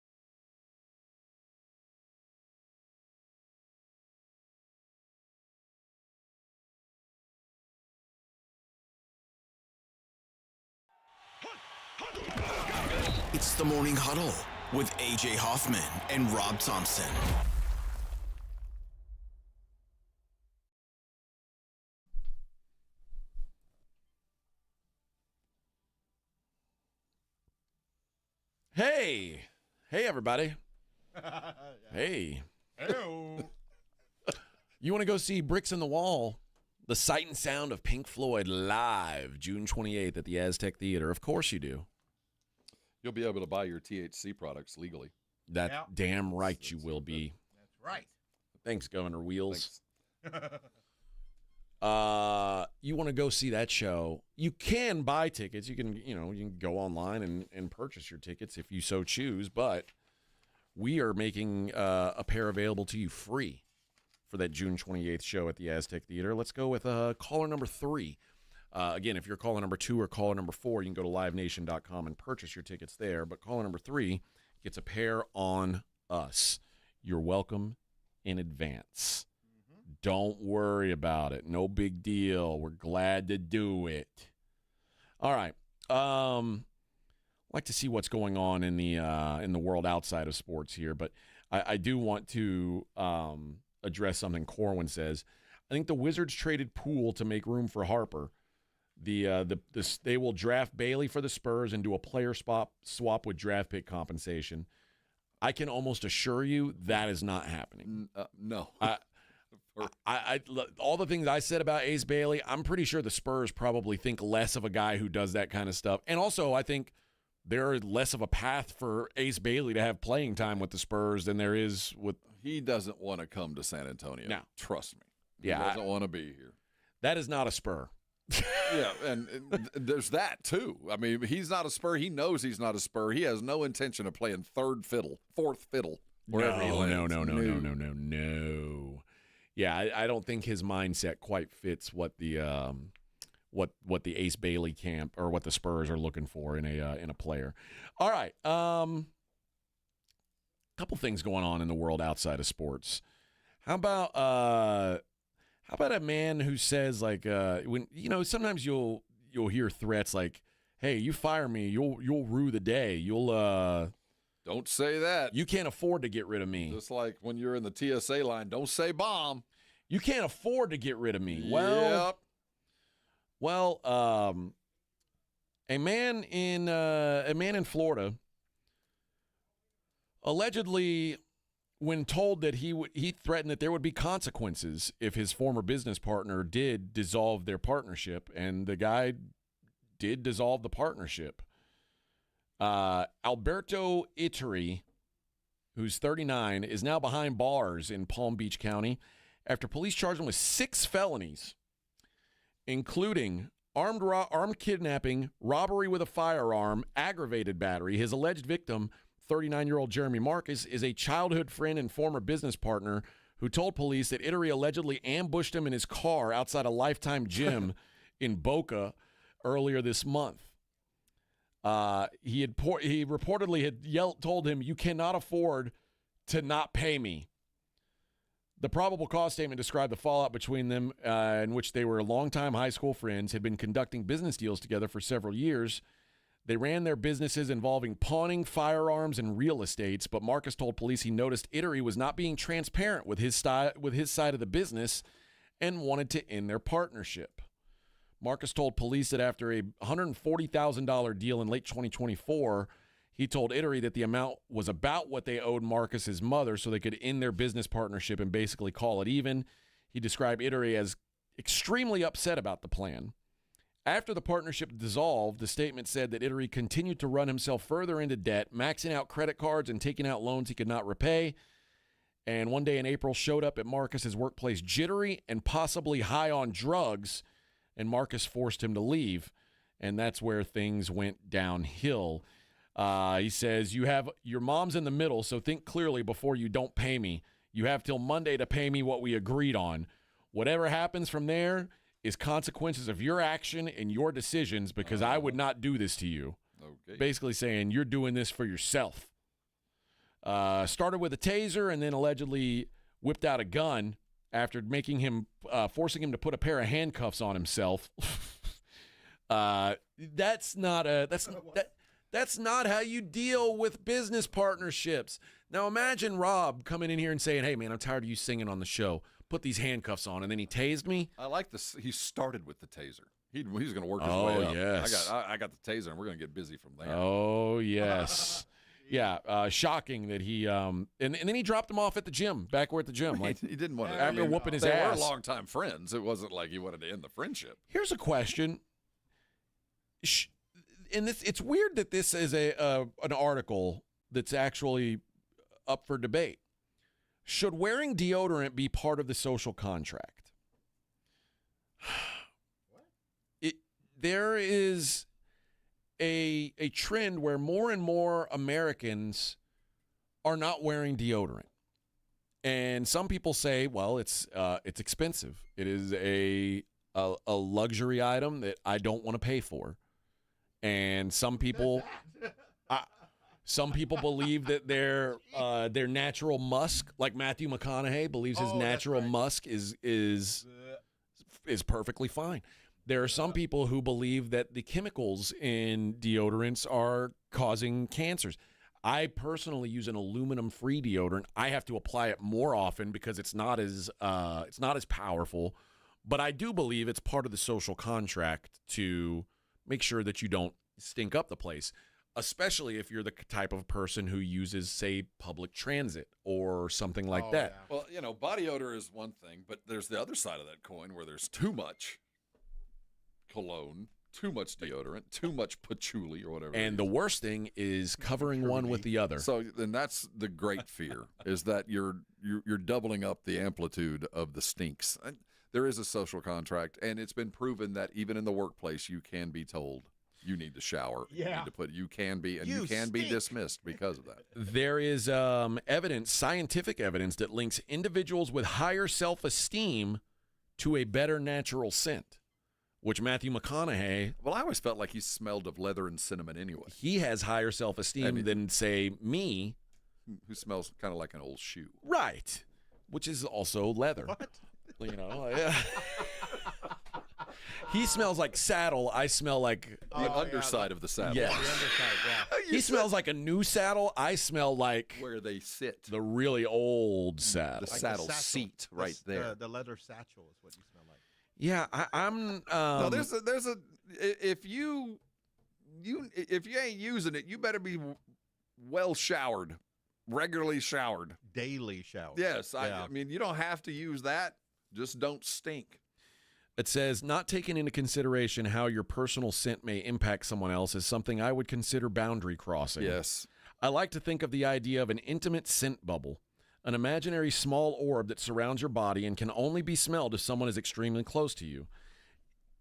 Speaker 1: It's the Morning Huddle with AJ Hoffman and Rob Thompson.
Speaker 3: Hey, everybody. Hey.
Speaker 11: Hello.
Speaker 3: You want to go see Bricks in the Wall? The Sight and Sound of Pink Floyd live June 28th at the Aztec Theater. Of course you do.
Speaker 4: You'll be able to buy your THC products legally.
Speaker 3: That's damn right you will be.
Speaker 11: That's right.
Speaker 3: Thanks, Governor Wheels.
Speaker 11: Thanks.
Speaker 3: You want to go see that show? You can buy tickets. You can go online and purchase your tickets if you so choose. But we are making a pair available to you free for that June 28th show at the Aztec Theater. Let's go with caller number 3. Again, if you're caller number 2 or caller number 4, you can go to livenation.com and purchase your tickets there. But caller number 3 gets a pair on us. You're welcome in advance. Mm-hmm. Don't worry about it. No big deal. We're glad to do it. All right. Like to see what's going on in the world outside of sports here, but I do want to address something Corwin says. I think the Wizards traded Poole to make room for Harper. They will draft Bailey for the Spurs and do a player swap with draft pick compensation. I can almost assure you that is not happening.
Speaker 4: No.
Speaker 3: All the things I said about Ace Bailey, I'm pretty sure the Spurs probably think less of a guy who does that kind of stuff. And also, I think there is less of a path for Ace Bailey to have playing time with the Spurs than there is with.
Speaker 4: He doesn't want to come to San Antonio.
Speaker 3: No.
Speaker 4: Trust me.
Speaker 3: He
Speaker 4: doesn't want to be here.
Speaker 3: That is not a Spur.
Speaker 4: Yeah, and there's that, too. I mean, he's not a Spur. He knows he's not a Spur. He has no intention of playing fourth fiddle, wherever he lands.
Speaker 3: No. Yeah, I don't think his mindset quite fits what the Ace Bailey camp or what the Spurs are looking for in a player. All right, couple things going on in the world outside of sports. How about a man who says like when sometimes you'll hear threats like, "Hey, you fire me, you'll rue the day. You'll
Speaker 4: Don't say that.
Speaker 3: You can't afford to get rid of me."
Speaker 4: Just like when you're in the TSA line, don't say bomb.
Speaker 3: You can't afford to get rid of me.
Speaker 4: Yep.
Speaker 3: Well, a man in Florida allegedly, when told that he threatened that there would be consequences if his former business partner did dissolve their partnership, and the guy did dissolve the partnership. Alberto Iteri, who's 39, is now behind bars in Palm Beach County after police charged him with 6 felonies, including armed kidnapping, robbery with a firearm, aggravated battery. His alleged victim, 39-year-old Jeremy Marcus, is a childhood friend and former business partner who told police that Iteri allegedly ambushed him in his car outside a Lifetime gym in Boca earlier this month. He reportedly had told him, "You cannot afford to not pay me." The probable cause statement described the fallout between them, in which they were longtime high school friends, had been conducting business deals together for several years. They ran their businesses involving pawning, firearms, and real estates, but Marcus told police he noticed Iteri was not being transparent with his side of the business and wanted to end their partnership. Marcus told police that after a $140,000 deal in late 2024, he told Italy that the amount was about what they owed Marcus's mother so they could end their business partnership and basically call it even. He described Italy as extremely upset about the plan. After the partnership dissolved, the statement said that Italy continued to run himself further into debt, maxing out credit cards and taking out loans he could not repay. And one day in April showed up at Marcus's workplace jittery and possibly high on drugs, and Marcus forced him to leave. And that's where things went downhill. He says, your mom's in the middle, so think clearly before you don't pay me. You have till Monday to pay me what we agreed on. Whatever happens from there is consequences of your action and your decisions because I would not do this to you.
Speaker 4: Okay.
Speaker 3: Basically saying you're doing this for yourself. Started with a taser and then allegedly whipped out a gun after forcing him to put a pair of handcuffs on himself. That's not how you deal with business partnerships. Now imagine Rob coming in here and saying, "Hey man, I'm tired of you singing on the show. Put these handcuffs on," and then he tased me.
Speaker 4: I like this. He started with the taser. He's going to work his way up.
Speaker 3: Yes.
Speaker 4: I got the taser, and we're going to get busy from there.
Speaker 3: Oh yes. Yeah, shocking that he and then he dropped him off at the gym. Back at the gym, like
Speaker 4: he didn't want to.
Speaker 3: after whooping his
Speaker 4: they
Speaker 3: ass.
Speaker 4: They were longtime friends. It wasn't like he wanted to end the friendship.
Speaker 3: Here's a question. And it's weird that this is an article that's actually up for debate. Should wearing deodorant be part of the social contract? There is a trend where more and more Americans are not wearing deodorant. And some people say, well, it's expensive. It is a luxury item that I don't want to pay for. And some people believe that their natural musk, like Matthew McConaughey believes his natural musk is perfectly fine. There are some people who believe that the chemicals in deodorants are causing cancers. I personally use an aluminum-free deodorant. I have to apply it more often because it's not as powerful. But I do believe it's part of the social contract to make sure that you don't stink up the place, especially if you're the type of person who uses, say, public transit or something like that.
Speaker 4: Yeah. Well, body odor is one thing, but there's the other side of that coin where there's too much cologne, too much deodorant, too much patchouli or whatever.
Speaker 3: And the worst thing is covering one with the other.
Speaker 4: So then that's the great fear is that you're doubling up the amplitude of the stinks. There is a social contract, and it's been proven that even in the workplace, you can be told you need to shower.
Speaker 2: Yeah.
Speaker 4: You can be dismissed because of that.
Speaker 3: There is scientific evidence that links individuals with higher self-esteem to a better natural scent, which Matthew McConaughey.
Speaker 4: Well, I always felt like he smelled of leather and cinnamon anyway.
Speaker 3: He has higher self-esteem than, say, me.
Speaker 4: Who smells kind of like an old shoe.
Speaker 3: Right. Which is also leather.
Speaker 2: What?
Speaker 3: Yeah. He smells like saddle. I smell like
Speaker 4: the underside of the saddle.
Speaker 3: Yes.
Speaker 2: The underside, yeah.
Speaker 3: He smells like a new saddle. I smell like
Speaker 4: where they sit.
Speaker 3: The really old saddle.
Speaker 4: The saddle seat right there.
Speaker 2: The leather satchel is what you smell like.
Speaker 3: Yeah, I'm.
Speaker 4: No, there's a. If you ain't using it, you better be well showered, regularly showered,
Speaker 2: daily showered.
Speaker 4: Yes, I mean you don't have to use that. Just don't stink.
Speaker 3: It says, not taking into consideration how your personal scent may impact someone else is something I would consider boundary crossing.
Speaker 4: Yes.
Speaker 3: I like to think of the idea of an intimate scent bubble, an imaginary small orb that surrounds your body and can only be smelled if someone is extremely close to you.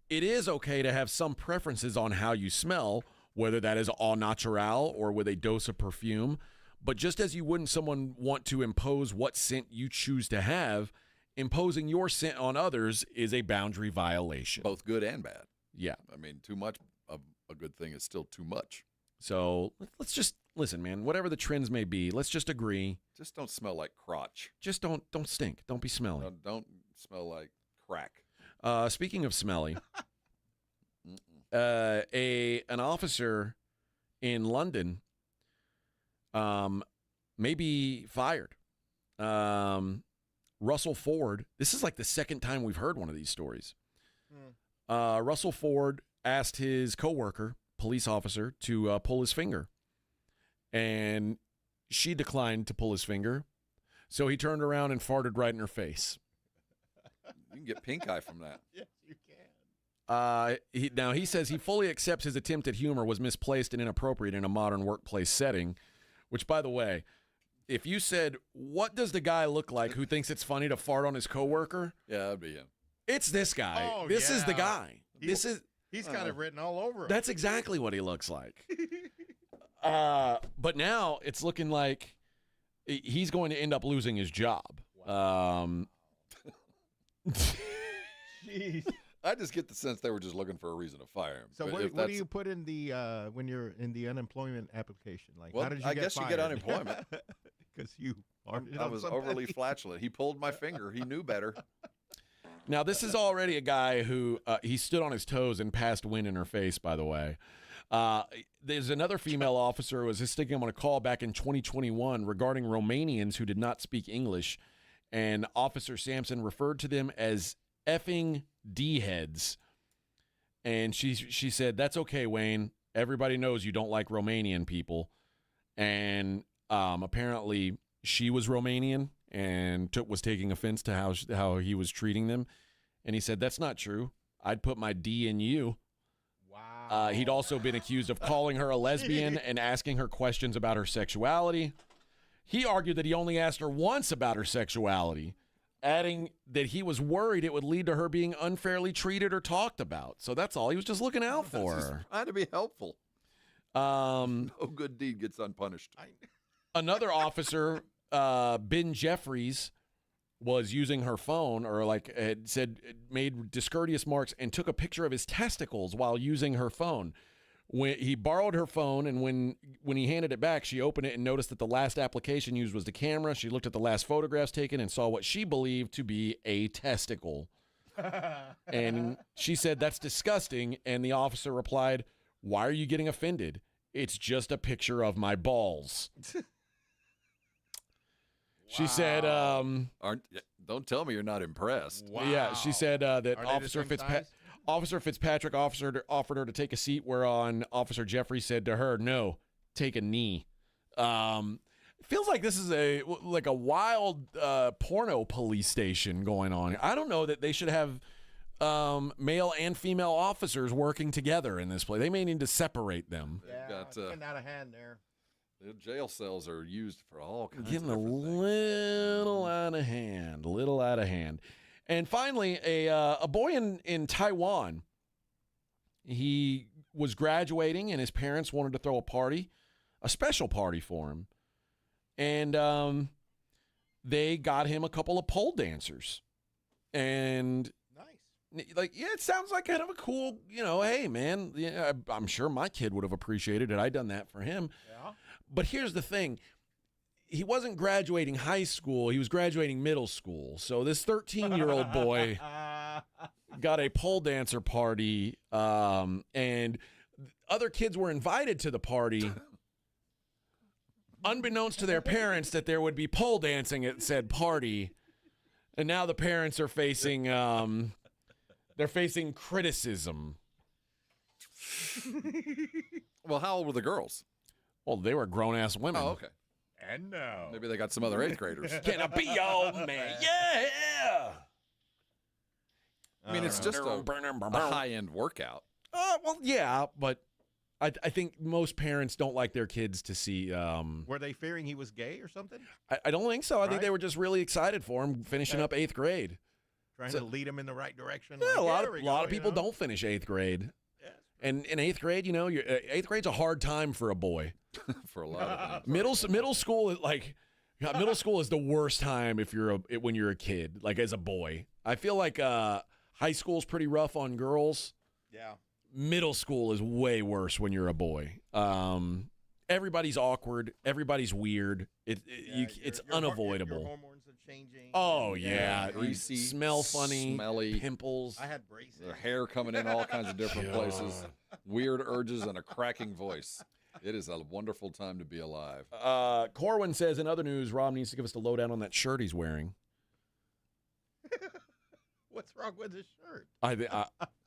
Speaker 3: It is okay to have some preferences on how you smell, whether that is au naturel or with a dose of perfume, but just as you wouldn't someone want to impose what scent you choose to have, imposing your scent on others is a boundary violation.
Speaker 4: Both good and bad.
Speaker 3: Yeah.
Speaker 4: I mean, too much of a good thing is still too much.
Speaker 3: So let's just listen, man. Whatever the trends may be, let's just agree.
Speaker 4: Just don't smell like crotch.
Speaker 3: Just don't stink. Don't be smelly.
Speaker 4: Don't smell like crack.
Speaker 3: Speaking of smelly, an officer in London may be fired. Russell Ford, this is like the second time we've heard one of these stories. Russell Ford asked his coworker, police officer, to pull his finger. And she declined to pull his finger. So he turned around and farted right in her face.
Speaker 4: You can get pink eye from that.
Speaker 2: Yes, you can.
Speaker 3: Now, he says he fully accepts his attempt at humor was misplaced and inappropriate in a modern workplace setting, which, by the way, if you said, what does the guy look like who thinks it's funny to fart on his coworker?
Speaker 4: Yeah, that'd be him.
Speaker 3: It's this guy.
Speaker 2: Oh,
Speaker 3: this is the
Speaker 2: yeah.
Speaker 3: guy.
Speaker 2: He's kind of written all over him.
Speaker 3: That's exactly what he looks like. But now it's looking like he's going to end up losing his job.
Speaker 2: Jeez.
Speaker 4: I just get the sense they were just looking for a reason to fire him.
Speaker 2: So
Speaker 4: But
Speaker 2: what do you put in the when you're in the unemployment application? Like,
Speaker 4: Well,
Speaker 2: how did you
Speaker 4: I
Speaker 2: get
Speaker 4: guess you
Speaker 2: fired?
Speaker 4: get unemployment.
Speaker 2: Because you farted
Speaker 4: I
Speaker 2: on
Speaker 4: was
Speaker 2: somebody.
Speaker 4: overly flatulent. He pulled my finger. He knew better.
Speaker 3: Now, this is already a guy who he stood on his toes and passed wind in her face, by the way. There's another female officer who was just sticking on a call back in 2021 regarding Romanians who did not speak English, and Officer Sampson referred to them as effing D-heads. And she said, that's okay, Wayne. Everybody knows you don't like Romanian people. And apparently she was Romanian and was taking offense to how he was treating them. And he said, that's not true. I'd put my D in you. Wow. He'd also been accused of calling her a lesbian and asking her questions about her sexuality. He argued that he only asked her once about her sexuality, adding that he was worried it would lead to her being unfairly treated or talked about. So that's all. He was just looking out for her.
Speaker 4: Trying to be helpful. No good deed gets unpunished.
Speaker 3: Another officer, Ben Jeffries, was using her phone, or made discourteous marks and took a picture of his testicles while using her phone. When he borrowed her phone, and when he handed it back, she opened it and noticed that the last application used was the camera. She looked at the last photographs taken and saw what she believed to be a testicle. And she said, that's disgusting. And the officer replied, why are you getting offended? It's just a picture of my balls. She said,
Speaker 4: don't tell me you're not impressed.
Speaker 3: Wow. Yeah, she said that Officer Fitzpatrick offered her to take a seat, whereon Officer Jeffrey said to her, no, take a knee. Feels like this is a wild porno police station going on. I don't know that they should have male and female officers working together in this place. They may need to separate them.
Speaker 2: Yeah, getting out of hand there.
Speaker 4: The jail cells are used for all kinds
Speaker 3: Getting
Speaker 4: of
Speaker 3: a
Speaker 4: different things.
Speaker 3: little out of hand. And finally, a boy in Taiwan, he was graduating, and his parents wanted to throw a special party for him. And they got him a couple of pole dancers. And it sounds like kind of a cool, hey, man, I'm sure my kid would have appreciated it. I done that for him.
Speaker 2: Yeah.
Speaker 3: But here's the thing. He wasn't graduating high school. He was graduating middle school. So this 13-year-old boy got a pole dancer party, and other kids were invited to the party, unbeknownst to their parents that there would be pole dancing at said party. And now the parents are facing criticism.
Speaker 4: Well, how old were the girls?
Speaker 3: Well, they were grown-ass women.
Speaker 4: Oh, okay.
Speaker 2: And now.
Speaker 4: Maybe they got some other 8th graders.
Speaker 3: Can I be your man? Yeah!
Speaker 4: I mean, it's just a high-end workout.
Speaker 3: Well, yeah, but I think most parents don't like their kids to see.
Speaker 2: Were they fearing he was gay or something?
Speaker 3: I don't think so. I think they were just really excited for him finishing up 8th grade.
Speaker 2: Trying to lead him in the right direction.
Speaker 3: Yeah,
Speaker 2: like,
Speaker 3: a lot of people don't finish 8th grade.
Speaker 2: Yeah.
Speaker 3: And in 8th grade, 8th grade's a hard time for a boy.
Speaker 4: For a lot of things.
Speaker 3: Middle school is middle school is the worst time when you're a kid, like as a boy. I feel like high school's pretty rough on girls.
Speaker 2: Yeah.
Speaker 3: Middle school is way worse when you're a boy. Everybody's awkward. Everybody's weird. It's unavoidable.
Speaker 2: Your hormones are changing.
Speaker 3: Oh yeah,
Speaker 4: greasy,
Speaker 3: smell funny,
Speaker 4: smelly,
Speaker 3: pimples.
Speaker 2: I had braces.
Speaker 4: Their hair coming in all kinds of different places. Weird urges and a cracking voice. It is a wonderful time to be alive.
Speaker 3: Corwin says in other news, Rob needs to give us the lowdown on that shirt he's wearing.
Speaker 2: What's wrong with his shirt?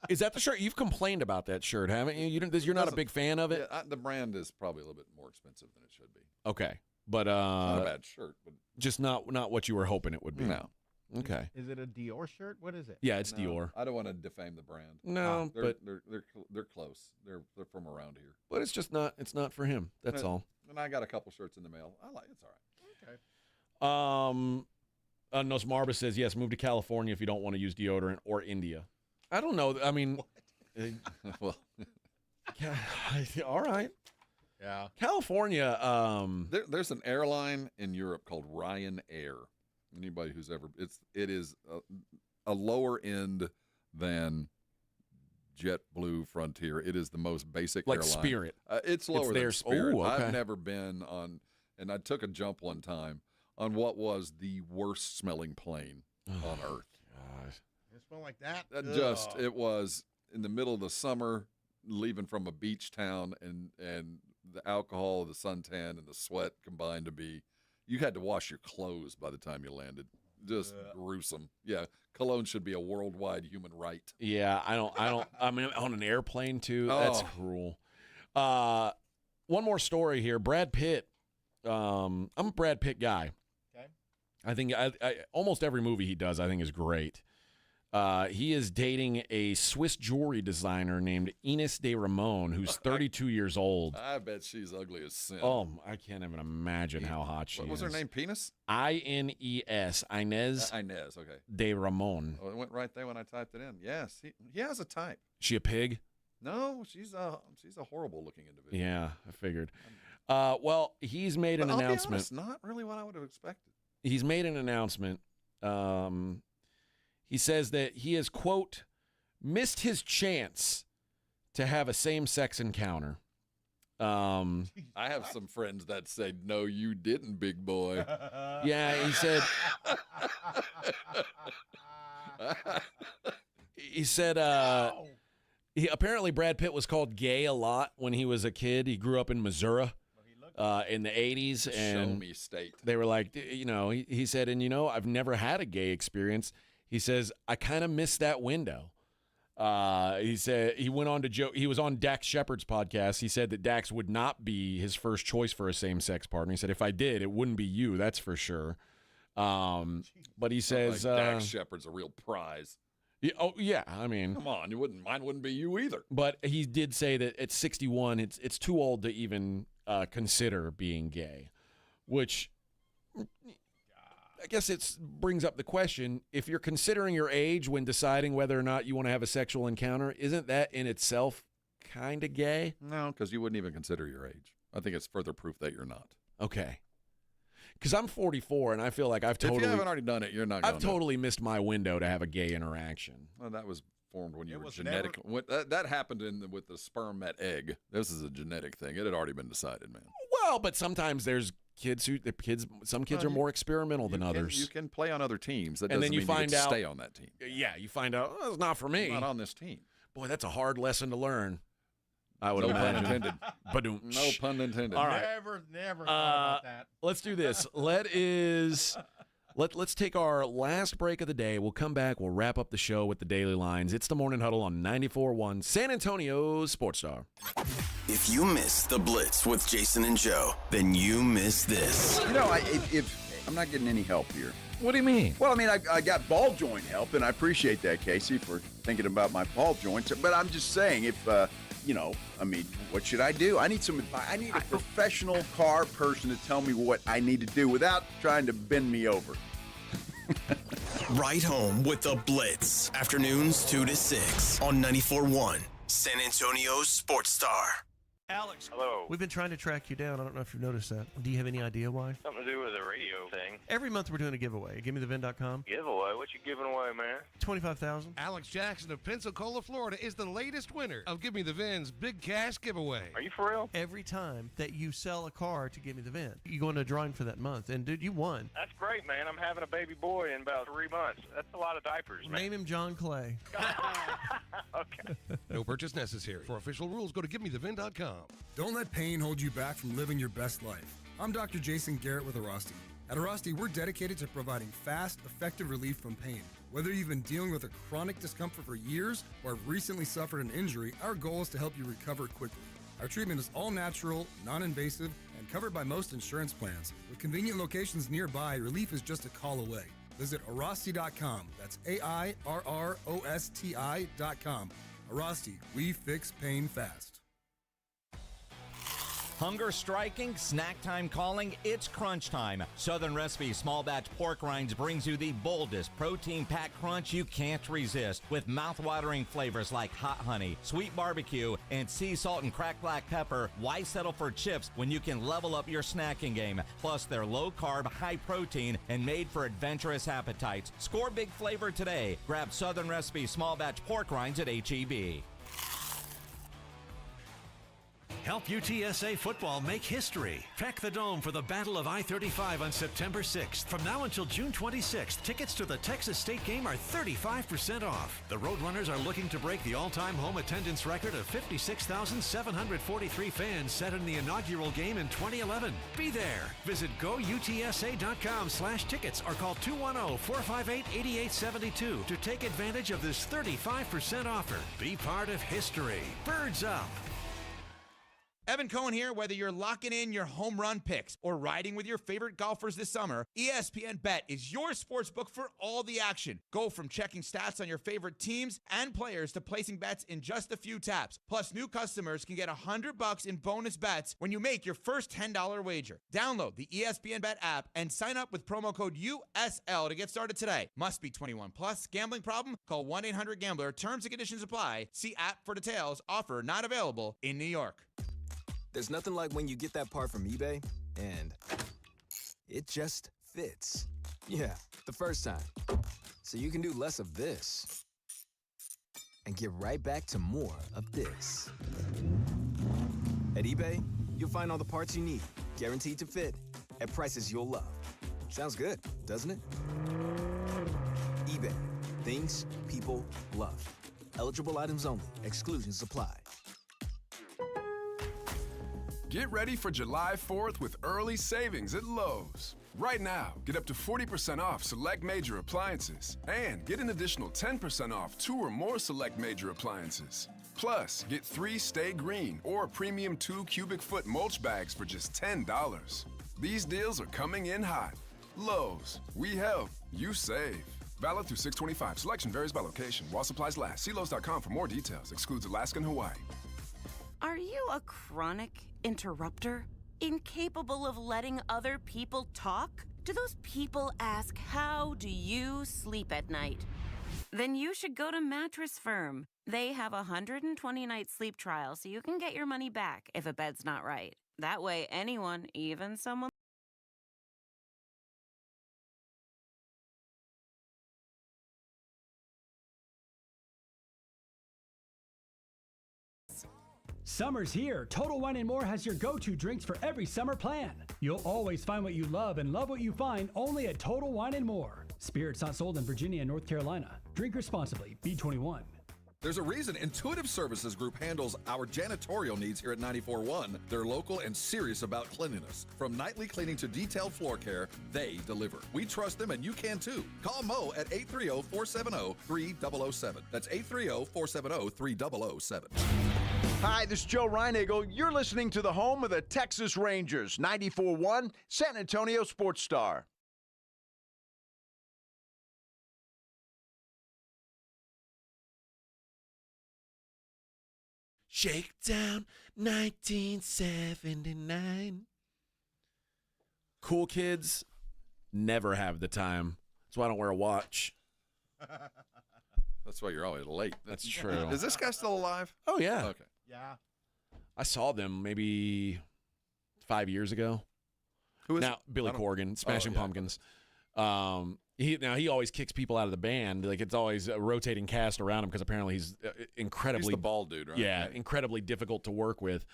Speaker 3: Is that the shirt? You've complained about that shirt, haven't you? You're not a big fan of it?
Speaker 4: Yeah, the brand is probably a little bit more expensive than it should be.
Speaker 3: Okay. But
Speaker 4: it's not a bad shirt. But
Speaker 3: just not what you were hoping it would be.
Speaker 4: No.
Speaker 3: Okay.
Speaker 2: Is it a Dior shirt? What is it?
Speaker 3: Yeah, it's Dior.
Speaker 4: I don't want to defame the brand.
Speaker 3: No,
Speaker 4: they're,
Speaker 3: but
Speaker 4: they're close. They're from around here.
Speaker 3: But it's just not. It's not for him. That's all.
Speaker 4: And I got a couple shirts in the mail. It's all right.
Speaker 3: Okay. Nosmarba says yes. Move to California if you don't want to use deodorant, or India. I don't know. I mean,
Speaker 4: well,
Speaker 3: all right.
Speaker 2: Yeah.
Speaker 3: California.
Speaker 4: There's an airline in Europe called Ryanair. Anybody who's ever it is a lower end than JetBlue, Frontier. It is the most basic
Speaker 3: like
Speaker 4: airline.
Speaker 3: Spirit.
Speaker 4: It's lower than Spirit.
Speaker 3: Ooh, okay.
Speaker 4: I've never been on, and I took a jump one time on what was the worst smelling plane on earth.
Speaker 3: Gosh.
Speaker 2: It smelled like that?
Speaker 4: It was in the middle of the summer, leaving from a beach town, and the alcohol, the suntan, and the sweat combined to be, you had to wash your clothes by the time you landed. Just gruesome. Yeah, cologne should be a worldwide human right.
Speaker 3: Yeah, I don't. I mean, on an airplane too. That's cruel. One more story here. Brad Pitt. I'm a Brad Pitt guy.
Speaker 2: Okay.
Speaker 3: I think I almost every movie he does, I think, is great. He is dating a Swiss jewelry designer named Ines de Ramon, who's 32 years old.
Speaker 4: I bet she's ugly as sin.
Speaker 3: Oh, I can't even imagine how hot she is.
Speaker 4: What was her name? Penis?
Speaker 3: Ines. Inez.
Speaker 4: Inez. Okay.
Speaker 3: De Ramon.
Speaker 4: Oh, it went right there when I typed it in. Yes, he has a type.
Speaker 3: She a pig?
Speaker 4: No, she's a horrible looking individual.
Speaker 3: Yeah, I figured. Well, he's made an announcement.
Speaker 4: Be honest, not really what I would have expected.
Speaker 3: He's made an announcement. He says that he has, quote, missed his chance to have a same-sex encounter.
Speaker 4: I have some friends that say, no, you didn't, big boy.
Speaker 3: Yeah, he said. He said apparently Brad Pitt was called gay a lot when he was a kid. He grew up in Missouri in the 80s. And
Speaker 4: show me state.
Speaker 3: They were like, he said, and I've never had a gay experience. He says, I kind of missed that window. He said he went on to joke. He was on Dax Shepard's podcast. He said that Dax would not be his first choice for a same-sex partner. He said, if I did, it wouldn't be you. That's for sure. But he says
Speaker 4: Dax Shepard's a real prize.
Speaker 3: Yeah, yeah. I mean,
Speaker 4: come on, mine wouldn't be you either.
Speaker 3: But he did say that at 61, it's too old to even consider being gay, which. I guess it brings up the question, if you're considering your age when deciding whether or not you want to have a sexual encounter, isn't that in itself kind of gay?
Speaker 4: No, because you wouldn't even consider your age. I think it's further proof that you're not.
Speaker 3: Okay. Because I'm 44, and I feel like if you
Speaker 4: haven't already done it, you're not going to.
Speaker 3: I've totally missed my window to have a gay interaction.
Speaker 4: Well, that was formed when you were genetic. That happened with the sperm met egg. This is a genetic thing. It had already been decided, man.
Speaker 3: Well, but sometimes there's some kids are more experimental than others.
Speaker 4: You can play on other teams. That
Speaker 3: and
Speaker 4: doesn't
Speaker 3: then you
Speaker 4: mean
Speaker 3: find
Speaker 4: you get to
Speaker 3: out,
Speaker 4: stay on that team.
Speaker 3: Yeah, you find out, it's not for me.
Speaker 4: I'm not on this team.
Speaker 3: Boy, that's a hard lesson to learn. I would
Speaker 4: no
Speaker 3: imagine.
Speaker 4: pun intended.
Speaker 3: No
Speaker 4: pun intended.
Speaker 3: All right.
Speaker 2: Never thought about that.
Speaker 3: Let's do this. Let's take our last break of the day. We'll come back. We'll wrap up the show with the Daily Lines. It's the Morning Huddle on 94.1 San Antonio's Sports Star.
Speaker 1: If you missed the Blitz with Jason and Joe, then you missed this.
Speaker 6: If I'm not getting any help here.
Speaker 3: What do you mean?
Speaker 6: Well, I mean, I got ball joint help, and I appreciate that, Casey, for thinking about my ball joints. But I'm just saying, what should I do? I need some advice. I need a professional car person to tell me what I need to do without trying to bend me over.
Speaker 1: Right home with the Blitz. Afternoons 2 to 6 on 94.1 San Antonio's Sports Star.
Speaker 10: Alex.
Speaker 11: Hello.
Speaker 10: We've been trying to track you down. I don't know if you've noticed that. Do you have any idea why?
Speaker 11: Something to do with the radio thing.
Speaker 10: Every month we're doing a giveaway. GiveMeTheVin.com.
Speaker 11: Giveaway? What you giving away, man?
Speaker 10: $25,000.
Speaker 12: Alex Jackson of Pensacola, Florida is the latest winner of Give Me the Vin's Big Cash Giveaway.
Speaker 11: Are you for real?
Speaker 10: Every time that you sell a car to Give Me the Vin, you go into a drawing for that month. And, dude, you won.
Speaker 11: That's great, man. I'm having a baby boy in about 3 months. That's a lot of diapers, man.
Speaker 10: Name him John Clay.
Speaker 11: Okay.
Speaker 12: No purchase necessary. For official rules, go to GiveMeTheVin.com.
Speaker 14: Don't let pain hold you back from living your best life. I'm Dr. Jason Garrett with Arasti. At Arasti, we're dedicated to providing fast, effective relief from pain. Whether you've been dealing with a chronic discomfort for years or have recently suffered an injury, our goal is to help you recover quickly. Our treatment is all natural, non-invasive, and covered by most insurance plans. With convenient locations nearby, relief is just a call away. Visit Arasti.com. That's AIRROSTI.com. Arasti, we fix pain fast.
Speaker 13: Hunger striking, snack time calling, it's crunch time. Southern Recipe Small Batch Pork Rinds brings you the boldest protein-packed crunch you can't resist with mouth-watering flavors like hot honey, sweet barbecue, and sea salt and cracked black pepper. Why settle for chips when you can level up your snacking game? Plus, they're low-carb, high-protein, and made for adventurous appetites. Score big flavor today. Grab Southern Recipe Small Batch Pork Rinds at H-E-B.
Speaker 15: Help UTSA football make history. Pack the Dome for the Battle of I-35 on September 6th. From now until June 26th, tickets to the Texas State game are 35% off. The Roadrunners are looking to break the all-time home attendance record of 56,743 fans set in the inaugural game in 2011. Be there. Visit goutsa.com/tickets or call 210-458-8872 to take advantage of this 35% offer. Be part of history. Birds up.
Speaker 17: Evan Cohen here. Whether you're locking in your home run picks or riding with your favorite golfers this summer, ESPN Bet is your sports book for all the action. Go from checking stats on your favorite teams and players to placing bets in just a few taps. Plus, new customers can get $100 in bonus bets when you make your first $10 wager. Download the ESPN Bet app and sign up with promo code USL to get started today. Must be 21 plus. Gambling problem? Call 1-800-GAMBLER. Terms and conditions apply. See app for details. Offer not available in New York.
Speaker 26: There's nothing like when you get that part from eBay and it just fits. Yeah, the first time. So you can do less of this and get right back to more of this. At eBay, you'll find all the parts you need, guaranteed to fit, at prices you'll love. Sounds good, doesn't it? eBay. Things people love. Eligible items only. Exclusions apply.
Speaker 18: Get ready for July 4th with early savings at Lowe's. Right now, get up to 40% off select major appliances and get an additional 10% off 2 or more select major appliances. Plus, get 3 Stay Green or premium 2 cubic foot mulch bags for just $10. These deals are coming in hot. Lowe's, we help, you save. Valid through 6/25. Selection varies by location. While supplies last. See Lowe's.com for more details. Excludes Alaska and Hawaii.
Speaker 9: Are you a chronic interrupter? Incapable of letting other people talk? Do those people ask, how do you sleep at night? Then you should go to Mattress Firm. They have a 120-night sleep trial, so you can get your money back if a bed's not right. That way, anyone, even someone...
Speaker 19: Summer's here. Total Wine & More has your go-to drinks for every summer plan. You'll always find what you love and love what you find only at Total Wine & More. Spirits not sold in Virginia and North Carolina. Drink responsibly. B21.
Speaker 20: There's a reason Intuitive Services Group handles our janitorial needs here at 94.1. They're local and serious about cleanliness. From nightly cleaning to detailed floor care, they deliver. We trust them and you can too. Call Mo at 830-470-3007. That's 830-470-3007.
Speaker 6: Hi, this is Joe Reinagle. You're listening to the home of the Texas Rangers, 94.1 San Antonio Sports Star.
Speaker 3: Shakedown 1979. Cool kids never have the time. That's why I don't wear a watch.
Speaker 4: That's why you're always late.
Speaker 3: That's true.
Speaker 4: Is this guy still alive?
Speaker 3: Oh, yeah.
Speaker 4: Okay.
Speaker 2: Yeah.
Speaker 3: I saw them maybe 5 years ago.
Speaker 4: Who is
Speaker 3: now? Billy Corgan, Smashing Pumpkins. He always kicks people out of the band. Like, it's always a rotating cast around him because apparently he's incredibly...
Speaker 4: He's the bald dude, right?
Speaker 3: Yeah, incredibly difficult to work with.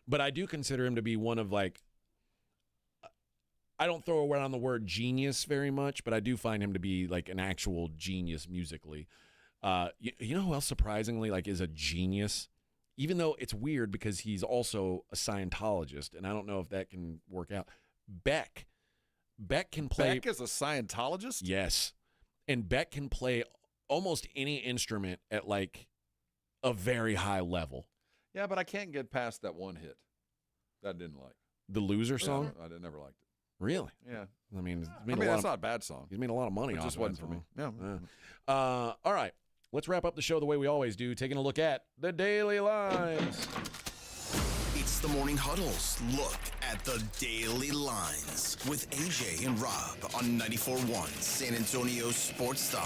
Speaker 3: But I do consider him to be one of, like... I don't throw around the word genius very much, but I do find him to be, like, an actual genius musically. You know who else surprisingly like is a genius? Even though it's weird because he's also a Scientologist, and I don't know if that can work out. Beck can play.
Speaker 4: Beck is a Scientologist?
Speaker 3: Yes. and Bet can play almost any instrument at like a very high level.
Speaker 4: Yeah, but I can't get past that one hit. That I didn't like.
Speaker 3: The Loser song?
Speaker 4: I never liked it.
Speaker 3: Really?
Speaker 4: Yeah.
Speaker 3: I mean,
Speaker 4: that's not a bad song.
Speaker 3: He's made a lot of money
Speaker 4: It
Speaker 3: off
Speaker 4: just
Speaker 3: of
Speaker 4: wasn't
Speaker 3: that
Speaker 4: for me.
Speaker 3: song.
Speaker 4: Yeah.
Speaker 3: All right. Let's wrap up the show the way we always do, taking a look at the Daily Lines.
Speaker 1: It's the Morning Huddle's look at the daily lines with AJ and Rob on 94.1 San Antonio Sports Star.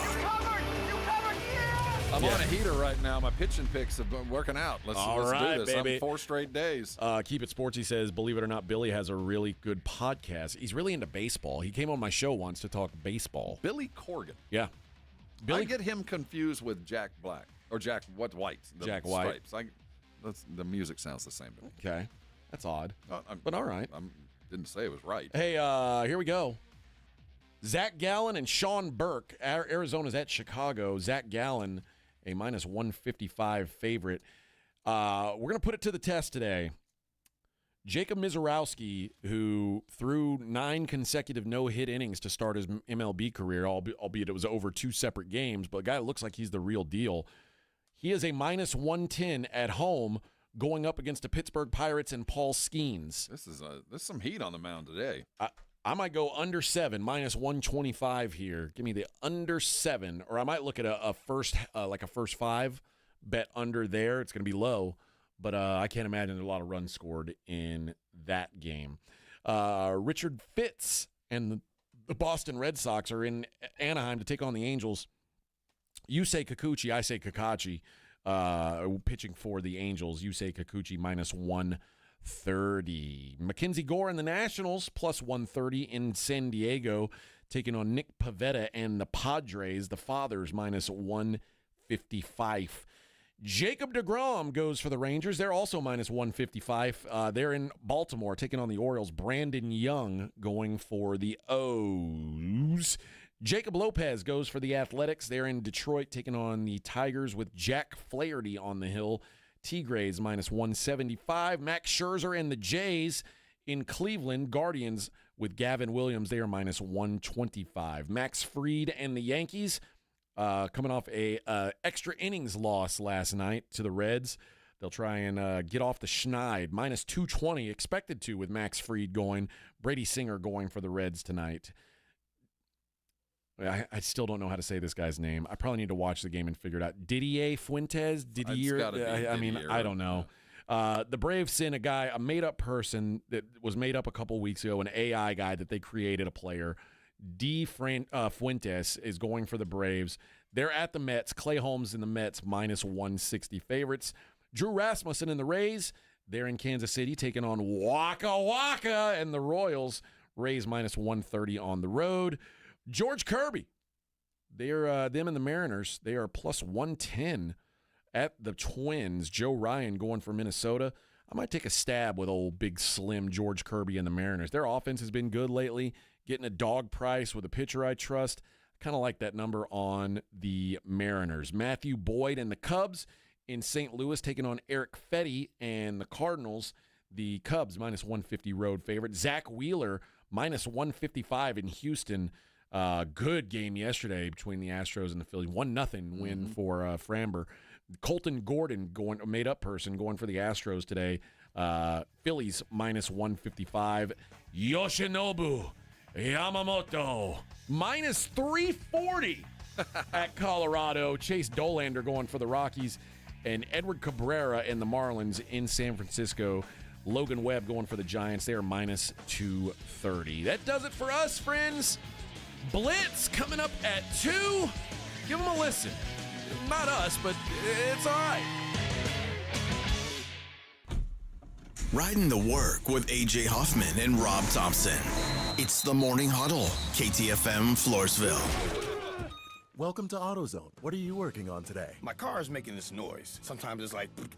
Speaker 4: I'm on a heater right now. My pitching picks have been working out. Let's
Speaker 3: All
Speaker 4: do
Speaker 3: right,
Speaker 4: this.
Speaker 3: baby.
Speaker 4: I'm 4 straight days.
Speaker 3: Keep It Sportsy says, believe it or not, Billy has a really good podcast. He's really into baseball. He came on my show once to talk baseball.
Speaker 4: Billy Corgan.
Speaker 3: Yeah.
Speaker 4: I get him confused with Jack Black or Jack White.
Speaker 3: Jack White.
Speaker 4: Stripes. The music sounds the same to me.
Speaker 3: Okay. That's odd. But all right.
Speaker 4: I didn't say it was right.
Speaker 3: Hey, here we go. Zach Gallen and Sean Burke. Arizona's at Chicago. Zach Gallen, a minus 155 favorite. We're going to put it to the test today. Jacob Mizorowski, who threw 9 consecutive no-hit innings to start his MLB career, albeit it was over 2 separate games, but a guy looks like he's the real deal. He is a minus 110 at home going up against the Pittsburgh Pirates and Paul Skeens.
Speaker 4: There's some heat on the mound today.
Speaker 3: I might go under 7, minus 125 here. Give me the under 7, or I might look at a first 5 bet under there. It's going to be low, but I can't imagine a lot of runs scored in that game. Richard Fitz and the Boston Red Sox are in Anaheim to take on the Angels. You say Kikuchi, I say Kakachi. Pitching for the Angels, you say Kikuchi minus 130. Mackenzie Gore and the Nationals plus 130 in San Diego, taking on Nick Pivetta and the Padres. The Fathers minus 155. Jacob deGrom goes for the Rangers. They're also minus 155. They're in Baltimore taking on the Orioles. Brandon Young going for the O's. Jacob Lopez goes for the Athletics. They're in Detroit taking on the Tigers with Jack Flaherty on the hill. Tigres minus 175. Max Scherzer and the Jays in Cleveland. Guardians with Gavin Williams. They are minus 125. Max Fried and the Yankees coming off a extra innings loss last night to the Reds. They'll try and get off the schneid. Minus 220 expected to with Max Fried going. Brady Singer going for the Reds tonight. I still don't know how to say this guy's name. I probably need to watch the game and figure it out. Didier Fuentes? I don't know. The Braves sent a made-up person that was made up a couple weeks ago, an AI guy that they created, a player. Fuentes is going for the Braves. They're at the Mets. Clay Holmes and the Mets minus 160 favorites. Drew Rasmussen and the Rays. They're in Kansas City taking on Waka Waka and the Royals. Rays minus 130 on the road. George Kirby, they're them and the Mariners. They are plus 110 at the Twins. Joe Ryan going for Minnesota. I might take a stab with old big slim George Kirby and the Mariners. Their offense has been good lately. Getting a dog price with a pitcher I trust. Kind of like that number on the Mariners. Matthew Boyd and the Cubs in St. Louis taking on Eric Fetty and the Cardinals. The Cubs minus 150 road favorite. Zach Wheeler minus 155 in Houston. Good game yesterday between the Astros and the Phillies. 1-0 win for Framber. Colton Gordon, made-up person, going for the Astros today. Phillies minus 155. Yoshinobu Yamamoto minus 340 at Colorado. Chase Dolander going for the Rockies. And Edward Cabrera and the Marlins in San Francisco. Logan Webb going for the Giants. They are minus 230. That does it for us, friends. Blitz coming up at 2. Give them a listen. Not us, but it's all right.
Speaker 1: Riding the work with AJ Hoffman and Rob Thompson. It's the Morning Huddle, KTFM Floresville.
Speaker 16: Welcome to AutoZone. What are you working on today?
Speaker 21: My car is making this noise. Sometimes it's like...